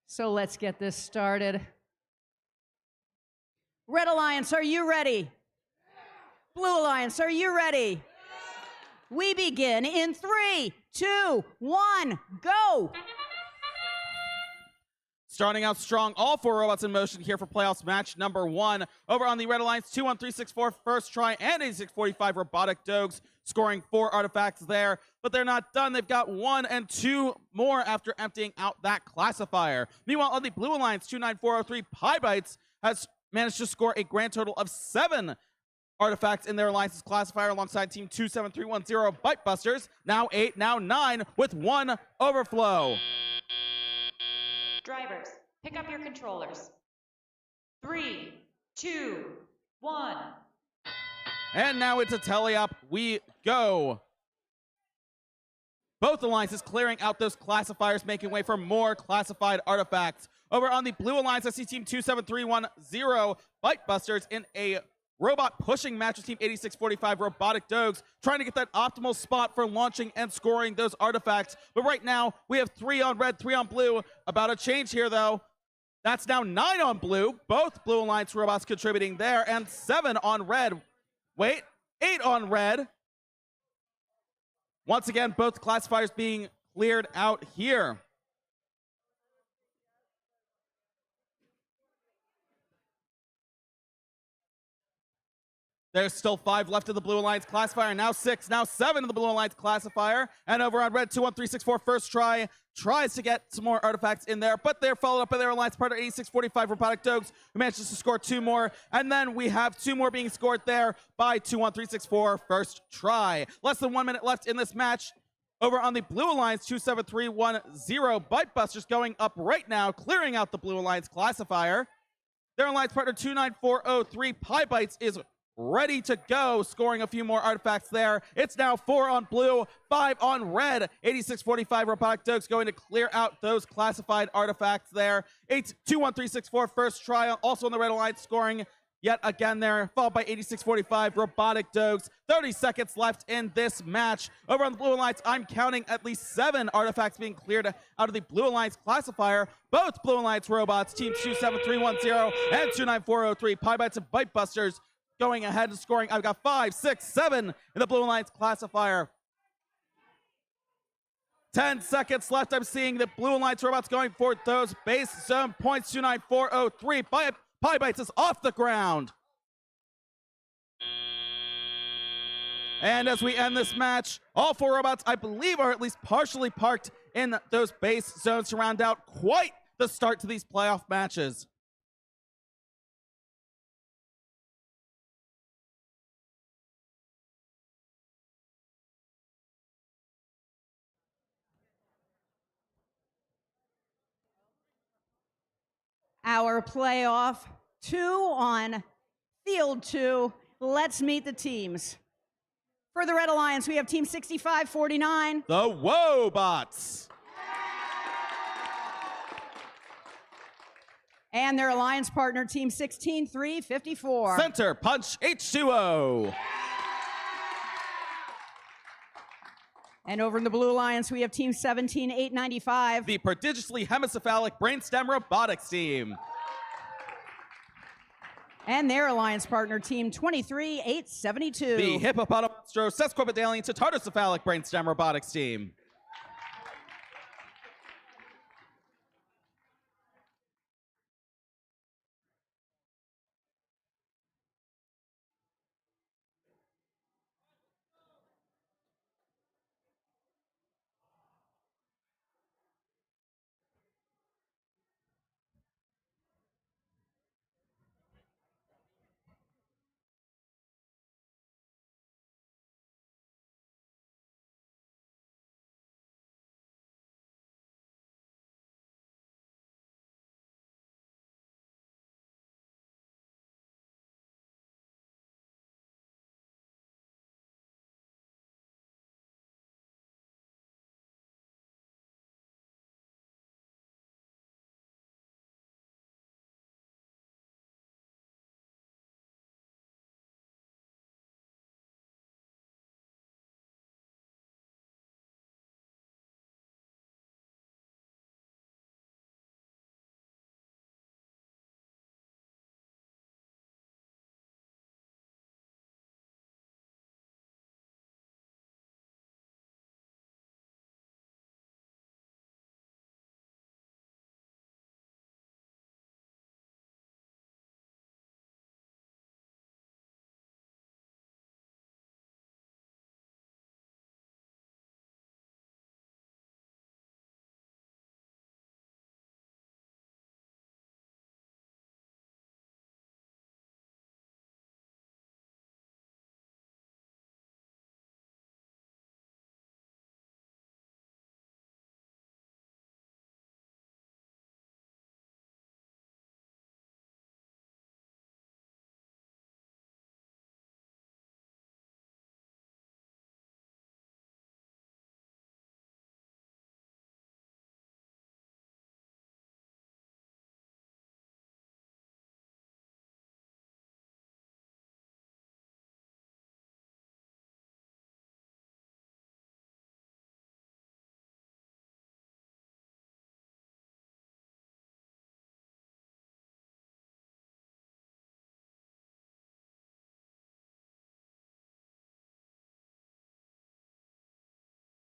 So let's get this started. Red Alliance, are you ready? Blue Alliance, are you ready? We begin in 3, 2, 1, go! Starting out strong, all 4 robots in motion here for playoffs match number 1. Over on the Red Alliance, 21364 first try and 8645 Robotic Dogs, scoring 4 artifacts there. But they're not done. They've got 1 and 2 more after emptying out that classifier. Meanwhile, on the Blue Alliance, 29403 Pie Bites has managed to score a grand total of 7 artifacts in their alliance's classifier alongside team 27310 Bite Busters. Now 8, now 9 with 1 overflow. Drivers, pick up your controllers. 3, 2, 1. And now into teleop we go. Both alliances clearing out those classifiers, making way for more classified artifacts. Over on the Blue Alliance, I see team 27310 Bite Busters in a robot pushing match with team 8645 Robotic Dogs, trying to get that optimal spot for launching and scoring those artifacts. But right now, we have 3 on red, 3 on blue. About a change here, though. That's now 9 on blue. Both Blue Alliance robots contributing there, and 7 on red. Wait, 8 on red. Once again, both classifiers being cleared out here. There's still 5 left of the Blue Alliance classifier. Now 6, now 7 of the Blue Alliance classifier. And over on red, 21364 first try tries to get some more artifacts in there, but they're followed up by their alliance partner 8645 Robotic Dogs, who manages to score 2 more. And then we have 2 more being scored there by 21364 first try. Less than 1 minute left in this match. Over on the Blue Alliance, 27310 Bite Busters going up right now, clearing out the Blue Alliance classifier. Their alliance partner 29403 Pie Bites is ready to go, scoring a few more artifacts there. It's now 4 on blue, 5 on red. 8645 Robotic Dogs going to clear out those classified artifacts there. 21364 first try, also on the Red Alliance, scoring yet again there, followed by 8645 Robotic Dogs. 30 seconds left in this match. Over on the Blue Alliance, I'm counting at least 7 artifacts being cleared out of the Blue Alliance classifier. Both Blue Alliance robots, teams 27310 and 29403 Pie Bites and Bite Busters, going ahead and scoring. I've got 5, 6, 7 in the Blue Alliance classifier. 10 seconds left. I'm seeing the Blue Alliance robots going for those base zone points. 29403. Pie Bites is off the ground. And as we end this match, all 4 robots, I believe, are at least partially parked in those base zones to round out quite the start to these playoff matches. Our playoff 2 on field 2. Let's meet the teams. For the Red Alliance, we have team 6549. The Wobots. And their alliance partner, team 16354. Center Punch H2O. And over in the Blue Alliance, we have team 17895. The prodigiously hemicephalic brainstem robotics team. And their alliance partner, team 23872. The hippopotamostro sesquipedalian to tartocephalic brainstem robotics team.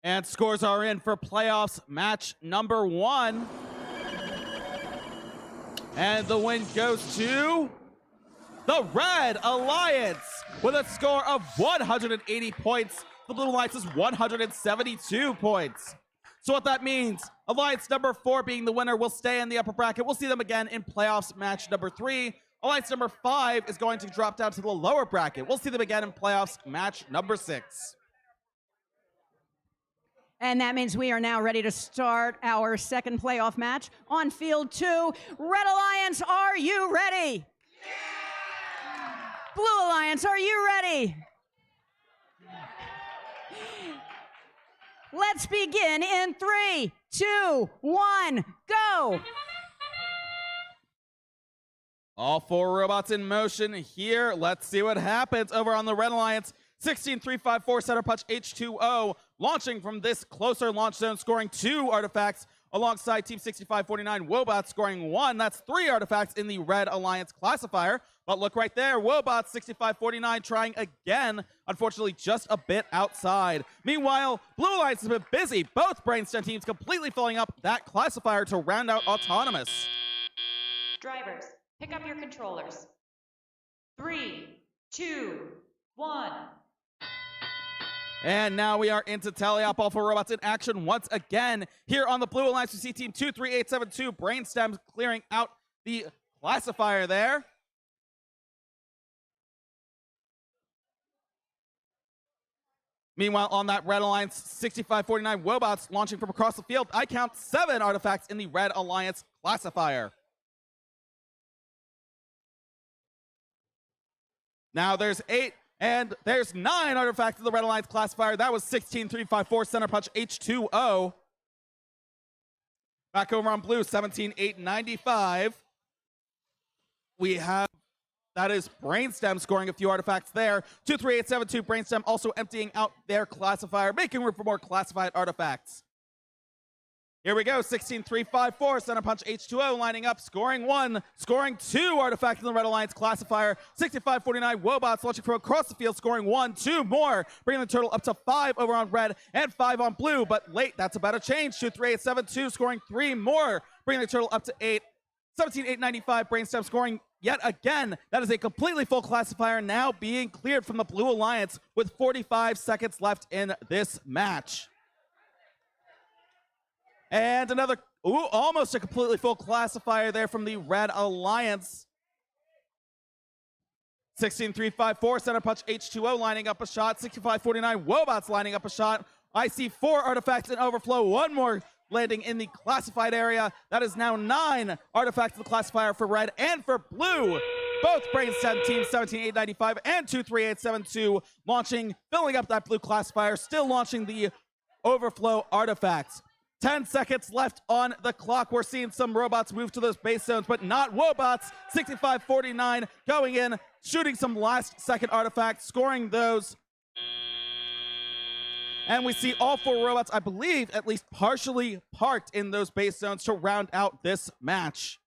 And scores are in for playoffs match number 1. And the win goes to the Red Alliance with a score of 180 points. The Blue Alliance is 172 points. So what that means, Alliance number 4 being the winner will stay in the upper bracket. We'll see them again in playoffs match number 3. Alliance number 5 is going to drop down to the lower bracket. We'll see them again in playoffs match number 6. And that means we are now ready to start our second playoff match on field 2. Red Alliance, are you ready? Blue Alliance, are you ready? Let's begin in 3, 2, 1, go! All 4 robots in motion here. Let's see what happens over on the Red Alliance. 16354 center punch H2O launching from this closer launch zone, scoring 2 artifacts alongside Team 6549 Wobot scoring 1. That's 3 artifacts in the Red Alliance classifier. But look right there, Wobot 6549 trying again, unfortunately just a bit outside. Meanwhile, Blue Alliance has been busy. Both Brainstem teams completely filling up that classifier to round out Autonomous. Drivers, pick up your controllers. 3, 2, 1. And now we are into tally up. All 4 robots in action once again. Here on the Blue Alliance, we see Team 23872 Brainstem clearing out the classifier there. Meanwhile, on that Red Alliance, 6549 Wobots launching from across the field. I count 7 artifacts in the Red Alliance classifier. Now there's 8. And there's 9 artifacts in the Red Alliance classifier. That was 16354 center punch H2O. Back over on blue, 17895. We have, that is Brainstem scoring a few artifacts there. 23872 Brainstem also emptying out their classifier, making room for more classified artifacts. Here we go, 16354 center punch H2O lining up, scoring 1, scoring 2 artifacts in the Red Alliance classifier. 6549 Wobots launching from across the field, scoring 1, 2 more, bringing the total up to 5 over on red and 5 on blue. But late, that's about to change. 23872 scoring 3 more, bringing the total up to 8. 17895 Brainstem scoring yet again. That is a completely full classifier now being cleared from the Blue Alliance with 45 seconds left in this match. And another, almost a completely full classifier there from the Red Alliance. 16354 center punch H2O lining up a shot. 6549 Wobots lining up a shot. I see 4 artifacts in overflow. 1 more landing in the classified area. That is now 9 artifacts in the classifier for red and for blue. Both Brainstem teams 17895 and 23872 launching, filling up that blue classifier, still launching the overflow artifacts. 10 seconds left on the clock. We're seeing some robots move to those base zones, but not Wobots. 6549 going in, shooting some last second artifacts, scoring those. And we see all 4 robots, I believe, at least partially parked in those base zones to round out this match.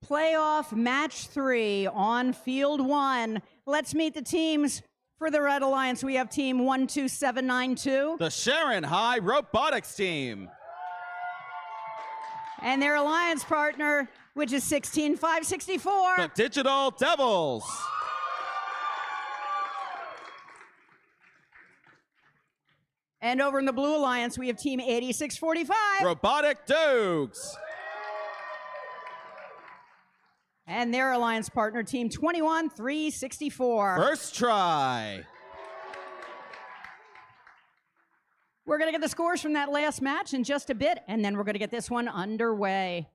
Playoff match 3 on field 1. Let's meet the teams. For the Red Alliance, we have team 12792. The Sharon High Robotics team. And their alliance partner, which is 16564. The Digital Devils. And over in the Blue Alliance, we have team 8645. Robotic Dogs. And their alliance partner, team 21364. First try. We're going to get the scores from that last match in just a bit, and then we're going to get this one underway.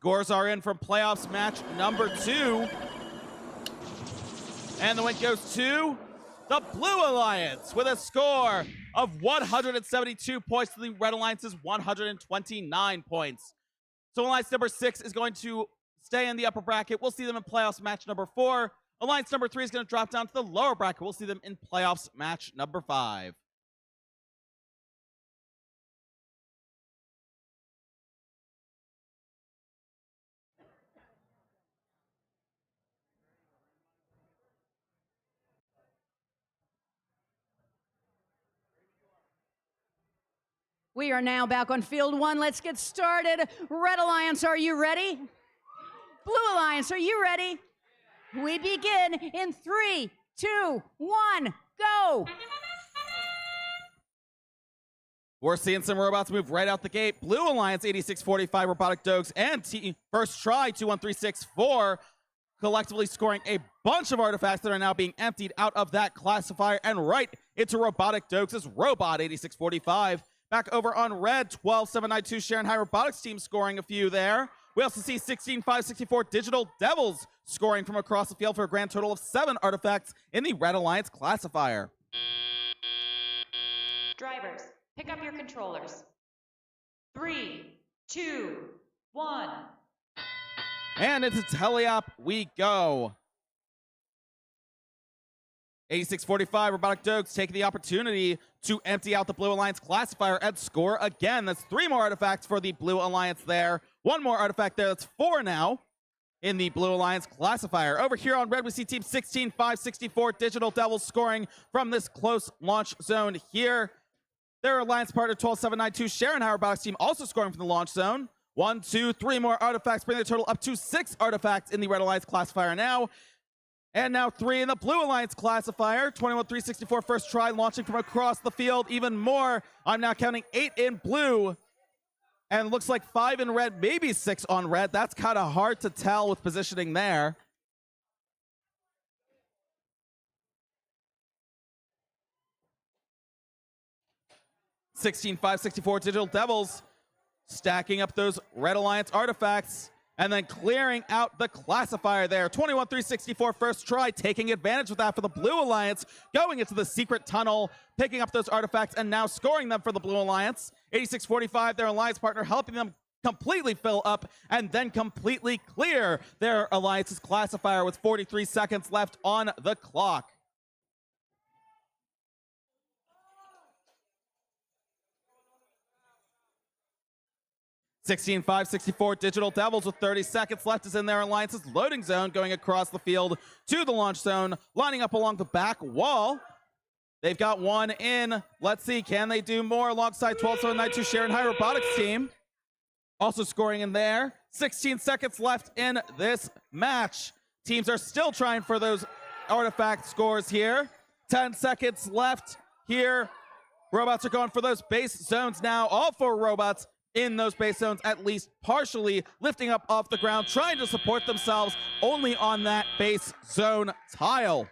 Scores are in from playoffs match number 2. And the win goes to the Blue Alliance with a score of 172 points to the Red Alliance's 129 points. So Alliance number 6 is going to stay in the upper bracket. We'll see them in playoffs match number 4. Alliance number 3 is going to drop down to the lower bracket. We'll see them in playoffs match number 5. We are now back on field 1. Let's get started. Red Alliance, are you ready? Blue Alliance, are you ready? We begin in 3, 2, 1, go! We're seeing some robots move right out the gate. Blue Alliance 8645 Robotic Dogs and First Try 21364 collectively scoring a bunch of artifacts that are now being emptied out of that classifier and right into Robotic Dogs' Robot 8645. Back over on red, 12792 Sharon High Robotics team scoring a few there. We also see 16564 Digital Devils scoring from across the field for a grand total of 7 artifacts in the Red Alliance classifier. Drivers, pick up your controllers. 3, 2, 1. And into teleop we go. 8645 Robotic Dogs taking the opportunity to empty out the Blue Alliance classifier and score again. That's 3 more artifacts for the Blue Alliance there. 1 more artifact there. That's 4 now in the Blue Alliance classifier. Over here on red, we see team 16564 Digital Devils scoring from this close launch zone here. Their alliance partner 12792 Sharon High Robotics team also scoring from the launch zone. 1, 2, 3 more artifacts, bringing the total up to 6 artifacts in the Red Alliance classifier now. And now 3 in the Blue Alliance classifier. 21364 First Try launching from across the field. Even more. I'm now counting 8 in blue. And looks like 5 in red, maybe 6 on red. That's kind of hard to tell with positioning there. $16,564 Digital Devils stacking up those Red Alliance artifacts and then clearing out the classifier there. 21364 First Try taking advantage of that for the Blue Alliance, going into the secret tunnel, picking up those artifacts and now scoring them for the Blue Alliance. 8645, their alliance partner, helping them completely fill up and then completely clear their alliance's classifier with 43 seconds left on the clock. (16-5, 64 Digital Devils with 30 seconds left is in their alliance's loading zone, going across the field to the launch zone, lining up along the back wall. They've got one in. Let's see, can they do more alongside 12-7-9-2 Sharon High Robotics team? Also scoring in there. 16 seconds left in this match. Teams are still trying for those artifact scores here. 10 seconds left here. Robots are going for those base zones now. All 4 robots in those base zones, at least partially lifting up off the ground, trying to support themselves only on that base zone tile.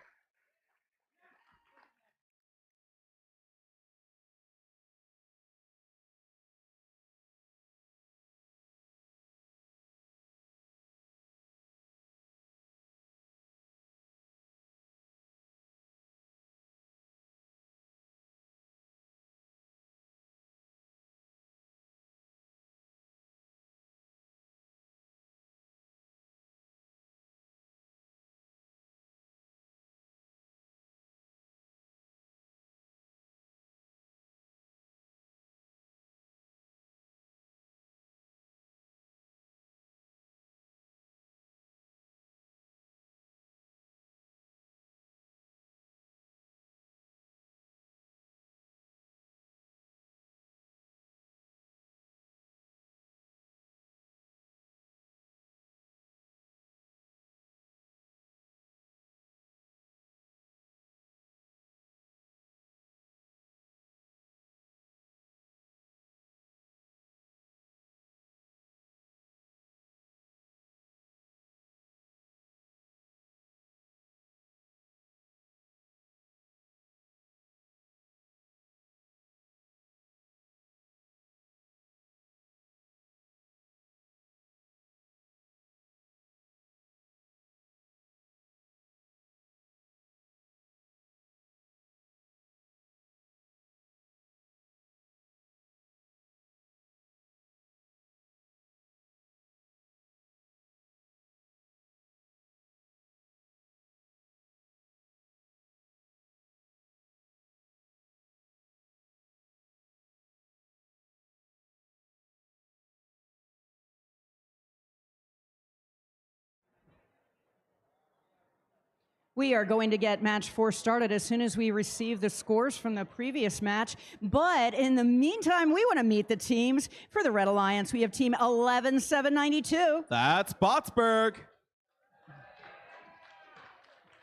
We are going to get match 4 started as soon as we receive the scores from the previous match. But in the meantime, we want to meet the teams. For the Red Alliance, we have team 11-792. That's Botsburg.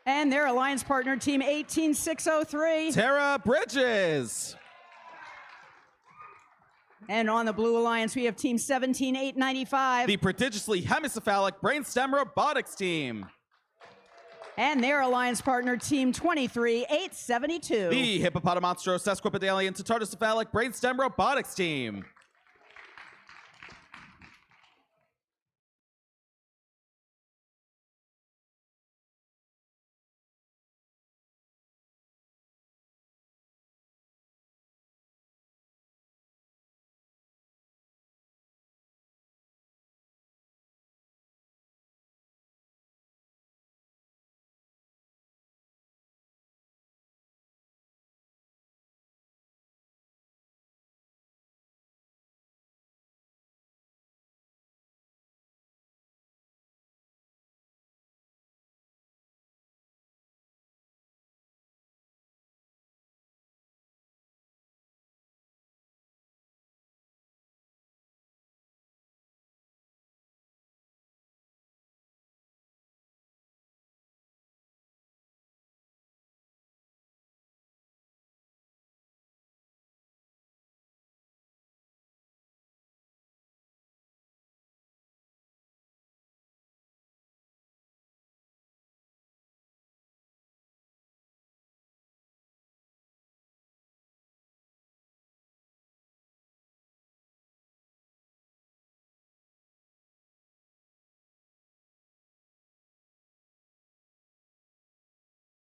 And their alliance partner, team 18603. Tara Bridges. And on the Blue Alliance, we have team 17895. The prodigiously hemicephalic brainstem robotics team. And their alliance partner, team 23872. The hippopotamonstro sesquipedalian tartocephalic brainstem robotics team.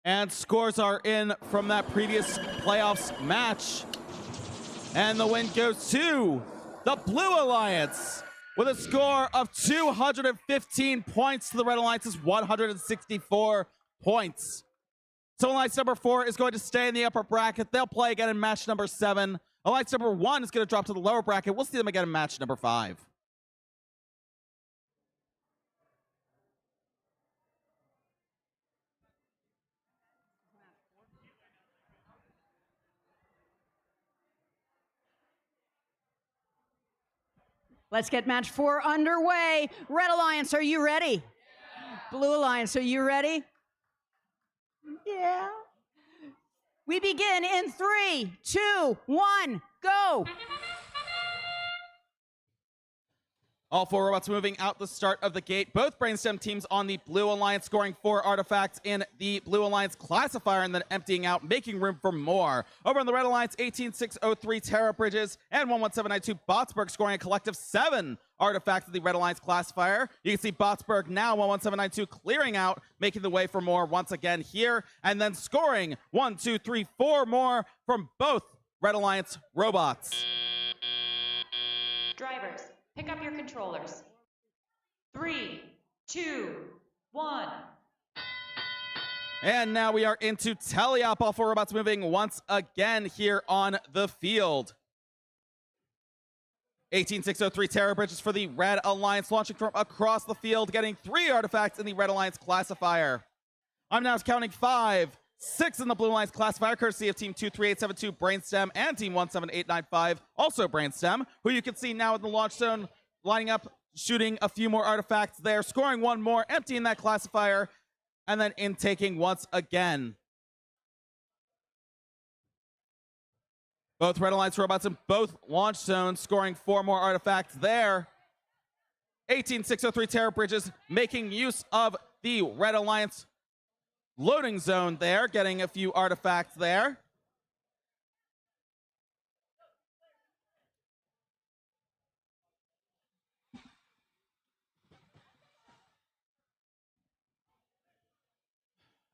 And scores are in from that previous playoffs match. And the win goes to the Blue Alliance. with a score of 215 points to the Red Alliance's 164 points. So Alliance number 4 is going to stay in the upper bracket. They'll play again in match number 7. Alliance number 1 is going to drop to the lower bracket. We'll see them again in match number 5. Let's get match 4 underway. Red Alliance, are you ready? Blue Alliance, are you ready? Yeah. We begin in 3, 2, 1, go. All 4 robots moving out the start of the gate. Both Brainstem teams on the Blue Alliance scoring 4 artifacts in the Blue Alliance classifier and then emptying out, making room for more. Over on the Red Alliance, 18603 Terra Bridges and 11792 Botsburg scoring a collective 7 artifacts in the Red Alliance classifier. You can see Botsburg now 11792 clearing out, making the way for more once again here, and then scoring 1, 2, 3, 4 more from both Red Alliance robots. Drivers, pick up your controllers. 3, 2, 1. And now we are into teleop. All 4 robots moving once again here on the field. 18603 Terra Bridges for the Red Alliance, launching from across the field, getting 3 artifacts in the Red Alliance classifier. I'm now counting 5, 6 in the Blue Alliance classifier, courtesy of Team 23872 Brainstem and Team 17895, also Brainstem, who you can see now in the launch zone, lining up, shooting a few more artifacts there, scoring 1 more, emptying that classifier, and then intaking once again. Both Red Alliance robots in both launch zones scoring 4 more artifacts there. 18603 Terra Bridges making use of the Red Alliance loading zone there, getting a few artifacts there.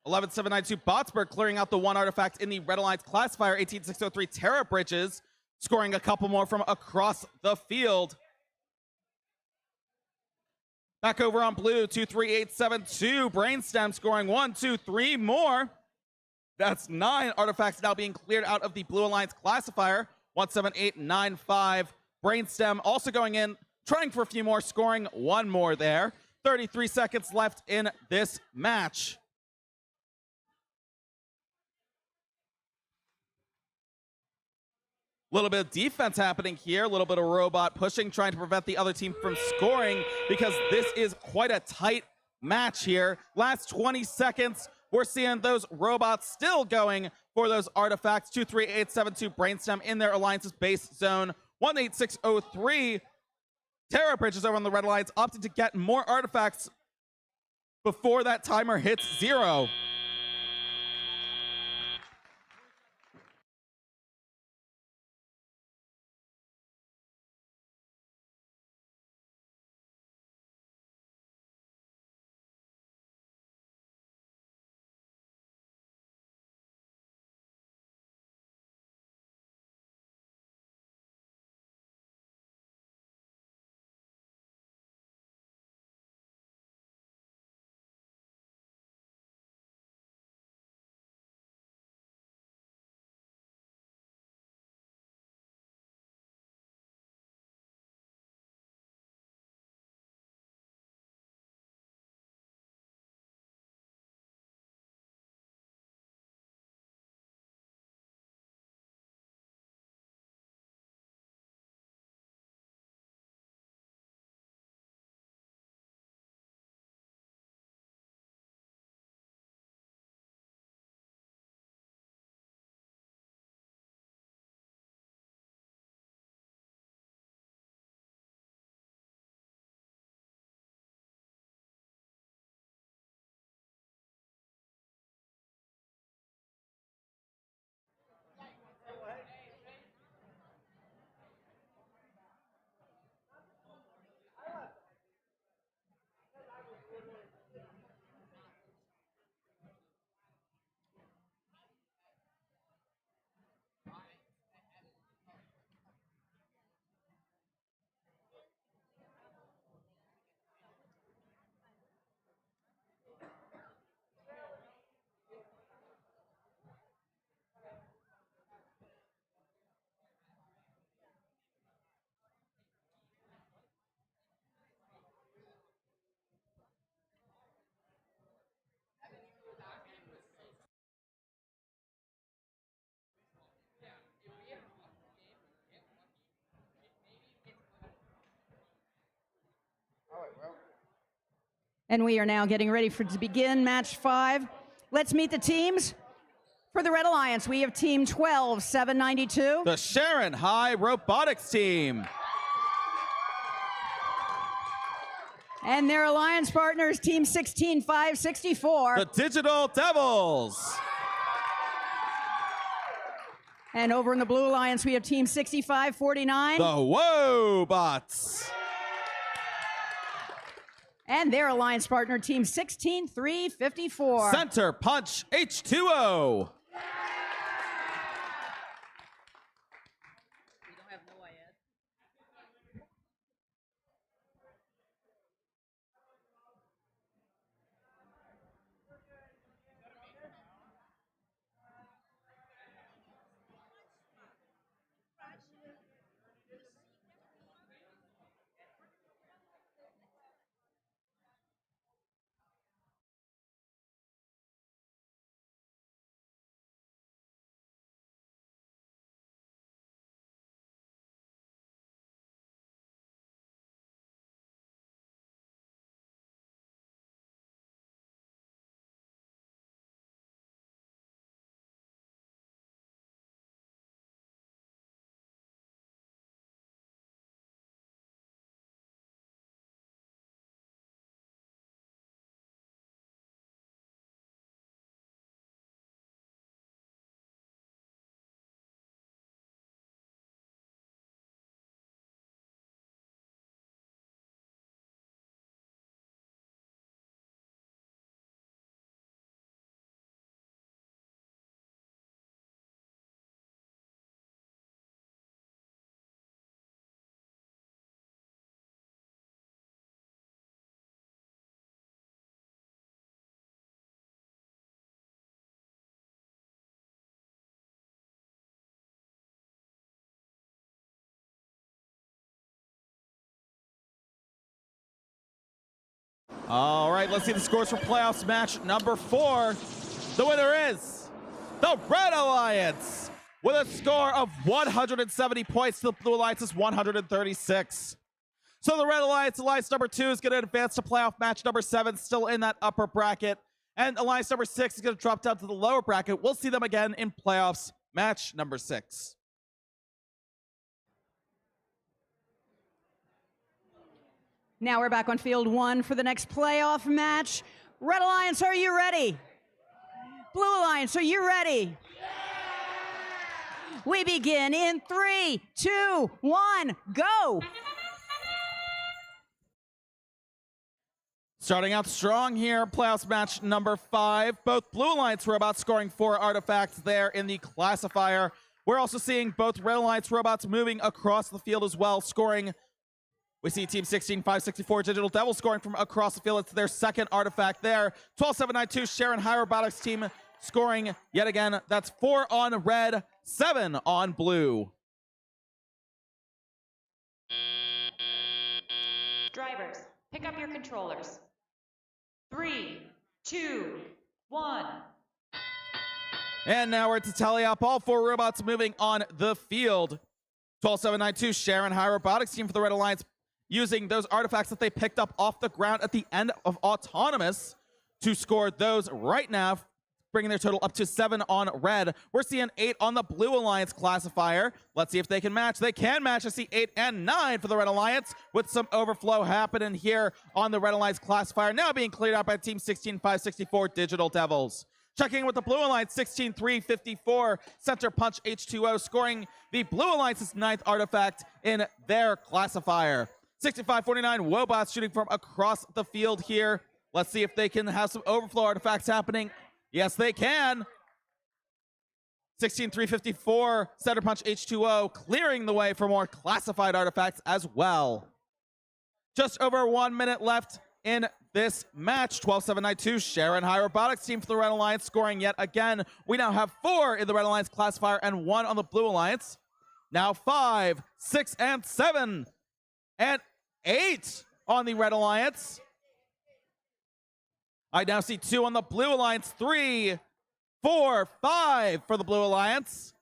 (11792) Botsburg clearing out the 1 artifact in the Red Alliance classifier. 18603 Terra Bridges scoring a couple more from across the field. Back over on blue, 23872 Brainstem scoring 1, 2, 3 more. That's 9 artifacts now being cleared out of the Blue Alliance classifier. 17895 Brainstem also going in, trying for a few more, scoring 1 more there. 33 seconds left in this match. A little bit of defense happening here, a little bit of robot pushing, trying to prevent the other team from scoring, because this is quite a tight match here. Last 20 seconds, we're seeing those robots still going for those artifacts. 23872 Brainstem in their Alliance's base zone. 18603 Terra Bridges over on the Red Alliance, opted to get more artifacts before that timer hits 0. And we are now getting ready to begin match 5. Let's meet the teams. For the Red Alliance, we have team 12-792. The Sharon High Robotics team. And their alliance partners, team 16-564. The Digital Devils. And over in the Blue Alliance, we have team 65-49. The Wobots. And their alliance partner, team 16-354. Center Punch H2O. All right, let's see the scores for playoffs match number 4. The winner is the Red Alliance with a score of 170 points to the Blue Alliance's 136. So the Red Alliance, alliance number 2, is going to advance to playoff match number 7, still in that upper bracket. And alliance number 6 is going to drop down to the lower bracket. We'll see them again in playoffs match number 6. Now we're back on field 1 for the next playoff match. Red Alliance, are you ready? Blue Alliance, are you ready? We begin in 3, 2, 1, go! Starting out strong here, playoffs match number 5. Both Blue Alliance robots scoring 4 artifacts there in the classifier. We're also seeing both Red Alliance robots moving across the field as well, scoring. We see Team 16-564 Digital Devils scoring from across the field. It's their second artifact there. 12-792 Sharon High Robotics team scoring yet again. That's 4 on red, 7 on blue. Drivers, pick up your controllers. 3, 2, 1. And now we're to tally up all 4 robots moving on the field. 12-792 Sharon High Robotics team for the Red Alliance, using those artifacts that they picked up off the ground at the end of Autonomous to score those right now, bringing their total up to 7 on red. We're seeing 8 on the Blue Alliance classifier. Let's see if they can match. They can match. I see 8 and 9 for the Red Alliance, with some overflow happening here on the Red Alliance classifier, now being cleared out by Team 16-564 Digital Devils. Checking with the Blue Alliance, 16-354 Center Punch H2O, scoring the Blue Alliance's 9th artifact in their classifier. 65-49 Wobots shooting from across the field here. Let's see if they can have some overflow artifacts happening. Yes, they can. 16-354 Center Punch H2O clearing the way for more classified artifacts as well. Just over 1 minute left in this match. 12-792 Sharon High Robotics team for the Red Alliance scoring yet again. We now have 4 in the Red Alliance classifier and 1 on the Blue Alliance. Now 5, 6, and 7, and 8 on the Red Alliance. I now see 2 on the Blue Alliance, 3, 4, 5 for the Blue Alliance.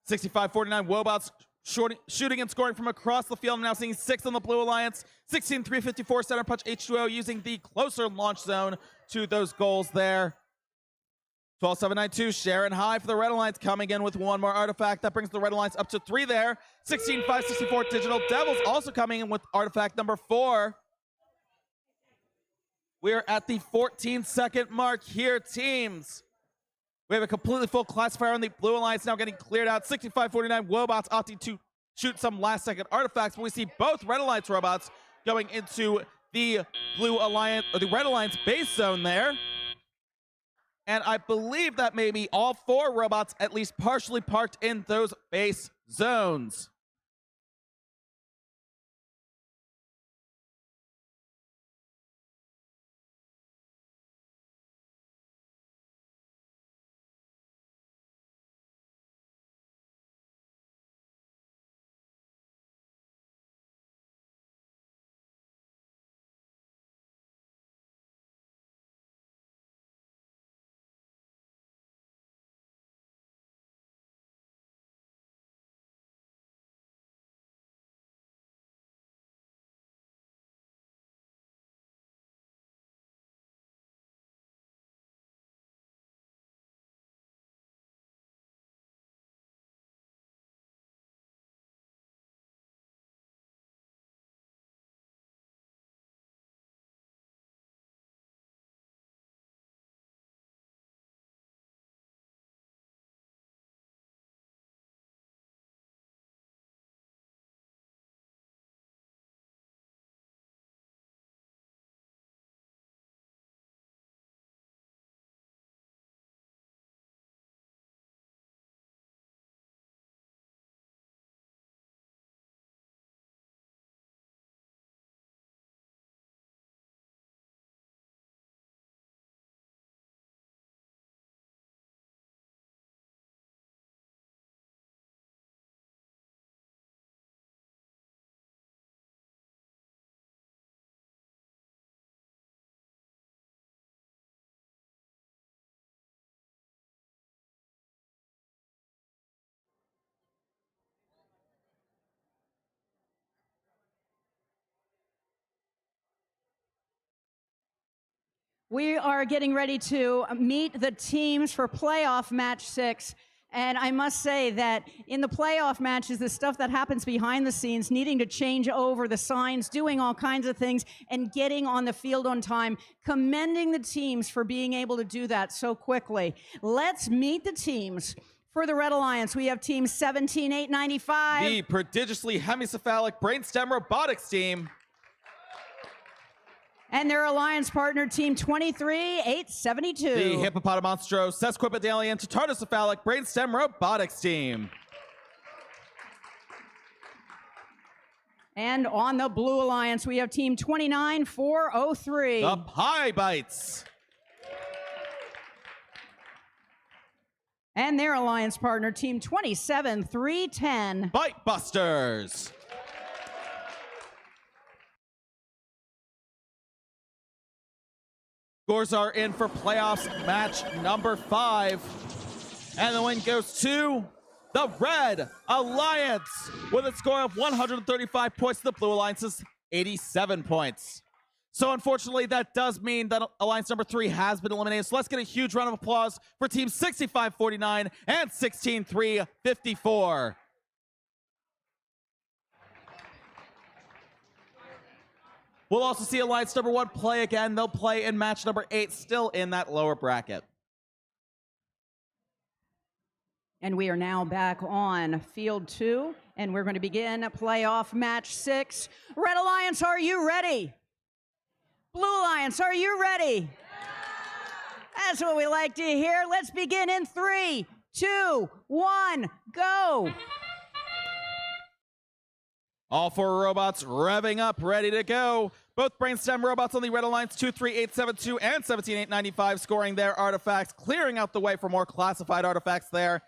$65-49 Wobots shooting and scoring from across the field. I'm now seeing 6 on the Blue Alliance. 16-354 center punch H2O using the closer launch zone to those goals there. 12-7-9-2, Sharon high for the Red Alliance, coming in with one more artifact. That brings the Red Alliance up to 3 there. 16-5-64 Digital Devils also coming in with artifact number 4. We're at the 14-second mark here, teams. We have a completely full classifier on the Blue Alliance now getting cleared out. 65-49 Wobots opting to shoot some last-second artifacts, but we see both Red Alliance robots going into the Blue Alliance, or the Red Alliance base zone there. And I believe that maybe all 4 robots at least partially parked in those base zones. We are getting ready to meet the teams for playoff match 6. And I must say that in the playoff matches, the stuff that happens behind the scenes, needing to change over the signs, doing all kinds of things, and getting on the field on time, commending the teams for being able to do that so quickly. Let's meet the teams. For the Red Alliance, we have team 17-895. The prodigiously hemicephalic brainstem robotics team. And their alliance partner, team 23-872. The hippopotamonstro sesquipedalian tartocephalic brainstem robotics team. And on the Blue Alliance, we have team 29-403. The Pie Bites. And their alliance partner, team 27-310. Bite Busters. Scores are in for playoffs match number 5. And the win goes to the Red Alliance with a score of 135 points to the Blue Alliance's 87 points. So unfortunately, that does mean that Alliance number 3 has been eliminated. So let's get a huge round of applause for teams 65-49 and 16-354. We'll also see Alliance number 1 play again. They'll play in match number 8, still in that lower bracket. And we are now back on field 2, and we're going to begin playoff match 6. Red Alliance, are you ready? Blue Alliance, are you ready? That's what we like to hear. Let's begin in 3, 2, 1, go. All 4 robots revving up, ready to go. Both brainstem robots on the Red Alliance, 23872 and 17895, scoring their artifacts, clearing out the way for more classified artifacts there.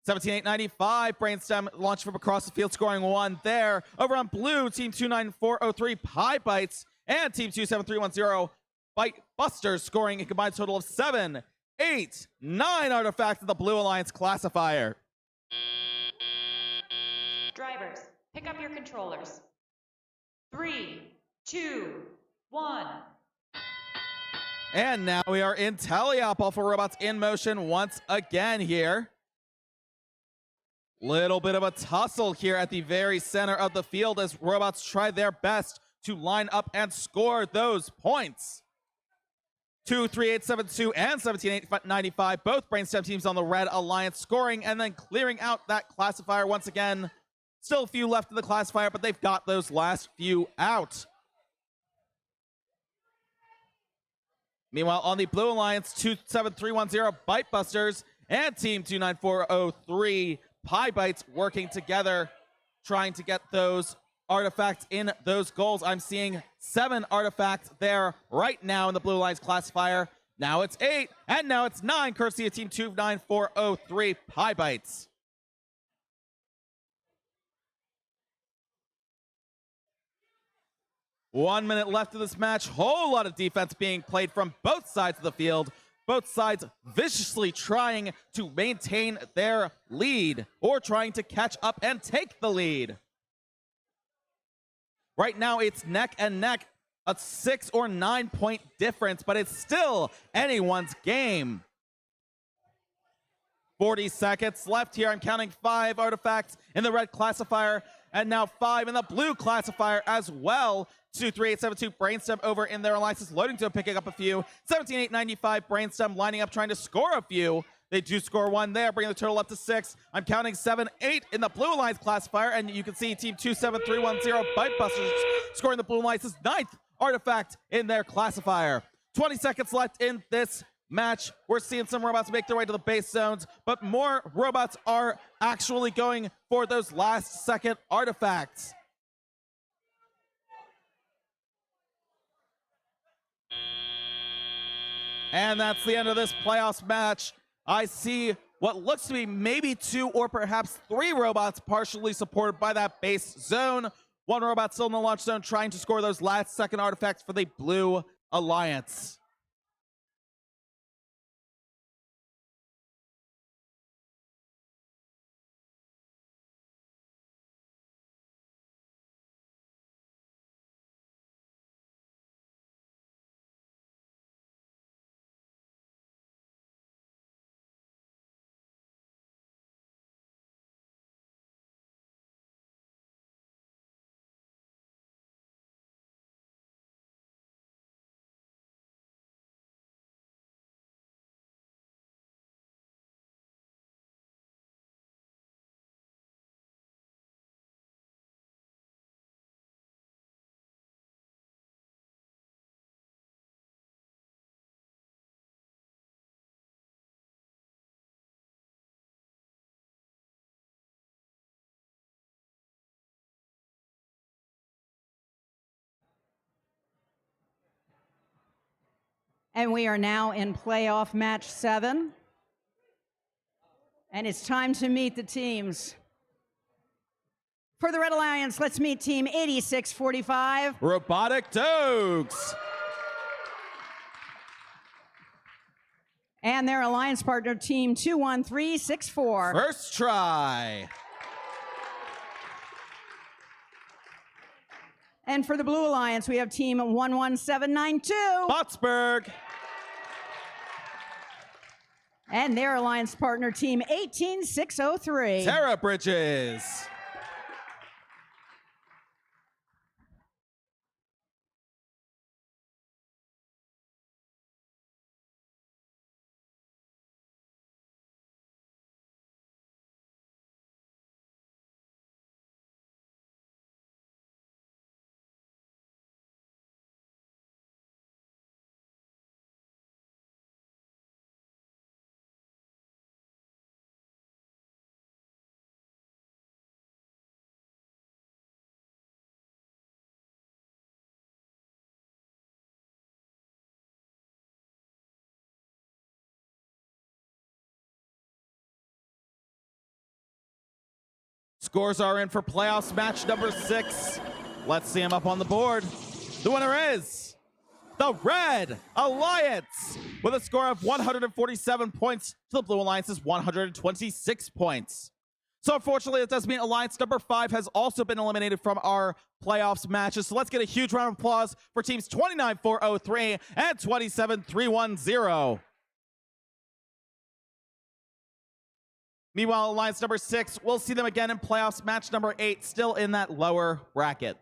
17895, brainstem launched from across the field, scoring 1 there. Over on blue, team 29403, Pie Bites, and team 27310, Bite Busters, scoring a combined total of 7, 8, 9 artifacts of the Blue Alliance classifier. Pick up your controllers. 3, 2, 1. And now we are in teleop. All 4 robots in motion once again here. Little bit of a tussle here at the very center of the field as robots try their best to line up and score those points. 23872 and 17895, both Brainstem teams on the Red Alliance scoring and then clearing out that classifier once again. Still a few left in the classifier, but they've got those last few out. Meanwhile, on the Blue Alliance, 27310 Bite Busters and Team 29403 Pie Bites working together, trying to get those artifacts in those goals. I'm seeing 7 artifacts there right now in the Blue Alliance classifier. Now it's 8, and now it's 9, courtesy of Team 29403 Pie Bites. One minute left of this match. Whole lot of defense being played from both sides of the field. Both sides viciously trying to maintain their lead or trying to catch up and take the lead. Right now it's neck and neck, a 6 or 9 point difference, but it's still anyone's game. 40 seconds left here. I'm counting 5 artifacts in the red classifier and now 5 in the blue classifier as well. 23872 Brainstem over in their alliances, loading to picking up a few. 17895 Brainstem lining up trying to score a few. They do score 1 there, bringing the total up to 6. I'm counting 7, 8 in the Blue Alliance classifier, and you can see Team 27310 Bite Busters scoring the Blue Alliance's 9th artifact in their classifier. 20 seconds left in this match. We're seeing some robots make their way to the base zones, but more robots are actually going for those last second artifacts. And that's the end of this playoffs match. I see what looks to be maybe 2 or perhaps 3 robots partially supported by that base zone. 1 robot still in the launch zone trying to score those last second artifacts for the Blue Alliance. And we are now in playoff match 7. And it's time to meet the teams. For the Red Alliance, let's meet Team 8645. Robotic Dogs. And their alliance partner, Team 21364. First try. And for the Blue Alliance, we have Team 11792. Botsburg. And their alliance partner, Team 18603. Terra Bridges. Scores are in for playoffs match number 6. Let's see them up on the board. The winner is the Red Alliance with a score of 147 points to the Blue Alliance's 126 points. So unfortunately, it does mean Alliance number 5 has also been eliminated from our playoffs matches. So let's get a huge round of applause for teams 29-403 and 27-310. Meanwhile, Alliance number 6, we'll see them again in playoffs match number 8, still in that lower bracket.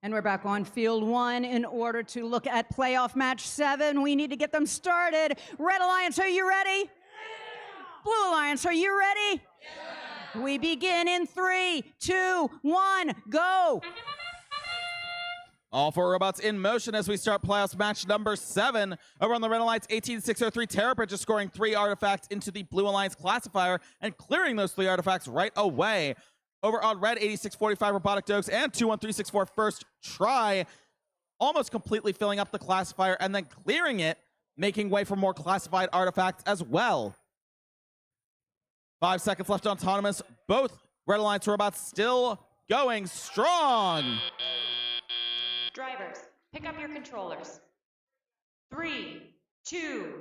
And we're back on field 1 in order to look at playoff match 7. We need to get them started. Red Alliance, are you ready? Yeah. Blue Alliance, are you ready? Yeah. We begin in 3, 2, 1, go. All 4 robots in motion as we start playoffs match number 7. Over on the Red Alliance, 18603 Terrabridge is scoring 3 artifacts into the Blue Alliance classifier and clearing those 3 artifacts right away. Over on Red, 8645 Robotic Dogs and 21364 First Try, almost completely filling up the classifier and then clearing it, making way for more classified artifacts as well. 5 seconds left on Autonomous. Both Red Alliance robots still going strong. Drivers, pick up your controllers. 3, 2,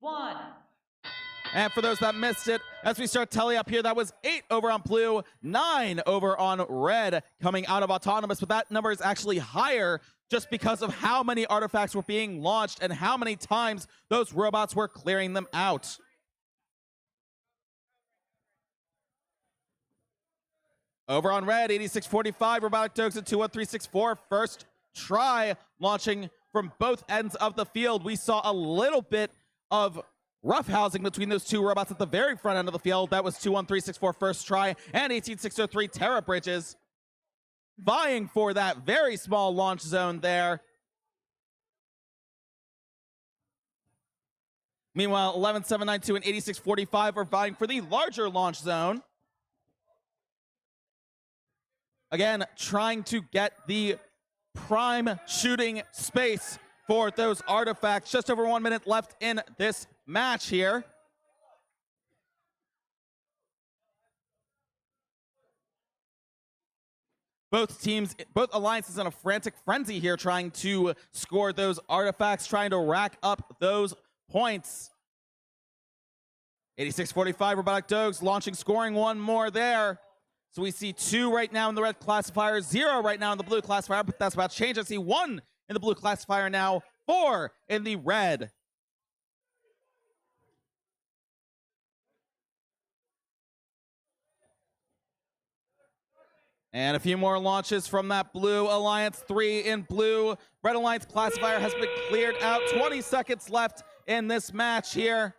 1. And for those that missed it, as we start tally up here, that was 8 over on Blue, 9 over on Red coming out of Autonomous, but that number is actually higher just because of how many artifacts were being launched and how many times those robots were clearing them out. Over on Red, 8645 Robotic Dogs and 21364 First Try launching from both ends of the field. We saw a little bit of roughhousing between those 2 robots at the very front end of the field. That was 21364 First Try and 18603 Terra Bridges vying for that very small launch zone there. Meanwhile, 11792 and 8645 are vying for the larger launch zone. Again, trying to get the prime shooting space for those artifacts. Just over 1 minute left in this match here. Both teams, both alliances in a frantic frenzy here trying to score those artifacts, trying to rack up those points. 8645 Robotic Dogs launching, scoring 1 more there. So we see 2 right now in the red classifier, 0 right now in the blue classifier, but that's about to change. I see 1 in the blue classifier now, 4 in the red. And a few more launches from that blue alliance, 3 in blue. Red Alliance classifier has been cleared out. 20 seconds left in this match here.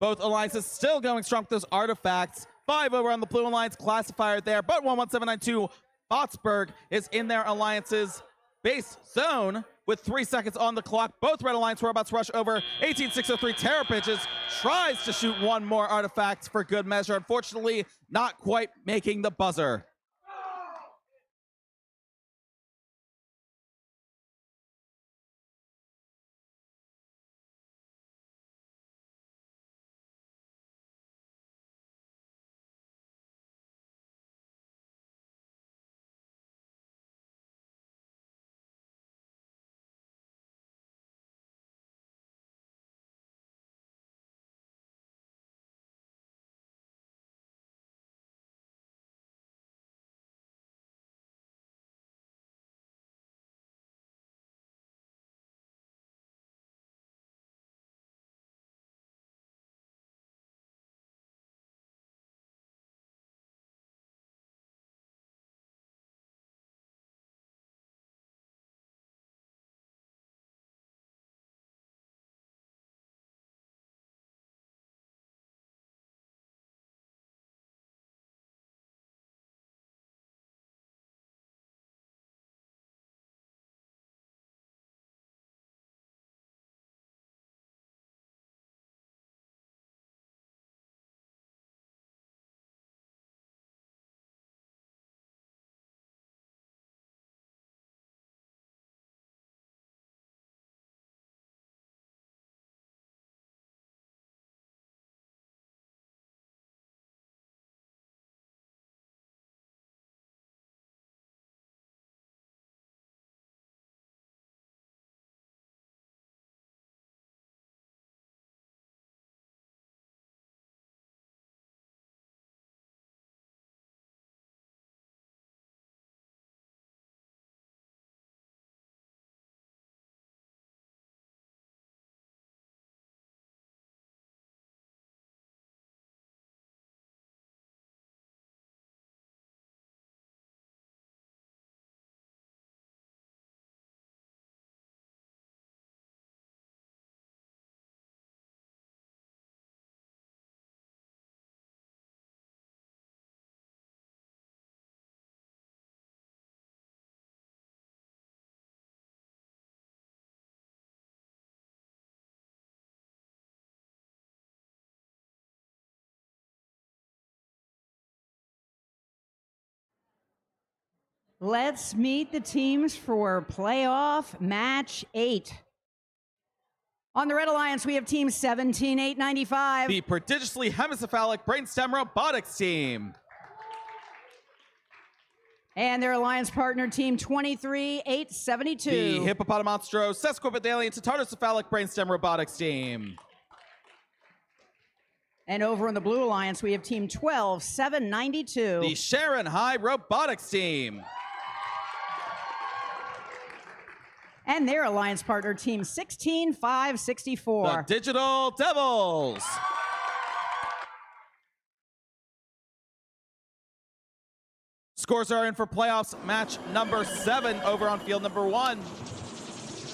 Both alliances still going strong with those artifacts. 5 over on the Blue Alliance classifier there, but 11792 Botsburg is in their alliance's base zone with 3 seconds on the clock. Both Red Alliance robots rush over. 18603 Terra Bridges tries to shoot 1 more artifact for good measure. Unfortunately, not quite making the buzzer. Let's meet the teams for playoff match 8. On the Red Alliance, we have team 17895. The prodigiously hemicephalic brainstem robotics team. And their alliance partner, team 23872. The hippopotamonstro sesquipedalian tartocephalic brainstem robotics team. And over in the Blue Alliance, we have team 12792. The Sharon High robotics team. And their alliance partner, team 16564. The Digital Devils. Scores are in for playoffs match number 7 over on field number 1.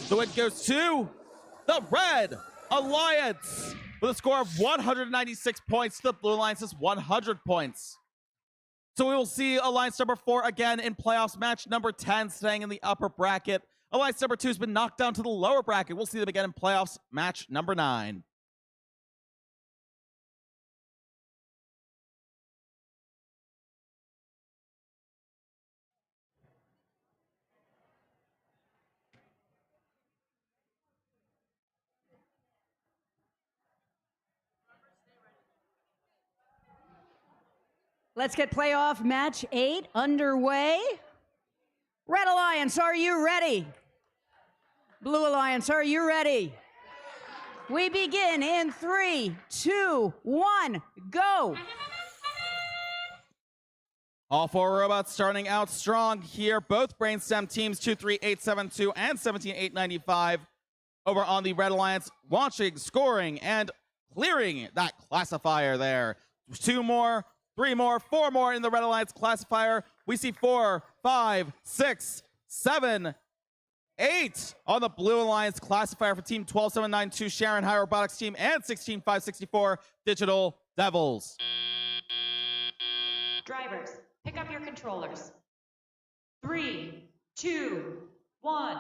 The win goes to the Red Alliance with a score of 196 points. The Blue Alliance is 100 points. So we will see Alliance number 4 again in playoffs match number 10, staying in the upper bracket. Alliance number 2 has been knocked down to the lower bracket. We'll see them again in playoffs match number 9. Let's get playoff match 8 underway. Red Alliance, are you ready? Blue Alliance, are you ready? We begin in 3, 2, 1, go. All 4 robots starting out strong here. Both brainstem teams 23872 and 17895 over on the Red Alliance, launching, scoring, and clearing that classifier there. 2 more, 3 more, 4 more in the Red Alliance classifier. We see 4, 5, 6, 7, 8 on the Blue Alliance classifier for Team 12792 Sharon High Robotics Team and 16564 Digital Devils. Drivers, pick up your controllers. 3, 2, 1.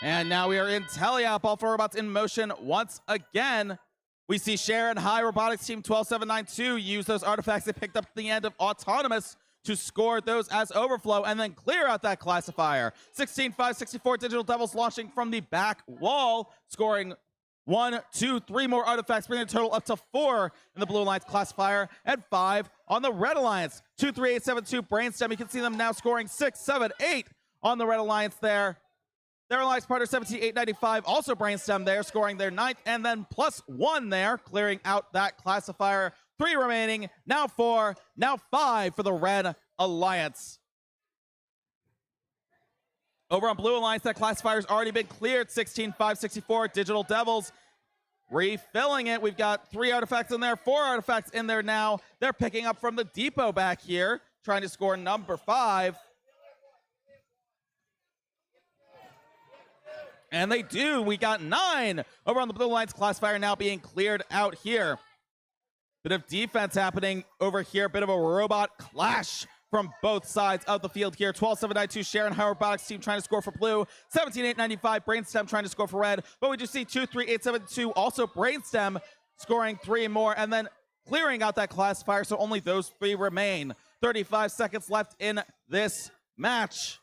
And now we are in teleop. All 4 robots in motion once again. We see Sharon High Robotics Team 12792 use those artifacts they picked up at the end of Autonomous to score those as overflow and then clear out that classifier. 16564 Digital Devils launching from the back wall, scoring 1, 2, 3 more artifacts, bringing the total up to 4 in the Blue Alliance classifier and 5 on the Red Alliance. 23872 Brainstem. You can see them now scoring 6, 7, 8 on the Red Alliance there. Their alliance partner 17895 also Brainstem there, scoring their 9th and then +1 there, clearing out that classifier. 3 remaining, now 4, now 5 for the Red Alliance. Over on Blue Alliance, that classifier's already been cleared. 16564 Digital Devils refilling it. We've got 3 artifacts in there, 4 artifacts in there now. They're picking up from the depot back here, trying to score number 5. And they do. We got 9 over on the Blue Alliance classifier now being cleared out here. Bit of defense happening over here. Bit of a robot clash from both sides of the field here. 12792 Sharon High Robotics Team trying to score for blue. 17895 Brainstem trying to score for red. But we just see 23872 also Brainstem scoring 3 more and then clearing out that classifier. So only those 3 remain. 35 seconds left in this match.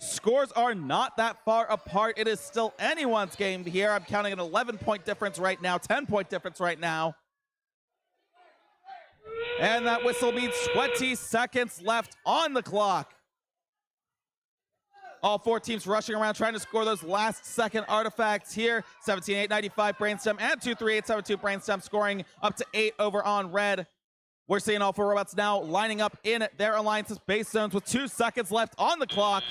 Scores are not that far apart. It is still anyone's game here. I'm counting an 11-point difference right now, 10-point difference right now. And that whistle means 20 seconds left on the clock. All 4 teams rushing around trying to score those last-second artifacts here. 17895 Brainstem and 23872 Brainstem scoring up to 8 over on red. We're seeing all 4 robots now lining up in their alliance's base zones with 2 seconds left on the clock.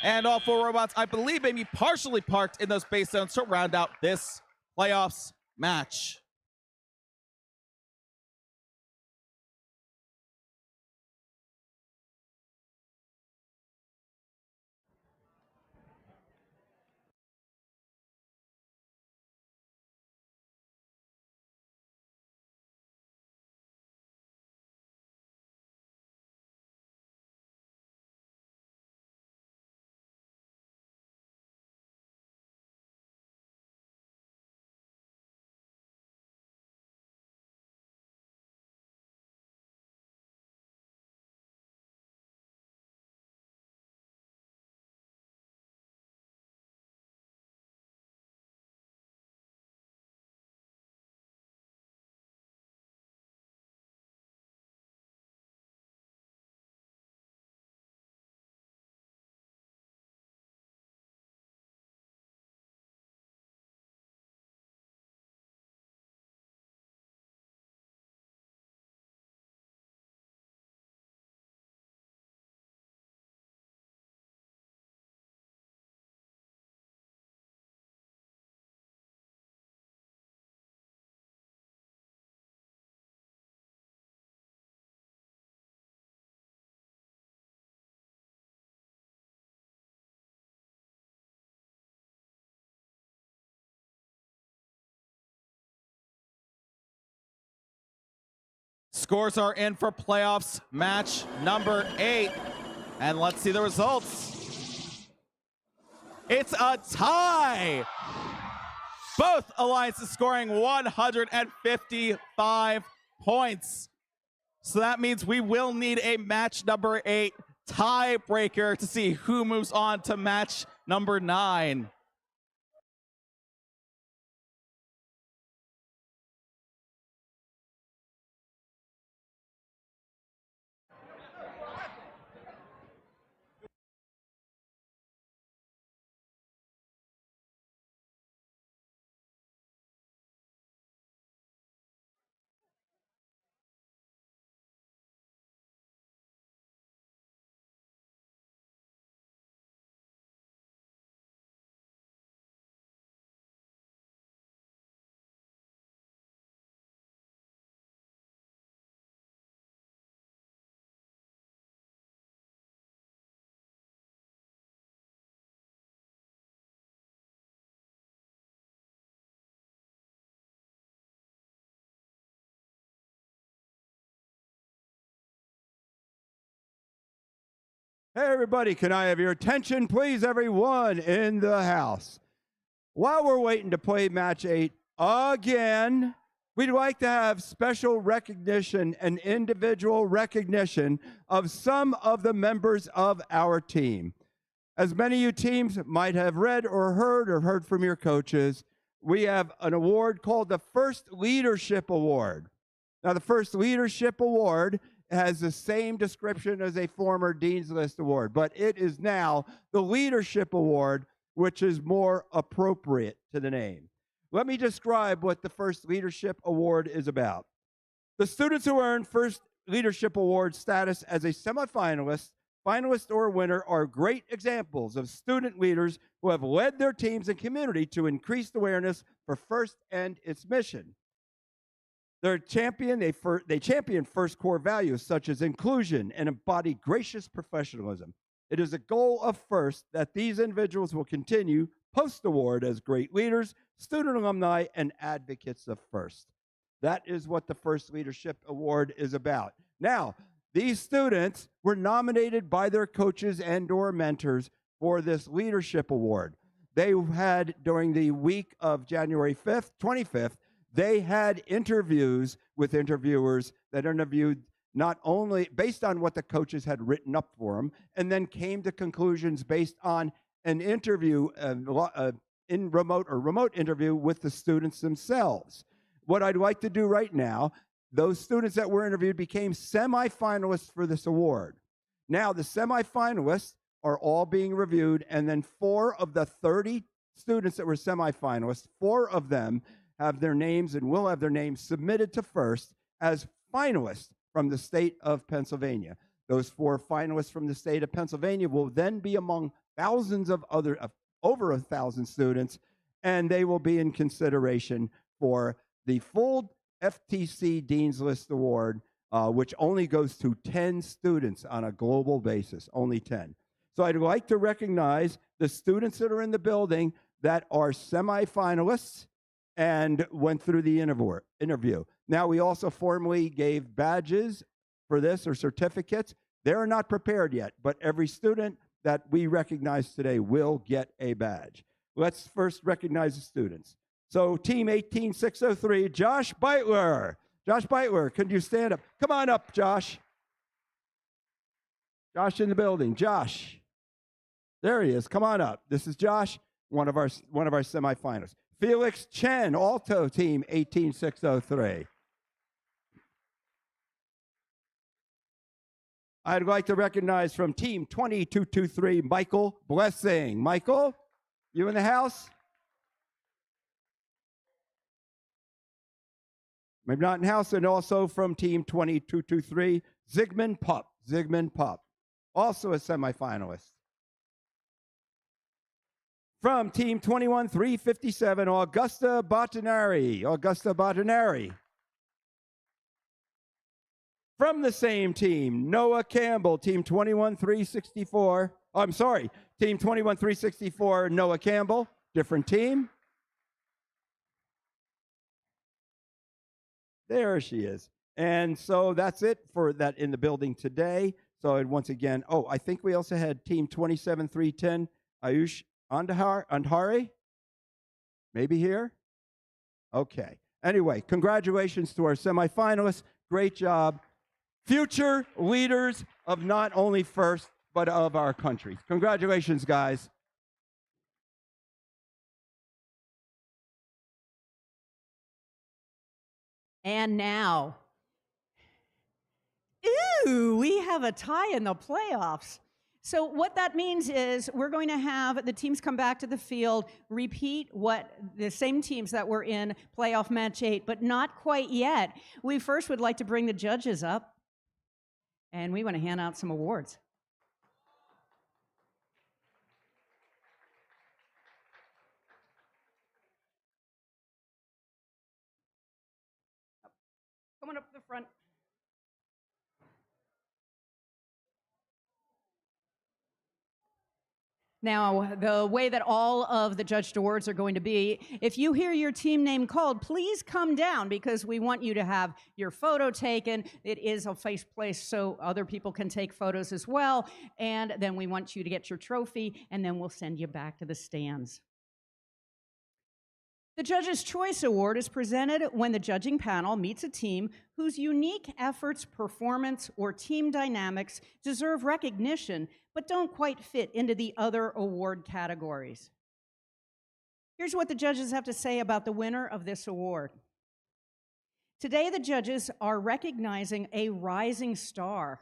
And all 4 robots, I believe, may be partially parked in those base zones to round out this playoffs match. scores are in for playoffs match number 8. And let's see the results. It's a tie. Both alliances scoring 155 points. So that means we will need a match number 8 tiebreaker to see who moves on to match number 9. Hey, everybody, can I have your attention, please, everyone in the house? While we're waiting to play match 8 again, we'd like to have special recognition and individual recognition of some of the members of our team. As many of you teams might have read or heard from your coaches, we have an award called the First Leadership Award. Now, the First Leadership Award has the same description as a former Dean's List Award, but it is now the Leadership Award, which is more appropriate to the name. Let me describe what the First Leadership Award is about. The students who earn First Leadership Award status as a semifinalist, finalist, or winner are great examples of student leaders who have led their teams and community to increased awareness for FIRST and its mission. They champion FIRST core values such as inclusion and embody gracious professionalism. It is a goal of FIRST that these individuals will continue post-award as great leaders, student alumni, and advocates of FIRST. That is what the First Leadership Award is about. Now, these students were nominated by their coaches and/or mentors for this Leadership Award. They had, during the week of January 5th, 25th, they had interviews with interviewers that interviewed not only based on what the coaches had written up for them, and then came to conclusions based on an interview, in remote interview with the students themselves. What I'd like to do right now, those students that were interviewed became semifinalists for this award. Now, the semifinalists are all being reviewed, and then 4 of the 30 students that were semifinalists, 4 of them have their names and will have their names submitted to FIRST as finalists from the state of Pennsylvania. Those 4 finalists from the state of Pennsylvania will then be among thousands of over 1,000 students, and they will be in consideration for the full FTC Dean's List Award, which only goes to 10 students on a global basis, only 10. So I'd like to recognize the students that are in the building that are semifinalists and went through the interview. Now, we also formally gave badges for this, or certificates. They're not prepared yet, but every student that we recognize today will get a badge. Let's first recognize the students. So, Team 18603, Josh Beitler. Josh Beitler, can you stand up? Come on up, Josh. Josh in the building. Josh. There he is. Come on up. This is Josh, one of our semifinalists. Felix Chen, Alto Team 18603. I'd like to recognize from Team 2223, Michael Blessing. Michael, you in the house? Maybe not in house. And also from Team 2223, Zygmunt Pup. Zygmunt Pup, also a semifinalist. From Team 21357, Augusta Bottinari. Augusta Bottinari. From the same team, Noah Campbell, Team 21364. I'm sorry, Team 21364, Noah Campbell, different team. There she is. And so that's it for that in the building today. So once again, I think we also had team 27310, Ayush Andhari, maybe here? Okay. Anyway, congratulations to our semifinalists. Great job. Future leaders of not only FIRST, but of our country. Congratulations, guys. And now, ooh, we have a tie in the playoffs. So what that means is we're going to have the teams come back to the field, repeat what the same teams that were in playoff match 8, but not quite yet. We first would like to bring the judges up, and we want to hand out some awards. Coming up to the front. Now, the way that all of the judged awards are going to be, if you hear your team name called, please come down because we want you to have your photo taken. It is a face place so other people can take photos as well. And then we want you to get your trophy, and then we'll send you back to the stands. The Judge's Choice Award is presented when the judging panel meets a team whose unique efforts, performance, or team dynamics deserve recognition, but don't quite fit into the other award categories. Here's what the judges have to say about the winner of this award. Today, the judges are recognizing a rising star,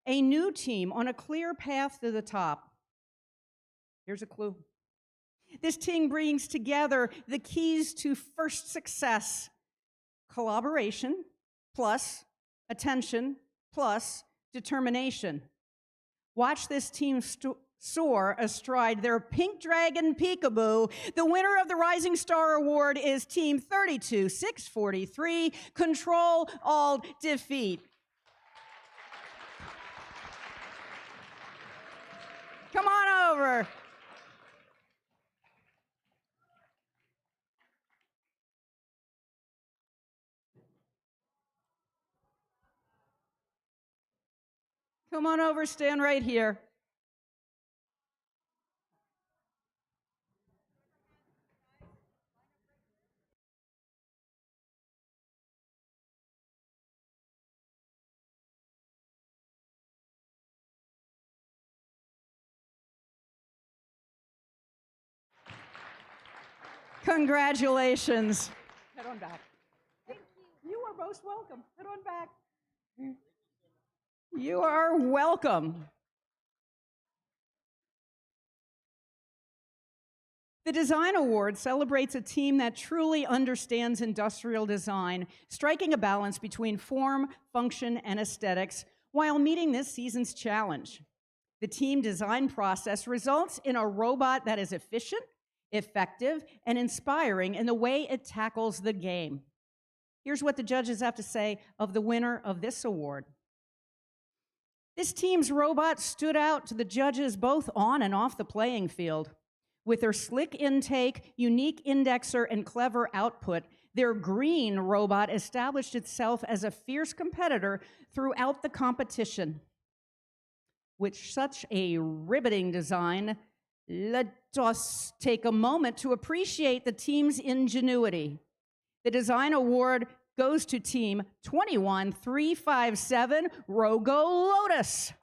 a new team on a clear path to the top. Here's a clue. This team brings together the keys to FIRST success: collaboration, plus attention, plus determination. Watch this team soar astride their pink dragon peekaboo. The winner of the Rising Star Award is Team 32-643, Control, Alt, Defeat. Come on over. Come on over, stand right here. Congratulations. Head on back. Thank you. You are most welcome. Head on back. You are welcome. The Design Award celebrates a team that truly understands industrial design, striking a balance between form, function, and aesthetics while meeting this season's challenge. The team design process results in a robot that is efficient, effective, and inspiring in the way it tackles the game. Here's what the judges have to say of the winner of this award. This team's robot stood out to the judges both on and off the playing field. With their slick intake, unique indexer, and clever output, their green robot established itself as a fierce competitor throughout the competition. With such a riveting design, let us take a moment to appreciate the team's ingenuity. The Design Award goes to Team 21357, Rogo Lotus.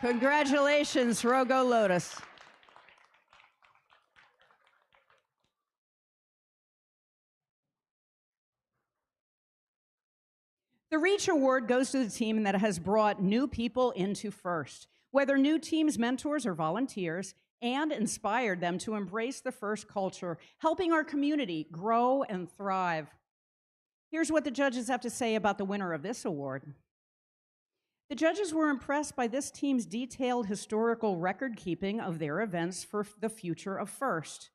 Congratulations, Rogo Lotus. The Reach Award goes to the team that has brought new people into FIRST. Whether new teams, mentors, or volunteers, and inspired them to embrace the FIRST culture, helping our community grow and thrive. Here's what the judges have to say about the winner of this award. The judges were impressed by this team's detailed historical record keeping of their events for the future of FIRST.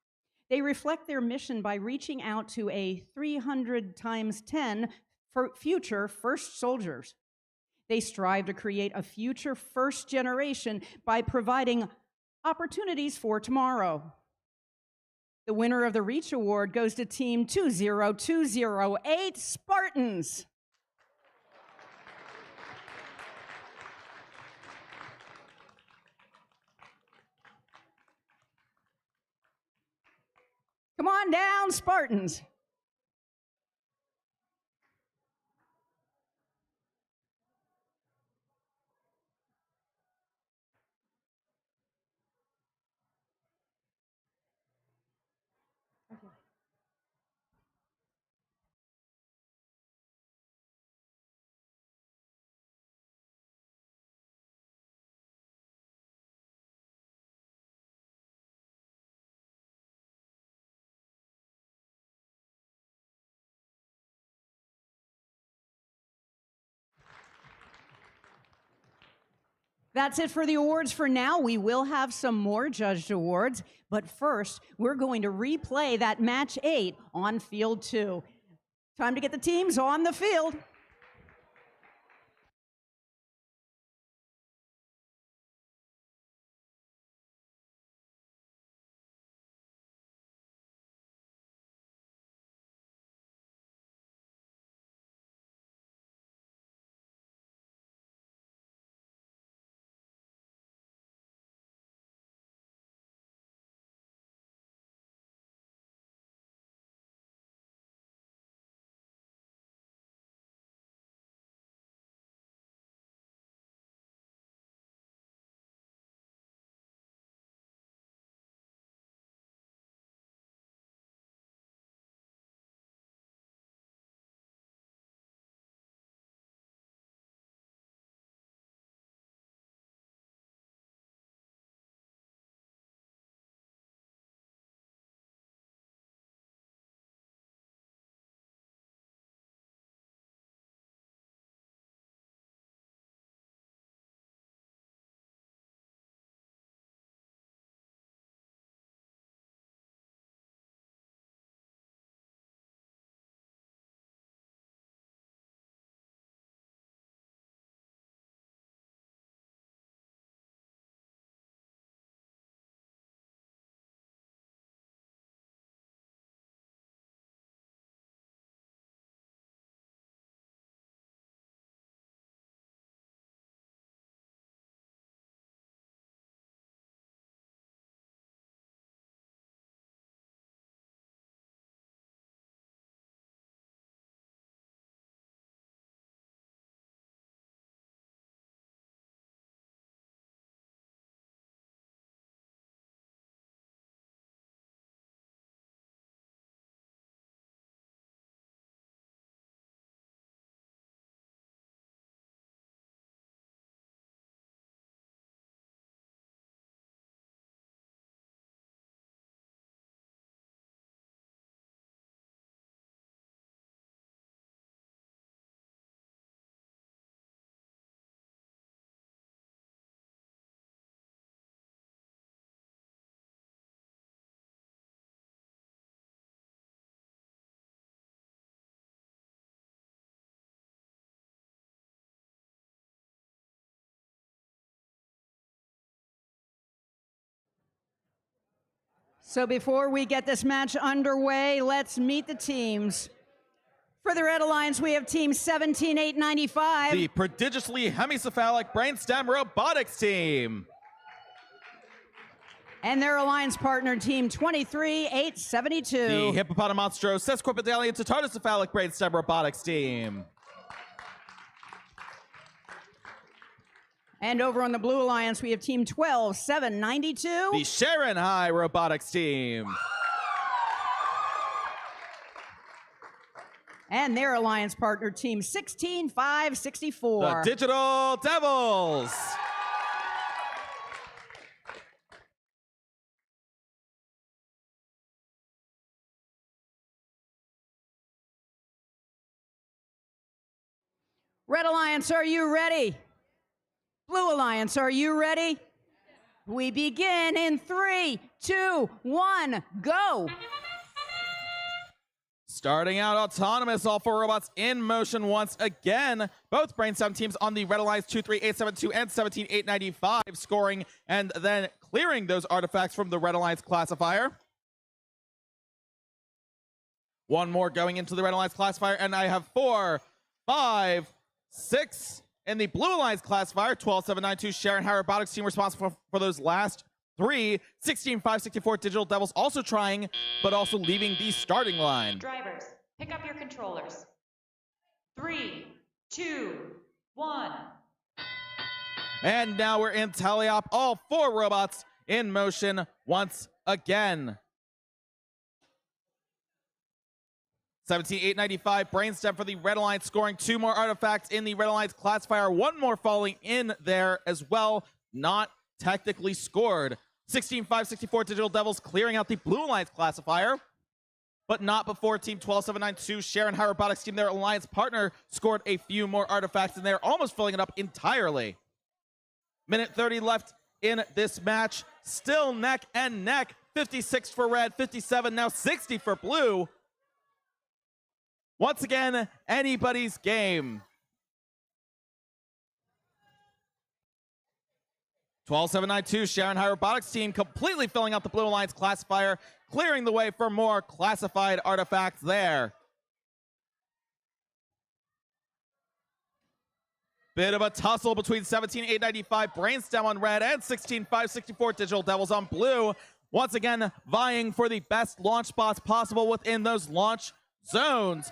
They reflect their mission by reaching out to a 300 times 10 for future FIRST soldiers. They strive to create a future FIRST generation by providing opportunities for tomorrow. The winner of the Reach Award goes to Team 20208 Spartans. Come on down, Spartans. That's it for the awards for now. We will have some more judged awards, but first, we're going to replay that match 8 on field 2. Time to get the teams on the field. So before we get this match underway, let's meet the teams. For the Red Alliance, we have Team 17895. The prodigiously hemicephalic brainstem robotics team. And their alliance partner, Team 23872. The hippopotamonstro sesquipedalian to tardicephalic brainstem robotics team. And over on the Blue Alliance, we have Team 12792. The Sharon High robotics team. And their alliance partner, Team 16564. The Digital Devils. Red Alliance, are you ready? Blue Alliance, are you ready? We begin in 3, 2, 1, go. Starting out autonomous, all 4 robots in motion once again. Both Brainstem teams on the Red Alliance 23872 and 17895 scoring and then clearing those artifacts from the Red Alliance classifier. One more going into the Red Alliance classifier, and I have 4, 5, 6 in the Blue Alliance classifier. 12792 Sharon High Robotics team responsible for those last 3. 16564 Digital Devils also trying, but also leaving the starting line. Drivers, pick up your controllers. 3, 2, 1. And now we're in teleop. All 4 robots in motion once again. 17895 Brainstem for the Red Alliance, scoring 2 more artifacts in the Red Alliance classifier. 1 more falling in there as well, not technically scored. 16564 Digital Devils clearing out the Blue Alliance classifier, but not before Team 12792 Sharon High Robotics team, their alliance partner, scored a few more artifacts, and they're almost filling it up entirely. Minute 30 left in this match. Still neck and neck. 56 for red, 57, now 60 for blue. Once again, anybody's game. 12792 Sharon High Robotics team completely filling out the Blue Alliance classifier, clearing the way for more classified artifacts there. Bit of a tussle between 17895 Brainstem on red and 16564 Digital Devils on blue. Once again, vying for the best launch spots possible within those launch zones.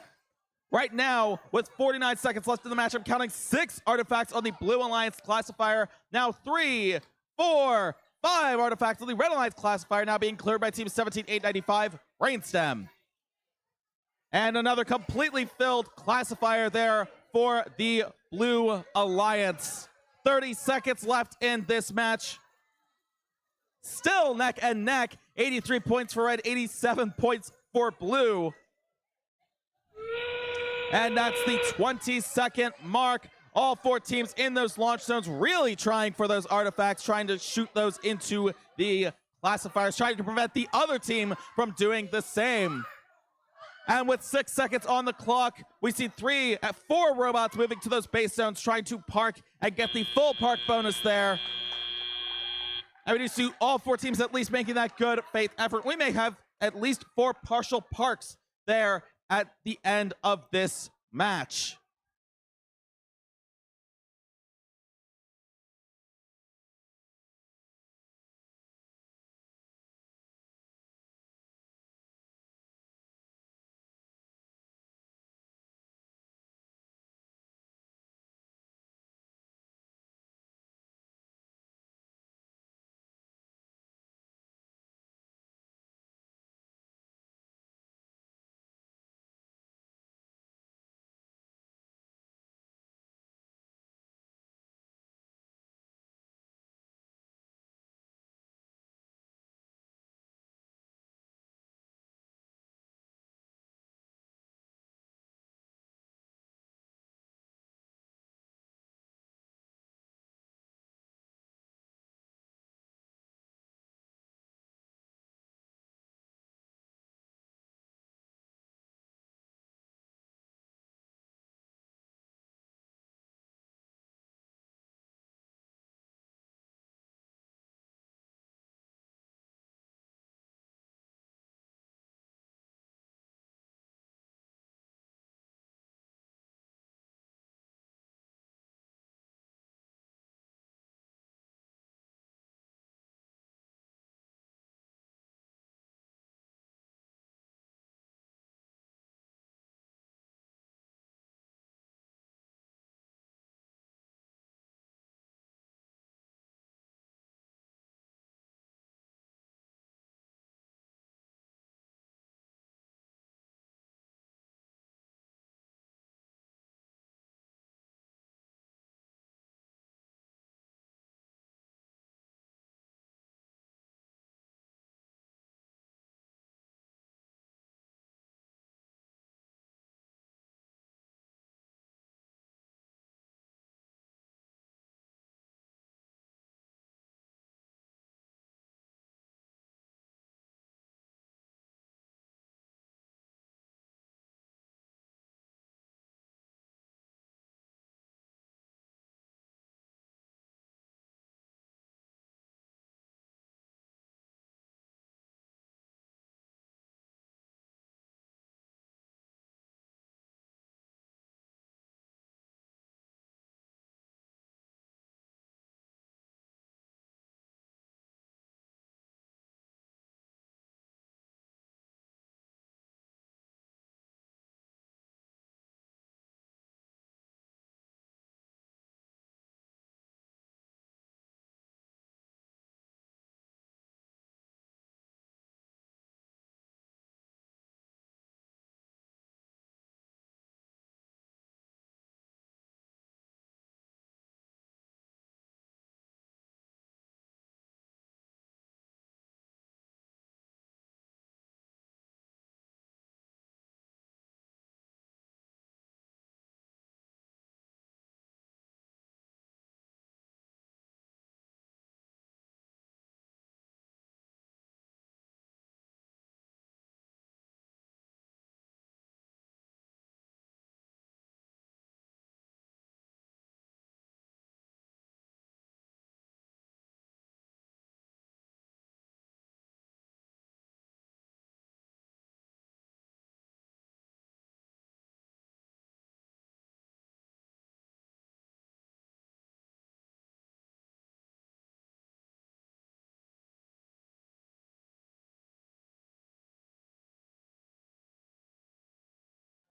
Right now, with 49 seconds left in the match, I'm counting 6 artifacts on the Blue Alliance classifier. Now 3, 4, 5 artifacts on the Red Alliance classifier, now being cleared by Team 17895 Brainstem. And another completely filled classifier there for the Blue Alliance. 30 seconds left in this match. Still neck and neck. 83 points for red, 87 points for blue. And that's the 20-second mark. All 4 teams in those launch zones really trying for those artifacts, trying to shoot those into the classifiers, trying to prevent the other team from doing the same. And with 6 seconds on the clock, we see 4 robots moving to those base zones, trying to park and get the full park bonus there. And we do see all 4 teams at least making that good faith effort. We may have at least 4 partial parks there at the end of this match.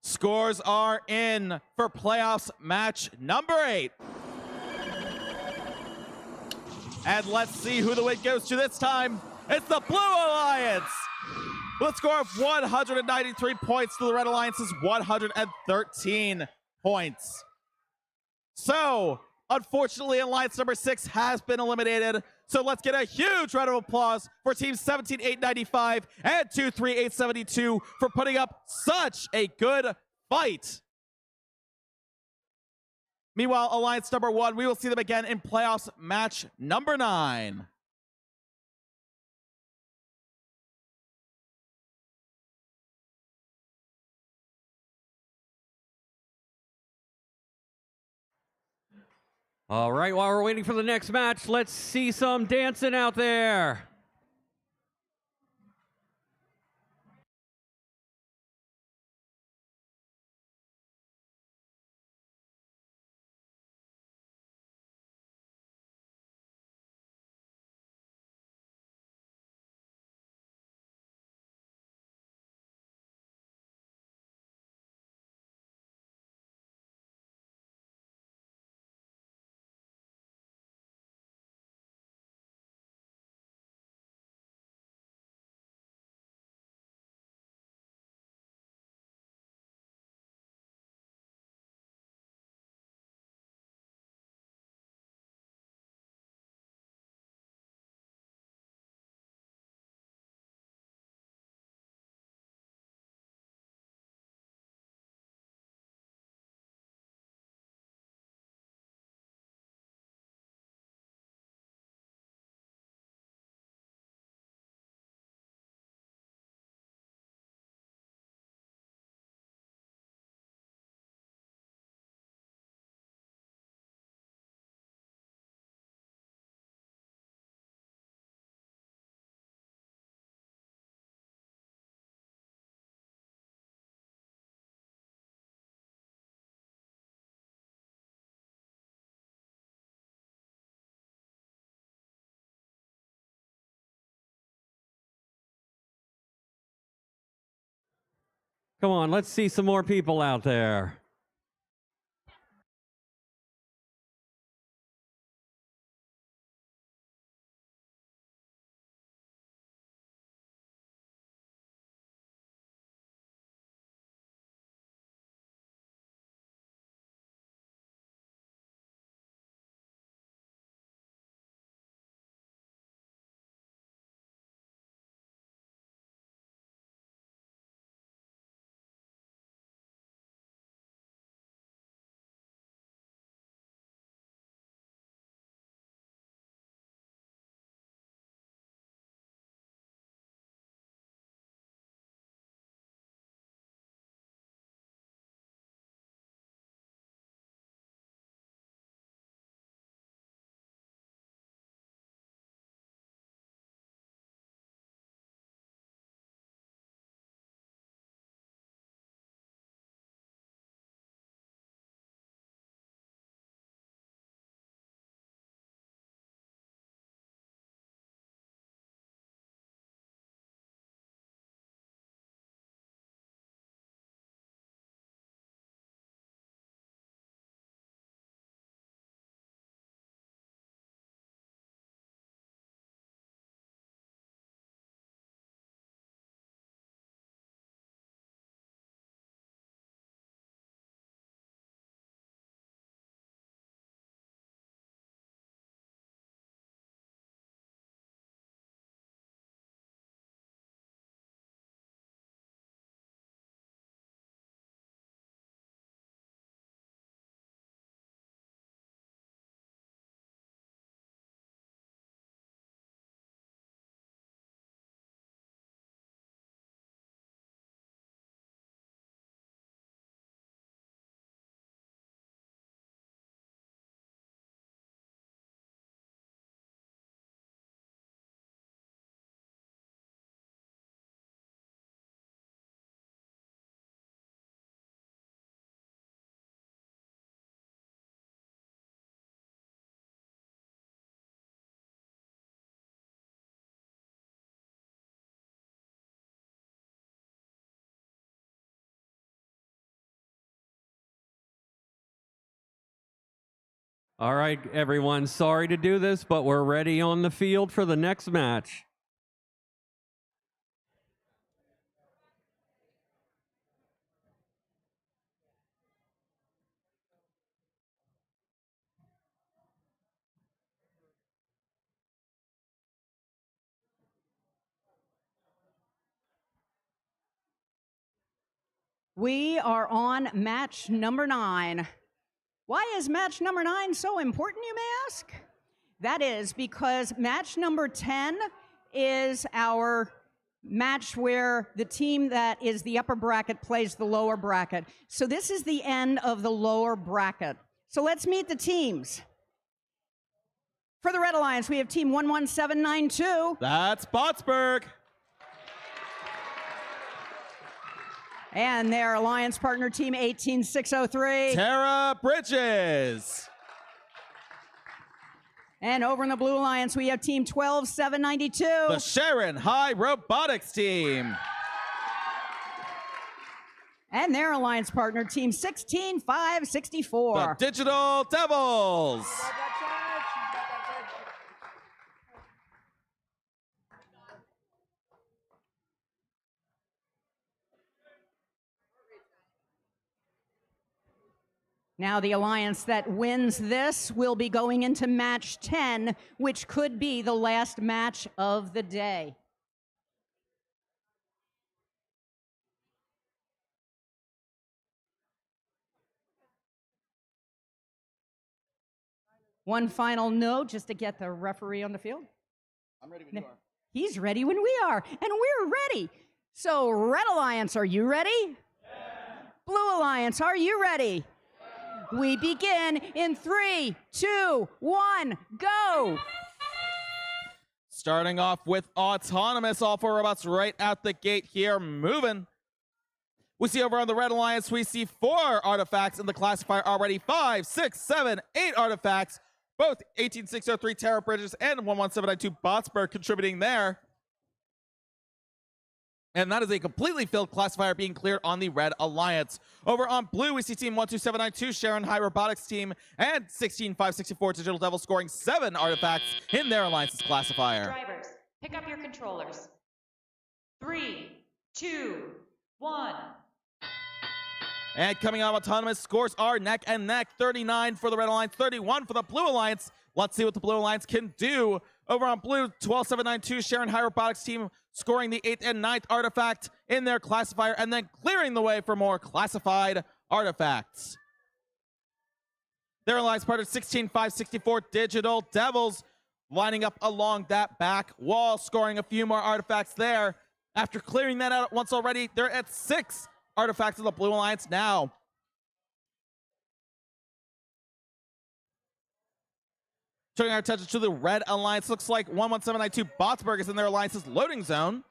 Scores are in for playoffs match number 8. And let's see who the win goes to this time. It's the Blue Alliance with a score of 193 points to the Red Alliance's 113 points. So, unfortunately, Alliance number 6 has been eliminated. So let's get a huge round of applause for teams 17-895 and 2-3-872 for putting up such a good fight. Meanwhile, Alliance number 1, we will see them again in playoffs match number 9. All right, while we're waiting for the next match, let's see some dancing out there. Come on, let's see some more people out there. All right, everyone, sorry to do this, but we're ready on the field for the next match. We are on match number 9. Why is match number 9 so important, you may ask? That is because match number 10 is our match where the team that is the upper bracket plays the lower bracket. So this is the end of the lower bracket. So let's meet the teams. For the Red Alliance, we have team 11792. That's Botsburg. And their alliance partner, team 18603. Tara Bridges. And over in the Blue Alliance, we have team 12792. The Sharon High Robotics team. And their alliance partner, team 16564. The Digital Devils. Now, the alliance that wins this will be going into match 10, which could be the last match of the day. One final note, just to get the referee on the field. I'm ready when you are. He's ready when we are, and we're ready. So, Red Alliance, are you ready? Yeah. Blue Alliance, are you ready? Yeah. We begin in 3, 2, 1, go! Starting off with Autonomous, all 4 robots right out the gate here, moving. We see over on the Red Alliance, we see 4 artifacts in the classifier already. 5, 6, 7, 8 artifacts. Both 18603 Tara Bridges and 11792 Botsburg contributing there. And that is a completely filled classifier being cleared on the Red Alliance. Over on Blue, we see team 12792 Sharon High Robotics team and 16564 Digital Devil scoring 7 artifacts in their Alliance's classifier. Drivers, pick up your controllers. 3, 2, 1. And coming out of Autonomous, scores are neck and neck. 39 for the Red Alliance, 31 for the Blue Alliance. Let's see what the Blue Alliance can do. Over on Blue, 12792 Sharon High Robotics team scoring the 8th and 9th artifact in their classifier and then clearing the way for more classified artifacts. Their Alliance partner, 16564 Digital Devils, lining up along that back wall, scoring a few more artifacts there. After clearing that out once already, they're at 6 artifacts of the Blue Alliance now. Turning our attention to the Red Alliance, looks like 11792 Botsburg is in their Alliance's loading zone.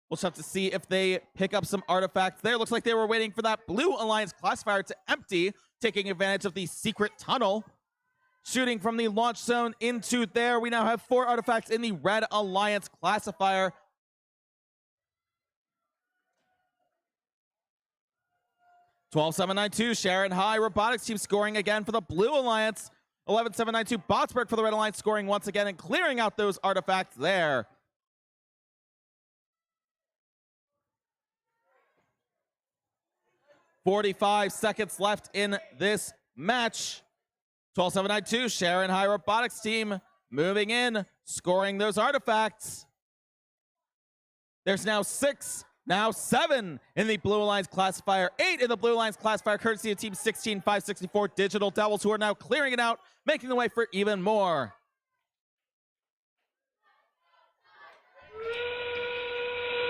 We'll just have to see if they pick up some artifacts there. Looks like they were waiting for that Blue Alliance classifier to empty, taking advantage of the secret tunnel. Shooting from the launch zone into there. We now have 4 artifacts in the Red Alliance classifier. $12,792 Sharon High Robotics team scoring again for the Blue Alliance. 11,792 Botsburg for the Red Alliance scoring once again and clearing out those artifacts there. $45 seconds left in this match. 12,792 Sharon High Robotics team moving in, scoring those artifacts. There's now 6. Now 7 in the Blue Alliance classifier, 8 in the Blue Alliance classifier, courtesy of Team 16564 Digital Devils, who are now clearing it out, making the way for even more.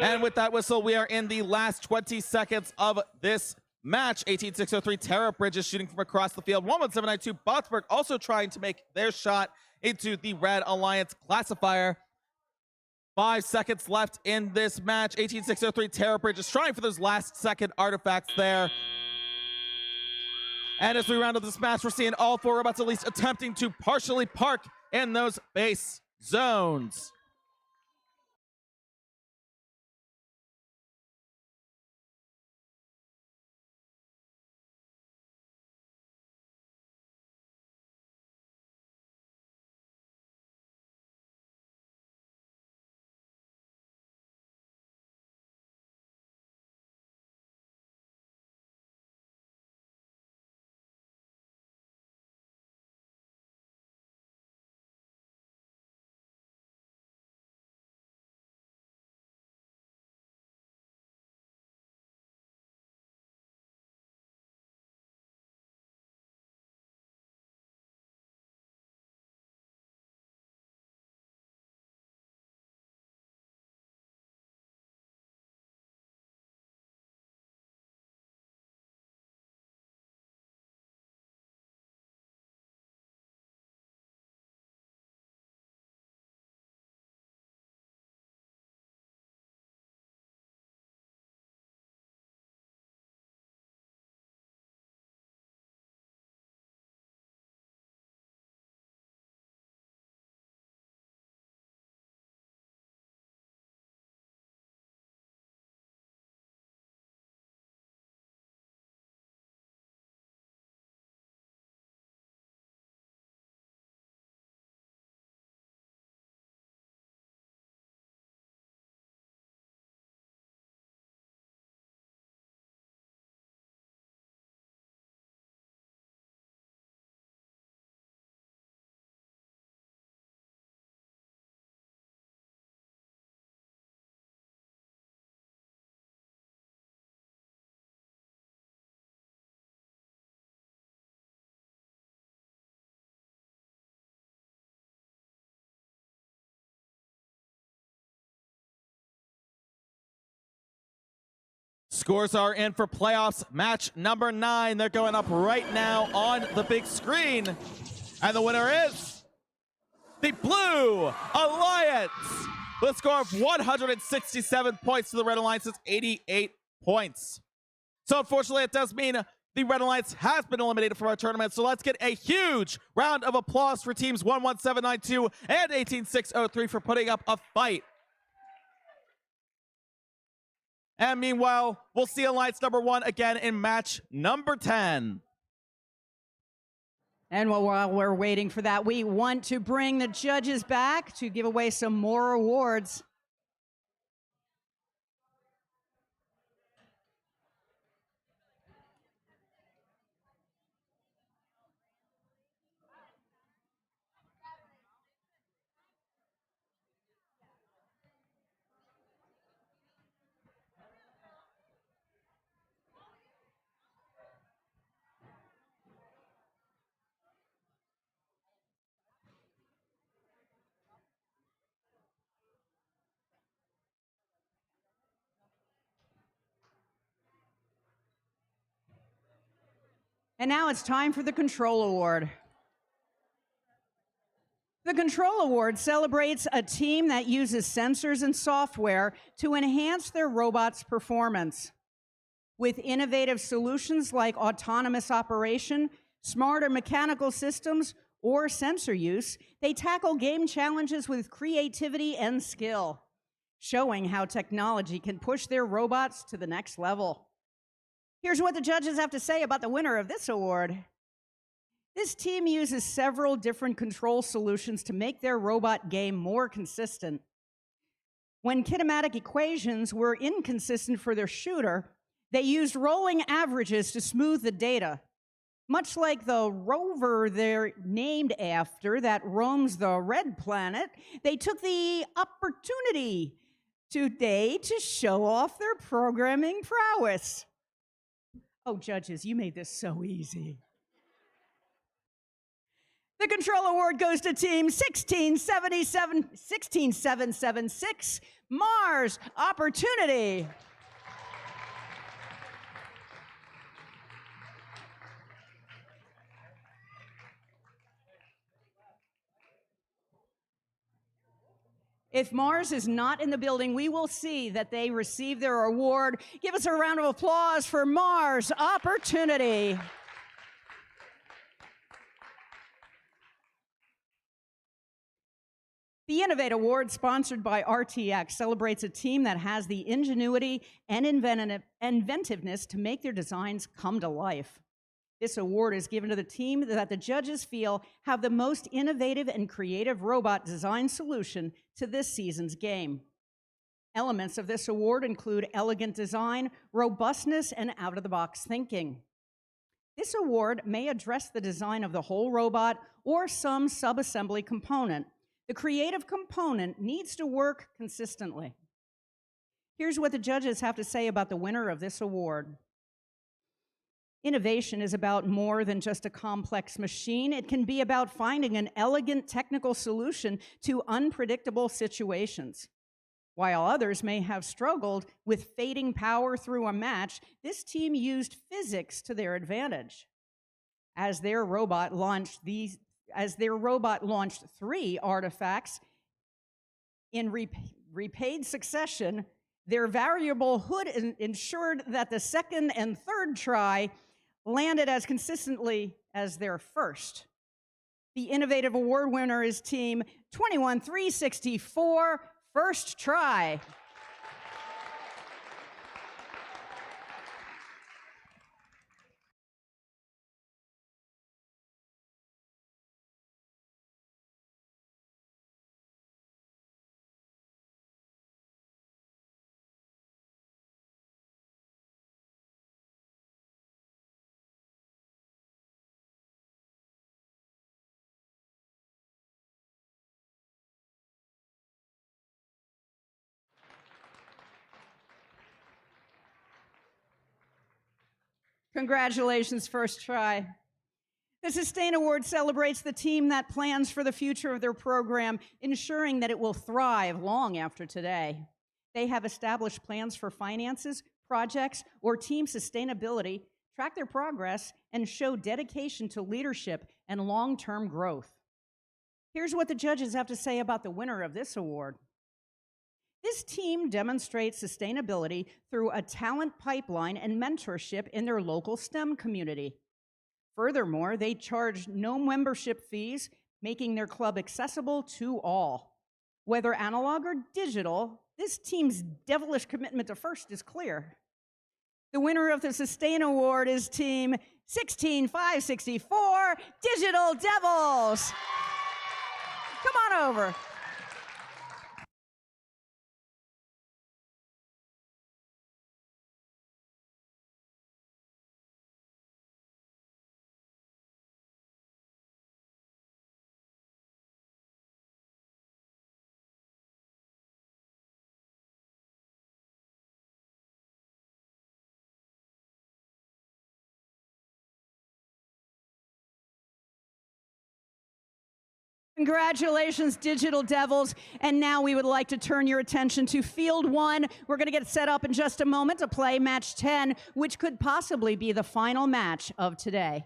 And with that whistle, we are in the last 20 seconds of this match. 18603 Tara Bridges shooting from across the field. 11792 Botsburg also trying to make their shot into the Red Alliance classifier. 5 seconds left in this match. 18603 Tara Bridges trying for those last second artifacts there. And as we round up this match, we're seeing all 4 robots at least attempting to partially park in those base zones. Scores are in for playoffs match number 9. They're going up right now on the big screen. And the winner is the Blue Alliance with a score of 167 points to the Red Alliance's 88 points. So unfortunately, it does mean the Red Alliance has been eliminated from our tournament. So let's get a huge round of applause for teams 11792 and 18603 for putting up a fight. And meanwhile, we'll see Alliance number 1 again in match number 10. And while we're waiting for that, we want to bring the judges back to give away some more awards. And now it's time for the Control Award. The Control Award celebrates a team that uses sensors and software to enhance their robot's performance. With innovative solutions like autonomous operation, smarter mechanical systems, or sensor use, they tackle game challenges with creativity and skill, showing how technology can push their robots to the next level. Here's what the judges have to say about the winner of this award. This team uses several different control solutions to make their robot game more consistent. When kinematic equations were inconsistent for their shooter, they used rolling averages to smooth the data. Much like the rover they're named after that roams the red planet, they took the opportunity today to show off their programming prowess. Oh, judges, you made this so easy. The Control Award goes to team 16776, Mars Opportunity. If Mars is not in the building, we will see that they receive their award. Give us a round of applause for Mars Opportunity. The Innovate Award, sponsored by RTX, celebrates a team that has the ingenuity and inventiveness to make their designs come to life. This award is given to the team that the judges feel have the most innovative and creative robot design solution to this season's game. Elements of this award include elegant design, robustness, and out-of-the-box thinking. This award may address the design of the whole robot or some sub-assembly component. The creative component needs to work consistently. Here's what the judges have to say about the winner of this award. Innovation is about more than just a complex machine. It can be about finding an elegant technical solution to unpredictable situations. While others may have struggled with fading power through a match, this team used physics to their advantage. As their robot launched 3 artifacts in repaid succession, their variable hood ensured that the second and third try landed as consistently as their first. The Innovative Award winner is team 21364, First Try. Congratulations, First Try. The Sustain Award celebrates the team that plans for the future of their program, ensuring that it will thrive long after today. They have established plans for finances, projects, or team sustainability, track their progress, and show dedication to leadership and long-term growth. Here's what the judges have to say about the winner of this award. This team demonstrates sustainability through a talent pipeline and mentorship in their local STEM community. Furthermore, they charge no membership fees, making their club accessible to all. Whether analog or digital, this team's devilish commitment to first is clear. The winner of the Sustain Award is Team 16564 Digital Devils. Come on over. Congratulations, Digital Devils. And now we would like to turn your attention to Field 1. We're going to get set up in just a moment to play Match 10, which could possibly be the final match of today.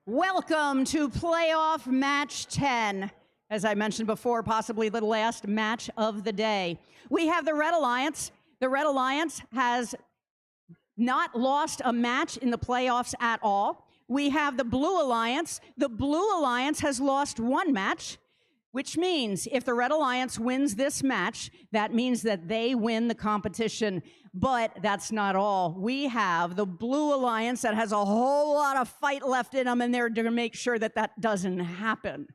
Welcome to playoff match 10. As I mentioned before, possibly the last match of the day. We have the Red Alliance. The Red Alliance has not lost a match in the playoffs at all. We have the Blue Alliance. The Blue Alliance has lost one match, which means if the Red Alliance wins this match, that means that they win the competition. But that's not all. We have the Blue Alliance that has a whole lot of fight left in them, and they're going to make sure that that doesn't happen.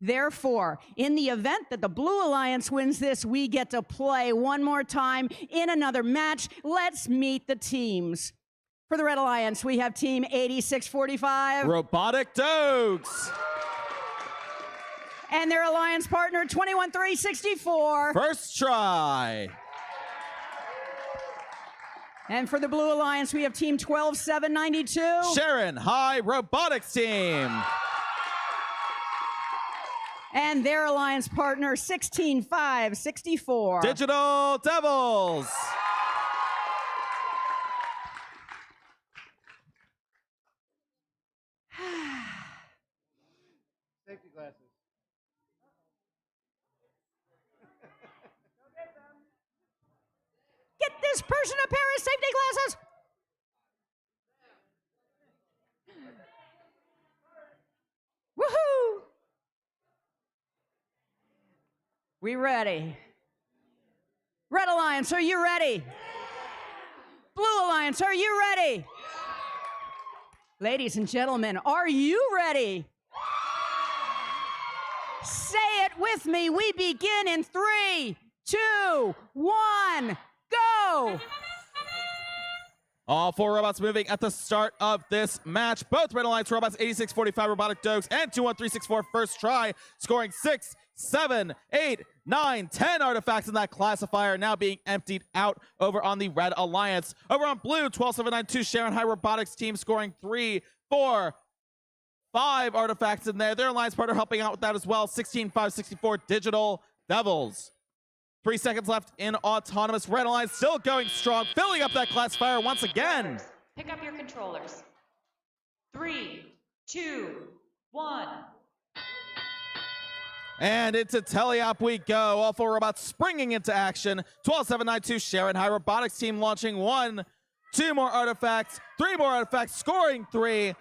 Therefore, in the event that the Blue Alliance wins this, we get to play one more time in another match. Let's meet the teams. For the Red Alliance, we have Team 8645. Robotic Dogs. And their alliance partner, 21364. First try. And for the Blue Alliance, we have Team 12792. Sharon High Robotics Team. And their alliance partner, 16564. Digital Devils. Safety glasses. Get this person a pair of safety glasses. Woohoo! We ready? Red Alliance, are you ready? Blue Alliance, are you ready? Ladies and gentlemen, are you ready? Say it with me. We begin in 3, 2, 1, go! All 4 robots moving at the start of this match. Both Red Alliance robots, 8645 Robotic Dogs and 21364 first try, scoring 6, 7, 8, 9, 10 artifacts in that classifier, now being emptied out over on the Red Alliance. Over on Blue, 12792 Sharon High Robotics team scoring 3, 4, 5 artifacts in there. Their alliance partner helping out with that as well, 16564 Digital Devils. 3 seconds left in Autonomous. Red Alliance still going strong, filling up that classifier once again. Pick up your controllers. 3, 2, 1. And into teleop we go. All 4 robots springing into action. 12792 Sharon High Robotics team launching 1, 2 more artifacts, 3 more artifacts, scoring 3.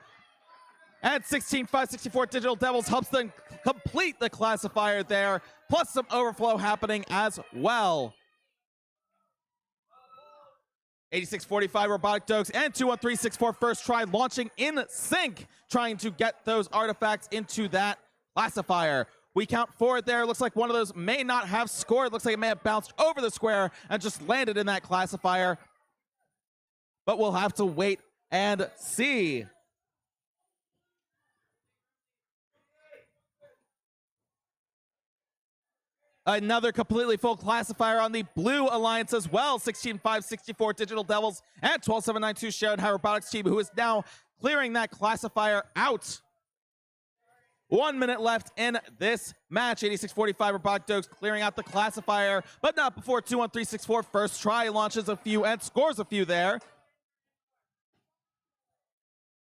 And 16564 Digital Devils helps them complete the classifier there, plus some overflow happening as well. 8645 Robotic Dogs and 21364 first try launching in sync, trying to get those artifacts into that classifier. We count forward there. Looks like one of those may not have scored. Looks like it may have bounced over the square and just landed in that classifier. But we'll have to wait and see. Another completely full classifier on the Blue Alliance as well. 16564 Digital Devils and 12792 Sharon High Robotics team, who is now clearing that classifier out. 1 minute left in this match. 8645 Robotic Dogs clearing out the classifier, but not before 21364 first try launches a few and scores a few there.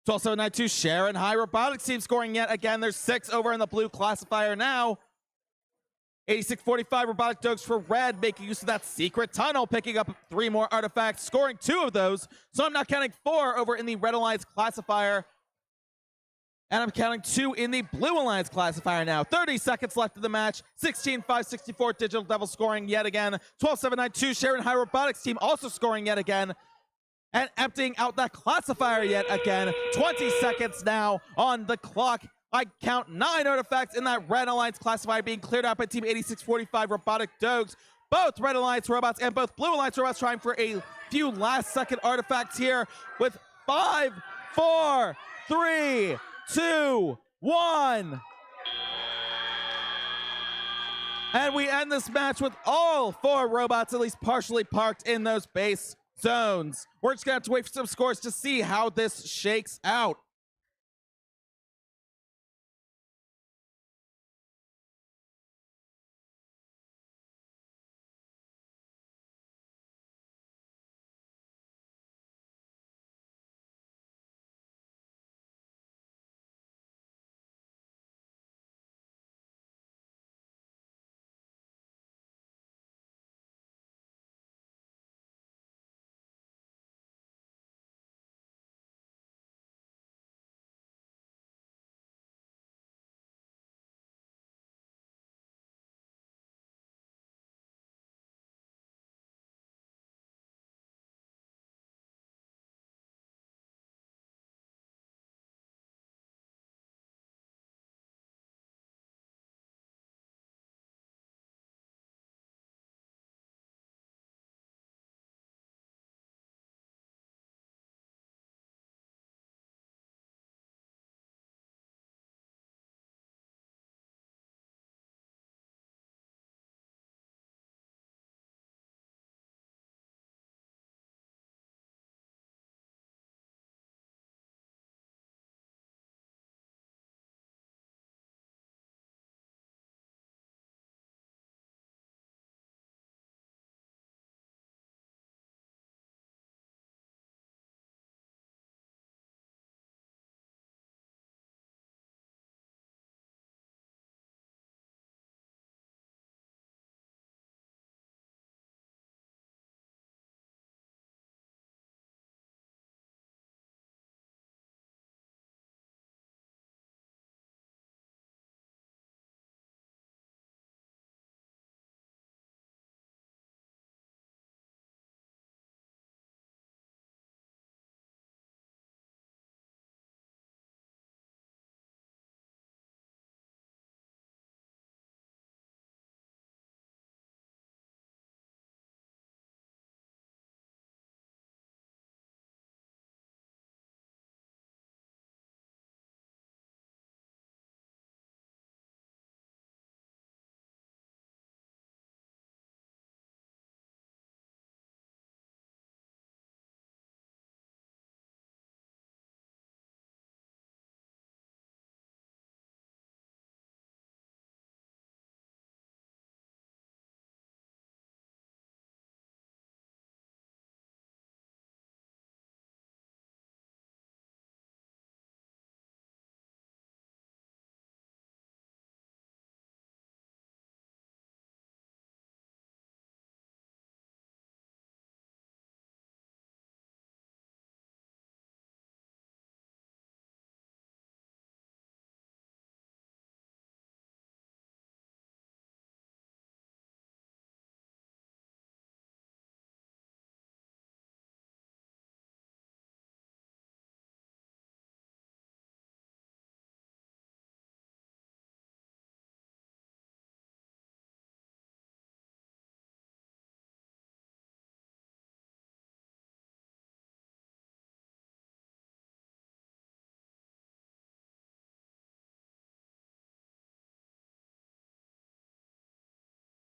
12792 Sharon High Robotics team scoring yet again. There's 6 over in the blue classifier now. 8645 Robotic Dogs for red, making use of that secret tunnel, picking up 3 more artifacts, scoring 2 of those. So I'm now counting 4 over in the Red Alliance classifier. And I'm counting 2 in the Blue Alliance classifier now. 30 seconds left in the match. 16564 Digital Devils scoring yet again. 12792 Sharon High Robotics team also scoring yet again. And emptying out that classifier yet again. 20 seconds now on the clock. I count 9 artifacts in that Red Alliance classifier being cleared out by Team 8645 Robotic Dogs. Both Red Alliance robots and both Blue Alliance robots trying for a few last-second artifacts here with 5, 4, 3, 2, 1. And we end this match with all 4 robots at least partially parked in those base zones. We're just going to have to wait for some scores to see how this shakes out.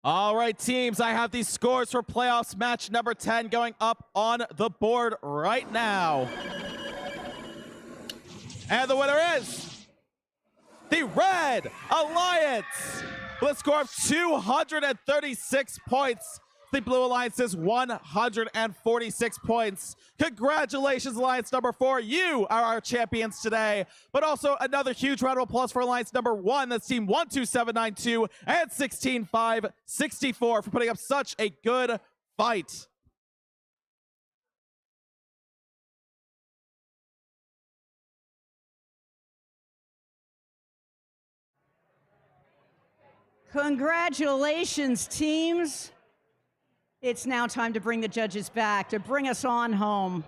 All right, teams, I have these scores for playoffs match number 10 going up on the board right now. And the winner is the Red Alliance with a score of 236 points. The Blue Alliance's 146 points. Congratulations, Alliance number 4. You are our champions today. But also another huge round of applause for Alliance number 1. That's team 12792 and 16564 for putting up such a good fight. Congratulations, teams. It's now time to bring the judges back to bring us on home.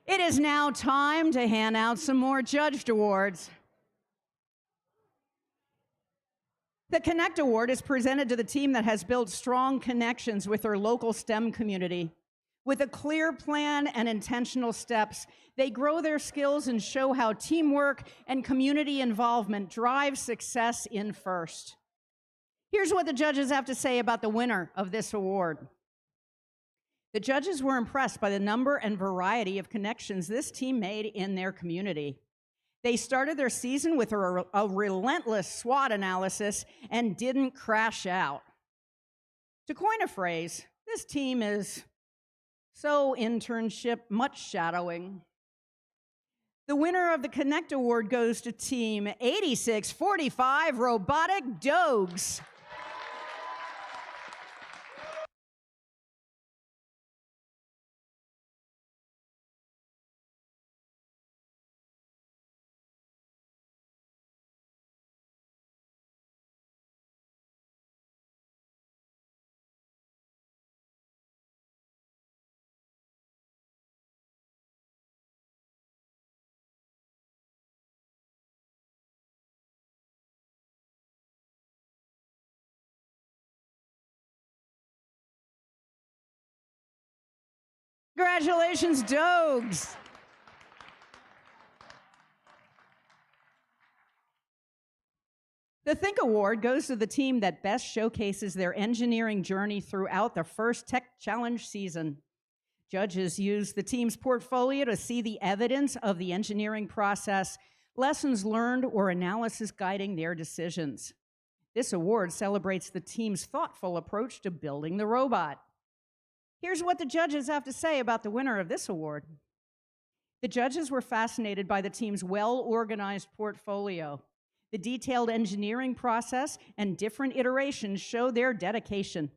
It is now time to hand out some more judged awards. The Connect Award is presented to the team that has built strong connections with their local STEM community. With a clear plan and intentional steps, they grow their skills and show how teamwork and community involvement drive success in FIRST. Here's what the judges have to say about the winner of this award. The judges were impressed by the number and variety of connections this team made in their community. They started their season with a relentless SWOT analysis and didn't crash out. To coin a phrase, this team is so internship, much shadowing. The winner of the Connect Award goes to team 8645 Robotic Dogs. Congratulations, Dogs. The Think Award goes to the team that best showcases their engineering journey throughout the first Tech Challenge season. Judges use the team's portfolio to see the evidence of the engineering process, lessons learned, or analysis guiding their decisions. This award celebrates the team's thoughtful approach to building the robot. Here's what the judges have to say about the winner of this award. The judges were fascinated by the team's well-organized portfolio. The detailed engineering process and different iterations show their dedication.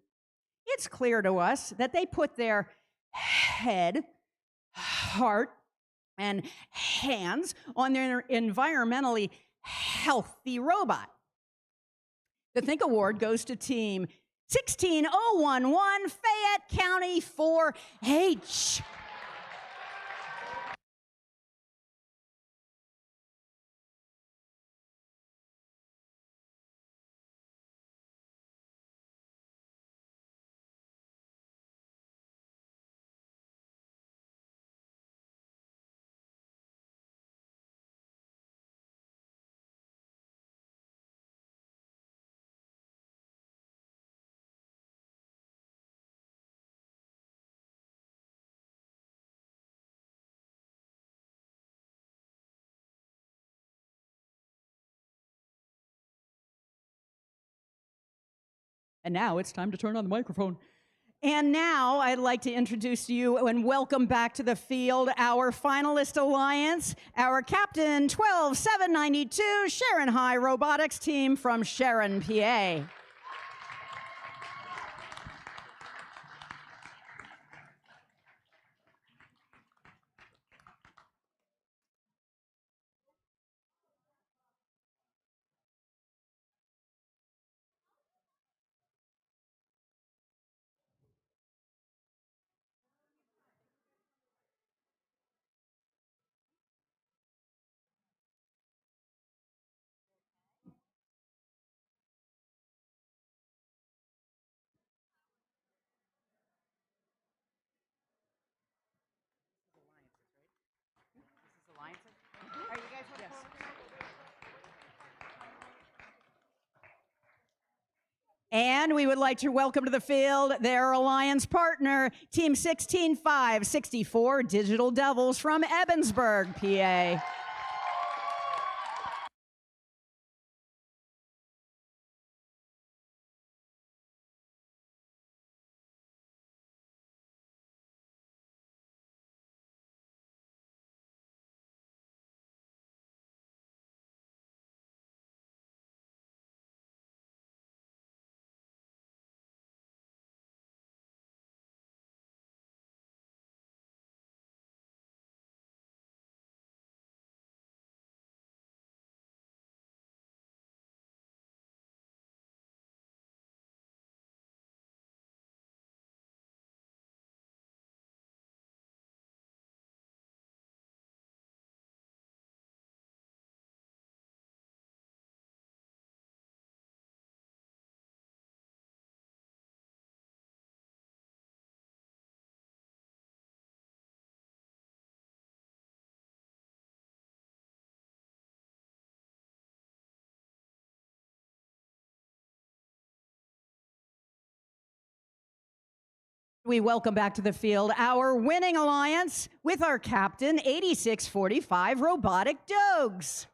It's clear to us that they put their head, heart, and hands on their environmentally healthy robot. The Think Award goes to team 16011 Fayette County 4-H. And now it's time to turn on the microphone. And now I'd like to introduce you and welcome back to the field our finalist alliance, our captain 12792 Sharon High Robotics team from Sharon, PA. And we would like to welcome to the field their alliance partner, Team 16564 Digital Devils from Ebensburg, PA. We welcome back to the field our winning alliance with our captain, 8645 Robotic Dogs.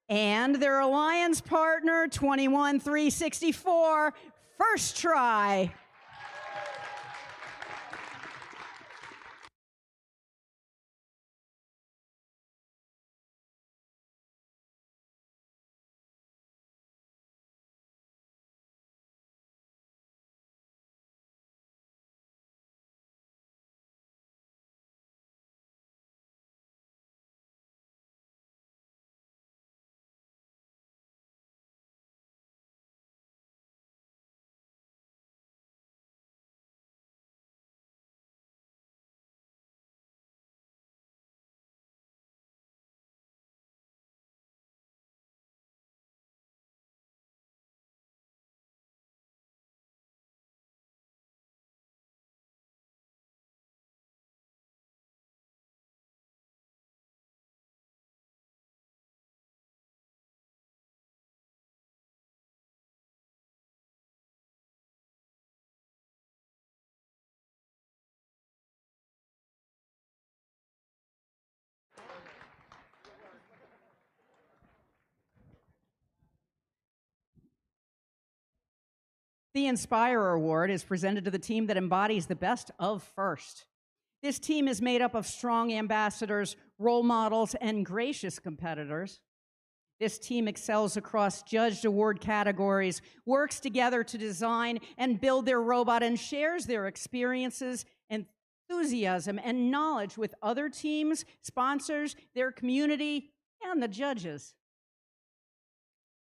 And their alliance partner, 21364, first try. The Inspire Award is presented to the team that embodies the best of FIRST. This team is made up of strong ambassadors, role models, and gracious competitors. This team excels across judged award categories, works together to design and build their robot, and shares their experiences, enthusiasm, and knowledge with other teams, sponsors, their community, and the judges.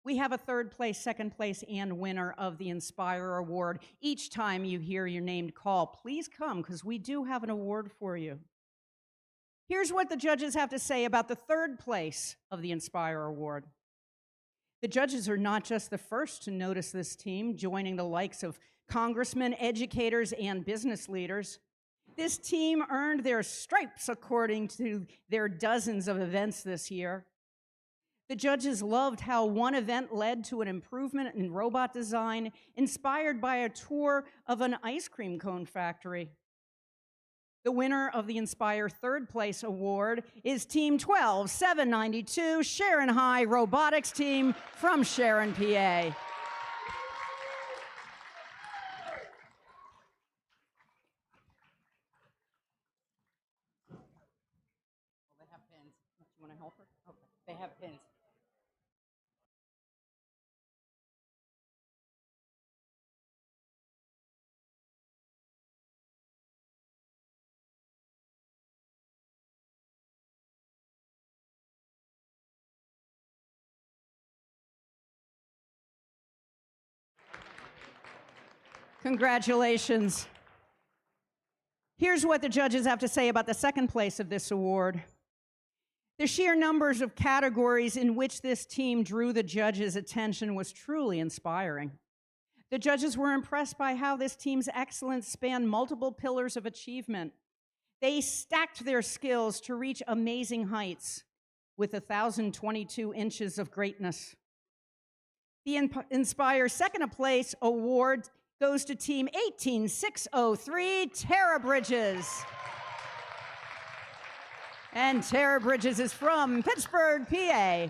We have a third place, second place, and winner of the Inspire Award. Each time you hear your name called, please come, because we do have an award for you. Here's what the judges have to say about the third place of the Inspire Award. The judges are not just the first to notice this team, joining the likes of congressmen, educators, and business leaders. This team earned their stripes according to their dozens of events this year. The judges loved how one event led to an improvement in robot design, inspired by a tour of an ice cream cone factory. The winner of the Inspire Third Place Award is Team 12792 Sharon High Robotics Team from Sharon, PA. helper? Okay. They have pins. Congratulations. Here's what the judges have to say about the second place of this award. The sheer numbers of categories in which this team drew the judges' attention was truly inspiring. The judges were impressed by how this team's excellence spanned multiple pillars of achievement. They stacked their skills to reach amazing heights with 1,022 inches of greatness. The Inspire second place award goes to Team 18603, Tara Bridges. And Tara Bridges is from Pittsburgh, PA.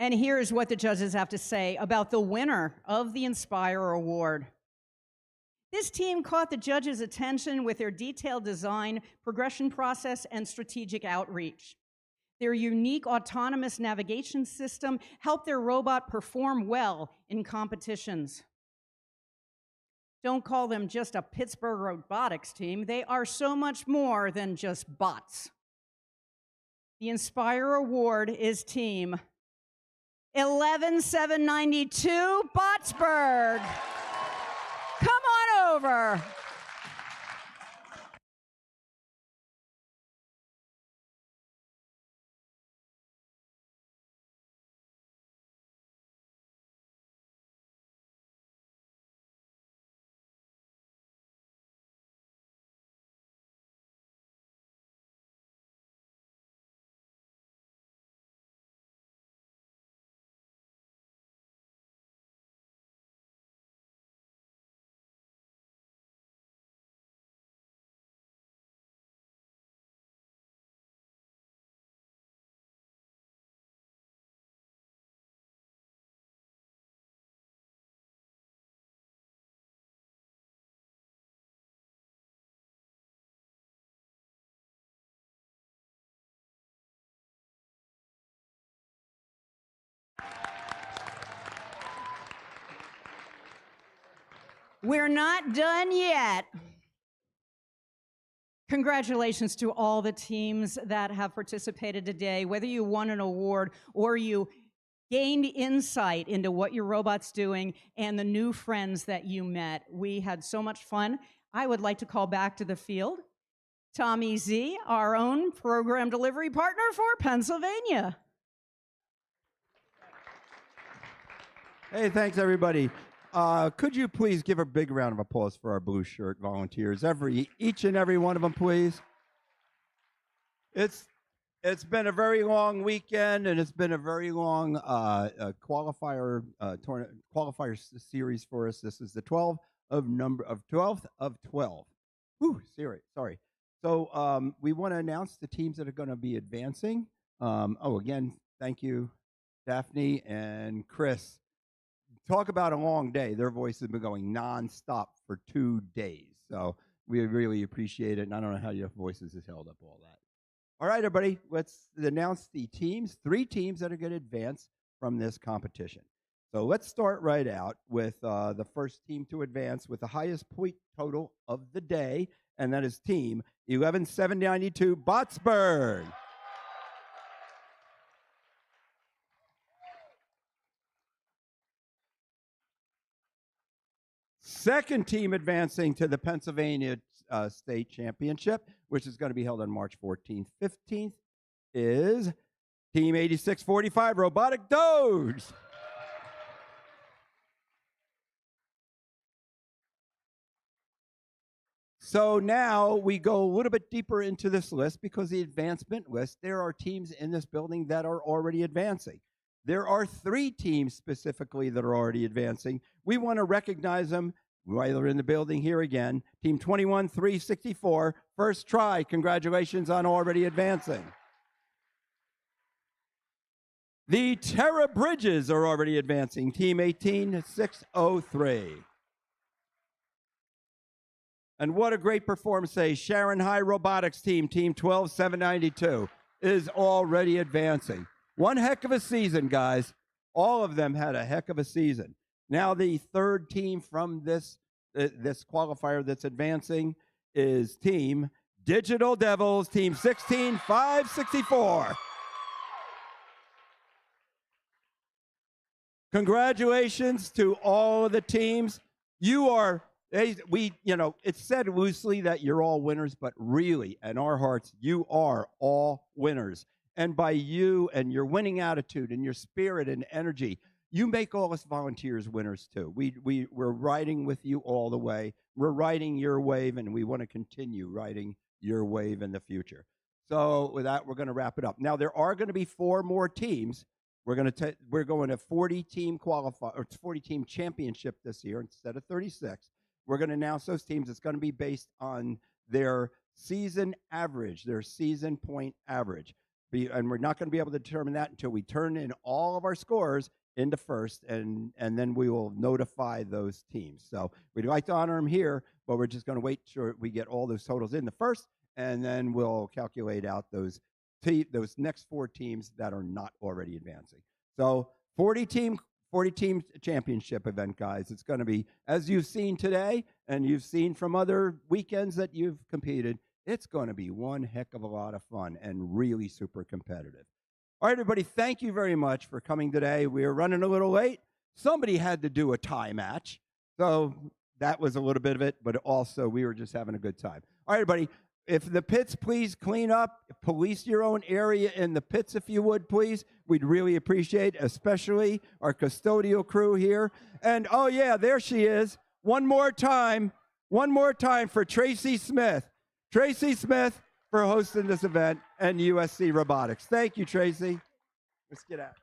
And here's what the judges have to say about the winner of the Inspire Award. This team caught the judges' attention with their detailed design, progression process, and strategic outreach. Their unique autonomous navigation system helped their robot perform well in competitions. Don't call them just a Pittsburgh robotics team. They are so much more than just bots. The Inspire Award is Team 11792 Botsburg. Come on over. We're not done yet. Congratulations to all the teams that have participated today. Whether you won an award or you gained insight into what your robot's doing and the new friends that you met, we had so much fun. I would like to call back to the field Tommy Z, our own program delivery partner for Pennsylvania. Hey, thanks everybody. Could you please give a big round of applause for our blue shirt volunteers? Each and every one of them, please. It's been a very long weekend, and it's been a very long qualifier series for us. This is the 12th of 12. Whew, sorry. So we want to announce the teams that are going to be advancing. Again, thank you, Daphne and Chris. Talk about a long day. Their voice has been going nonstop for 2 days. So we really appreciate it. And I don't know how your voices has held up all that. All right, everybody, let's announce the teams, 3 teams that are going to advance from this competition. So let's start right out with the first team to advance with the highest point total of the day, and that is Team 11792 Botsburg. Second team advancing to the Pennsylvania State Championship, which is going to be held on March 14th, 15th, is Team 8645 Robotic Doge. So now we go a little bit deeper into this list because the advancement list, there are teams in this building that are already advancing. There are 3 teams specifically that are already advancing. We want to recognize them while they're in the building here again. Team 21-364, first try. Congratulations on already advancing. The Terra Bridges are already advancing. Team 18-603. And what a great performance today. Sharon High Robotics team, team 12-792, is already advancing. One heck of a season, guys. All of them had a heck of a season. Now the third team from this qualifier that's advancing is team Digital Devils, team 16-564. Congratulations to all of the teams. You are, it's said loosely that you're all winners, but really, in our hearts, you are all winners. And by you and your winning attitude and your spirit and energy, you make all us volunteers winners too. We're riding with you all the way. We're riding your wave, and we want to continue riding your wave in the future. So with that, we're going to wrap it up. Now, there are going to be 4 more teams. We're going to 40-team qualify or 40-team championship this year instead of 36. We're going to announce those teams. It's going to be based on their season average, their season point average. And we're not going to be able to determine that until we turn in all of our scores into first, and then we will notify those teams. So we'd like to honor them here, but we're just going to wait till we get all those totals in the first, and then we'll calculate out those next 4 teams that are not already advancing. So 40-team championship event, guys. It's going to be, as you've seen today, and you've seen from other weekends that you've competed, it's going to be one heck of a lot of fun and really super competitive. All right, everybody, thank you very much for coming today. We are running a little late. Somebody had to do a tie match, so that was a little bit of it, but also we were just having a good time. All right, everybody, if the pits, please clean up, police your own area in the pits if you would, please. We'd really appreciate, especially our custodial crew here. And, oh, yeah, there she is. One more time for Tracy Smith. Tracy Smith for hosting this event and USC Robotics. Thank you, Tracy. Let's get out.